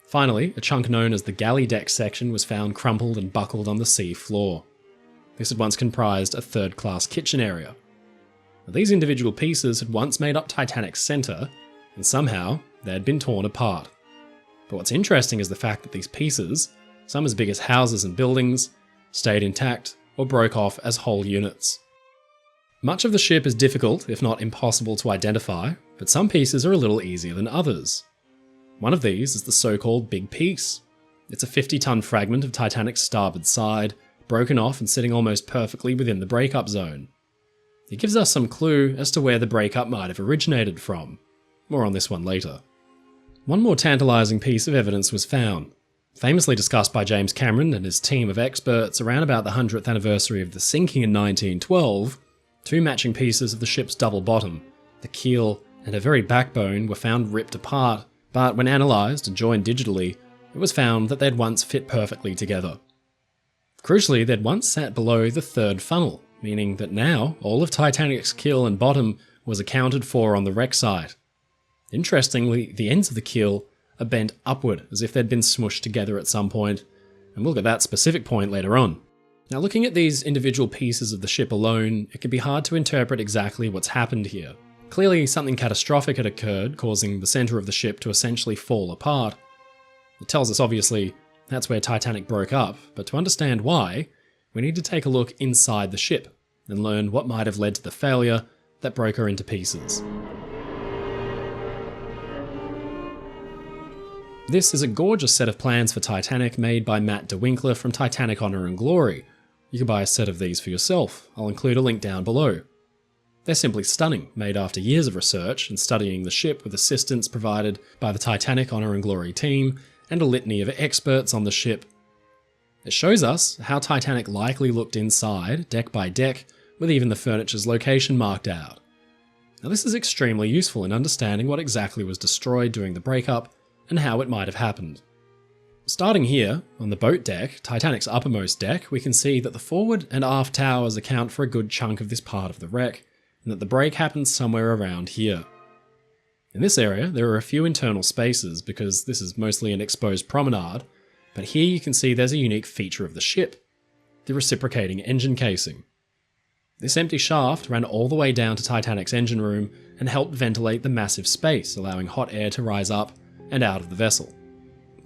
Finally, a chunk known as the galley deck section was found crumpled and buckled on the sea floor. This had once comprised a third-class kitchen area. Now, these individual pieces had once made up Titanic's centre, and somehow they had been torn apart. But what's interesting is the fact that these pieces, some as big as houses and buildings, stayed intact or broke off as whole units. Much of the ship is difficult, if not impossible to identify, but some pieces are a little easier than others. One of these is the so-called Big Piece. It's a 50-ton fragment of Titanic's starboard side, broken off and sitting almost perfectly within the breakup zone. It gives us some clue as to where the breakup might have originated from. More on this one later. One more tantalising piece of evidence was found. Famously discussed by James Cameron and his team of experts around about the 100th anniversary of the sinking in 1912, 2 matching pieces of the ship's double bottom, the keel and her very backbone, were found ripped apart, but when analysed and joined digitally, it was found that they'd once fit perfectly together. Crucially, they'd once sat below the third funnel, meaning that now all of Titanic's keel and bottom was accounted for on the wreck site. Interestingly, the ends of the keel are bent upward, as if they'd been smooshed together at some point, and we'll get that specific point later on. Now, looking at these individual pieces of the ship alone, it can be hard to interpret exactly what's happened here. Clearly, something catastrophic had occurred, causing the centre of the ship to essentially fall apart. It tells us, obviously, that's where Titanic broke up, but to understand why, we need to take a look inside the ship and learn what might have led to the failure that broke her into pieces. This is a gorgeous set of plans for Titanic made by Matt DeWinkler from Titanic Honour and Glory. You can buy a set of these for yourself. I'll include a link down below. They're simply stunning, made after years of research and studying the ship with assistance provided by the Titanic Honour and Glory team and a litany of experts on the ship. It shows us how Titanic likely looked inside, deck by deck, with even the furniture's location marked out. Now this is extremely useful in understanding what exactly was destroyed during the breakup and how it might have happened. Starting here, on the boat deck, Titanic's uppermost deck, we can see that the forward and aft towers account for a good chunk of this part of the wreck, and that the break happened somewhere around here. In this area, there are a few internal spaces because this is mostly an exposed promenade, but here you can see there's a unique feature of the ship, the reciprocating engine casing. This empty shaft ran all the way down to Titanic's engine room and helped ventilate the massive space, allowing hot air to rise up and out of the vessel.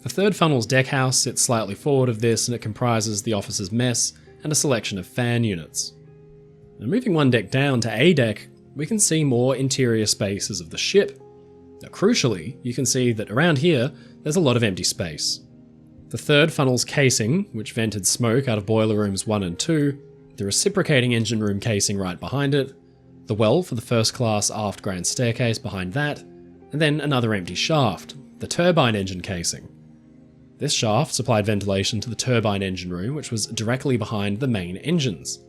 The third funnel's deck house sits slightly forward of this, and it comprises the officer's mess and a selection of fan units. Now, moving one deck down to A deck, we can see more interior spaces of the ship. Now, crucially, you can see that around here, there's a lot of empty space. The third funnel's casing, which vented smoke out of boiler rooms 1 and 2, the reciprocating engine room casing right behind it, the well for the first-class aft grand staircase behind that, and then another empty shaft, the turbine engine casing. This shaft supplied ventilation to the turbine engine room, which was directly behind the main engines.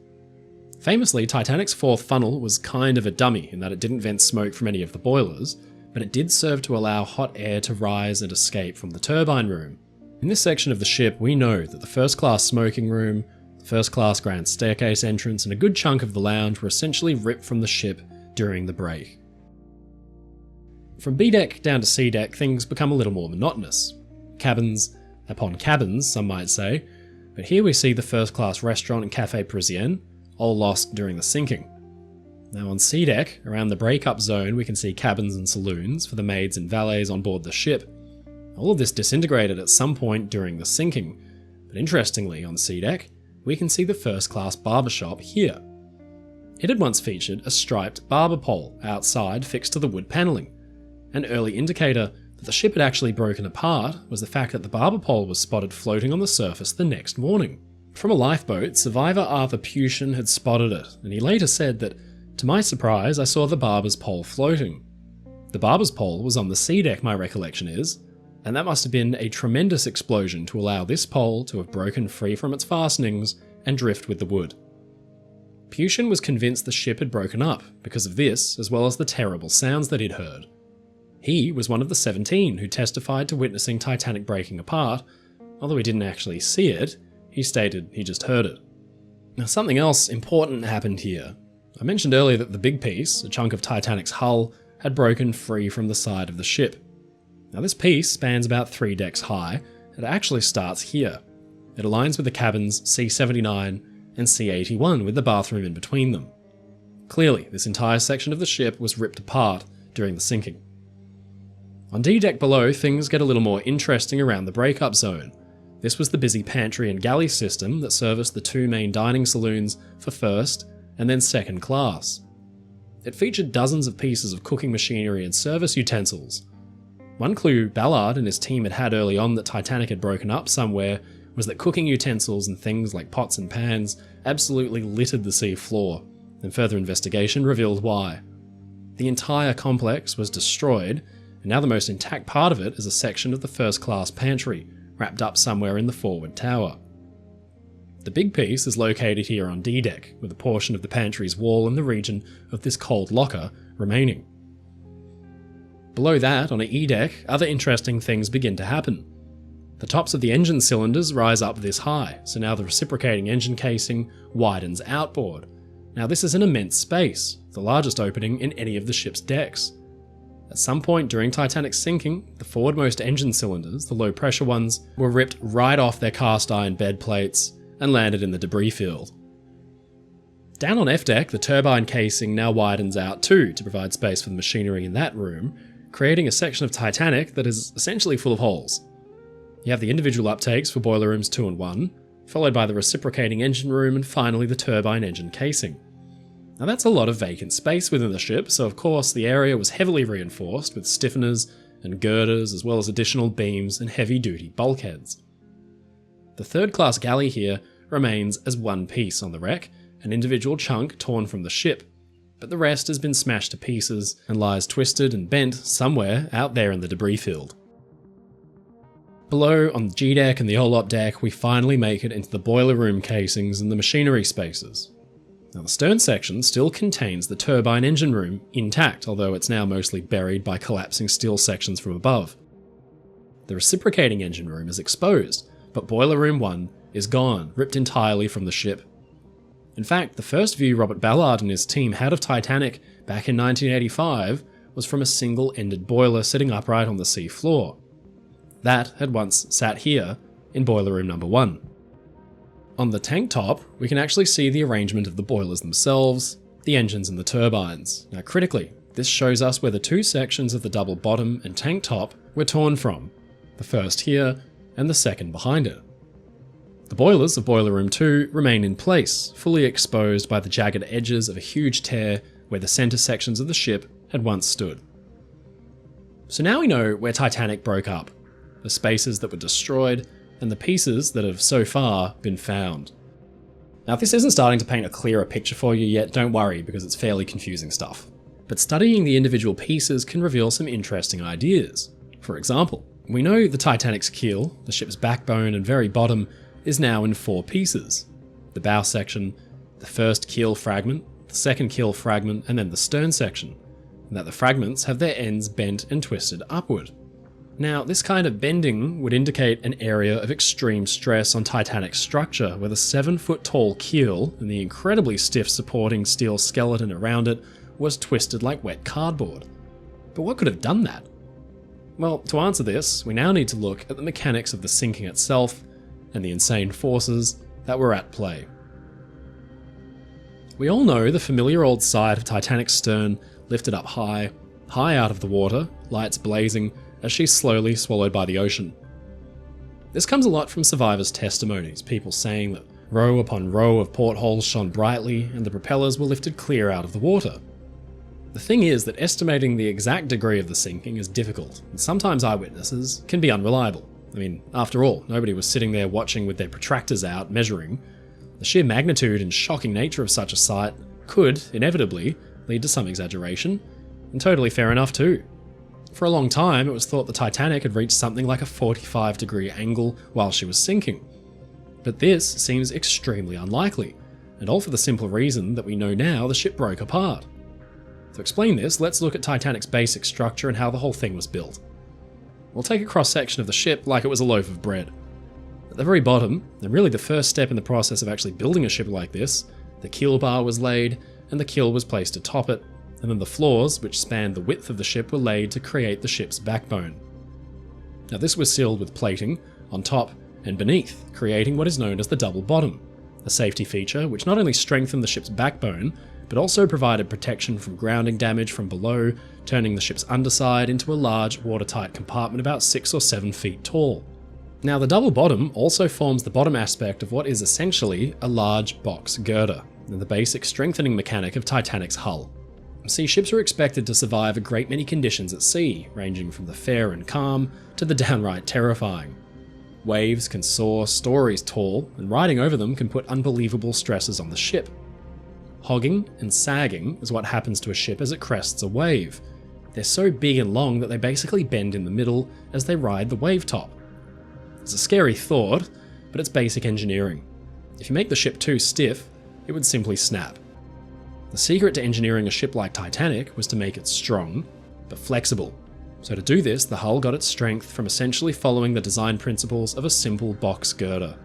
Famously, Titanic's fourth funnel was kind of a dummy in that it didn't vent smoke from any of the boilers, but it did serve to allow hot air to rise and escape from the turbine room. In this section of the ship, we know that the first-class smoking room, the first-class grand staircase entrance, and a good chunk of the lounge were essentially ripped from the ship during the break. From B deck down to C deck, things become a little more monotonous. Cabins upon cabins, some might say, but here we see the first-class restaurant and Café Parisien, all lost during the sinking. Now on C deck, around the breakup zone, we can see cabins and saloons for the maids and valets on board the ship. All of this disintegrated at some point during the sinking, but interestingly, on C deck, we can see the first-class barbershop here. It had once featured a striped barber pole outside fixed to the wood panelling. An early indicator that the ship had actually broken apart was the fact that the barber pole was spotted floating on the surface the next morning. From a lifeboat, survivor Arthur Pushen had spotted it, and he later said that, "To my surprise, I saw the barber's pole floating." The barber's pole was on the C deck, my recollection is, and that must have been a tremendous explosion to allow this pole to have broken free from its fastenings and drift with the wood. Pushen was convinced the ship had broken up because of this, as well as the terrible sounds that he'd heard. He was one of the 17 who testified to witnessing Titanic breaking apart. Although he didn't actually see it, he stated he just heard it. Now, something else important happened here. I mentioned earlier that the big piece, a chunk of Titanic's hull, had broken free from the side of the ship. Now this piece spans about 3 decks high, and it actually starts here. It aligns with the cabins C-79 and C-81 with the bathroom in between them. Clearly, this entire section of the ship was ripped apart during the sinking. On D deck below, things get a little more interesting around the breakup zone. This was the busy pantry and galley system that serviced the 2 main dining saloons for first and then second class. It featured dozens of pieces of cooking machinery and service utensils. One clue Ballard and his team had had early on that Titanic had broken up somewhere was that cooking utensils and things like pots and pans absolutely littered the sea floor, and further investigation revealed why. The entire complex was destroyed, and now the most intact part of it is a section of the first-class pantry, wrapped up somewhere in the forward tower. The big piece is located here on D deck, with a portion of the pantry's wall in the region of this cold locker remaining. Below that, on a E deck, other interesting things begin to happen. The tops of the engine cylinders rise up this high, so now the reciprocating engine casing widens outboard. Now this is an immense space, the largest opening in any of the ship's decks. At some point during Titanic's sinking, the forwardmost engine cylinders, the low pressure ones, were ripped right off their cast iron bed plates and landed in the debris field. Down on F deck, the turbine casing now widens out too to provide space for the machinery in that room, creating a section of Titanic that is essentially full of holes. You have the individual uptakes for boiler rooms 2 and 1, followed by the reciprocating engine room and finally the turbine engine casing. Now that's a lot of vacant space within the ship, so of course the area was heavily reinforced with stiffeners and girders as well as additional beams and heavy-duty bulkheads. The third-class galley here remains as one piece on the wreck, an individual chunk torn from the ship, but the rest has been smashed to pieces and lies twisted and bent somewhere out there in the debris field. Below, on the G deck and the Olop deck, we finally make it into the boiler room casings and the machinery spaces. Now the stern section still contains the turbine engine room intact, although it's now mostly buried by collapsing steel sections from above. The reciprocating engine room is exposed, but boiler room 1 is gone, ripped entirely from the ship. In fact, the first view Robert Ballard and his team had of Titanic back in 1985 was from a single-ended boiler sitting upright on the sea floor. That had once sat here in boiler room number 1. On the tank top, we can actually see the arrangement of the boilers themselves, the engines and the turbines. Now critically, this shows us where the 2 sections of the double bottom and tank top were torn from, the first here and the second behind it. The boilers of boiler room 2 remain in place, fully exposed by the jagged edges of a huge tear where the centre sections of the ship had once stood. So now we know where Titanic broke up, the spaces that were destroyed, and the pieces that have so far been found. Now if this isn't starting to paint a clearer picture for you yet, don't worry because it's fairly confusing stuff. But studying the individual pieces can reveal some interesting ideas. For example, We know the Titanic's keel, the ship's backbone and very bottom, is now in 4 pieces. The bow section, the first keel fragment, the second keel fragment, and then the stern section, and that the fragments have their ends bent and twisted upward. Now, this kind of bending would indicate an area of extreme stress on Titanic's structure, where the 7-foot tall keel and the incredibly stiff supporting steel skeleton around it was twisted like wet cardboard. But what could have done that? Well, to answer this, we now need to look at the mechanics of the sinking itself and the insane forces that were at play. We all know the familiar old sight of Titanic's stern lifted up high, high out of the water, lights blazing, as she's slowly swallowed by the ocean. This comes a lot from survivors' testimonies, people saying that row upon row of portholes shone brightly and the propellers were lifted clear out of the water. The thing is that estimating the exact degree of the sinking is difficult, and sometimes eyewitnesses can be unreliable. I mean, after all, nobody was sitting there watching with their protractors out, measuring. The sheer magnitude and shocking nature of such a sight could, inevitably, lead to some exaggeration, and totally fair enough too. For a long time, it was thought the Titanic had reached something like a 45-degree angle while she was sinking. But this seems extremely unlikely, and all for the simple reason that we know now the ship broke apart. To explain this, let's look at Titanic's basic structure and how the whole thing was built. We'll take a cross-section of the ship like it was a loaf of bread. At the very bottom, and really the first step in the process of actually building a ship like this, the keel bar was laid, and the keel was placed atop it, and then the floors, which spanned the width of the ship, were laid to create the ship's backbone. Now this was sealed with plating on top and beneath, creating what is known as the double bottom, a safety feature which not only strengthened the ship's backbone, but also provided protection from grounding damage from below, turning the ship's underside into a large watertight compartment about 6 or 7 feet tall. Now the double bottom also forms the bottom aspect of what is essentially a large box girder, and the basic strengthening mechanic of Titanic's hull. See, ships were expected to survive a great many conditions at sea, ranging from the fair and calm to the downright terrifying. Waves can soar stories tall, and riding over them can put unbelievable stresses on the ship. Hogging and sagging is what happens to a ship as it crests a wave. They're so big and long that they basically bend in the middle as they ride the wave top. It's a scary thought, but it's basic engineering. If you make the ship too stiff, it would simply snap. The secret to engineering a ship like Titanic was to make it strong, but flexible. So to do this, the hull got its strength from essentially following the design principles of a simple box girder.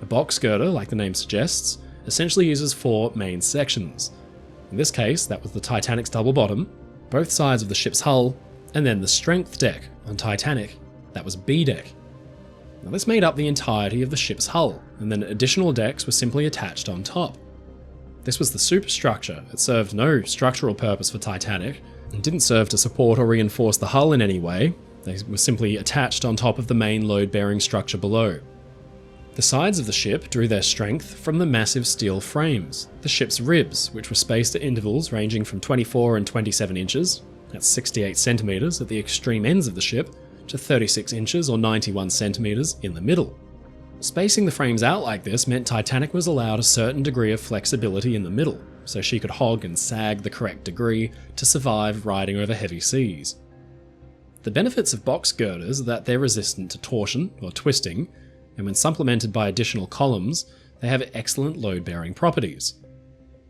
A box girder, like the name suggests, essentially uses 4 main sections. In this case, that was the Titanic's double bottom, both sides of the ship's hull, and then the strength deck on Titanic, that was B deck. Now this made up the entirety of the ship's hull, and then additional decks were simply attached on top. This was the superstructure. It served no structural purpose for Titanic, and didn't serve to support or reinforce the hull in any way. They were simply attached on top of the main load-bearing structure below. The sides of the ship drew their strength from the massive steel frames, the ship's ribs, which were spaced at intervals ranging from 24 and 27 inches, that's 68 centimeters at the extreme ends of the ship, to 36 inches or 91 centimeters in the middle. Spacing the frames out like this meant Titanic was allowed a certain degree of flexibility in the middle, so she could hog and sag the correct degree to survive riding over heavy seas. The benefits of box girders are that they're resistant to torsion or twisting, and when supplemented by additional columns, they have excellent load-bearing properties.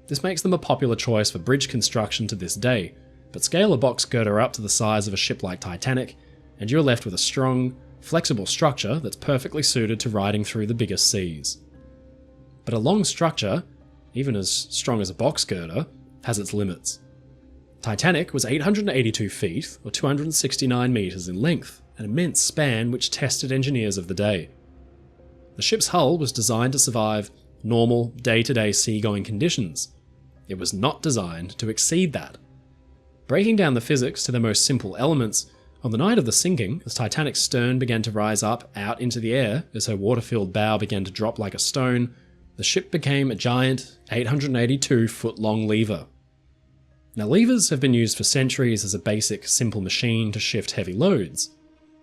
This makes them a popular choice for bridge construction to this day, but scale a box girder up to the size of a ship like Titanic, and you're left with a strong, flexible structure that's perfectly suited to riding through the biggest seas. But a long structure, even as strong as a box girder, has its limits. Titanic was 882 feet, or 269 meters in length, an immense span which tested engineers of the day. The ship's hull was designed to survive normal, day-to-day seagoing conditions. It was not designed to exceed that. Breaking down the physics to the most simple elements, on the night of the sinking, as Titanic's stern began to rise up out into the air as her water-filled bow began to drop like a stone, the ship became a giant 882-foot-long lever. Now, levers have been used for centuries as a basic, simple machine to shift heavy loads.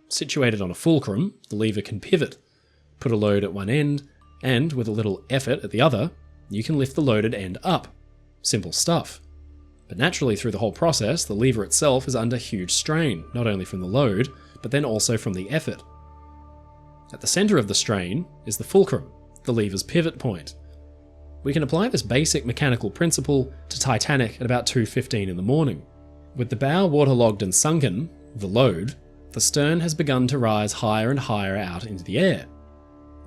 Situated on a fulcrum, the lever can pivot, put a load at one end, and with a little effort at the other, you can lift the loaded end up. Simple stuff. But naturally, through the whole process, the lever itself is under huge strain, not only from the load, but then also from the effort. At the centre of the strain is the fulcrum, the lever's pivot point. We can apply this basic mechanical principle to Titanic at about 2:15 in the morning. With the bow waterlogged and sunken, the load, the stern has begun to rise higher and higher out into the air.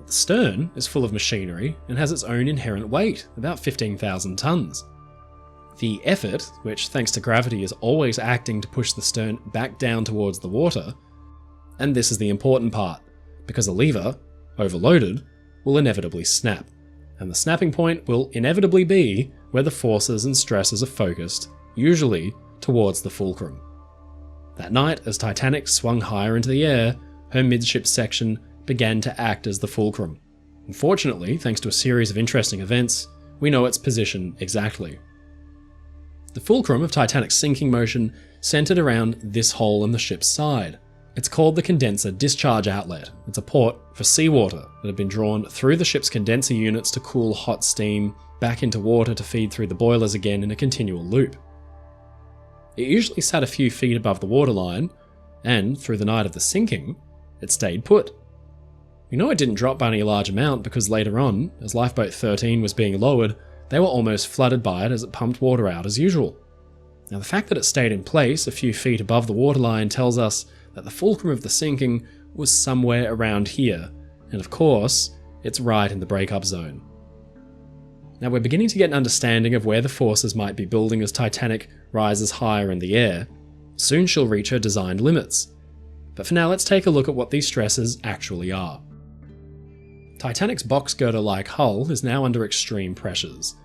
The stern is full of machinery and has its own inherent weight, about 15,000 tons. The effort, which thanks to gravity is always acting to push the stern back down towards the water, and this is the important part, because a lever, overloaded, will inevitably snap, and the snapping point will inevitably be where the forces and stresses are focused, usually towards the fulcrum. That night, as Titanic swung higher into the air, her midship section began to act as the fulcrum. Unfortunately, thanks to a series of interesting events, we know its position exactly. The fulcrum of Titanic's sinking motion centered around this hole in the ship's side. It's called the condenser discharge outlet. It's a port for seawater that had been drawn through the ship's condenser units to cool hot steam back into water to feed through the boilers again in a continual loop. It usually sat a few feet above the waterline, and through the night of the sinking, it stayed put. We know it didn't drop by any large amount because later on, as Lifeboat 13 was being lowered, they were almost flooded by it as it pumped water out as usual. Now, the fact that it stayed in place a few feet above the waterline tells us that the fulcrum of the sinking was somewhere around here, and of course, it's right in the breakup zone. Now, we're beginning to get an understanding of where the forces might be building as Titanic rises higher in the air. Soon she'll reach her designed limits. But for now, let's take a look at what these stresses actually are. Titanic's box girder-like hull is now under extreme pressures.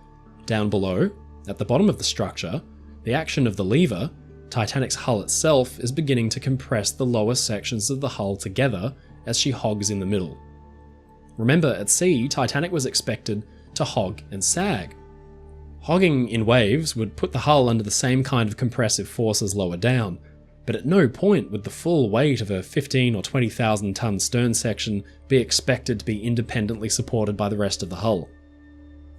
Down below, at the bottom of the structure, the action of the lever, Titanic's hull itself is beginning to compress the lower sections of the hull together as she hogs in the middle. Remember, at sea, Titanic was expected to hog and sag. Hogging in waves would put the hull under the same kind of compressive forces lower down, but at no point would the full weight of a 15 or 20,000 ton stern section be expected to be independently supported by the rest of the hull.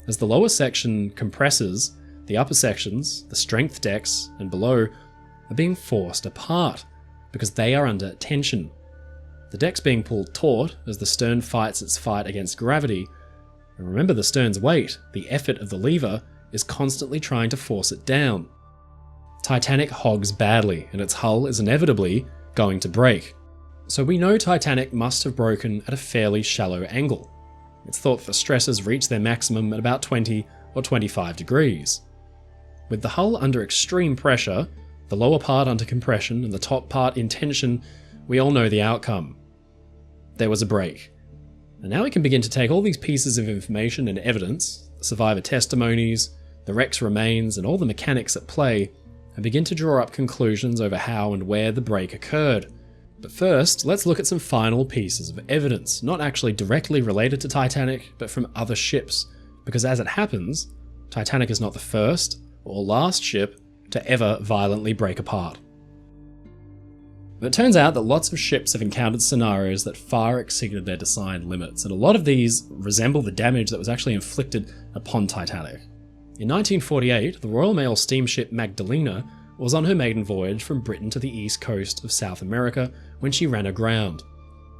As the lower section compresses, the upper sections, the strength decks, and below are being forced apart because they are under tension. The deck's being pulled taut as the stern fights its fight against gravity, and remember the stern's weight, the effort of the lever, is constantly trying to force it down. Titanic hogs badly, and its hull is inevitably going to break. So we know Titanic must have broken at a fairly shallow angle. It's thought the stresses reach their maximum at about 20 or 25 degrees. With the hull under extreme pressure, the lower part under compression and the top part in tension, we all know the outcome. There was a break. And now we can begin to take all these pieces of information and evidence, the survivor testimonies, the wreck's remains, and all the mechanics at play, and begin to draw up conclusions over how and where the break occurred. But first, let's look at some final pieces of evidence, not actually directly related to Titanic, but from other ships, because as it happens, Titanic is not the first or last ship to ever violently break apart. But it turns out that lots of ships have encountered scenarios that far exceeded their design limits, and a lot of these resemble the damage that was actually inflicted upon Titanic. In 1948, the Royal Mail steamship Magdalena was on her maiden voyage from Britain to the east coast of South America when she ran aground.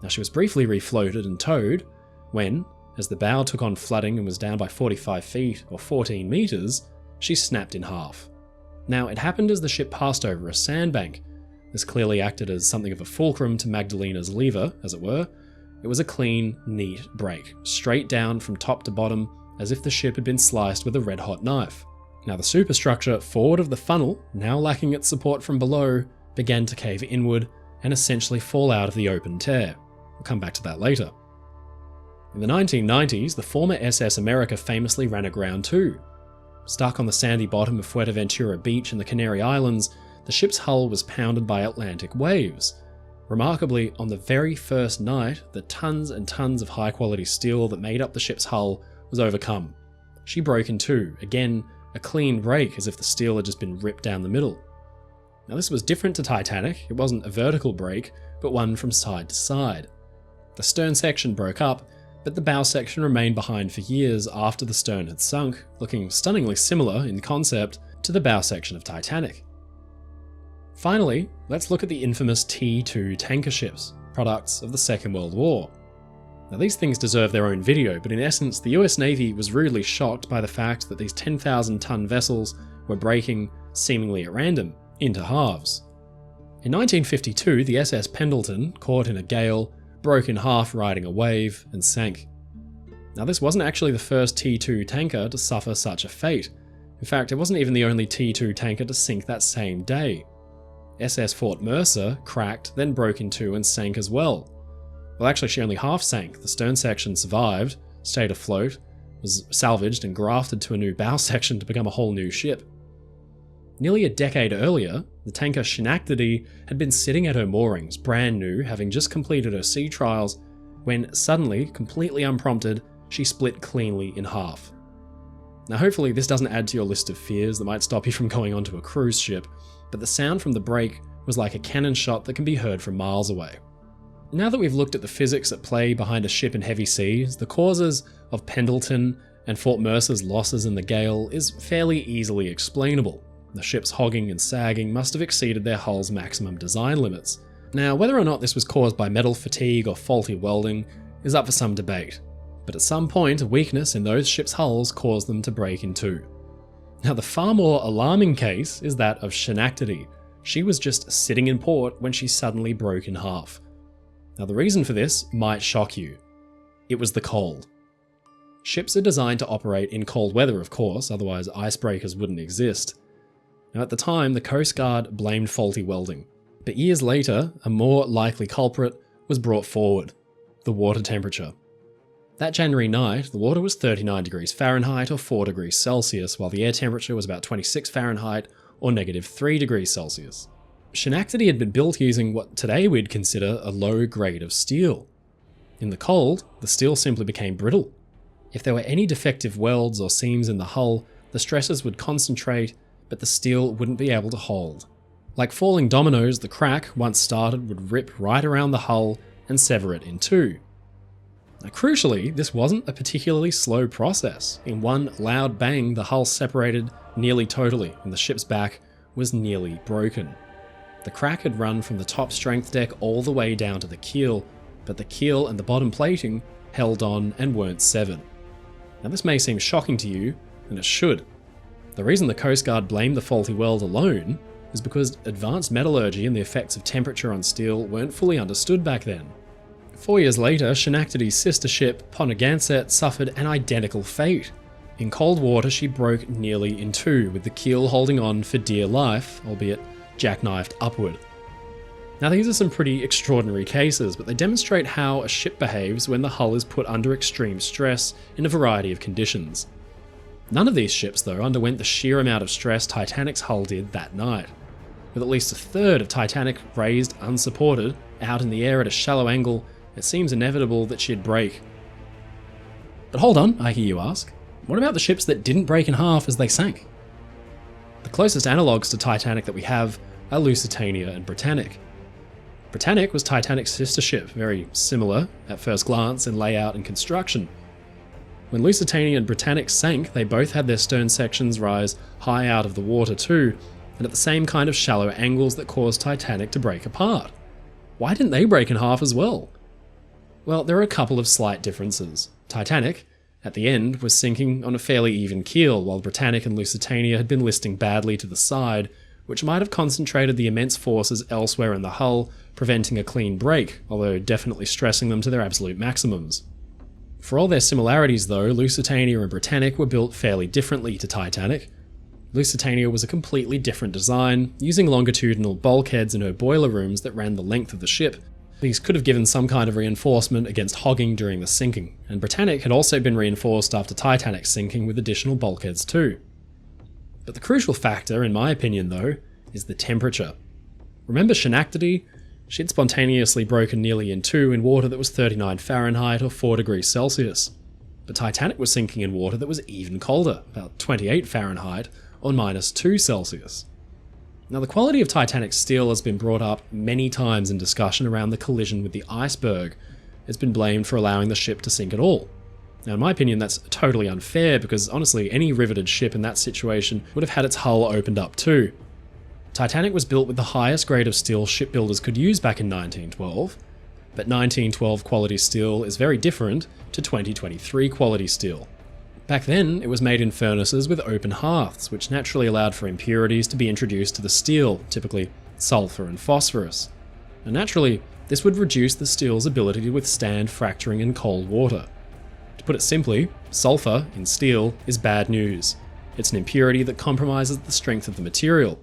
Now, she was briefly refloated and towed when, as the bow took on flooding and was down by 45 feet or 14 meters, she snapped in half. Now, it happened as the ship passed over a sandbank. This clearly acted as something of a fulcrum to Magdalena's lever, as it were. It was a clean, neat break, straight down from top to bottom, as if the ship had been sliced with a red-hot knife. Now the superstructure forward of the funnel, now lacking its support from below, began to cave inward and essentially fall out of the open tear. We'll come back to that later. In the 1990s, the former SS America famously ran aground too. Stuck on the sandy bottom of Fuerteventura Beach in the Canary Islands, the ship's hull was pounded by Atlantic waves. Remarkably, on the very first night, the tons and tons of high-quality steel that made up the ship's hull was overcome. She broke in two, again, a clean break as if the steel had just been ripped down the middle. Now this was different to Titanic. It wasn't a vertical break, but one from side to side. The stern section broke up, but the bow section remained behind for years after the stern had sunk, looking stunningly similar in concept to the bow section of Titanic. Finally, let's look at the infamous T2 tanker ships, products of the Second World War. Now these things deserve their own video, but in essence the US Navy was rudely shocked by the fact that these 10,000-ton vessels were breaking, seemingly at random, into halves. In 1952, the SS Pendleton, caught in a gale, broke in half riding a wave and sank. Now this wasn't actually the first T2 tanker to suffer such a fate. In fact, it wasn't even the only T2 tanker to sink that same day. SS Fort Mercer cracked, then broke in two and sank as well. Well, actually she only half sank. The stern section survived, stayed afloat, was salvaged and grafted to a new bow section to become a whole new ship. Nearly a decade earlier, the tanker Schenectady had been sitting at her moorings, brand new, having just completed her sea trials, when suddenly, completely unprompted, she split cleanly in half. Now hopefully this doesn't add to your list of fears that might stop you from going onto a cruise ship, but the sound from the break was like a cannon shot that can be heard from miles away. Now that we've looked at the physics at play behind a ship in heavy seas, the causes of Pendleton and Fort Mercer's losses in the gale is fairly easily explainable. The ship's hogging and sagging must have exceeded their hull's maximum design limits. Now, whether or not this was caused by metal fatigue or faulty welding is up for some debate, but at some point a weakness in those ships' hulls caused them to break in two. Now the far more alarming case is that of Schenectady. She was just sitting in port when she suddenly broke in half. Now the reason for this might shock you. It was the cold. Ships are designed to operate in cold weather, of course, otherwise icebreakers wouldn't exist. Now at the time, the Coast Guard blamed faulty welding, but years later, a more likely culprit was brought forward: the water temperature. That January night, the water was 39 degrees Fahrenheit or 4 degrees Celsius, while the air temperature was about 26 Fahrenheit or -3 degrees Celsius. Schenectady had been built using what today we'd consider a low grade of steel. In the cold, the steel simply became brittle. If there were any defective welds or seams in the hull, the stresses would concentrate, but the steel wouldn't be able to hold. Like falling dominoes, the crack, once started, would rip right around the hull and sever it in two. Now, crucially, this wasn't a particularly slow process. In one loud bang, the hull separated nearly totally, and the ship's back was nearly broken. The crack had run from the top strength deck all the way down to the keel, but the keel and the bottom plating held on and weren't severed. Now this may seem shocking to you, and it should. The reason the Coast Guard blamed the faulty weld alone is because advanced metallurgy and the effects of temperature on steel weren't fully understood back then. 4 years later, Schenectady's sister ship, Ponegantset, suffered an identical fate. In cold water, she broke nearly in two, with the keel holding on for dear life, albeit jackknifed upward. Now these are some pretty extraordinary cases, but they demonstrate how a ship behaves when the hull is put under extreme stress in a variety of conditions. None of these ships, though, underwent the sheer amount of stress Titanic's hull did that night. With at least a third of Titanic raised unsupported, out in the air at a shallow angle, it seems inevitable that she'd break. But hold on, I hear you ask. What about the ships that didn't break in half as they sank? The closest analogues to Titanic that we have are Lusitania and Britannic. Britannic was Titanic's sister ship, very similar at first glance in layout and construction. When Lusitania and Britannic sank, they both had their stern sections rise high out of the water too, and at the same kind of shallow angles that caused Titanic to break apart. Why didn't they break in half as well? Well, there are a couple of slight differences. Titanic, at the end, was sinking on a fairly even keel, while Britannic and Lusitania had been listing badly to the side, which might have concentrated the immense forces elsewhere in the hull, preventing a clean break, although definitely stressing them to their absolute maximums. For all their similarities though, Lusitania and Britannic were built fairly differently to Titanic. Lusitania was a completely different design, using longitudinal bulkheads in her boiler rooms that ran the length of the ship. These could have given some kind of reinforcement against hogging during the sinking, and Britannic had also been reinforced after Titanic's sinking with additional bulkheads too. But the crucial factor, in my opinion though, is the temperature. Remember Schenectady? She'd spontaneously broken nearly in two in water that was 39 Fahrenheit or 4 degrees Celsius. But Titanic was sinking in water that was even colder, about 28 Fahrenheit or -2 Celsius. Now the quality of Titanic's steel has been brought up many times in discussion around the collision with the iceberg. It's been blamed for allowing the ship to sink at all. Now in my opinion that's totally unfair because honestly any riveted ship in that situation would have had its hull opened up too. Titanic was built with the highest grade of steel shipbuilders could use back in 1912, but 1912 quality steel is very different to 2023 quality steel. Back then, it was made in furnaces with open hearths, which naturally allowed for impurities to be introduced to the steel, typically sulfur and phosphorus. And naturally, this would reduce the steel's ability to withstand fracturing in cold water. To put it simply, sulfur in steel is bad news. It's an impurity that compromises the strength of the material.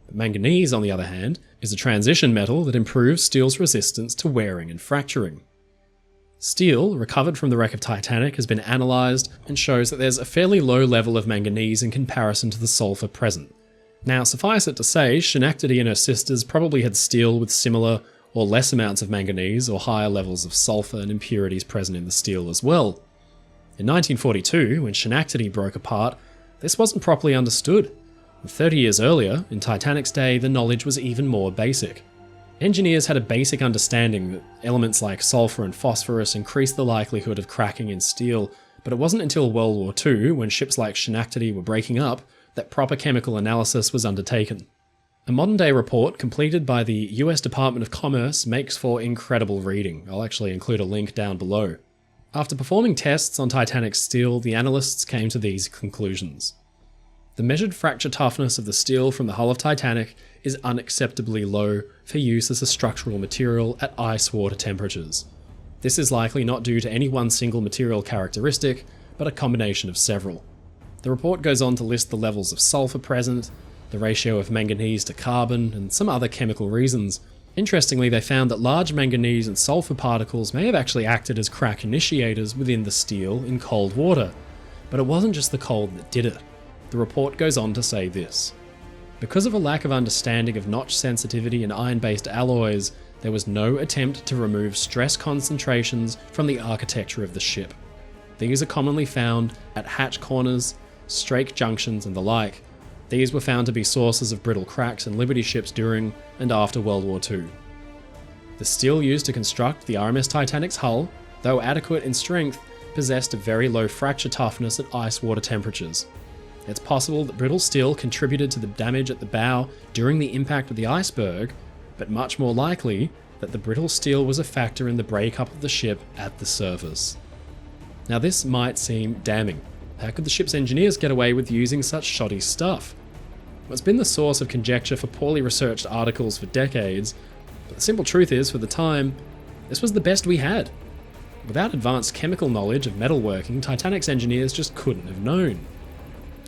But manganese, on the other hand, is a transition metal that improves steel's resistance to wearing and fracturing. Steel, recovered from the wreck of Titanic, has been analysed and shows that there's a fairly low level of manganese in comparison to the sulfur present. Now, suffice it to say, Schenectady and her sisters probably had steel with similar or less amounts of manganese or higher levels of sulfur and impurities present in the steel as well. In 1942, when Schenectady broke apart, this wasn't properly understood. And 30 years earlier, in Titanic's day, the knowledge was even more basic. Engineers had a basic understanding that elements like sulfur and phosphorus increased the likelihood of cracking in steel, but it wasn't until World War II, when ships like Schenectady were breaking up, that proper chemical analysis was undertaken. A modern-day report completed by the US Department of Commerce makes for incredible reading. I'll actually include a link down below. After performing tests on Titanic's steel, the analysts came to these conclusions. The measured fracture toughness of the steel from the hull of Titanic is unacceptably low for use as a structural material at ice water temperatures. This is likely not due to any one single material characteristic, but a combination of several. The report goes on to list the levels of sulfur present, the ratio of manganese to carbon, and some other chemical reasons. Interestingly, they found that large manganese and sulfur particles may have actually acted as crack initiators within the steel in cold water, but it wasn't just the cold that did it. The report goes on to say this: because of a lack of understanding of notch sensitivity in iron-based alloys, there was no attempt to remove stress concentrations from the architecture of the ship. These are commonly found at hatch corners, strake junctions, and the like. These were found to be sources of brittle cracks in Liberty ships during and after World War II. The steel used to construct the RMS Titanic's hull, though adequate in strength, possessed a very low fracture toughness at ice water temperatures. It's possible that brittle steel contributed to the damage at the bow during the impact of the iceberg, but much more likely that the brittle steel was a factor in the breakup of the ship at the surface. Now this might seem damning. How could the ship's engineers get away with using such shoddy stuff? Well, it's been the source of conjecture for poorly researched articles for decades, but the simple truth is, for the time, this was the best we had. Without advanced chemical knowledge of metalworking, Titanic's engineers just couldn't have known.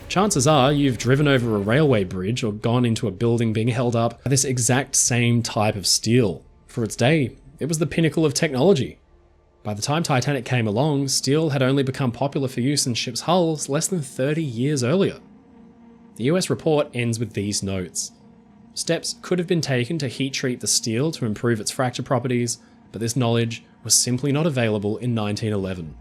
Chances are you've driven over a railway bridge or gone into a building being held up by this exact same type of steel. For its day, it was the pinnacle of technology. By the time Titanic came along, steel had only become popular for use in ships' hulls less than 30 years earlier. The US report ends with these notes. Steps could have been taken to heat treat the steel to improve its fracture properties, but this knowledge was simply not available in 1911.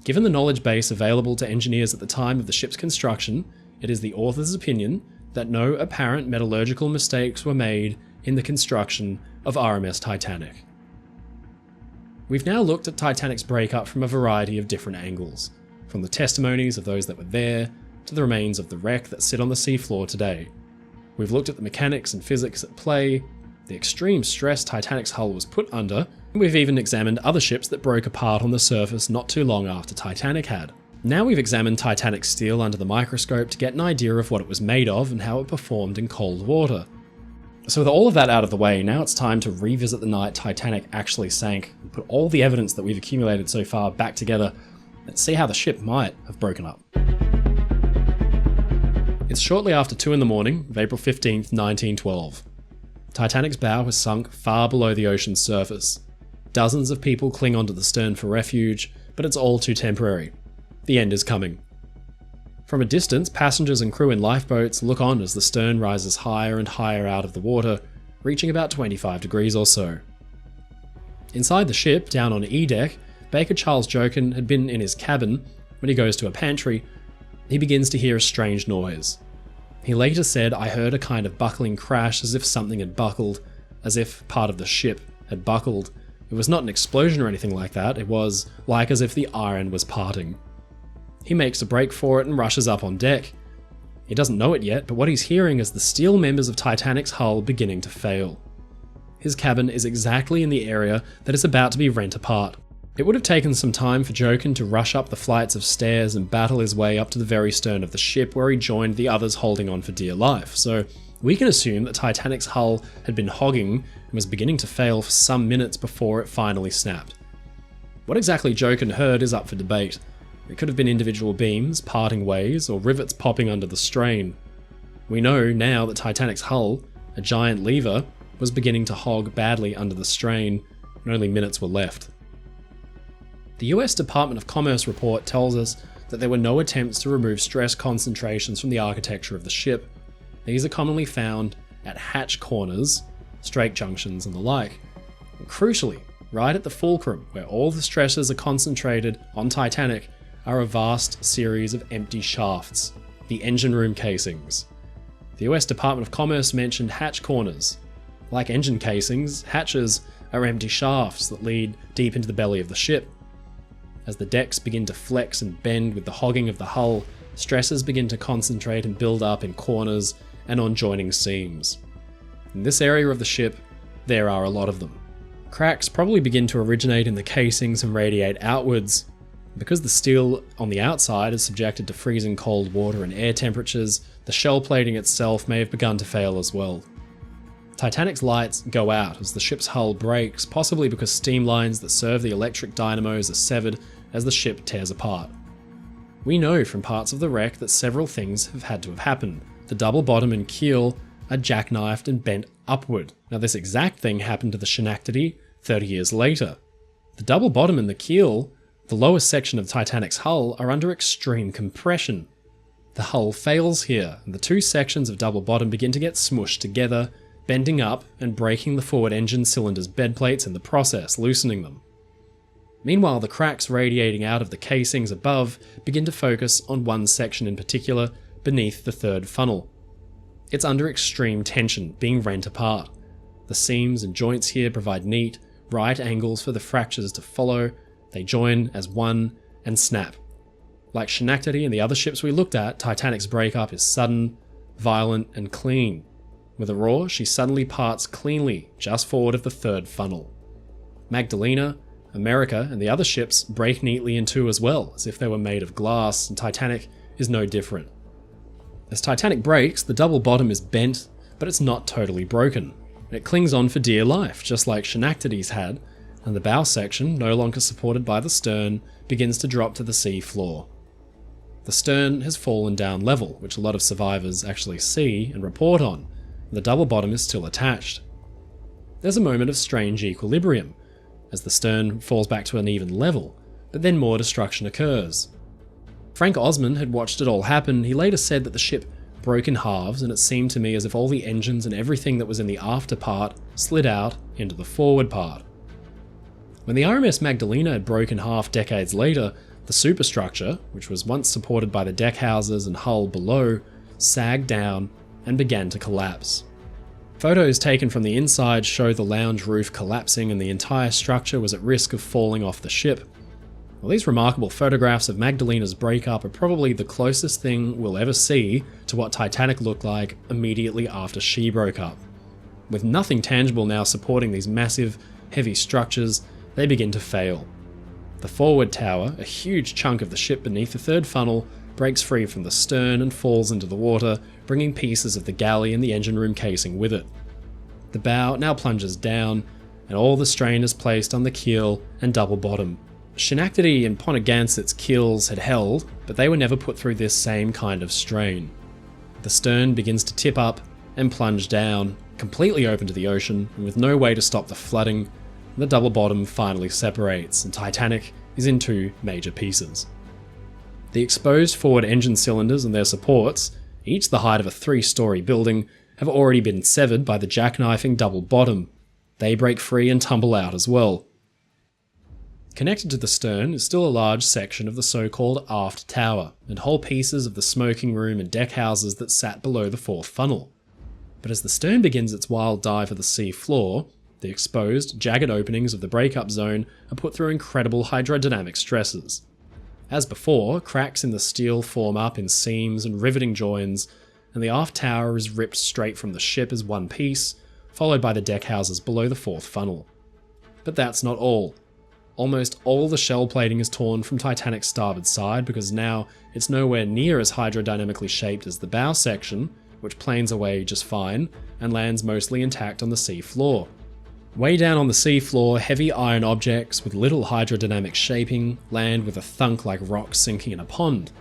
Given the knowledge base available to engineers at the time of the ship's construction, it is the author's opinion that no apparent metallurgical mistakes were made in the construction of RMS Titanic. We've now looked at Titanic's breakup from a variety of different angles, from the testimonies of those that were there, to the remains of the wreck that sit on the seafloor today. We've looked at the mechanics and physics at play, the extreme stress Titanic's hull was put under, and we've even examined other ships that broke apart on the surface not too long after Titanic had. Now we've examined Titanic's steel under the microscope to get an idea of what it was made of and how it performed in cold water. So with all of that out of the way, now it's time to revisit the night Titanic actually sank, and put all the evidence that we've accumulated so far back together, and see how the ship might have broken up. It's shortly after 2 in the morning of April 15th, 1912. Titanic's bow has sunk far below the ocean's surface. Dozens of people cling onto the stern for refuge, but it's all too temporary. The end is coming. From a distance, passengers and crew in lifeboats look on as the stern rises higher and higher out of the water, reaching about 25 degrees or so. Inside the ship, down on E-deck, Baker Charles Jochen had been in his cabin. When he goes to a pantry, he begins to hear a strange noise. He later said, "I heard a kind of buckling crash as if something had buckled, as if part of the ship had buckled. It was not an explosion or anything like that, it was like as if the iron was parting." He makes a break for it and rushes up on deck. He doesn't know it yet, but what he's hearing is the steel members of Titanic's hull beginning to fail. His cabin is exactly in the area that is about to be rent apart. It would have taken some time for Jokin to rush up the flights of stairs and battle his way up to the very stern of the ship where he joined the others holding on for dear life, so we can assume that Titanic's hull had been hogging and was beginning to fail for some minutes before it finally snapped. What exactly Jokin heard is up for debate. It could have been individual beams parting ways or rivets popping under the strain. We know now that Titanic's hull, a giant lever, was beginning to hog badly under the strain, and only minutes were left. The US Department of Commerce report tells us that there were no attempts to remove stress concentrations from the architecture of the ship. These are commonly found at hatch corners, strake junctions, and the like. And crucially, right at the fulcrum, where all the stresses are concentrated on Titanic, are a vast series of empty shafts, the engine room casings. The US Department of Commerce mentioned hatch corners. Like engine casings, hatches are empty shafts that lead deep into the belly of the ship. As the decks begin to flex and bend with the hogging of the hull, stresses begin to concentrate and build up in corners and on joining seams. In this area of the ship, there are a lot of them. Cracks probably begin to originate in the casings and radiate outwards. Because the steel on the outside is subjected to freezing cold water and air temperatures, the shell plating itself may have begun to fail as well. Titanic's lights go out as the ship's hull breaks, possibly because steam lines that serve the electric dynamos are severed as the ship tears apart. We know from parts of the wreck that several things have had to have happened. The double bottom and keel are jackknifed and bent upward. Now this exact thing happened to the Schenectady 30 years later. The double bottom and the keel, the lowest section of Titanic's hull, are under extreme compression. The hull fails here, and the two sections of double bottom begin to get smushed together, bending up and breaking the forward engine cylinder's bed plates in the process, loosening them. Meanwhile, the cracks radiating out of the casings above begin to focus on one section in particular, beneath the third funnel. It's under extreme tension, being rent apart. The seams and joints here provide neat, right angles for the fractures to follow. They join as one and snap. Like Schenectady and the other ships we looked at, Titanic's breakup is sudden, violent, and clean. With a roar, she suddenly parts cleanly just forward of the third funnel. Magdalena, America, and the other ships break neatly in two as well, as if they were made of glass, and Titanic is no different. As Titanic breaks, the double bottom is bent, but it's not totally broken. It clings on for dear life, just like Schenectady's had, and the bow section, no longer supported by the stern, begins to drop to the sea floor. The stern has fallen down level, which a lot of survivors actually see and report on. The double bottom is still attached. There's a moment of strange equilibrium, as the stern falls back to an even level, but then more destruction occurs. Frank Osman had watched it all happen. He later said that the ship broke in halves, and it seemed to me as if all the engines and everything that was in the after part slid out into the forward part. When the RMS Magdalena had broken half decades later, the superstructure, which was once supported by the deck houses and hull below, sagged down and began to collapse. Photos taken from the inside show the lounge roof collapsing and the entire structure was at risk of falling off the ship. Well, these remarkable photographs of Magdalena's breakup are probably the closest thing we'll ever see to what Titanic looked like immediately after she broke up. With nothing tangible now supporting these massive, heavy structures, they begin to fail. The forward tower, a huge chunk of the ship beneath the third funnel, breaks free from the stern and falls into the water, bringing pieces of the galley and the engine room casing with it. The bow now plunges down, and all the strain is placed on the keel and double bottom. Schenectady and Ponegantset's keels had held, but they were never put through this same kind of strain. The stern begins to tip up and plunge down, completely open to the ocean, and with no way to stop the flooding, the double bottom finally separates, and Titanic is in two major pieces. The exposed forward engine cylinders and their supports, each the height of a 3-story building, have already been severed by the jackknifing double bottom. They break free and tumble out as well. Connected to the stern is still a large section of the so-called aft tower, and whole pieces of the smoking room and deck houses that sat below the fourth funnel. But as the stern begins its wild dive for the sea floor, the exposed, jagged openings of the breakup zone are put through incredible hydrodynamic stresses. As before, cracks in the steel form up in seams and riveting joins, and the aft tower is ripped straight from the ship as one piece, followed by the deckhouses below the fourth funnel. But that's not all. Almost all the shell plating is torn from Titanic's starboard side because now it's nowhere near as hydrodynamically shaped as the bow section, which planes away just fine and lands mostly intact on the sea floor. Way down on the sea floor, heavy iron objects with little hydrodynamic shaping land with a thunk like rocks sinking in a pond.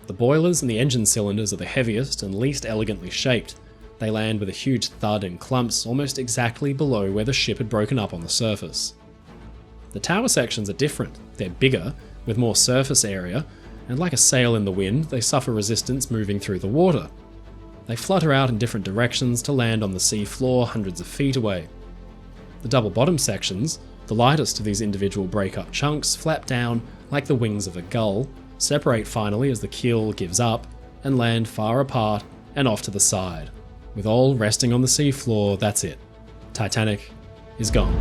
The boilers and the engine cylinders are the heaviest and least elegantly shaped. They land with a huge thud in clumps almost exactly below where the ship had broken up on the surface. The tower sections are different. They're bigger, with more surface area, and like a sail in the wind, they suffer resistance moving through the water. They flutter out in different directions to land on the sea floor hundreds of feet away. The double bottom sections, the lightest of these individual break-up chunks, flap down like the wings of a gull, separate finally as the keel gives up, and land far apart and off to the side. With all resting on the sea floor, that's it. Titanic is gone.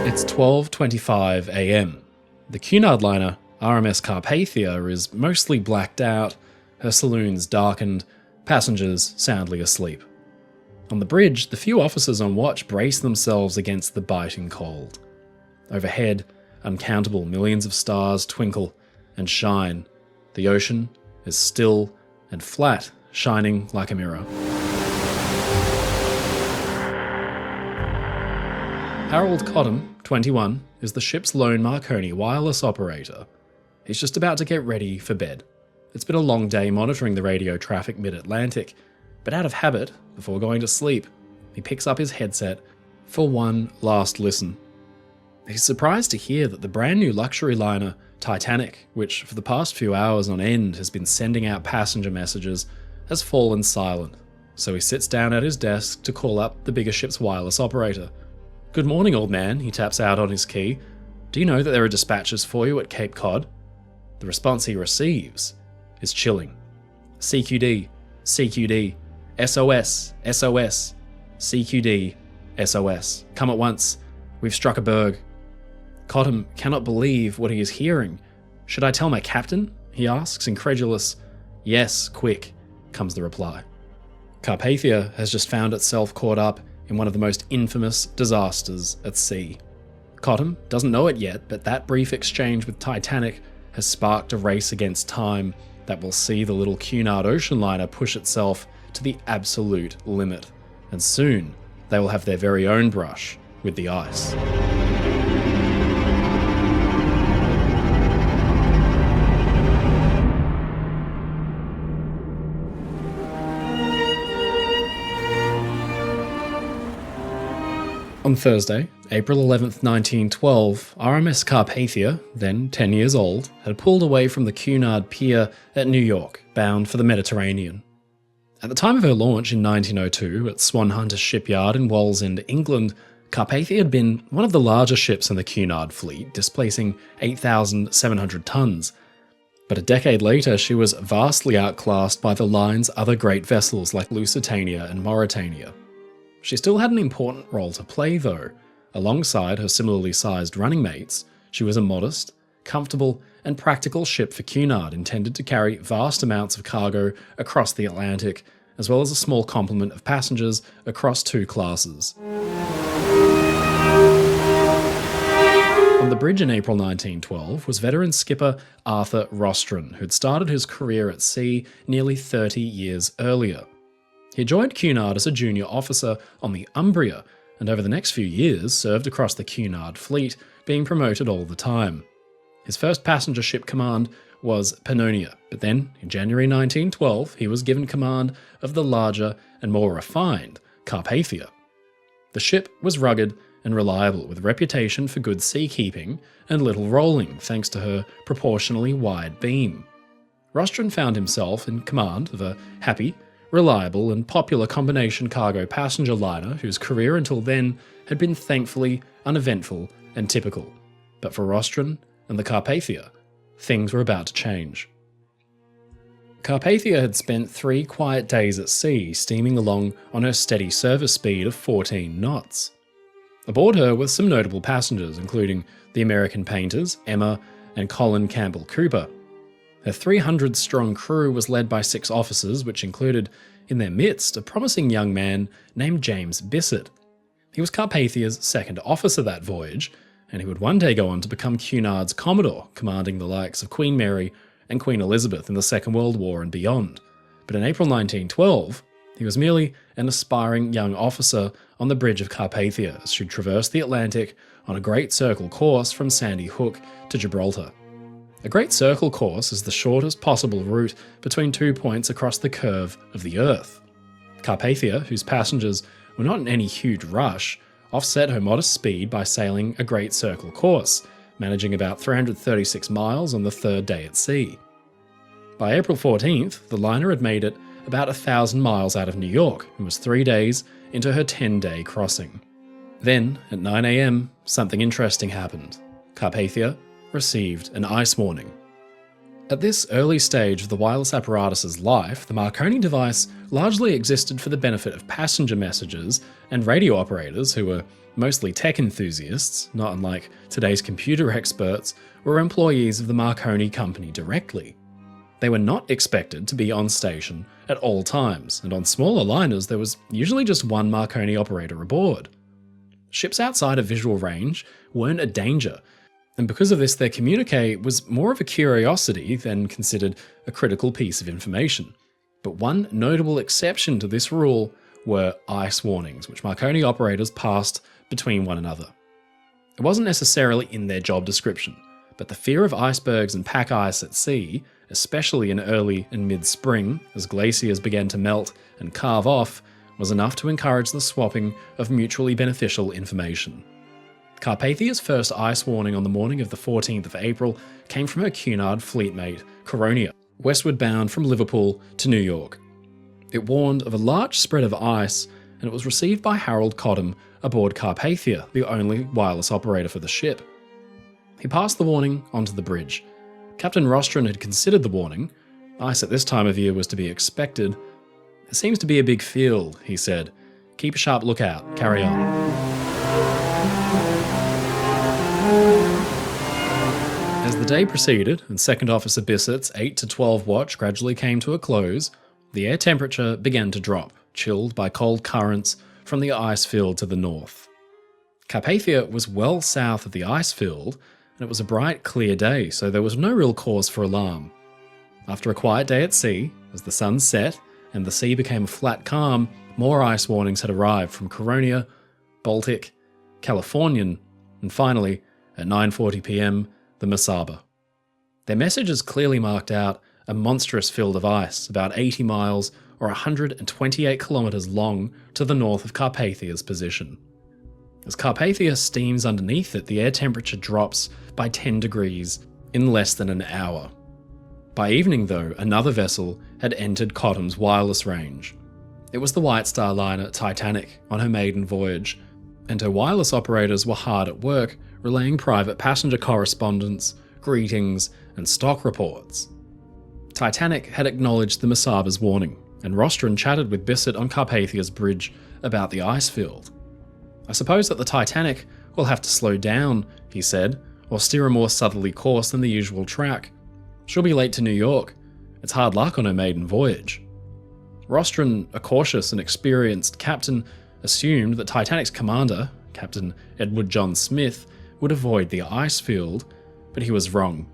It's 12:25 a.m. The Cunard liner, RMS Carpathia, is mostly blacked out, her saloons darkened, passengers soundly asleep. On the bridge, the few officers on watch brace themselves against the biting cold. Overhead, uncountable millions of stars twinkle and shine. The ocean is still and flat, shining like a mirror. Harold Cottam, 21, is the ship's lone Marconi wireless operator. He's just about to get ready for bed. It's been a long day monitoring the radio traffic mid-Atlantic, but out of habit, before going to sleep, he picks up his headset for one last listen. He's surprised to hear that the brand new luxury liner, Titanic, which for the past few hours on end has been sending out passenger messages, has fallen silent. So he sits down at his desk to call up the bigger ship's wireless operator. "Good morning, old man," he taps out on his key. "Do you know that there are dispatches for you at Cape Cod?" The response he receives is chilling. "CQD, CQD, SOS, SOS, CQD, SOS. Come at once. We've struck a berg." Cottam cannot believe what he is hearing. "Should I tell my captain?" he asks, incredulous. "Yes, quick," comes the reply. Carpathia has just found itself caught up in one of the most infamous disasters at sea. Cottam doesn't know it yet, but that brief exchange with Titanic has sparked a race against time that will see the little Cunard ocean liner push itself to the absolute limit. And soon, they will have their very own brush with the ice. On Thursday, April 11th, 1912, RMS Carpathia, then 10 years old, had pulled away from the Cunard Pier at New York, bound for the Mediterranean. At the time of her launch in 1902 at Swan Hunter shipyard in Wallsend, England, Carpathia had been one of the larger ships in the Cunard fleet, displacing 8,700 tons. But a decade later, she was vastly outclassed by the line's other great vessels like Lusitania and Mauretania. She still had an important role to play, though. Alongside her similarly sized running mates, she was a modest, comfortable, and practical ship for Cunard, intended to carry vast amounts of cargo across the Atlantic, as well as a small complement of passengers across two classes. On the bridge in April 1912 was veteran skipper Arthur Rostron, who'd started his career at sea nearly 30 years earlier. He joined Cunard as a junior officer on the Umbria, and over the next few years served across the Cunard fleet, being promoted all the time. His first passenger ship command was Pannonia, but then, in January 1912, he was given command of the larger and more refined Carpathia. The ship was rugged and reliable, with a reputation for good seakeeping and little rolling, thanks to her proportionally wide beam. Rostron found himself in command of a happy, reliable and popular combination cargo passenger liner whose career until then had been thankfully uneventful and typical. But for Rostron and the Carpathia, things were about to change. Carpathia had spent 3 quiet days at sea, steaming along on her steady service speed of 14 knots. Aboard her were some notable passengers, including the American painters Emma and Colin Campbell Cooper. Her 300-strong crew was led by 6 officers, which included, in their midst, a promising young man named James Bissett. He was Carpathia's second officer that voyage, and he would one day go on to become Cunard's Commodore, commanding the likes of Queen Mary and Queen Elizabeth in the Second World War and beyond. But in April 1912, he was merely an aspiring young officer on the bridge of Carpathia as she traversed the Atlantic on a Great Circle course from Sandy Hook to Gibraltar. A Great Circle course is the shortest possible route between 2 points across the curve of the Earth. Carpathia, whose passengers were not in any huge rush, offset her modest speed by sailing a Great Circle course, managing about 336 miles on the 3rd day at sea. By April 14th, the liner had made it about 1,000 miles out of New York and was 3 days into her 10-day crossing. Then, at 9 a.m, something interesting happened. Carpathia received an ice warning. At this early stage of the wireless apparatus's life, the Marconi device largely existed for the benefit of passenger messengers and radio operators who were mostly tech enthusiasts, not unlike today's computer experts, were employees of the Marconi company directly. They were not expected to be on station at all times, and on smaller liners there was usually just one Marconi operator aboard. Ships outside of visual range weren't a danger, and because of this their communique was more of a curiosity than considered a critical piece of information. But one notable exception to this rule were ice warnings, which Marconi operators passed between one another. It wasn't necessarily in their job description, but the fear of icebergs and pack ice at sea, especially in early and mid-spring, as glaciers began to melt and carve off, was enough to encourage the swapping of mutually beneficial information. Carpathia's first ice warning on the morning of the 14th of April came from her Cunard fleetmate, Coronia, westward bound from Liverpool to New York. It warned of a large spread of ice, and it was received by Harold Cottam aboard Carpathia, the only wireless operator for the ship. He passed the warning onto the bridge. Captain Rostron had considered the warning. Ice at this time of year was to be expected. "It seems to be a big field," he said. "Keep a sharp lookout. Carry on." As the day proceeded and Second Officer Bissett's 8 to 12 watch gradually came to a close, the air temperature began to drop, chilled by cold currents from the ice field to the north. Carpathia was well south of the ice field, and it was a bright, clear day, so there was no real cause for alarm. After a quiet day at sea, as the sun set and the sea became a flat calm, more ice warnings had arrived from Coronia, Baltic, Californian, and finally, at 9:40 p.m, the Mesaba. Their messages clearly marked out a monstrous field of ice, about 80 miles or 128 kilometers long to the north of Carpathia's position. As Carpathia steams underneath it, the air temperature drops by 10 degrees in less than an hour. By evening, though, another vessel had entered Cottam's wireless range. It was the White Star liner Titanic on her maiden voyage, and her wireless operators were hard at work relaying private passenger correspondence, greetings, and stock reports. Titanic had acknowledged the Mesaba's warning, and Rostron chatted with Bissett on Carpathia's bridge about the ice field. "I suppose that the Titanic will have to slow down," he said, "or steer a more southerly course than the usual track. She'll be late to New York. It's hard luck on her maiden voyage." Rostron, a cautious and experienced captain, assumed that Titanic's commander, Captain Edward John Smith, would avoid the ice field, but he was wrong.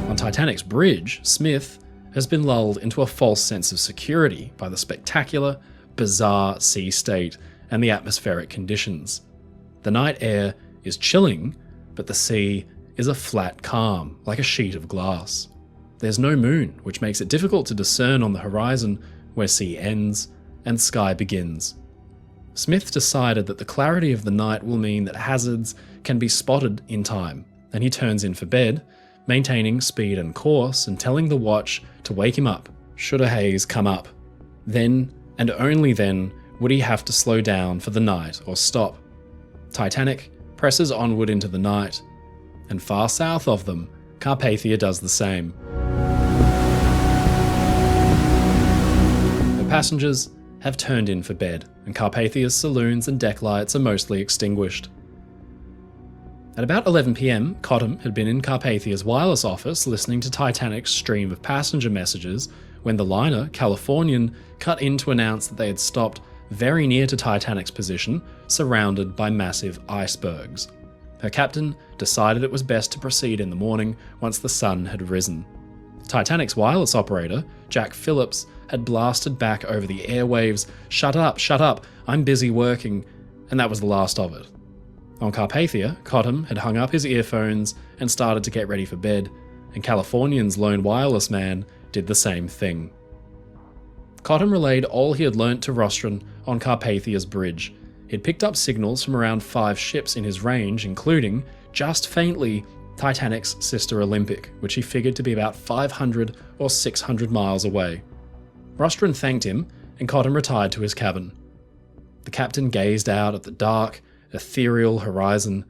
On Titanic's bridge, Smith has been lulled into a false sense of security by the spectacular, bizarre sea state and the atmospheric conditions. The night air is chilling, but the sea is a flat calm, like a sheet of glass. There's no moon, which makes it difficult to discern on the horizon where sea ends and sky begins. Smith decided that the clarity of the night will mean that hazards can be spotted in time, and he turns in for bed, maintaining speed and course and telling the watch to wake him up should a haze come up. Then, and only then, would he have to slow down for the night or stop. Titanic presses onward into the night. and far south of them, Carpathia does the same. The passengers have turned in for bed, and Carpathia's saloons and deck lights are mostly extinguished. At about 11 PM, Cottam had been in Carpathia's wireless office listening to Titanic's stream of passenger messages when the liner, Californian, cut in to announce that they had stopped very near to Titanic's position, surrounded by massive icebergs. Her captain decided it was best to proceed in the morning once the sun had risen. Titanic's wireless operator, Jack Phillips, had blasted back over the airwaves, shut up, I'm busy working," and that was the last of it. On Carpathia, Cottam had hung up his earphones and started to get ready for bed, and Californian's lone wireless man did the same thing. Cottam relayed all he had learnt to Rostron on Carpathia's bridge. He'd picked up signals from around 5 ships in his range, including, just faintly, Titanic's sister Olympic, which he figured to be about 500 or 600 miles away. Rostron thanked him, and Cottam retired to his cabin. The captain gazed out at the dark, ethereal horizon.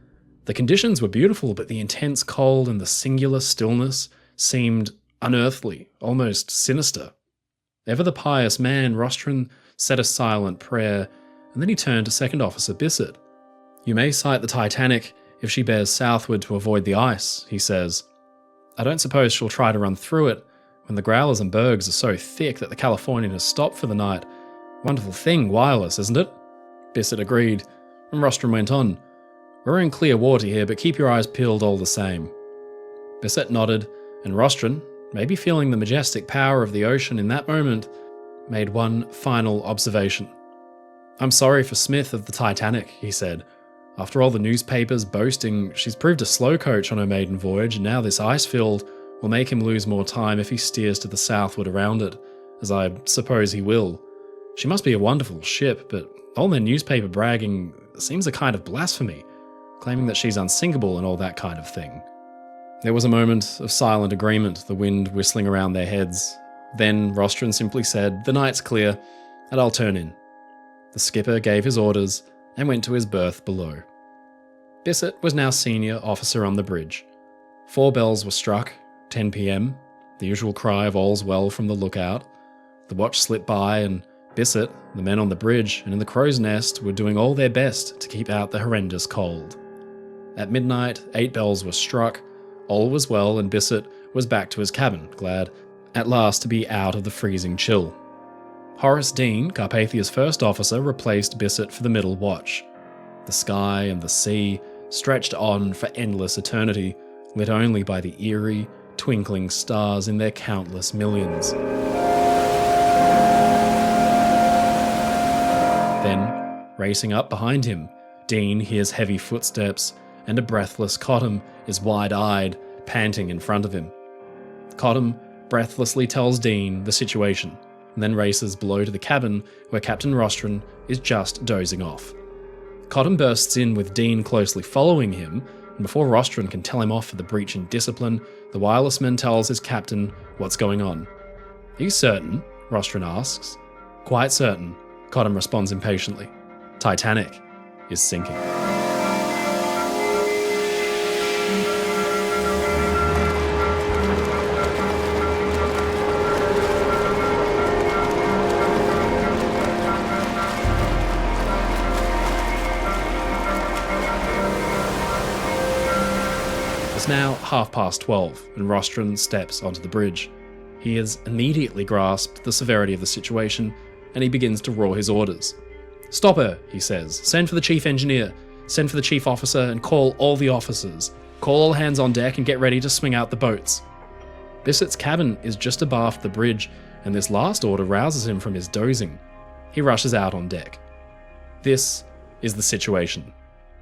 The conditions were beautiful, but the intense cold and the singular stillness seemed unearthly, almost sinister. Ever the pious man, Rostron said a silent prayer, and then he turned to Second Officer Bissett. "You may sight the Titanic if she bears southward to avoid the ice," he says. "I don't suppose she'll try to run through it when the growlers and bergs are so thick that the Californian has stopped for the night. Wonderful thing, wireless, isn't it?" Bissett agreed, and Rostron went on. "We're in clear water here, but keep your eyes peeled all the same." Bissett nodded, and Rostron, maybe feeling the majestic power of the ocean in that moment, made one final observation. "I'm sorry for Smith of the Titanic," he said. "After all the newspapers boasting she's proved a slow coach on her maiden voyage, and now this ice field will make him lose more time if he steers to the southward around it, as I suppose he will. She must be a wonderful ship, but all their newspaper bragging seems a kind of blasphemy, claiming that she's unsinkable and all that kind of thing." There was a moment of silent agreement, the wind whistling around their heads. Then Rostron simply said, "The night's clear, and I'll turn in." The skipper gave his orders and went to his berth below. Bissett was now senior officer on the bridge. 4 bells were struck, 10 PM, the usual cry of all's well from the lookout. The watch slipped by, and Bissett, the men on the bridge, and in the crow's nest were doing all their best to keep out the horrendous cold. At midnight, 8 bells were struck, all was well, and Bissett was back to his cabin, glad at last to be out of the freezing chill. Horace Dean, Carpathia's first officer, replaced Bissett for the middle watch. The sky and the sea stretched on for endless eternity, lit only by the eerie, twinkling stars in their countless millions. Then, racing up behind him, Dean hears heavy footsteps, and a breathless Cottam is wide-eyed, panting in front of him. Cottam breathlessly tells Dean the situation, and then races below to the cabin where Captain Rostron is just dozing off. Cottam bursts in with Dean closely following him, and before Rostron can tell him off for the breach in discipline, the wirelessman tells his captain what's going on. "Are you certain?" Rostron asks. "Quite certain," Cottam responds impatiently. "Titanic is sinking." It's now 12:30, and Rostron steps onto the bridge. He has immediately grasped the severity of the situation, and he begins to roar his orders. "Stop her," he says. "Send for the chief engineer. Send for the chief officer and call all the officers. Call all hands on deck and get ready to swing out the boats." Bissett's cabin is just abaft the bridge, and this last order rouses him from his dozing. He rushes out on deck. This is the situation.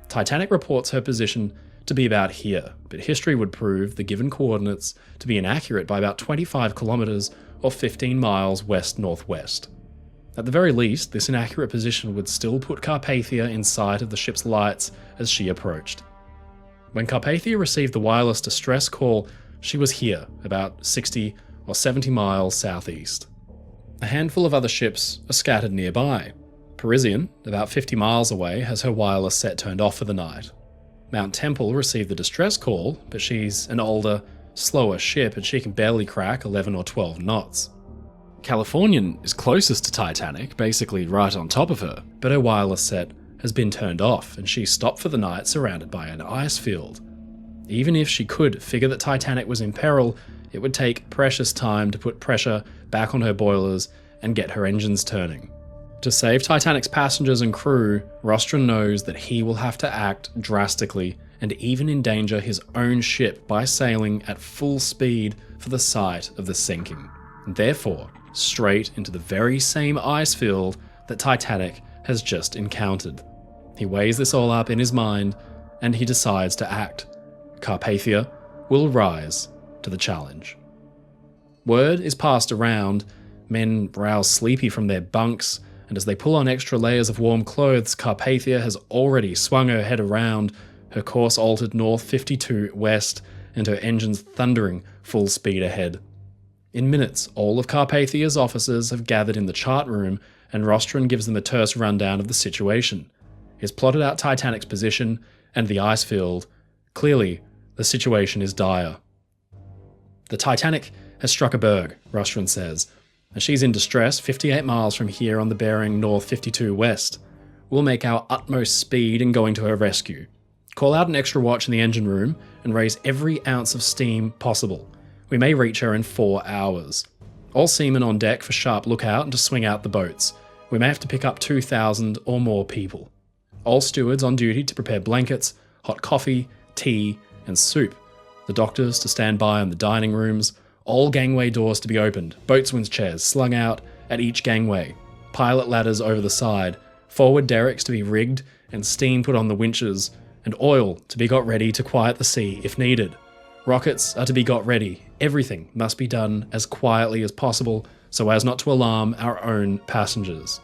Titanic reports her position to be about here, but history would prove the given coordinates to be inaccurate by about 25 kilometers or 15 miles west-northwest. At the very least, this inaccurate position would still put Carpathia in sight of the ship's lights as she approached. When Carpathia received the wireless distress call, she was here, about 60 or 70 miles southeast. A handful of other ships are scattered nearby. Parisian, about 50 miles away, has her wireless set turned off for the night. Mount Temple received the distress call, but she's an older, slower ship and she can barely crack 11 or 12 knots. Californian is closest to Titanic, basically right on top of her, but her wireless set has been turned off and she's stopped for the night surrounded by an ice field. Even if she could figure that Titanic was in peril, it would take precious time to put pressure back on her boilers and get her engines turning. To save Titanic's passengers and crew, Rostron knows that he will have to act drastically and even endanger his own ship by sailing at full speed for the site of the sinking, and therefore straight into the very same ice field that Titanic has just encountered. He weighs this all up in his mind and he decides to act. Carpathia will rise to the challenge. Word is passed around, men rouse sleepy from their bunks, and as they pull on extra layers of warm clothes, Carpathia has already swung her head around, her course altered north 52 west, and her engines thundering full speed ahead. In minutes, all of Carpathia's officers have gathered in the chart room, and Rostron gives them a terse rundown of the situation. He's plotted out Titanic's position and the ice field. Clearly, the situation is dire. The Titanic has struck a berg, Rostron says, and she's in distress 58 miles from here on the bearing north 52 west. We'll make our utmost speed in going to her rescue. Call out an extra watch in the engine room and raise every ounce of steam possible. We may reach her in 4 hours. All seamen on deck for sharp lookout and to swing out the boats. We may have to pick up 2,000 or more people. All stewards on duty to prepare blankets, hot coffee, tea, and soup. The doctors to stand by in the dining rooms. All gangway doors to be opened, boatswain's chairs slung out at each gangway, pilot ladders over the side, forward derricks to be rigged and steam put on the winches, and oil to be got ready to quiet the sea if needed. Rockets are to be got ready. Everything must be done as quietly as possible so as not to alarm our own passengers.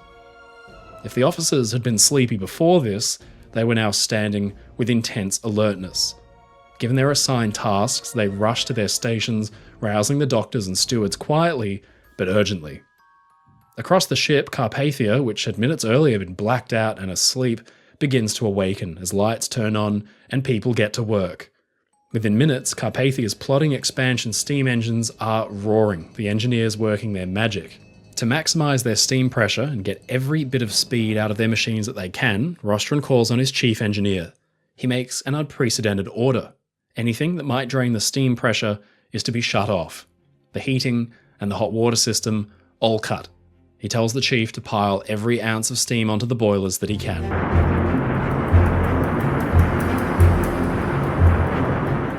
If the officers had been sleepy before this, they were now standing with intense alertness. Given their assigned tasks, they rushed to their stations, rousing the doctors and stewards quietly, but urgently. Across the ship, Carpathia, which had minutes earlier been blacked out and asleep, begins to awaken as lights turn on and people get to work. Within minutes, Carpathia's plodding expansion steam engines are roaring, the engineers working their magic. To maximise their steam pressure and get every bit of speed out of their machines that they can, Rostron calls on his chief engineer. He makes an unprecedented order. Anything that might drain the steam pressure is to be shut off. The heating and the hot water system all cut. He tells the chief to pile every ounce of steam onto the boilers that he can.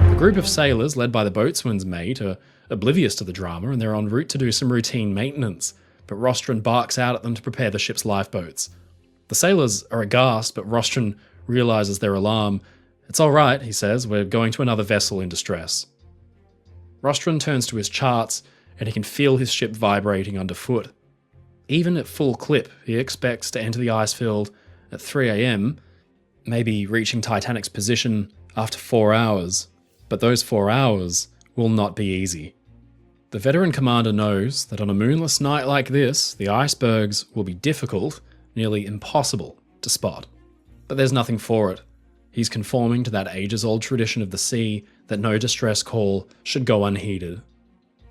The group of sailors, led by the boatswain's mate, are oblivious to the drama and they're en route to do some routine maintenance, but Rostron barks out at them to prepare the ship's lifeboats. The sailors are aghast, but Rostron realises their alarm. "It's all right," he says, "we're going to another vessel in distress." Rostron turns to his charts and he can feel his ship vibrating underfoot. Even at full clip, he expects to enter the ice field at 3 a.m, maybe reaching Titanic's position after 4 hours. But those 4 hours will not be easy. The veteran commander knows that on a moonless night like this, the icebergs will be difficult, nearly impossible, to spot. But there's nothing for it. He's conforming to that ages-old tradition of the sea that no distress call should go unheeded.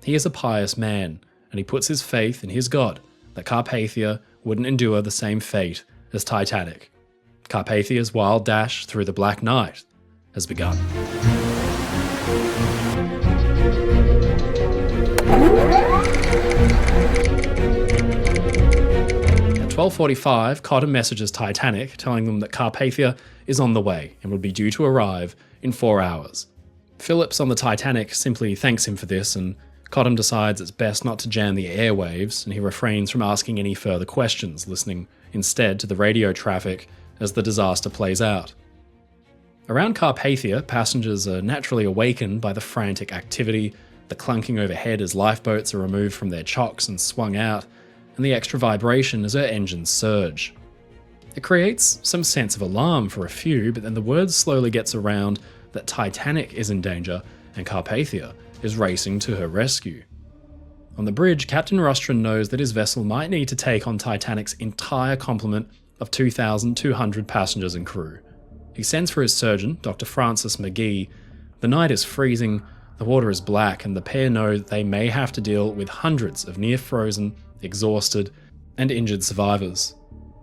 He is a pious man, and he puts his faith in his God that Carpathia wouldn't endure the same fate as Titanic. Carpathia's wild dash through the black night has begun. At 12:45, Cotter messages Titanic, telling them that Carpathia is on the way and would be due to arrive in 4 hours. Phillips on the Titanic simply thanks him for this, and Cottam decides it's best not to jam the airwaves, and he refrains from asking any further questions, listening instead to the radio traffic as the disaster plays out. Around Carpathia, passengers are naturally awakened by the frantic activity, the clunking overhead as lifeboats are removed from their chocks and swung out, and the extra vibration as her engines surge. It creates some sense of alarm for a few, but then the word slowly gets around that Titanic is in danger and Carpathia is racing to her rescue. On the bridge, Captain Rostron knows that his vessel might need to take on Titanic's entire complement of 2,200 passengers and crew. He sends for his surgeon, Dr. Francis McGee. The night is freezing, the water is black, and the pair know that they may have to deal with hundreds of near-frozen, exhausted, and injured survivors.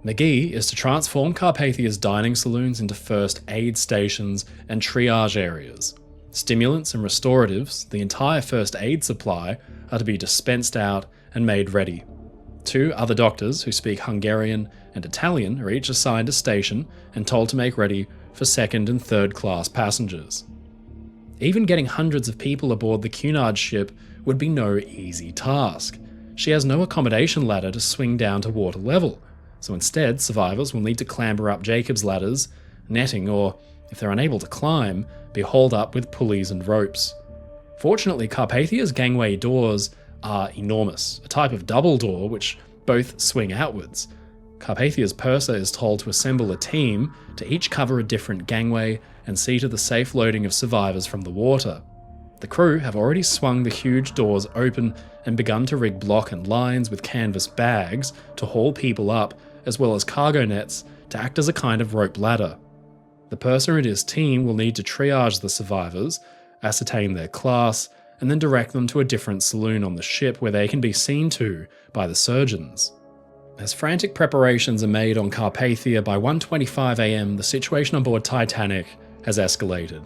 McGee is to transform Carpathia's dining saloons into first aid stations and triage areas. Stimulants and restoratives, the entire first aid supply, are to be dispensed out and made ready. 2 other doctors who speak Hungarian and Italian are each assigned a station and told to make ready for second and third class passengers. Even getting hundreds of people aboard the Cunard ship would be no easy task. She has no accommodation ladder to swing down to water level, so instead survivors will need to clamber up Jacob's ladders, netting, or, if they're unable to climb, be hauled up with pulleys and ropes. Fortunately, Carpathia's gangway doors are enormous, a type of double door which both swing outwards. Carpathia's purser is told to assemble a team to each cover a different gangway and see to the safe loading of survivors from the water. The crew have already swung the huge doors open and begun to rig block and lines with canvas bags to haul people up, as well as cargo nets to act as a kind of rope ladder. The purser and his team will need to triage the survivors, ascertain their class, and then direct them to a different saloon on the ship where they can be seen to by the surgeons. As frantic preparations are made on Carpathia, by 1:25 AM, the situation on board Titanic has escalated.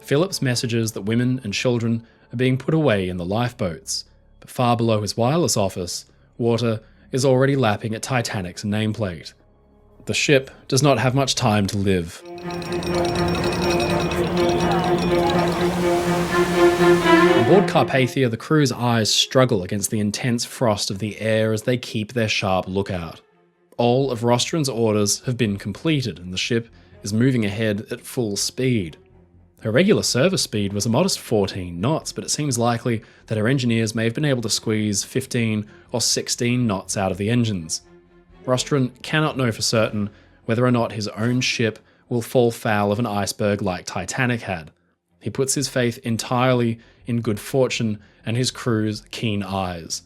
Phillips messages that women and children are being put away in the lifeboats, but far below his wireless office, water is already lapping at Titanic's nameplate. The ship does not have much time to live. On board Carpathia, the crew's eyes struggle against the intense frost of the air as they keep their sharp lookout. All of Rostron's orders have been completed and the ship is moving ahead at full speed. Her regular service speed was a modest 14 knots, but it seems likely that her engineers may have been able to squeeze 15 or 16 knots out of the engines. Rostron cannot know for certain whether or not his own ship will fall foul of an iceberg like Titanic had. He puts his faith entirely in good fortune and his crew's keen eyes.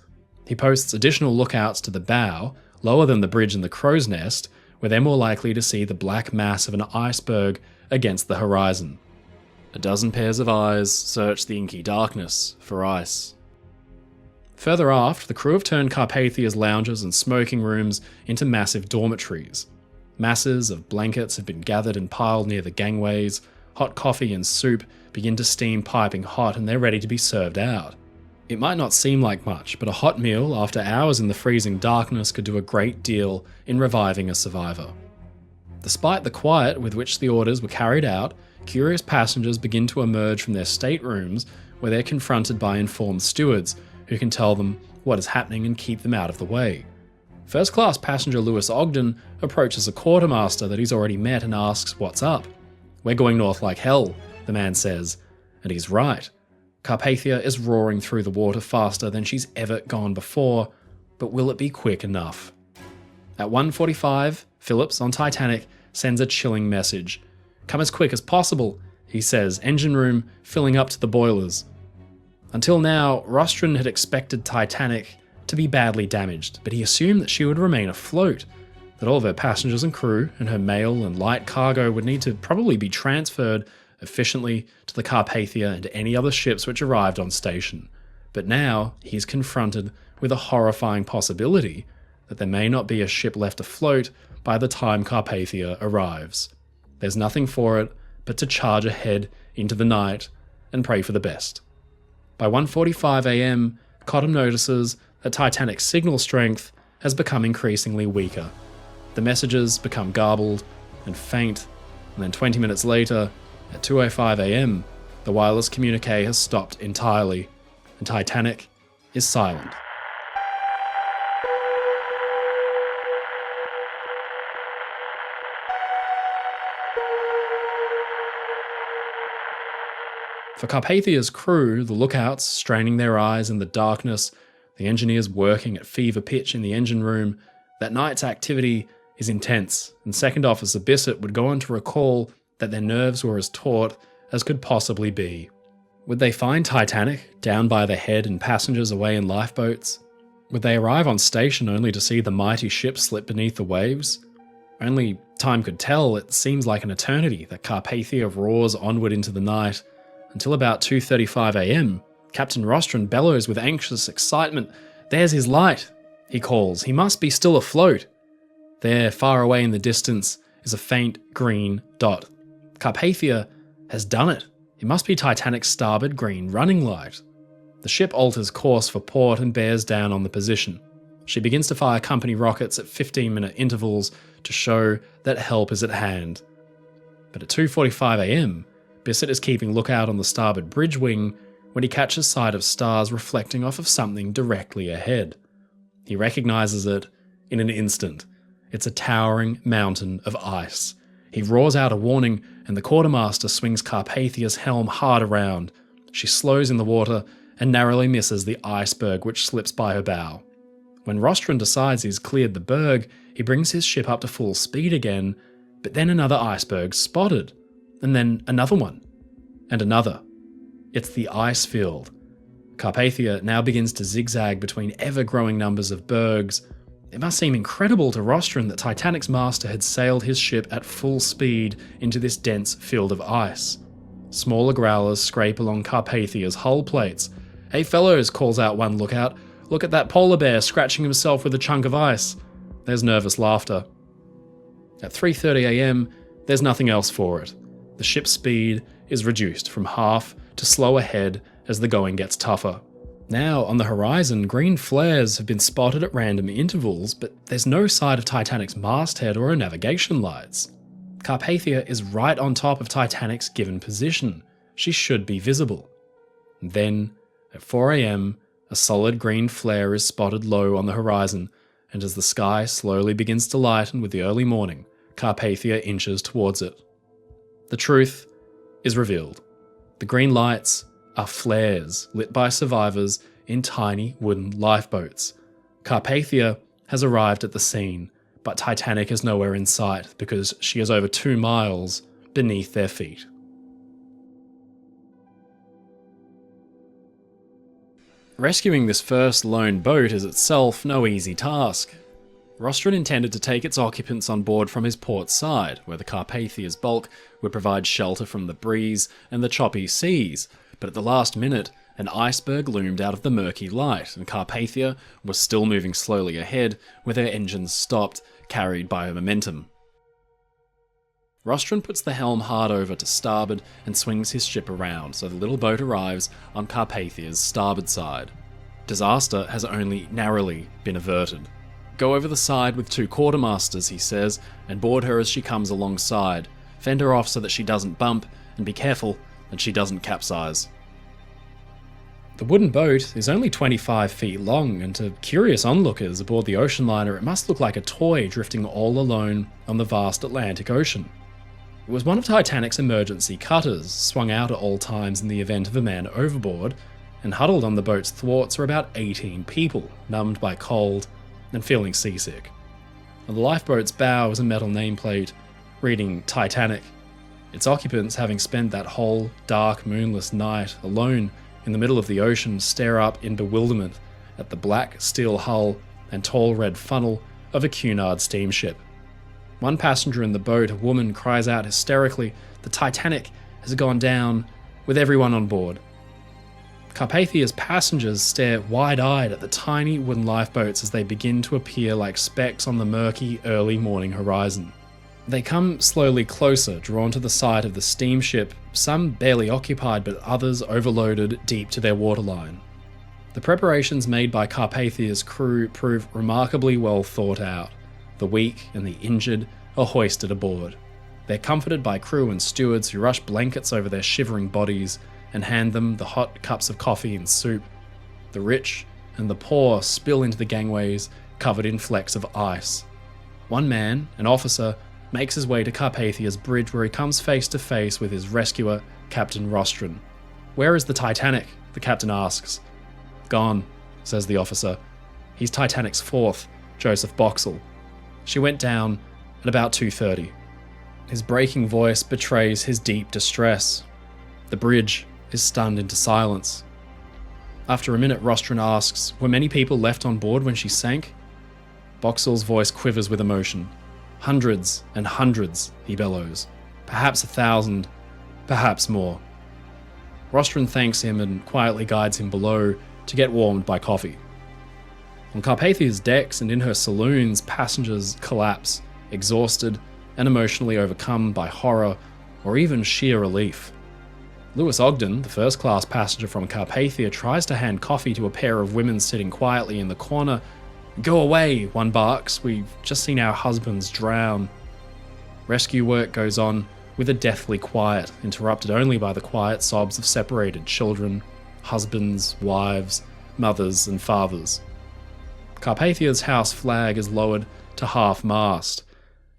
He posts additional lookouts to the bow, lower than the bridge in the crow's nest, where they're more likely to see the black mass of an iceberg against the horizon. A dozen pairs of eyes search the inky darkness for ice. Further aft, the crew have turned Carpathia's lounges and smoking rooms into massive dormitories. Masses of blankets have been gathered and piled near the gangways. Hot coffee and soup begin to steam piping hot and they're ready to be served out. It might not seem like much, but a hot meal after hours in the freezing darkness could do a great deal in reviving a survivor. Despite the quiet with which the orders were carried out, curious passengers begin to emerge from their staterooms where they're confronted by informed stewards who can tell them what is happening and keep them out of the way. First-class passenger Lewis Ogden approaches a quartermaster that he's already met and asks what's up. "We're going north like hell," the man says, and he's right. Carpathia is roaring through the water faster than she's ever gone before, but will it be quick enough? At 1:45, Phillips on Titanic sends a chilling message. "Come as quick as possible," he says, engine room filling up to the boilers. Until now, Rostron had expected Titanic to be badly damaged, but he assumed that she would remain afloat, that all of her passengers and crew and her mail and light cargo would need to probably be transferred efficiently to the Carpathia and any other ships which arrived on station. But now he's confronted with a horrifying possibility that there may not be a ship left afloat by the time Carpathia arrives. There's nothing for it but to charge ahead into the night and pray for the best. By 1:45 AM, Cottam notices that Titanic's signal strength has become increasingly weaker. The messages become garbled and faint, and then 20 minutes later, at 2:05 AM, the wireless communique has stopped entirely, and Titanic is silent. For Carpathia's crew, the lookouts straining their eyes in the darkness, the engineers working at fever pitch in the engine room, that night's activity is intense, and Second Officer Bissett would go on to recall that their nerves were as taut as could possibly be. Would they find Titanic down by the head and passengers away in lifeboats? Would they arrive on station only to see the mighty ship slip beneath the waves? Only time could tell. It seems like an eternity that Carpathia roars onward into the night, until about 2:35 a.m. Captain Rostron bellows with anxious excitement. "There's his light," he calls. "He must be still afloat." There, far away in the distance, is a faint green dot. Carpathia has done it. It must be Titanic's starboard green running light. The ship alters course for port and bears down on the position. She begins to fire company rockets at 15-minute intervals to show that help is at hand. But at 2:45 a.m, Bissett is keeping lookout on the starboard bridge wing when he catches sight of stars reflecting off of something directly ahead. He recognizes it in an instant. It's a towering mountain of ice. He roars out a warning, and the quartermaster swings Carpathia's helm hard around. She slows in the water and narrowly misses the iceberg which slips by her bow. When Rostron decides he's cleared the berg, he brings his ship up to full speed again, but then another iceberg's spotted, and then another one, and another. It's the ice field. Carpathia now begins to zigzag between ever-growing numbers of bergs. It must seem incredible to Rostron that Titanic's master had sailed his ship at full speed into this dense field of ice. Smaller growlers scrape along Carpathia's hull plates. "Hey fellows," calls out one lookout, "look at that polar bear scratching himself with a chunk of ice." There's nervous laughter. At 3:30 a.m, there's nothing else for it. The ship's speed is reduced from half to slow ahead as the going gets tougher. Now, on the horizon, green flares have been spotted at random intervals, but there's no sight of Titanic's masthead or her navigation lights. Carpathia is right on top of Titanic's given position. She should be visible. And then, at 4 a.m, a solid green flare is spotted low on the horizon, and as the sky slowly begins to lighten with the early morning, Carpathia inches towards it. The truth is revealed. The green lights are flares lit by survivors in tiny wooden lifeboats. Carpathia has arrived at the scene, but Titanic is nowhere in sight because she is over 2 miles beneath their feet. Rescuing this first lone boat is itself no easy task. Rostron intended to take its occupants on board from his port side, where the Carpathia's bulk would provide shelter from the breeze and the choppy seas, but at the last minute, an iceberg loomed out of the murky light, and Carpathia was still moving slowly ahead, with her engines stopped, carried by her momentum. Rostron puts the helm hard over to starboard and swings his ship around so the little boat arrives on Carpathia's starboard side. Disaster has only narrowly been averted. "Go over the side with 2 quartermasters," he says, "and board her as she comes alongside. Fend her off so that she doesn't bump, and be careful that she doesn't capsize." The wooden boat is only 25 feet long, and to curious onlookers aboard the ocean liner, it must look like a toy drifting all alone on the vast Atlantic Ocean. It was one of Titanic's emergency cutters, swung out at all times in the event of a man overboard, and huddled on the boat's thwarts are about 18 people, numbed by cold and feeling seasick. On the lifeboat's bow is a metal nameplate reading Titanic. Its occupants, having spent that whole dark, moonless night alone in the middle of the ocean, stare up in bewilderment at the black steel hull and tall red funnel of a Cunard steamship. One passenger in the boat, a woman, cries out hysterically, "The Titanic has gone down with everyone on board." Carpathia's passengers stare wide-eyed at the tiny wooden lifeboats as they begin to appear like specks on the murky early morning horizon. They come slowly closer, drawn to the side of the steamship, some barely occupied but others overloaded deep to their waterline. The preparations made by Carpathia's crew prove remarkably well thought out. The weak and the injured are hoisted aboard. They're comforted by crew and stewards who rush blankets over their shivering bodies and hand them the hot cups of coffee and soup. The rich and the poor spill into the gangways covered in flecks of ice. One man, an officer, makes his way to Carpathia's bridge where he comes face to face with his rescuer, Captain Rostron. "Where is the Titanic?" the captain asks. "Gone," says the officer. "He's Titanic's fourth, Joseph Boxall. She went down at about 2:30. His breaking voice betrays his deep distress. The bridge is stunned into silence. After a minute, Rostron asks, "Were many people left on board when she sank?" Boxall's voice quivers with emotion. Hundreds and hundreds, he bellows. Perhaps 1,000, perhaps more. Rostron thanks him and quietly guides him below to get warmed by coffee. On Carpathia's decks and in her saloons, passengers collapse, exhausted and emotionally overcome by horror or even sheer relief. Lewis Ogden, the first-class passenger from Carpathia, tries to hand coffee to a pair of women sitting quietly in the corner. "Go away," one barks. "We've just seen our husbands drown." Rescue work goes on with a deathly quiet, interrupted only by the quiet sobs of separated children, husbands, wives, mothers, and fathers. Carpathia's house flag is lowered to half-mast.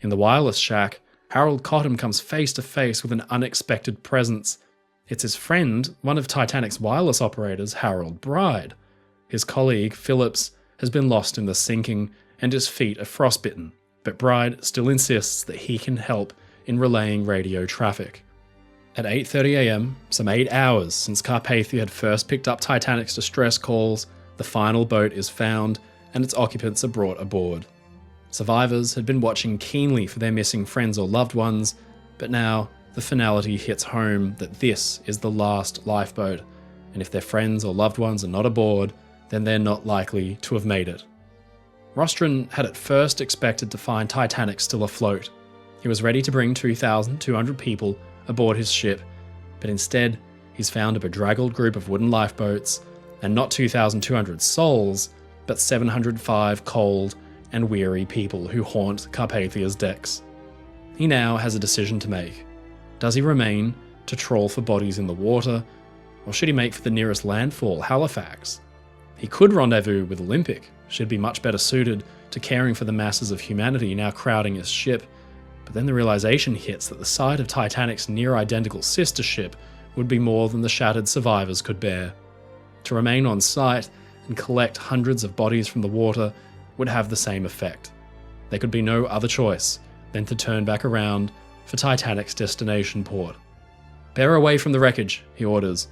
In the wireless shack, Harold Cottam comes face to face with an unexpected presence. It's his friend, one of Titanic's wireless operators, Harold Bride. His colleague, Phillips, has been lost in the sinking and his feet are frostbitten, but Bride still insists that he can help in relaying radio traffic. At 8:30 a.m., some 8 hours since Carpathia had first picked up Titanic's distress calls, the final boat is found and its occupants are brought aboard. Survivors had been watching keenly for their missing friends or loved ones, but now the finality hits home that this is the last lifeboat, and if their friends or loved ones are not aboard, then they're not likely to have made it. Rostron had at first expected to find Titanic still afloat. He was ready to bring 2,200 people aboard his ship, but instead he's found a bedraggled group of wooden lifeboats, and not 2,200 souls, but 705 cold and weary people who haunt Carpathia's decks. He now has a decision to make. Does he remain to trawl for bodies in the water, or should he make for the nearest landfall, Halifax? He could rendezvous with Olympic. She'd be much better suited to caring for the masses of humanity now crowding his ship, but then the realization hits that the sight of Titanic's near-identical sister ship would be more than the shattered survivors could bear. To remain on site and collect hundreds of bodies from the water would have the same effect. There could be no other choice than to turn back around for Titanic's destination port. "Bear away from the wreckage," he orders,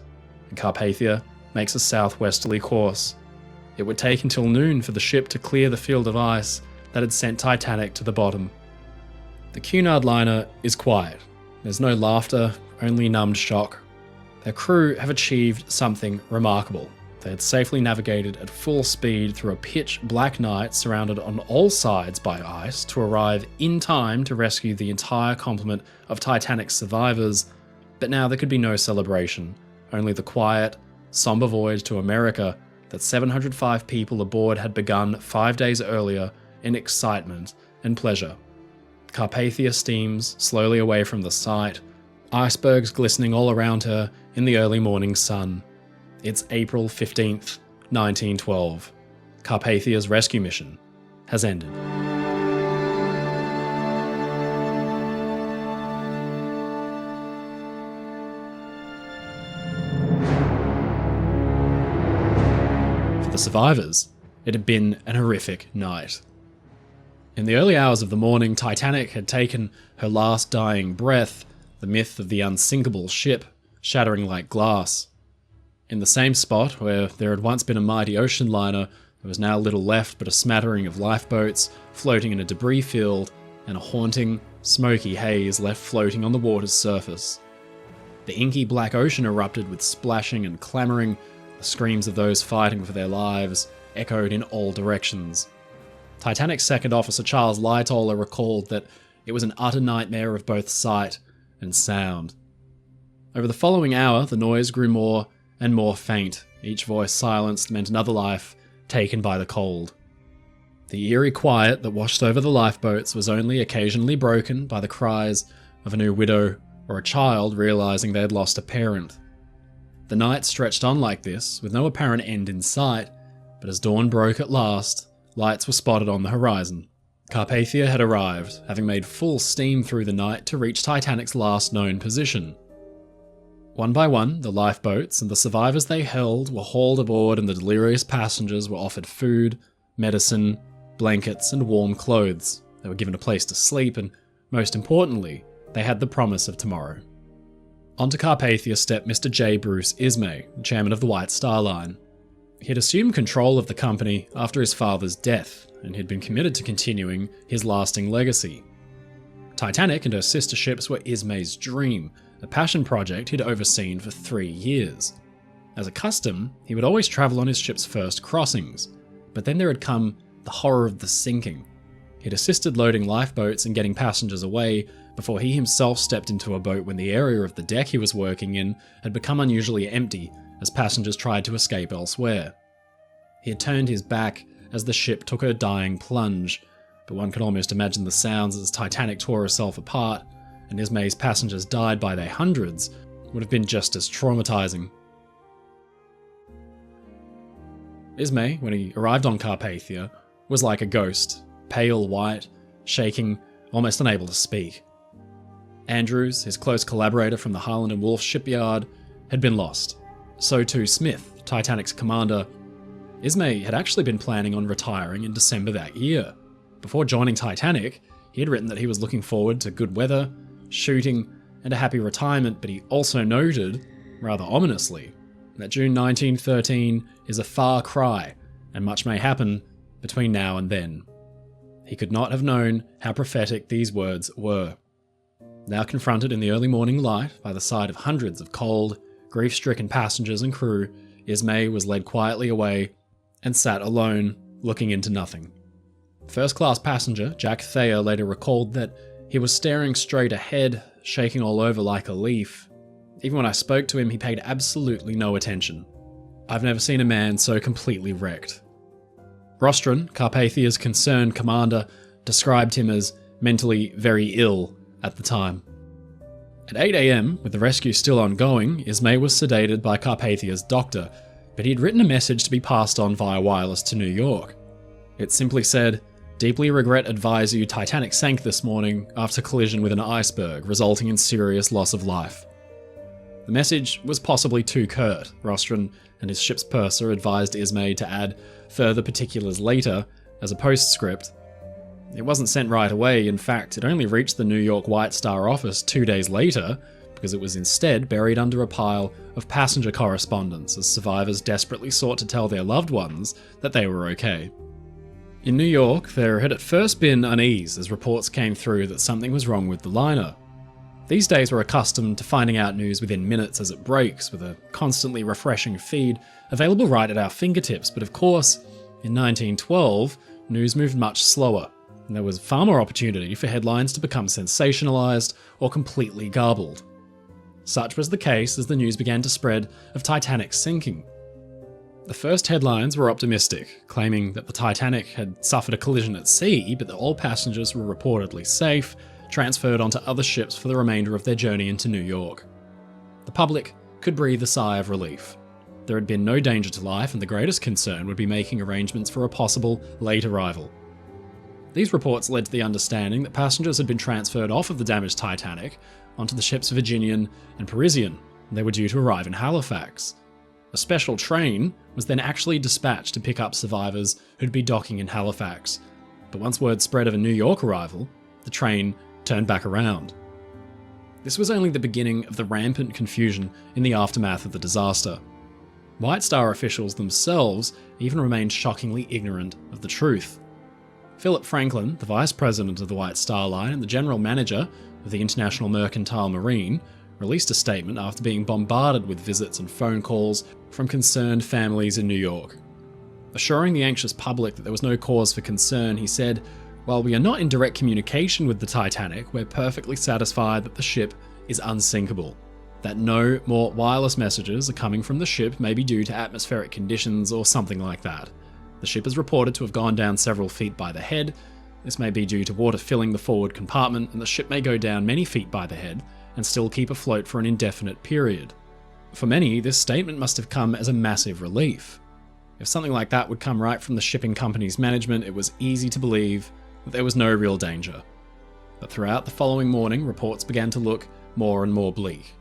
and Carpathia makes a southwesterly course. It would take until noon for the ship to clear the field of ice that had sent Titanic to the bottom. The Cunard liner is quiet. There's no laughter, only numbed shock. Their crew have achieved something remarkable. They had safely navigated at full speed through a pitch-black night surrounded on all sides by ice to arrive in time to rescue the entire complement of Titanic's survivors, but now there could be no celebration, only the quiet, somber voyage to America that 705 people aboard had begun 5 days earlier in excitement and pleasure. Carpathia steams slowly away from the site, icebergs glistening all around her in the early morning sun. It's April 15th, 1912. Carpathia's rescue mission has ended. For the survivors, it had been an horrific night. In the early hours of the morning, Titanic had taken her last dying breath, the myth of the unsinkable ship shattering like glass. In the same spot where there had once been a mighty ocean liner, there was now little left but a smattering of lifeboats floating in a debris field and a haunting, smoky haze left floating on the water's surface. The inky black ocean erupted with splashing and clamouring. The screams of those fighting for their lives echoed in all directions. Titanic's second officer Charles Lightoller recalled that it was an utter nightmare of both sight and sound. Over the following hour, the noise grew more and more faint. Each voice silenced meant another life taken by the cold. The eerie quiet that washed over the lifeboats was only occasionally broken by the cries of a new widow or a child realizing they had lost a parent. The night stretched on like this, with no apparent end in sight, but as dawn broke at last, lights were spotted on the horizon. Carpathia had arrived, having made full steam through the night to reach Titanic's last known position. One by one, the lifeboats and the survivors they held were hauled aboard and the delirious passengers were offered food, medicine, blankets, and warm clothes. They were given a place to sleep and, most importantly, they had the promise of tomorrow. Onto Carpathia stepped Mr. J. Bruce Ismay, the chairman of the White Star Line. He had assumed control of the company after his father's death, and he'd been committed to continuing his lasting legacy. Titanic and her sister ships were Ismay's dream, a passion project he'd overseen for 3 years. As a custom, he would always travel on his ship's first crossings, but then there had come the horror of the sinking. He'd assisted loading lifeboats and getting passengers away before he himself stepped into a boat when the area of the deck he was working in had become unusually empty as passengers tried to escape elsewhere. He had turned his back as the ship took her dying plunge, but one could almost imagine the sounds as Titanic tore herself apart, and Ismay's passengers died by their hundreds would have been just as traumatizing. Ismay, when he arrived on Carpathia, was like a ghost, pale white, shaking, almost unable to speak. Andrews, his close collaborator from the Harland and Wolff shipyard, had been lost. So too Smith, Titanic's commander. Ismay had actually been planning on retiring in December that year. Before joining Titanic, he had written that he was looking forward to good weather, shooting, and a happy retirement, but he also noted, rather ominously, that June 1913 is a far cry, and much may happen between now and then. He could not have known how prophetic these words were. Now confronted in the early morning light by the sight of hundreds of cold, grief-stricken passengers and crew, Ismay was led quietly away and sat alone, looking into nothing. First-class passenger Jack Thayer later recalled that he was staring straight ahead, shaking all over like a leaf. Even when I spoke to him, he paid absolutely no attention. I've never seen a man so completely wrecked. Rostron, Carpathia's concerned commander, described him as mentally very ill at the time. At 8 AM, with the rescue still ongoing, Ismay was sedated by Carpathia's doctor, but he'd written a message to be passed on via wireless to New York. It simply said, "Deeply regret advise you Titanic sank this morning after collision with an iceberg, resulting in serious loss of life." The message was possibly too curt. Rostron and his ship's purser advised Ismay to add further particulars later as a postscript. It wasn't sent right away. In fact, it only reached the New York White Star office 2 days later, because it was instead buried under a pile of passenger correspondence as survivors desperately sought to tell their loved ones that they were okay. In New York, there had at first been unease as reports came through that something was wrong with the liner. These days we're accustomed to finding out news within minutes as it breaks, with a constantly refreshing feed available right at our fingertips, but of course, in 1912, news moved much slower, and there was far more opportunity for headlines to become sensationalized or completely garbled. Such was the case as the news began to spread of Titanic's sinking. The first headlines were optimistic, claiming that the Titanic had suffered a collision at sea, but that all passengers were reportedly safe, transferred onto other ships for the remainder of their journey into New York. The public could breathe a sigh of relief. There had been no danger to life, and the greatest concern would be making arrangements for a possible late arrival. These reports led to the understanding that passengers had been transferred off of the damaged Titanic onto the ships Virginian and Parisian, and they were due to arrive in Halifax. A special train was then actually dispatched to pick up survivors who'd be docking in Halifax, but once word spread of a New York arrival, the train turned back around. This was only the beginning of the rampant confusion in the aftermath of the disaster. White Star officials themselves even remained shockingly ignorant of the truth. Philip Franklin, the vice president of the White Star Line and the general manager of the International Mercantile Marine, released a statement after being bombarded with visits and phone calls from concerned families in New York. Assuring the anxious public that there was no cause for concern, he said, "While we are not in direct communication with the Titanic, we're perfectly satisfied that the ship is unsinkable. That no more wireless messages are coming from the ship may be due to atmospheric conditions or something like that. The ship is reported to have gone down several feet by the head. This may be due to water filling the forward compartment, and the ship may go down many feet by the head and still keep afloat for an indefinite period." For many, this statement must have come as a massive relief. If something like that would come right from the shipping company's management, it was easy to believe that there was no real danger. But throughout the following morning, reports began to look more and more bleak.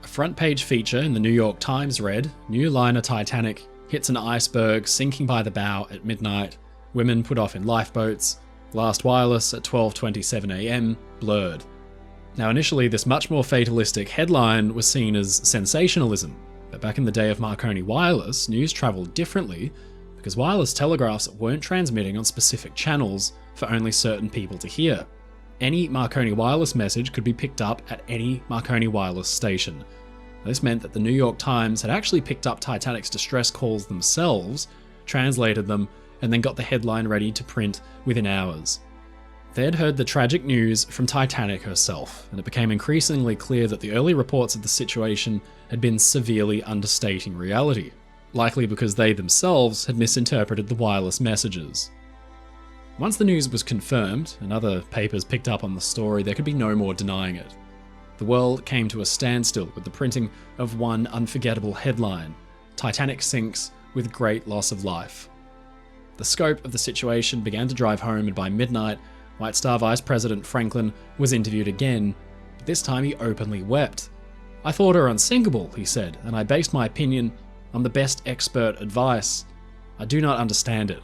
A front-page feature in the New York Times read, "New liner Titanic hits an iceberg, sinking by the bow at midnight. Women put off in lifeboats. Last wireless at 12:27 AM, blurred." Now initially, this much more fatalistic headline was seen as sensationalism, but back in the day of Marconi wireless, news travelled differently because wireless telegraphs weren't transmitting on specific channels for only certain people to hear. Any Marconi wireless message could be picked up at any Marconi wireless station. This meant that the New York Times had actually picked up Titanic's distress calls themselves, translated them, and then got the headline ready to print within hours. They had heard the tragic news from Titanic herself, and it became increasingly clear that the early reports of the situation had been severely understating reality, likely because they themselves had misinterpreted the wireless messages. Once the news was confirmed, and other papers picked up on the story, there could be no more denying it. The world came to a standstill with the printing of one unforgettable headline: Titanic sinks with great loss of life. The scope of the situation began to drive home, and by midnight, White Star Vice President Franklin was interviewed again, but this time he openly wept. "I thought her unsinkable," he said, "and I based my opinion on the best expert advice. I do not understand it."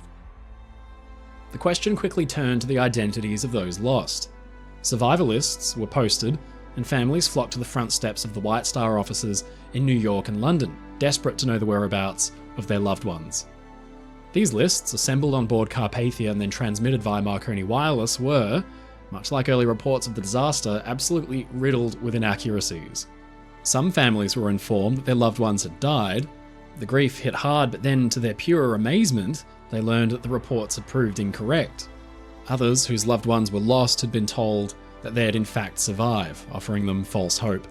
The question quickly turned to the identities of those lost. Survivor lists were posted, and families flocked to the front steps of the White Star offices in New York and London, desperate to know the whereabouts of their loved ones. These lists, assembled on board Carpathia and then transmitted via Marconi Wireless, were, much like early reports of the disaster, absolutely riddled with inaccuracies. Some families were informed that their loved ones had died. The grief hit hard, but then, to their pure amazement, they learned that the reports had proved incorrect. Others, whose loved ones were lost, had been told that they had in fact survived, offering them false hope.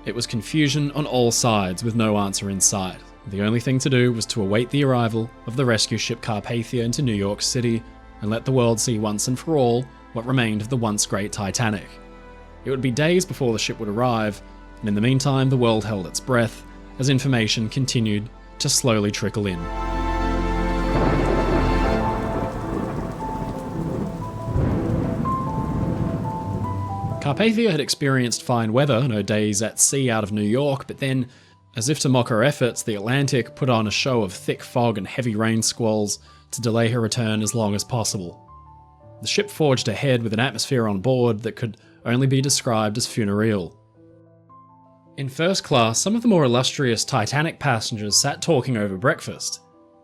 It was confusion on all sides, with no answer in sight. The only thing to do was to await the arrival of the rescue ship Carpathia into New York City and let the world see once and for all what remained of the once great Titanic. It would be days before the ship would arrive, and in the meantime the world held its breath as information continued to slowly trickle in. Carpathia had experienced fine weather in her days at sea out of New York, but then, as if to mock her efforts, the Atlantic put on a show of thick fog and heavy rain squalls to delay her return as long as possible. The ship forged ahead with an atmosphere on board that could only be described as funereal. In first class, some of the more illustrious Titanic passengers sat talking over breakfast.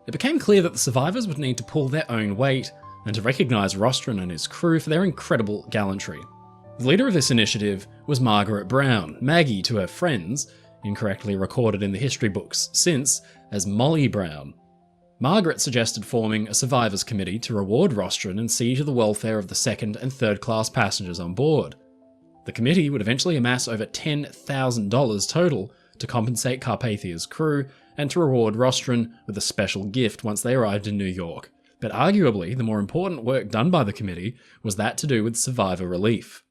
It became clear that the survivors would need to pull their own weight and to recognise Rostron and his crew for their incredible gallantry. The leader of this initiative was Margaret Brown, Maggie to her friends, incorrectly recorded in the history books since as Molly Brown. Margaret suggested forming a survivors committee to reward Rostron and see to the welfare of the second and third class passengers on board. The committee would eventually amass over $10,000 total to compensate Carpathia's crew and to reward Rostron with a special gift once they arrived in New York. But arguably, the more important work done by the committee was that to do with survivor relief.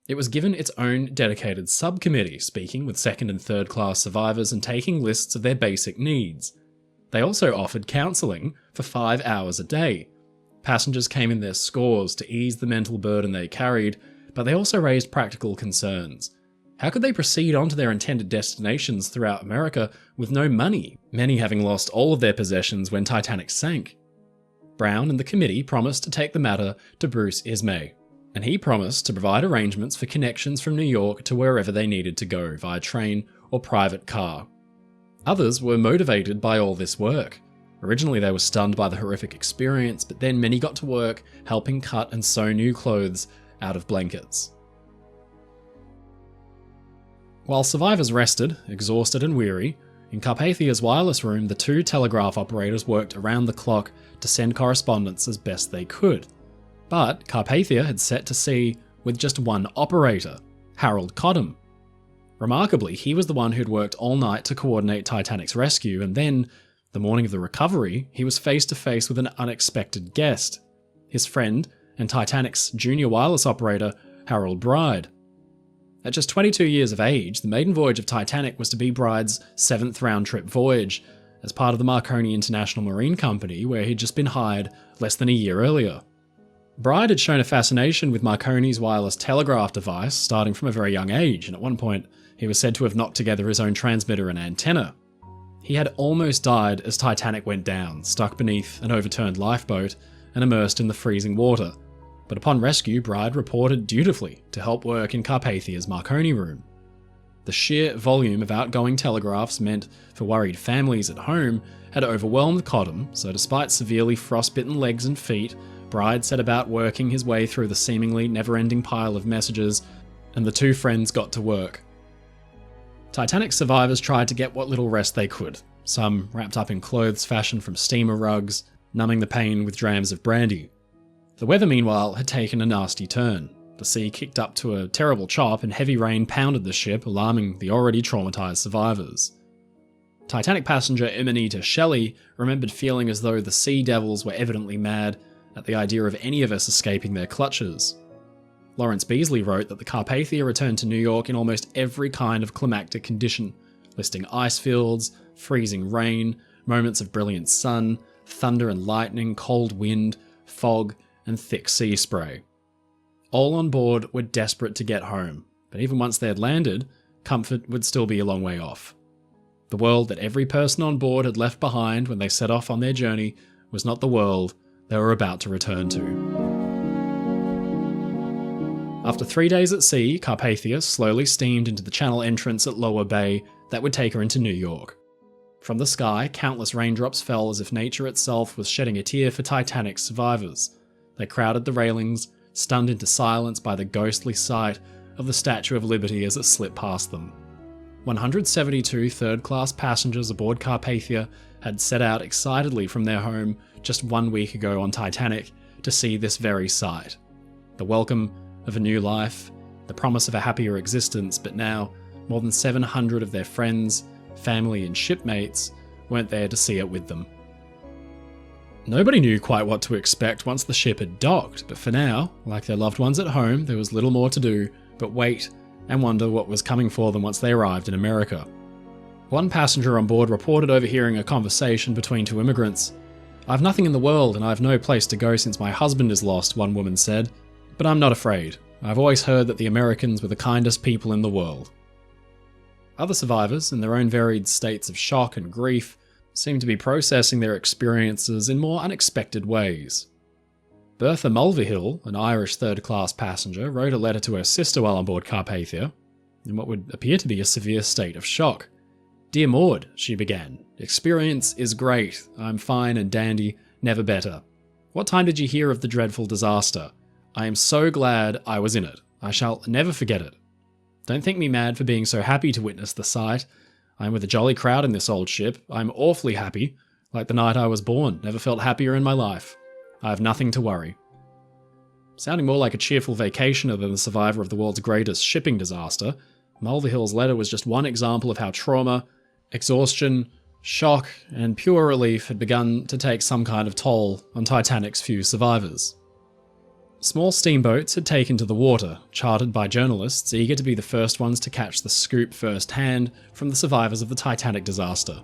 It was given its own dedicated subcommittee, speaking with second and third class survivors and taking lists of their basic needs. They also offered counselling for 5 hours a day. Passengers came in their scores to ease the mental burden they carried, but they also raised practical concerns. How could they proceed on to their intended destinations throughout America with no money, many having lost all of their possessions when Titanic sank? Brown and the committee promised to take the matter to Bruce Ismay, and he promised to provide arrangements for connections from New York to wherever they needed to go via train or private car. Others were motivated by all this work. Originally they were stunned by the horrific experience, but then many got to work helping cut and sew new clothes out of blankets. While survivors rested, exhausted and weary, in Carpathia's wireless room the 2 telegraph operators worked around the clock to send correspondence as best they could. But Carpathia had set to sea with just one operator, Harold Cottam. Remarkably, he was the one who'd worked all night to coordinate Titanic's rescue, and then, the morning of the recovery, he was face to face with an unexpected guest, his friend and Titanic's junior wireless operator, Harold Bride. At just 22 years of age, the maiden voyage of Titanic was to be Bride's 7th round-trip voyage, as part of the Marconi International Marine Company, where he'd just been hired less than a year earlier. Bride had shown a fascination with Marconi's wireless telegraph device starting from a very young age, and at one point he was said to have knocked together his own transmitter and antenna. He had almost died as Titanic went down, stuck beneath an overturned lifeboat and immersed in the freezing water, but upon rescue, Bride reported dutifully to help work in Carpathia's Marconi room. The sheer volume of outgoing telegraphs meant for worried families at home had overwhelmed Cottam, so despite severely frostbitten legs and feet, McBride set about working his way through the seemingly never-ending pile of messages, and the two friends got to work. Titanic survivors tried to get what little rest they could, some wrapped up in clothes fashioned from steamer rugs, numbing the pain with drams of brandy. The weather, meanwhile, had taken a nasty turn. The sea kicked up to a terrible chop and heavy rain pounded the ship, alarming the already traumatised survivors. Titanic passenger Emanita Shelley remembered feeling as though the sea devils were evidently mad at the idea of any of us escaping their clutches. Lawrence Beasley wrote that the Carpathia returned to New York in almost every kind of climactic condition, listing ice fields, freezing rain, moments of brilliant sun, thunder and lightning, cold wind, fog, and thick sea spray. All on board were desperate to get home, but even once they had landed, comfort would still be a long way off. The world that every person on board had left behind when they set off on their journey was not the world they were about to return to. After 3 days at sea, Carpathia slowly steamed into the channel entrance at Lower Bay that would take her into New York. From the sky, countless raindrops fell as if nature itself was shedding a tear for Titanic's survivors. They crowded the railings, stunned into silence by the ghostly sight of the Statue of Liberty as it slipped past them. 172 third-class passengers aboard Carpathia had set out excitedly from their home just 1 week ago on Titanic to see this very sight. The welcome of a new life, the promise of a happier existence, but now more than 700 of their friends, family and shipmates weren't there to see it with them. Nobody knew quite what to expect once the ship had docked, but for now, like their loved ones at home, there was little more to do but wait and wonder what was coming for them once they arrived in America. One passenger on board reported overhearing a conversation between two immigrants. "I've nothing in the world and I've no place to go since my husband is lost," one woman said. "But I'm not afraid. I've always heard that the Americans were the kindest people in the world." Other survivors, in their own varied states of shock and grief, seemed to be processing their experiences in more unexpected ways. Bertha Mulvihill, an Irish third-class passenger, wrote a letter to her sister while on board Carpathia, in what would appear to be a severe state of shock. "Dear Maud," she began, "experience is great. I'm fine and dandy, never better. What time did you hear of the dreadful disaster? I am so glad I was in it. I shall never forget it. Don't think me mad for being so happy to witness the sight. I'm with a jolly crowd in this old ship. I'm awfully happy. Like the night I was born, never felt happier in my life. I have nothing to worry." Sounding more like a cheerful vacationer than the survivor of the world's greatest shipping disaster, Mulvihill's letter was just one example of how trauma, exhaustion, shock, and pure relief had begun to take some kind of toll on Titanic's few survivors. Small steamboats had taken to the water, chartered by journalists eager to be the first ones to catch the scoop firsthand from the survivors of the Titanic disaster.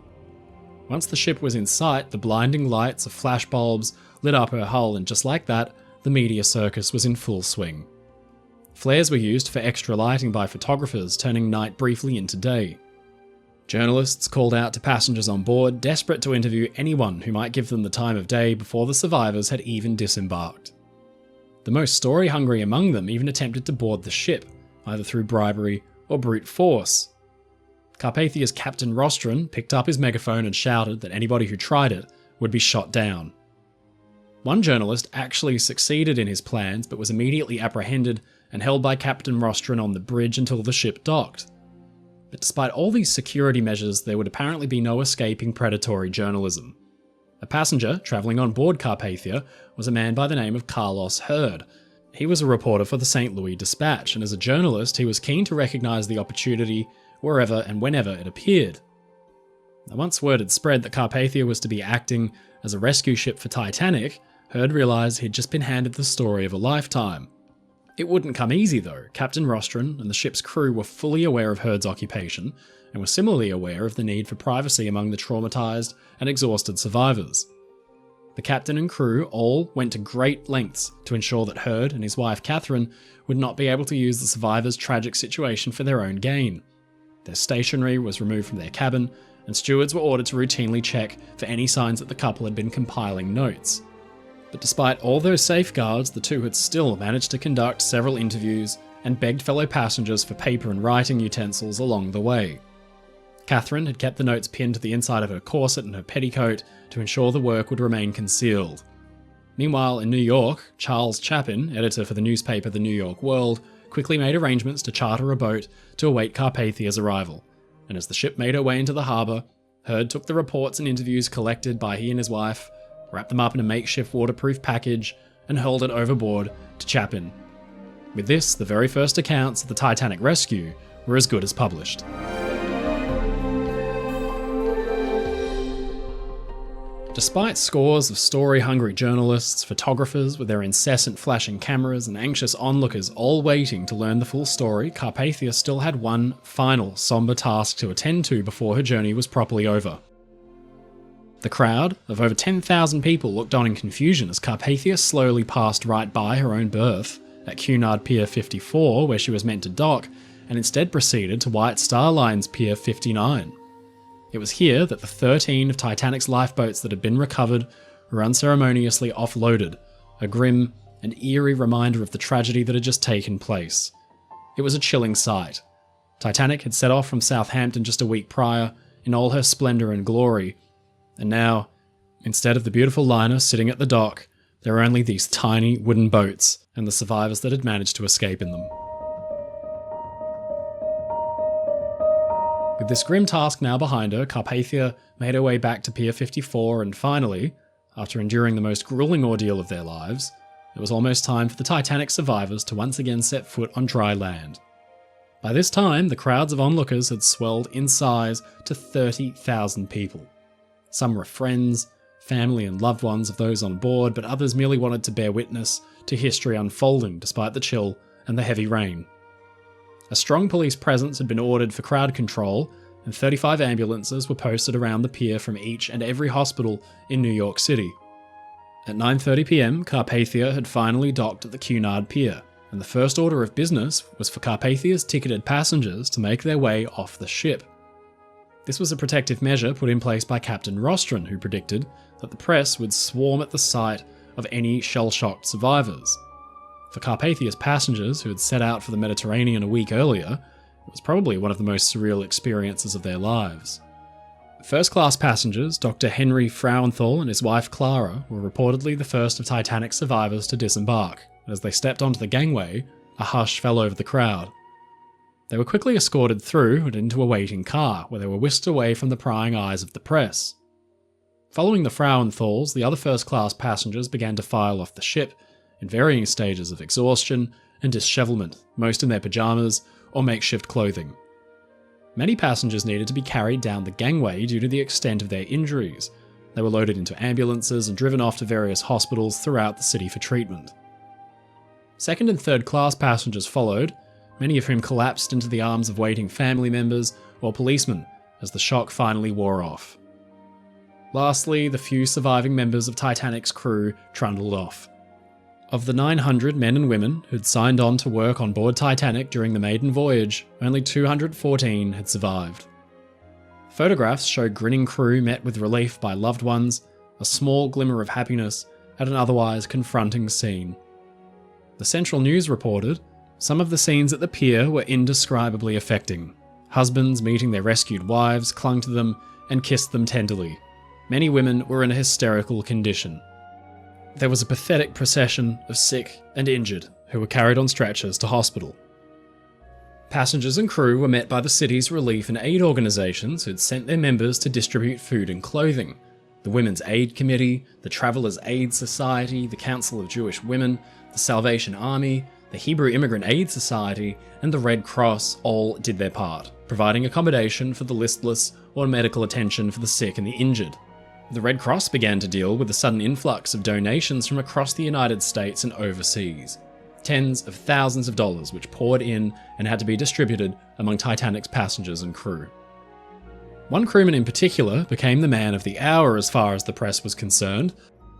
Once the ship was in sight, the blinding lights of flashbulbs lit up her hull, and just like that, the media circus was in full swing. Flares were used for extra lighting by photographers, turning night briefly into day. Journalists called out to passengers on board, desperate to interview anyone who might give them the time of day before the survivors had even disembarked. The most story-hungry among them even attempted to board the ship, either through bribery or brute force. Carpathia's Captain Rostron picked up his megaphone and shouted that anybody who tried it would be shot down. One journalist actually succeeded in his plans, but was immediately apprehended and held by Captain Rostron on the bridge until the ship docked. But despite all these security measures, there would apparently be no escaping predatory journalism. A passenger travelling on board Carpathia was a man by the name of Carlos Hurd. He was a reporter for the St. Louis Dispatch, and as a journalist, he was keen to recognise the opportunity wherever and whenever it appeared. Now, once word had spread that Carpathia was to be acting as a rescue ship for Titanic, Hurd realised he'd just been handed the story of a lifetime. It wouldn't come easy though. Captain Rostron and the ship's crew were fully aware of Hurd's occupation, and were similarly aware of the need for privacy among the traumatised and exhausted survivors. The captain and crew all went to great lengths to ensure that Hurd and his wife Catherine would not be able to use the survivors' tragic situation for their own gain. Their stationery was removed from their cabin, and stewards were ordered to routinely check for any signs that the couple had been compiling notes. But despite all those safeguards, the two had still managed to conduct several interviews and begged fellow passengers for paper and writing utensils along the way. Catherine had kept the notes pinned to the inside of her corset and her petticoat to ensure the work would remain concealed. Meanwhile, in New York, Charles Chapin, editor for the newspaper The New York World, quickly made arrangements to charter a boat to await Carpathia's arrival, and as the ship made her way into the harbour, Heard took the reports and interviews collected by he and his wife, wrapped them up in a makeshift waterproof package, and hurled it overboard to Chapin. With this, the very first accounts of the Titanic rescue were as good as published. Despite scores of story-hungry journalists, photographers with their incessant flashing cameras, and anxious onlookers all waiting to learn the full story, Carpathia still had one final somber task to attend to before her journey was properly over. The crowd of over 10,000 people looked on in confusion as Carpathia slowly passed right by her own berth at Cunard Pier 54, where she was meant to dock, and instead proceeded to White Star Line's Pier 59. It was here that the 13 of Titanic's lifeboats that had been recovered were unceremoniously offloaded, a grim and eerie reminder of the tragedy that had just taken place. It was a chilling sight. Titanic had set off from Southampton just a week prior, in all her splendour and glory, and now, instead of the beautiful liner sitting at the dock, there were only these tiny wooden boats and the survivors that had managed to escape in them. With this grim task now behind her, Carpathia made her way back to Pier 54 and finally, after enduring the most grueling ordeal of their lives, it was almost time for the Titanic survivors to once again set foot on dry land. By this time, the crowds of onlookers had swelled in size to 30,000 people. Some were friends, family and loved ones of those on board, but others merely wanted to bear witness to history unfolding despite the chill and the heavy rain. A strong police presence had been ordered for crowd control, and 35 ambulances were posted around the pier from each and every hospital in New York City. At 9:30 p.m, Carpathia had finally docked at the Cunard Pier, and the first order of business was for Carpathia's ticketed passengers to make their way off the ship. This was a protective measure put in place by Captain Rostron, who predicted that the press would swarm at the sight of any shell-shocked survivors. For Carpathia's passengers who had set out for the Mediterranean a week earlier, it was probably one of the most surreal experiences of their lives. First-class passengers, Dr. Henry Frauenthal and his wife Clara, were reportedly the first of Titanic survivors to disembark, and as they stepped onto the gangway, a hush fell over the crowd. They were quickly escorted through and into a waiting car, where they were whisked away from the prying eyes of the press. Following the Frauenthals, the other first-class passengers began to file off the ship, in varying stages of exhaustion and dishevelment, most in their pyjamas or makeshift clothing. Many passengers needed to be carried down the gangway due to the extent of their injuries. They were loaded into ambulances and driven off to various hospitals throughout the city for treatment. Second and third class passengers followed, many of whom collapsed into the arms of waiting family members or policemen as the shock finally wore off. Lastly, the few surviving members of Titanic's crew trundled off. Of the 900 men and women who'd signed on to work on board Titanic during the maiden voyage, only 214 had survived. Photographs showed grinning crew met with relief by loved ones, a small glimmer of happiness at an otherwise confronting scene. The Central News reported, some of the scenes at the pier were indescribably affecting. Husbands meeting their rescued wives clung to them and kissed them tenderly. Many women were in a hysterical condition. There was a pathetic procession of sick and injured who were carried on stretchers to hospital. Passengers and crew were met by the city's relief and aid organisations who'd sent their members to distribute food and clothing. The Women's Aid Committee, the Travelers' Aid Society, the Council of Jewish Women, the Salvation Army, the Hebrew Immigrant Aid Society, and the Red Cross all did their part, providing accommodation for the listless or medical attention for the sick and the injured. The Red Cross began to deal with the sudden influx of donations from across the United States and overseas. Tens of thousands of dollars which poured in and had to be distributed among Titanic's passengers and crew. One crewman in particular became the man of the hour as far as the press was concerned.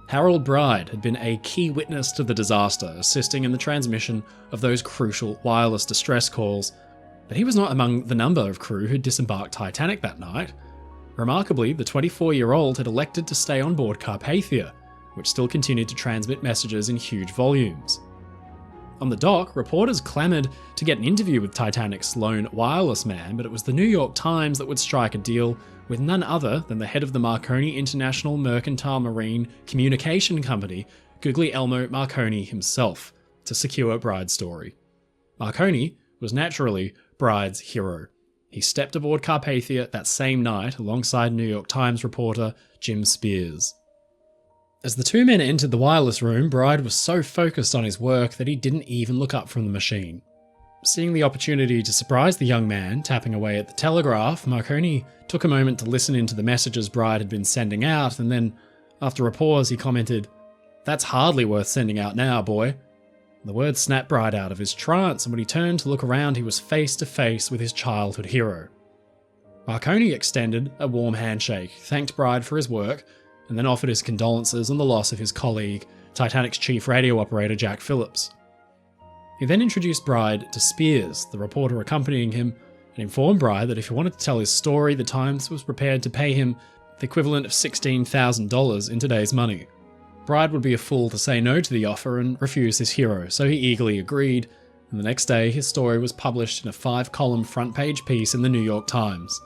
Harold Bride had been a key witness to the disaster, assisting in the transmission of those crucial wireless distress calls, but he was not among the number of crew who disembarked Titanic that night. Remarkably, the 24-year-old had elected to stay on board Carpathia, which still continued to transmit messages in huge volumes. On the dock, reporters clamoured to get an interview with Titanic's lone wireless man, but it was the New York Times that would strike a deal with none other than the head of the Marconi International Mercantile Marine Communication Company, Guglielmo Marconi himself, to secure Bride's story. Marconi was naturally Bride's hero. He stepped aboard Carpathia that same night alongside New York Times reporter Jim Spears. As the two men entered the wireless room, Bride was so focused on his work that he didn't even look up from the machine. Seeing the opportunity to surprise the young man tapping away at the telegraph, Marconi took a moment to listen into the messages Bride had been sending out, and then, after a pause, he commented, "That's hardly worth sending out now, boy." The words snapped Bride out of his trance, and when he turned to look around, he was face to face with his childhood hero. Marconi extended a warm handshake, thanked Bride for his work, and then offered his condolences on the loss of his colleague, Titanic's chief radio operator Jack Phillips. He then introduced Bride to Spears, the reporter accompanying him, and informed Bride that if he wanted to tell his story, the Times was prepared to pay him the equivalent of $16,000 in today's money. Bride would be a fool to say no to the offer and refuse his hero, so he eagerly agreed, and the next day his story was published in a 5-column front-page piece in the New York Times.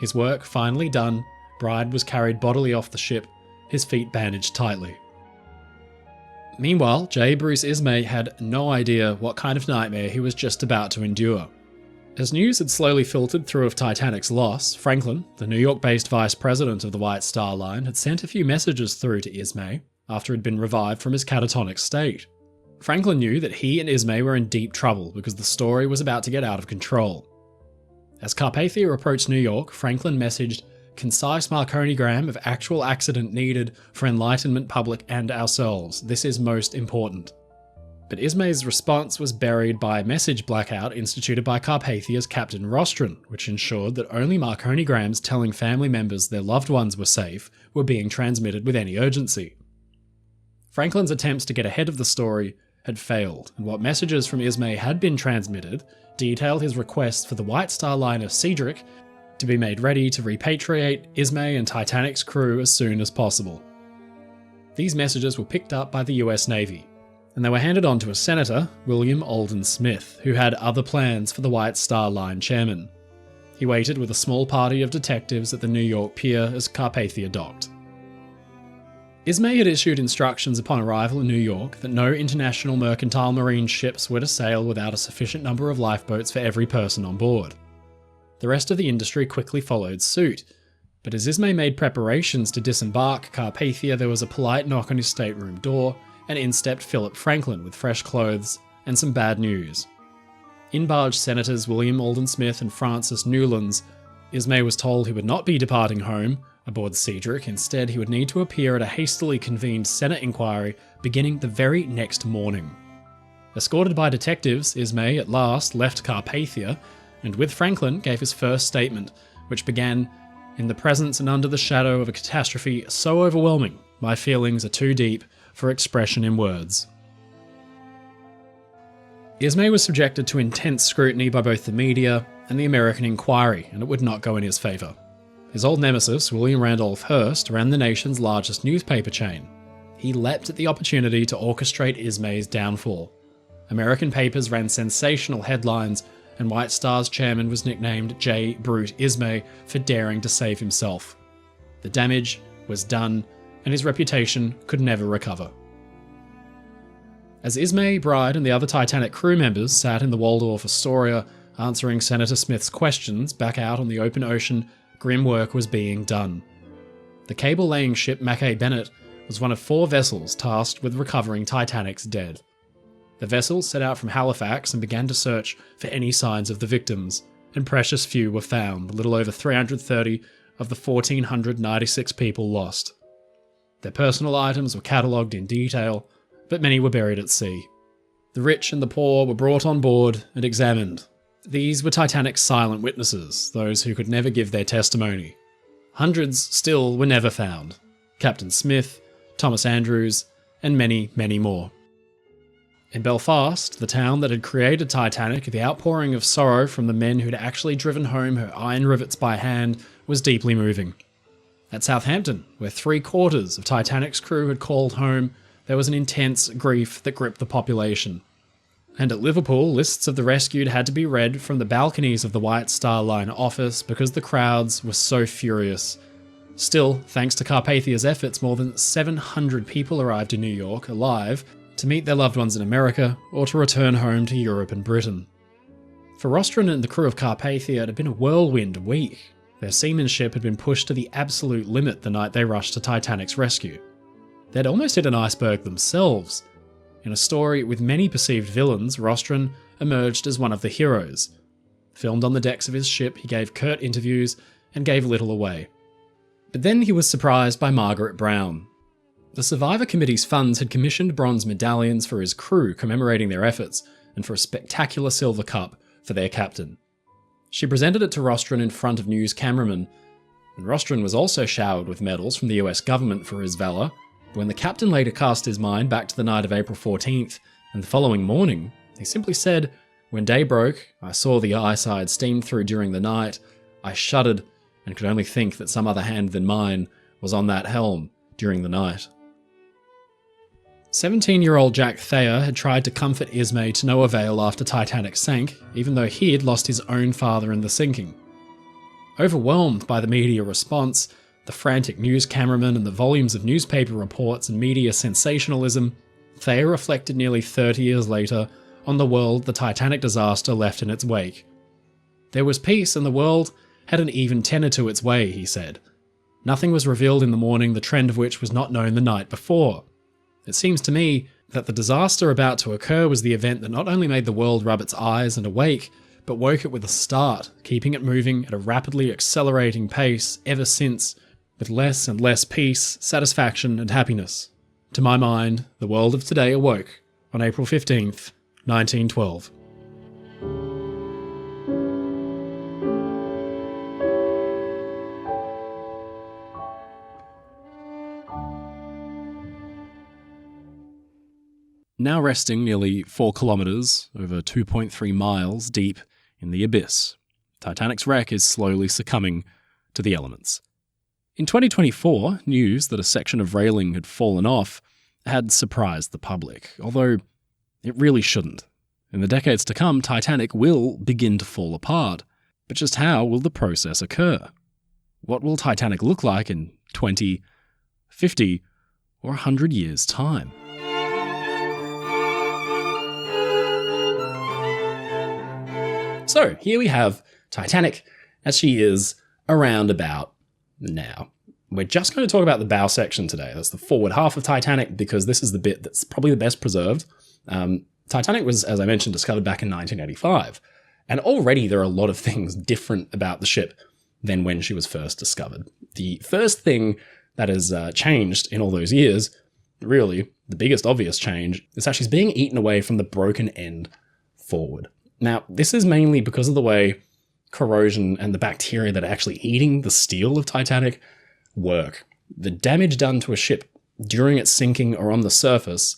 His work finally done, Bride was carried bodily off the ship, his feet bandaged tightly. Meanwhile, J. Bruce Ismay had no idea what kind of nightmare he was just about to endure. As news had slowly filtered through of Titanic's loss, Franklin, the New York-based vice president of the White Star Line, had sent a few messages through to Ismay after he'd been revived from his catatonic state. Franklin knew that he and Ismay were in deep trouble because the story was about to get out of control. As Carpathia approached New York, Franklin messaged concise Marconigram of actual accident needed for enlightenment public and ourselves. This is most important. But Ismay's response was buried by a message blackout instituted by Carpathia's Captain Rostron, which ensured that only Marconigrams telling family members their loved ones were safe were being transmitted with any urgency. Franklin's attempts to get ahead of the story had failed, and what messages from Ismay had been transmitted detailed his request for the White Star liner Cedric to be made ready to repatriate Ismay and Titanic's crew as soon as possible. These messages were picked up by the US Navy, and they were handed on to a senator, William Alden Smith, who had other plans for the White Star Line chairman. He waited with a small party of detectives at the New York pier as Carpathia docked. Ismay had issued instructions upon arrival in New York that no international mercantile marine ships were to sail without a sufficient number of lifeboats for every person on board. The rest of the industry quickly followed suit, but as Ismay made preparations to disembark Carpathia, there was a polite knock on his stateroom door, and in stepped Philip Franklin with fresh clothes and some bad news. In barged Senators William Alden Smith and Francis Newlands. Ismay was told he would not be departing home aboard Cedric. Instead, he would need to appear at a hastily convened Senate inquiry beginning the very next morning. Escorted by detectives, Ismay at last left Carpathia, and with Franklin gave his first statement, which began, "In the presence and under the shadow of a catastrophe so overwhelming, my feelings are too deep for expression in words." Ismay was subjected to intense scrutiny by both the media and the American inquiry, and it would not go in his favour. His old nemesis, William Randolph Hearst, ran the nation's largest newspaper chain. He leapt at the opportunity to orchestrate Ismay's downfall. American papers ran sensational headlines, and White Star's chairman was nicknamed J. Brute Ismay for daring to save himself. The damage was done, and his reputation could never recover. As Ismay, Bride, and the other Titanic crew members sat in the Waldorf Astoria answering Senator Smith's questions back out on the open ocean, grim work was being done. The cable-laying ship Mackay Bennett was one of 4 vessels tasked with recovering Titanic's dead. The vessel set out from Halifax and began to search for any signs of the victims, and precious few were found, a little over 330 of the 1,496 people lost. Their personal items were catalogued in detail, but many were buried at sea. The rich and the poor were brought on board and examined. These were Titanic's silent witnesses, those who could never give their testimony. Hundreds still were never found. Captain Smith, Thomas Andrews, and many, many more. In Belfast, the town that had created Titanic, the outpouring of sorrow from the men who'd actually driven home her iron rivets by hand was deeply moving. At Southampton, where 3/4 of Titanic's crew had called home, there was an intense grief that gripped the population. And at Liverpool, lists of the rescued had to be read from the balconies of the White Star Line office because the crowds were so furious. Still, thanks to Carpathia's efforts, more than 700 people arrived in New York alive to meet their loved ones in America or to return home to Europe and Britain. For Rostron and the crew of Carpathia, it had been a whirlwind week. Their seamanship had been pushed to the absolute limit the night they rushed to Titanic's rescue. They'd almost hit an iceberg themselves. In a story with many perceived villains, Rostron emerged as one of the heroes. Filmed on the decks of his ship, he gave curt interviews and gave little away. But then he was surprised by Margaret Brown. The Survivor Committee's funds had commissioned bronze medallions for his crew commemorating their efforts, and for a spectacular silver cup for their captain. She presented it to Rostron in front of news cameramen, and Rostron was also showered with medals from the US government for his valour. But when the captain later cast his mind back to the night of April 14th, and the following morning, he simply said, "When day broke, I saw the ice I had steamed through during the night. I shuddered and could only think that some other hand than mine was on that helm during the night." 17-year-old Jack Thayer had tried to comfort Ismay to no avail after Titanic sank, even though he had lost his own father in the sinking. Overwhelmed by the media response, the frantic news cameramen and the volumes of newspaper reports and media sensationalism, Thayer reflected nearly 30 years later on the world the Titanic disaster left in its wake. There was peace and the world had an even tenor to its way, he said. Nothing was revealed in the morning, the trend of which was not known the night before. It seems to me that the disaster about to occur was the event that not only made the world rub its eyes and awake, but woke it with a start, keeping it moving at a rapidly accelerating pace ever since, with less and less peace, satisfaction, and happiness. To my mind, the world of today awoke on April 15th, 1912. Now resting nearly 4 kilometres, over 2.3 miles deep in the abyss, Titanic's wreck is slowly succumbing to the elements. In 2024, news that a section of railing had fallen off had surprised the public, although it really shouldn't. In the decades to come, Titanic will begin to fall apart, but just how will the process occur? What will Titanic look like in 20, 50, or 100 years' time? So here we have Titanic as she is around about now. We're just going to talk about the bow section today. That's the forward half of Titanic, because this is the bit that's probably the best preserved. Titanic was, as I mentioned, discovered back in 1985. And already there are a lot of things different about the ship than when she was first discovered. The first thing that has changed in all those years, really the biggest obvious change, is that she's being eaten away from the broken end forward. Now, this is mainly because of the way corrosion and the bacteria that are actually eating the steel of Titanic work. The damage done to a ship during its sinking or on the surface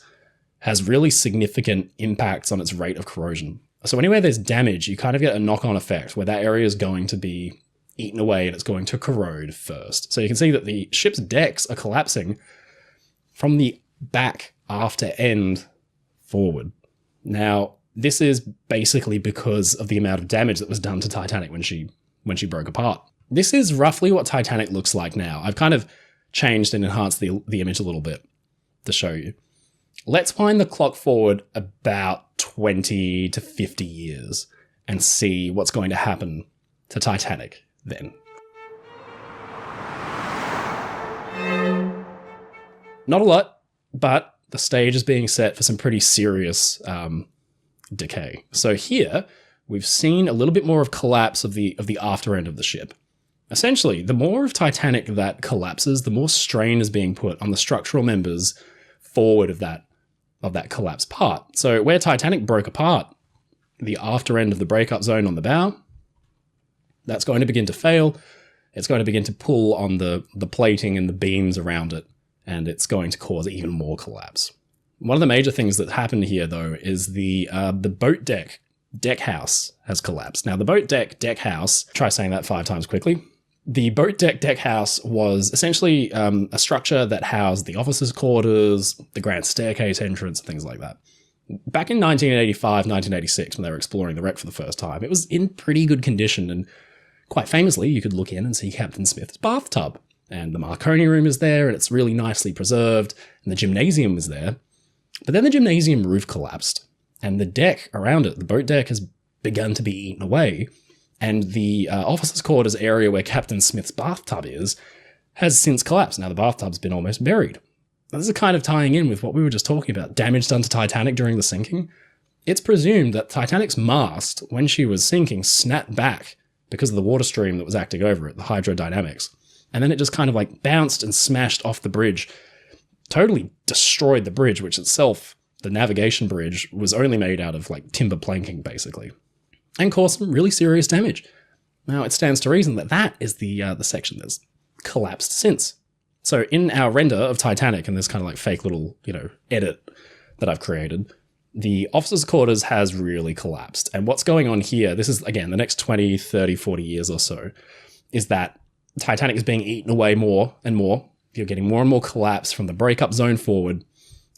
has really significant impacts on its rate of corrosion. So anywhere there's damage, you kind of get a knock-on effect where that area is going to be eaten away and it's going to corrode first. So you can see that the ship's decks are collapsing from the back after end forward. Now, this is basically because of the amount of damage that was done to Titanic when she broke apart. This is roughly what Titanic looks like now. I've kind of changed and enhanced the image a little bit to show you. Let's wind the clock forward about 20 to 50 years and see what's going to happen to Titanic then. Not a lot, but the stage is being set for some pretty serious decay. So here, we've seen a little bit more of collapse of the after end of the ship. Essentially, the more of Titanic that collapses, the more strain is being put on the structural members forward of that collapsed part. So where Titanic broke apart, the after end of the breakup zone on the bow, that's going to begin to fail. It's going to begin to pull on the plating and the beams around it, and it's going to cause even more collapse. One of the major things that happened here, though, is the boat deck house has collapsed. Now, the boat deck house, try saying that 5 times quickly. The boat deck house was essentially a structure that housed the officers' quarters, the grand staircase entrance, and things like that. Back in 1985, 1986, when they were exploring the wreck for the first time, it was in pretty good condition, and quite famously, you could look in and see Captain Smith's bathtub and the Marconi room is there, and it's really nicely preserved, and the gymnasium is there. But then the gymnasium roof collapsed, and the deck around it, the boat deck, has begun to be eaten away, and the officers' quarters area where Captain Smith's bathtub is has since collapsed. Now the bathtub's been almost buried. Now, this is kind of tying in with what we were just talking about, damage done to Titanic during the sinking. It's presumed that Titanic's mast, when she was sinking, snapped back because of the water stream that was acting over it, the hydrodynamics. And then it just kind of like bounced and smashed off the bridge, totally destroyed the bridge, which itself, the navigation bridge, was only made out of like timber planking, basically, and caused some really serious damage. Now, it stands to reason that that is the section that's collapsed since. So in our render of Titanic, and this kind of like fake little, edit that I've created, the officers' quarters has really collapsed. And what's going on here, this is, again, the next 20, 30, 40 years or so, is that Titanic is being eaten away more and more. You're getting more and more collapse from the breakup zone forward.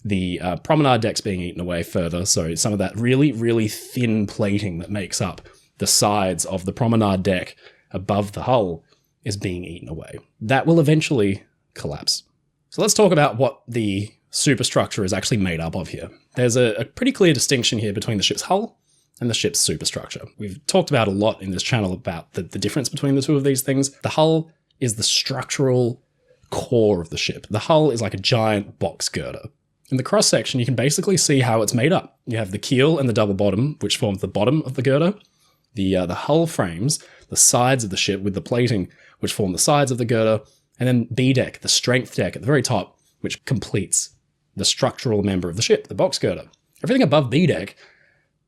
The promenade deck's being eaten away further, so some of that really, really thin plating that makes up the sides of the promenade deck above the hull is being eaten away. That will eventually collapse. So let's talk about what the superstructure is actually made up of here. There's a pretty clear distinction here between the ship's hull and the ship's superstructure. We've talked about a lot in this channel about the difference between the two of these things. The hull is the structural core of the ship. The hull is like a giant box girder. In the cross-section, you can basically see how it's made up. You have the keel and the double bottom, which forms the bottom of the girder. The hull frames, the sides of the ship with the plating, which form the sides of the girder. And then B-deck, the strength deck at the very top, which completes the structural member of the ship, the box girder. Everything above B-deck,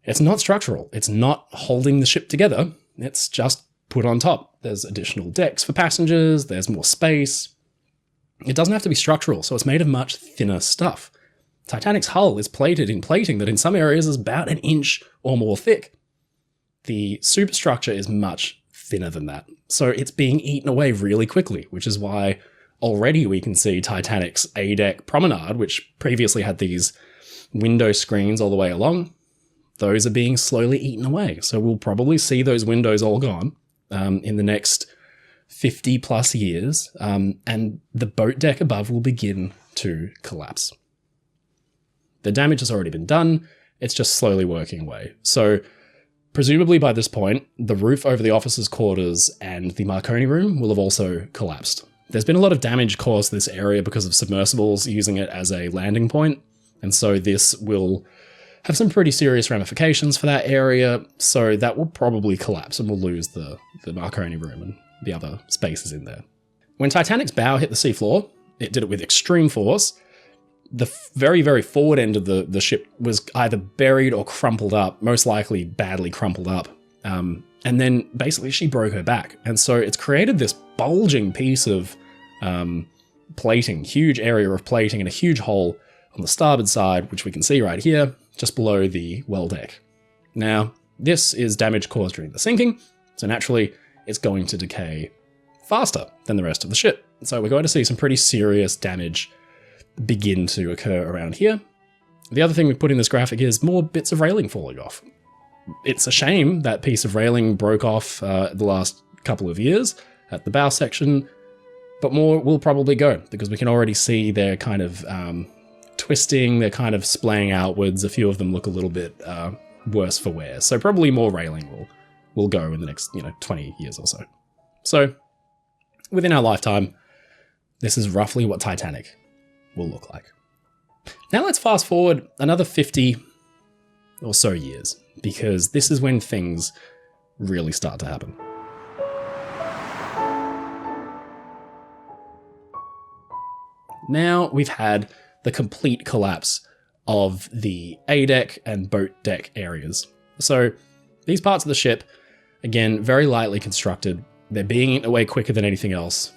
it's not structural. It's not holding the ship together. It's just put on top. There's additional decks for passengers. There's more space. It doesn't have to be structural, so it's made of much thinner stuff. Titanic's hull is plated in plating that in some areas is about an inch or more thick. The superstructure is much thinner than that, so it's being eaten away really quickly, which is why already we can see Titanic's A-deck promenade, which previously had these window screens all the way along. Those are being slowly eaten away, so we'll probably see those windows all gone in the next 50 plus years, and the boat deck above will begin to collapse. The damage has already been done, it's just slowly working away. So presumably by this point, the roof over the officers' quarters and the Marconi room will have also collapsed. There's been a lot of damage caused to this area because of submersibles using it as a landing point, and so this will have some pretty serious ramifications for that area, so that will probably collapse and we'll lose the Marconi room and the other spaces in there. When Titanic's bow hit the seafloor, it did it with extreme force. The very, very forward end of the ship was either buried or crumpled up, most likely badly crumpled up. And then basically she broke her back. And so it's created this bulging piece of plating, huge area of plating and a huge hole on the starboard side, which we can see right here, just below the well deck. Now, this is damage caused during the sinking, so naturally it's going to decay faster than the rest of the ship. So we're going to see some pretty serious damage begin to occur around here. The other thing we put in this graphic is more bits of railing falling off. It's a shame that piece of railing broke off the last couple of years at the bow section, but more will probably go because we can already see they're kind of twisting, they're kind of splaying outwards. A few of them look a little bit worse for wear. So probably more railing will go in the next 20 years or so. So within our lifetime, this is roughly what Titanic will look like. Now let's fast forward another 50 or so years, because this is when things really start to happen. Now we've had the complete collapse of the A-deck and boat deck areas. So these parts of the ship, again, very lightly constructed, they're being eaten away quicker than anything else.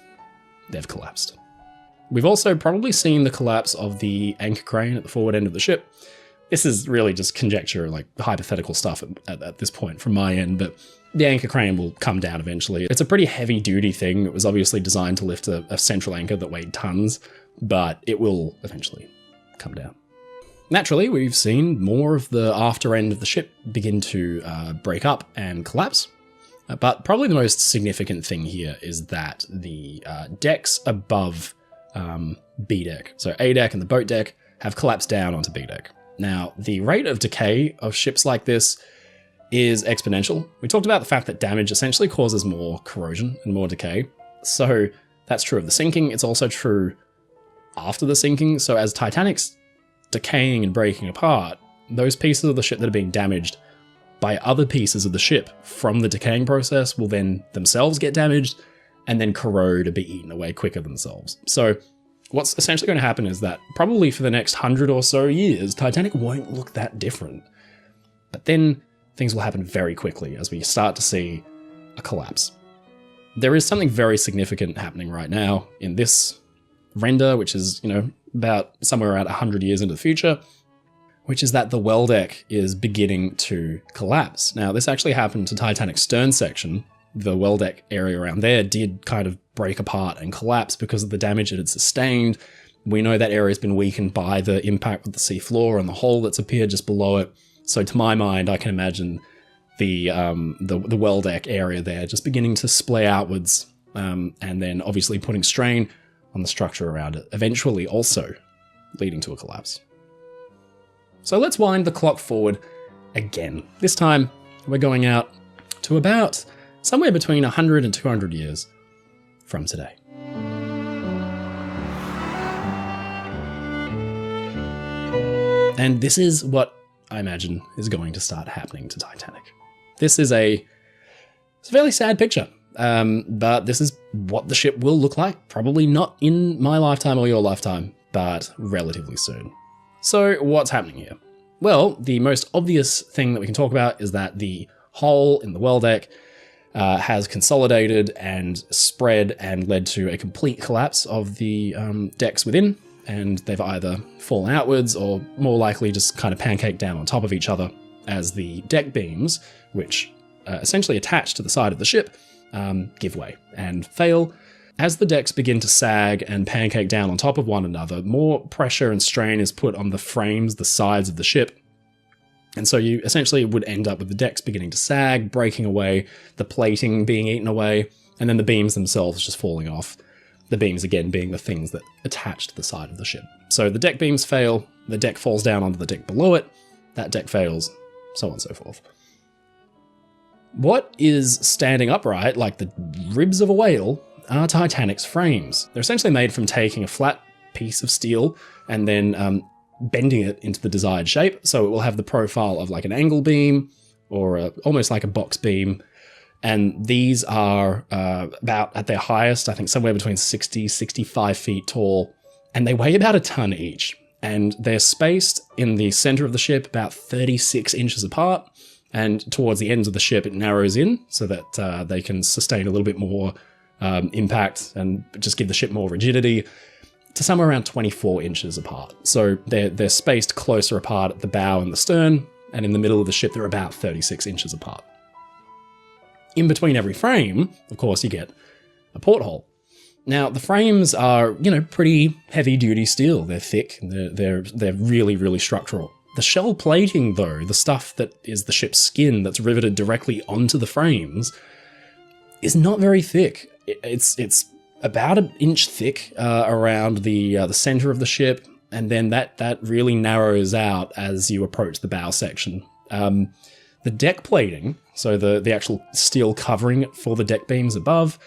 They've collapsed. We've also probably seen the collapse of the anchor crane at the forward end of the ship. This is really just conjecture, like hypothetical stuff at this point from my end, but the anchor crane will come down eventually. It's a pretty heavy duty thing. It was obviously designed to lift a central anchor that weighed tons, but it will eventually come down. Naturally, we've seen more of the after end of the ship begin to break up and collapse. But probably the most significant thing here is that the decks above B deck, so A deck and the boat deck, have collapsed down onto B deck. Now, the rate of decay of ships like this is exponential. We talked about the fact that damage essentially causes more corrosion and more decay. So that's true of the sinking. It's also true after the sinking. So as Titanic's decaying and breaking apart, those pieces of the ship that are being damaged by other pieces of the ship from the decaying process will then themselves get damaged and then corrode or be eaten away quicker themselves. So what's essentially going to happen is that probably for the next 100 or so years, Titanic won't look that different. But then things will happen very quickly as we start to see a collapse. There is something very significant happening right now in this render, which is, about somewhere around 100 years into the future, which is that the well deck is beginning to collapse. Now, this actually happened to Titanic's stern section. The well deck area around there did kind of break apart and collapse because of the damage it had sustained. We know that area has been weakened by the impact with the sea floor and the hole that's appeared just below it. So to my mind, I can imagine the well deck area there just beginning to splay outwards, and then obviously putting strain on the structure around it, eventually also leading to a collapse. So let's wind the clock forward again. This time, we're going out to about somewhere between 100 and 200 years from today. And this is what I imagine is going to start happening to Titanic. This is it's a fairly sad picture, but this is what the ship will look like. Probably not in my lifetime or your lifetime, but relatively soon. So what's happening here? Well, the most obvious thing that we can talk about is that the hole in the well deck has consolidated and spread and led to a complete collapse of the decks within, and they've either fallen outwards or more likely just kind of pancaked down on top of each other as the deck beams, which essentially attach to the side of the ship, give way and fail. As the decks begin to sag and pancake down on top of one another, more pressure and strain is put on the frames, the sides of the ship. And so you essentially would end up with the decks beginning to sag, breaking away, the plating being eaten away, and then the beams themselves just falling off. The beams, again, being the things that attach to the side of the ship. So the deck beams fail, the deck falls down onto the deck below it, that deck fails, so on and so forth. What is standing upright, like the ribs of a whale, are Titanic's frames. They're essentially made from taking a flat piece of steel and then bending it into the desired shape, so it will have the profile of like an angle beam or almost like a box beam. And these are about at their highest, I think somewhere between 60, 65 feet tall, and they weigh about a ton each. And they're spaced in the center of the ship about 36 inches apart, and towards the ends of the ship it narrows in so that they can sustain a little bit more impact and just give the ship more rigidity, to somewhere around 24 inches apart. So they're spaced closer apart at the bow and the stern, and in the middle of the ship they're about 36 inches apart. In between every frame, of course, you get a porthole. Now, the frames are, pretty heavy-duty steel. They're thick, they're really, really structural. The shell plating, though, the stuff that is the ship's skin that's riveted directly onto the frames, is not very thick. It's about an inch thick around the center of the ship, and then that really narrows out as you approach the bow section. The deck plating, so the actual steel covering for the deck beams above,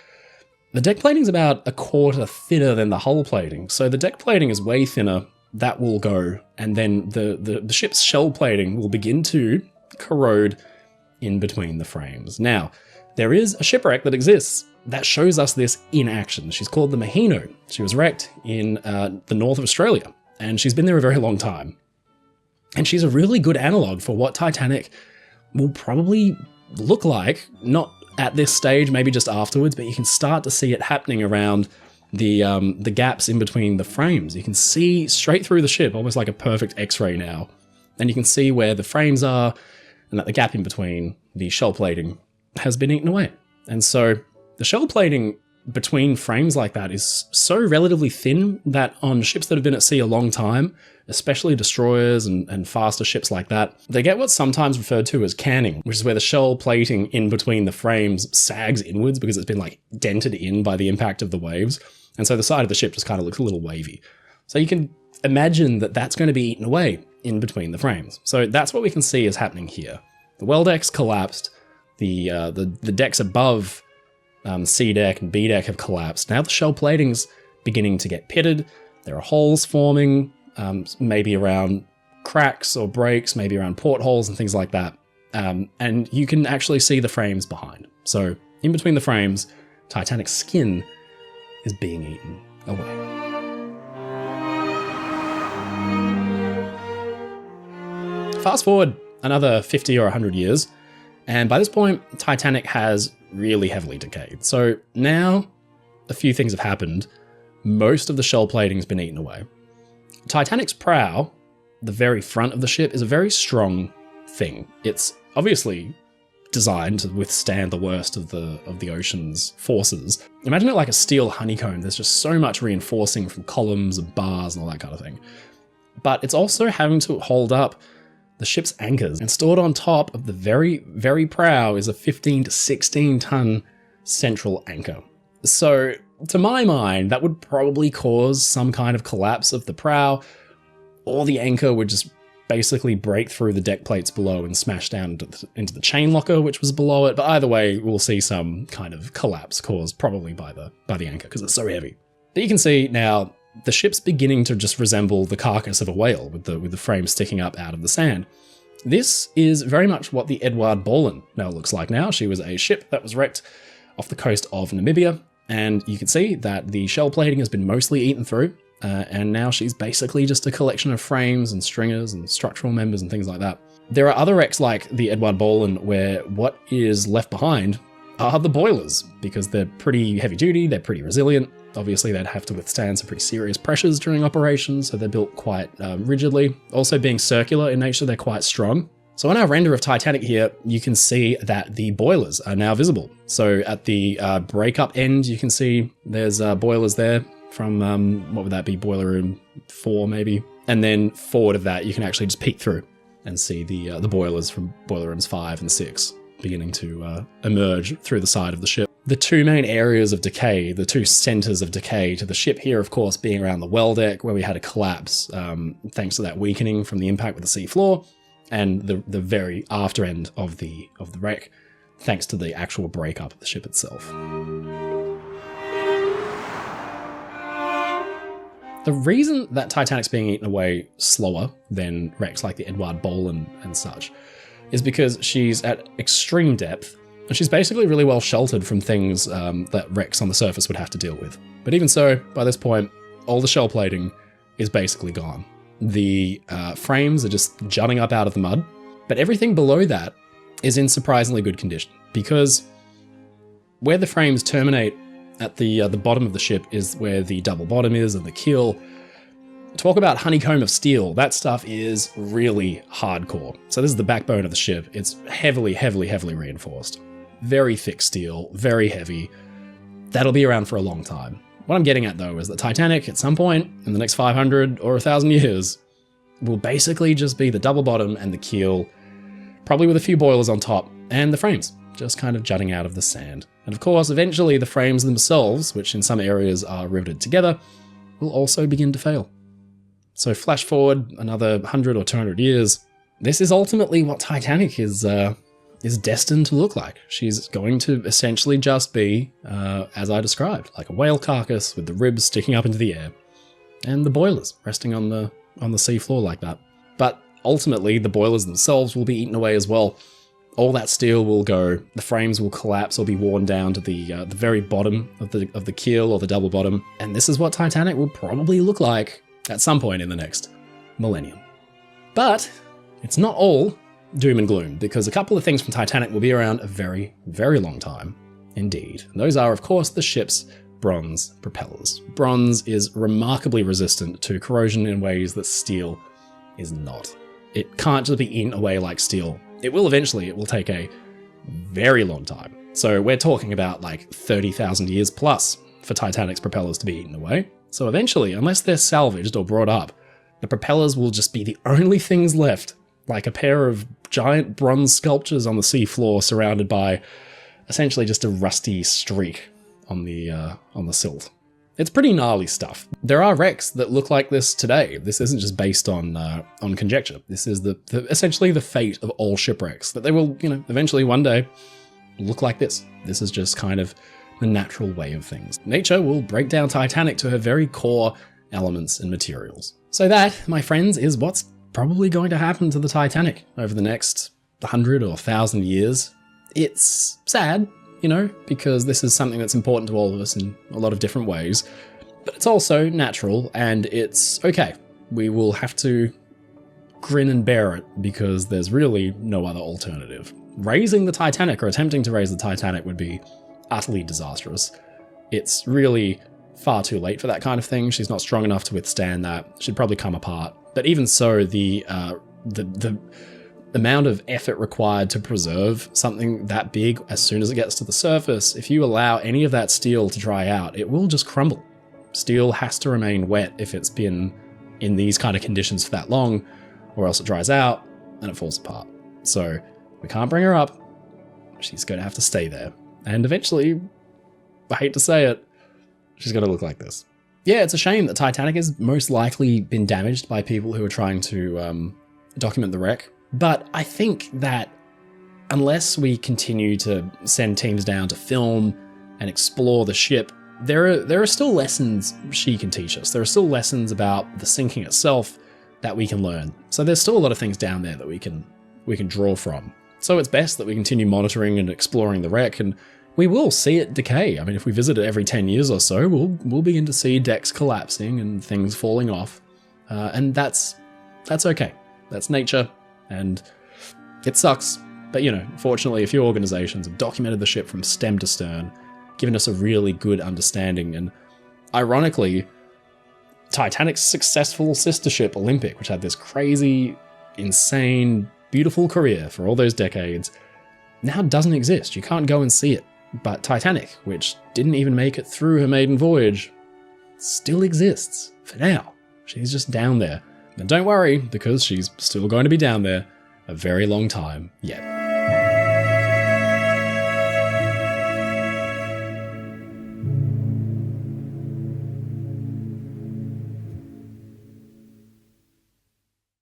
the deck plating is about a quarter thinner than the hull plating. So the deck plating is way thinner, that will go, and then the ship's shell plating will begin to corrode in between the frames. Now, there is a shipwreck that exists that shows us this in action. She's called the Mahino. She was wrecked in the north of Australia, and she's been there a very long time. And she's a really good analog for what Titanic will probably look like, not at this stage, maybe just afterwards, but you can start to see it happening around the gaps in between the frames. You can see straight through the ship, almost like a perfect X-ray now. And you can see where the frames are, and that the gap in between the shell plating has been eaten away. And so the shell plating between frames like that is so relatively thin that on ships that have been at sea a long time, especially destroyers and faster ships like that, they get what's sometimes referred to as canning, which is where the shell plating in between the frames sags inwards because it's been like dented in by the impact of the waves. And so the side of the ship just kind of looks a little wavy. So you can imagine that that's going to be eaten away in between the frames. So that's what we can see is happening here. The well decks collapsed. The decks above C deck and B deck have collapsed. Now the shell plating's beginning to get pitted. There are holes forming, maybe around cracks or breaks, maybe around portholes and things like that. And you can actually see the frames behind. So in between the frames, Titanic's skin is being eaten away. Fast forward another 50 or 100 years, and by this point, Titanic has really heavily decayed. So now a few things have happened. Most of the shell plating's been eaten away. Titanic's prow, the very front of the ship, is a very strong thing. It's obviously designed to withstand the worst of the ocean's forces. Imagine it like a steel honeycomb. There's just so much reinforcing from columns and bars and all that kind of thing. But it's also having to hold up the ship's anchors, and stored on top of the very, very prow is a 15 to 16 ton central anchor. So to my mind, that would probably cause some kind of collapse of the prow, or the anchor would just basically break through the deck plates below and smash down into the chain locker, which was below it. But either way, we'll see some kind of collapse caused probably by the anchor because it's so heavy. But you can see now the ship's beginning to just resemble the carcass of a whale with the frame sticking up out of the sand. This is very much what the Edward Boleyn now looks like now. She was a ship that was wrecked off the coast of Namibia, and you can see that the shell plating has been mostly eaten through, and now she's basically just a collection of frames and stringers and structural members and things like that. There are other wrecks like the Edward Boleyn where what is left behind are the boilers, because they're pretty heavy duty, they're pretty resilient. Obviously, they'd have to withstand some pretty serious pressures during operations, so they're built quite rigidly. Also, being circular in nature, they're quite strong. So on our render of Titanic here, you can see that the boilers are now visible. So at the breakup end, you can see there's boilers there from, what would that be, boiler room 4 maybe? And then forward of that, you can actually just peek through and see the boilers from boiler rooms 5 and 6 beginning to emerge through the side of the ship. The two main areas of decay, the two centers of decay to the ship here, of course, being around the well deck, where we had a collapse thanks to that weakening from the impact with the sea floor, and the very after end of the wreck, thanks to the actual breakup of the ship itself. The reason that Titanic's being eaten away slower than wrecks like the Edward Boleyn and such is because she's at extreme depth, and she's basically really well sheltered from things that wrecks on the surface would have to deal with. But even so, by this point, all the shell plating is basically gone. The frames are just jutting up out of the mud, but everything below that is in surprisingly good condition, because where the frames terminate at the bottom of the ship is where the double bottom is and the keel. Talk about honeycomb of steel. That stuff is really hardcore. So this is the backbone of the ship. It's heavily, heavily, heavily reinforced. Very thick steel, very heavy. That'll be around for a long time. What I'm getting at, though, is that Titanic, at some point in the next 500 or 1,000 years, will basically just be the double bottom and the keel, probably with a few boilers on top, and the frames just kind of jutting out of the sand. And of course, eventually the frames themselves, which in some areas are riveted together, will also begin to fail. So flash forward another 100 or 200 years, this is ultimately what Titanic is destined to look like. She's going to essentially just be, as I described, like a whale carcass with the ribs sticking up into the air, and the boilers resting on the sea floor like that. But ultimately, the boilers themselves will be eaten away as well. All that steel will go, the frames will collapse or be worn down to the very bottom of the keel or the double bottom, and this is what Titanic will probably look like at some point in the next millennium. But it's not all doom and gloom, because a couple of things from Titanic will be around a very, very long time indeed. And those are, of course, the ship's bronze propellers. Bronze is remarkably resistant to corrosion in ways that steel is not. It can't just be eaten away like steel. It will eventually. It will take a very long time. So we're talking about like 30,000 years plus for Titanic's propellers to be eaten away. So eventually, unless they're salvaged or brought up, the propellers will just be the only things left, like a pair of giant bronze sculptures on the seafloor surrounded by essentially just a rusty streak on the silt. It's pretty gnarly stuff. There are wrecks that look like this today. This isn't just based on conjecture. This is essentially the fate of all shipwrecks, that they will, eventually one day look like this. This is just kind of the natural way of things. Nature will break down Titanic to her very core elements and materials. So that, my friends, is what's probably going to happen to the Titanic over the next 100 or 1,000 years. It's sad, because this is something that's important to all of us in a lot of different ways, but it's also natural and it's okay. We will have to grin and bear it because there's really no other alternative. Raising the Titanic or attempting to raise the Titanic would be utterly disastrous. It's really far too late for that kind of thing. She's not strong enough to withstand that. She'd probably come apart. But even so, the amount of effort required to preserve something that big as soon as it gets to the surface, if you allow any of that steel to dry out, it will just crumble. Steel has to remain wet if it's been in these kind of conditions for that long, or else it dries out and it falls apart. So we can't bring her up. She's going to have to stay there. And eventually, I hate to say it, she's going to look like this. Yeah, it's a shame that Titanic has most likely been damaged by people who are trying to document the wreck. But I think that unless we continue to send teams down to film and explore the ship, there are still lessons she can teach us. There are still lessons about the sinking itself that we can learn. So there's still a lot of things down there that we can draw from. So it's best that we continue monitoring and exploring the wreck, and we will see it decay. I mean, if we visit it every 10 years or so, we'll begin to see decks collapsing and things falling off. And that's okay. That's nature, and it sucks. But, fortunately, a few organizations have documented the ship from stem to stern, given us a really good understanding. And ironically, Titanic's successful sister ship, Olympic, which had this crazy, insane, beautiful career for all those decades, now doesn't exist. You can't go and see it. But Titanic, which didn't even make it through her maiden voyage, still exists for now. She's just down there. And don't worry, because she's still going to be down there a very long time yet.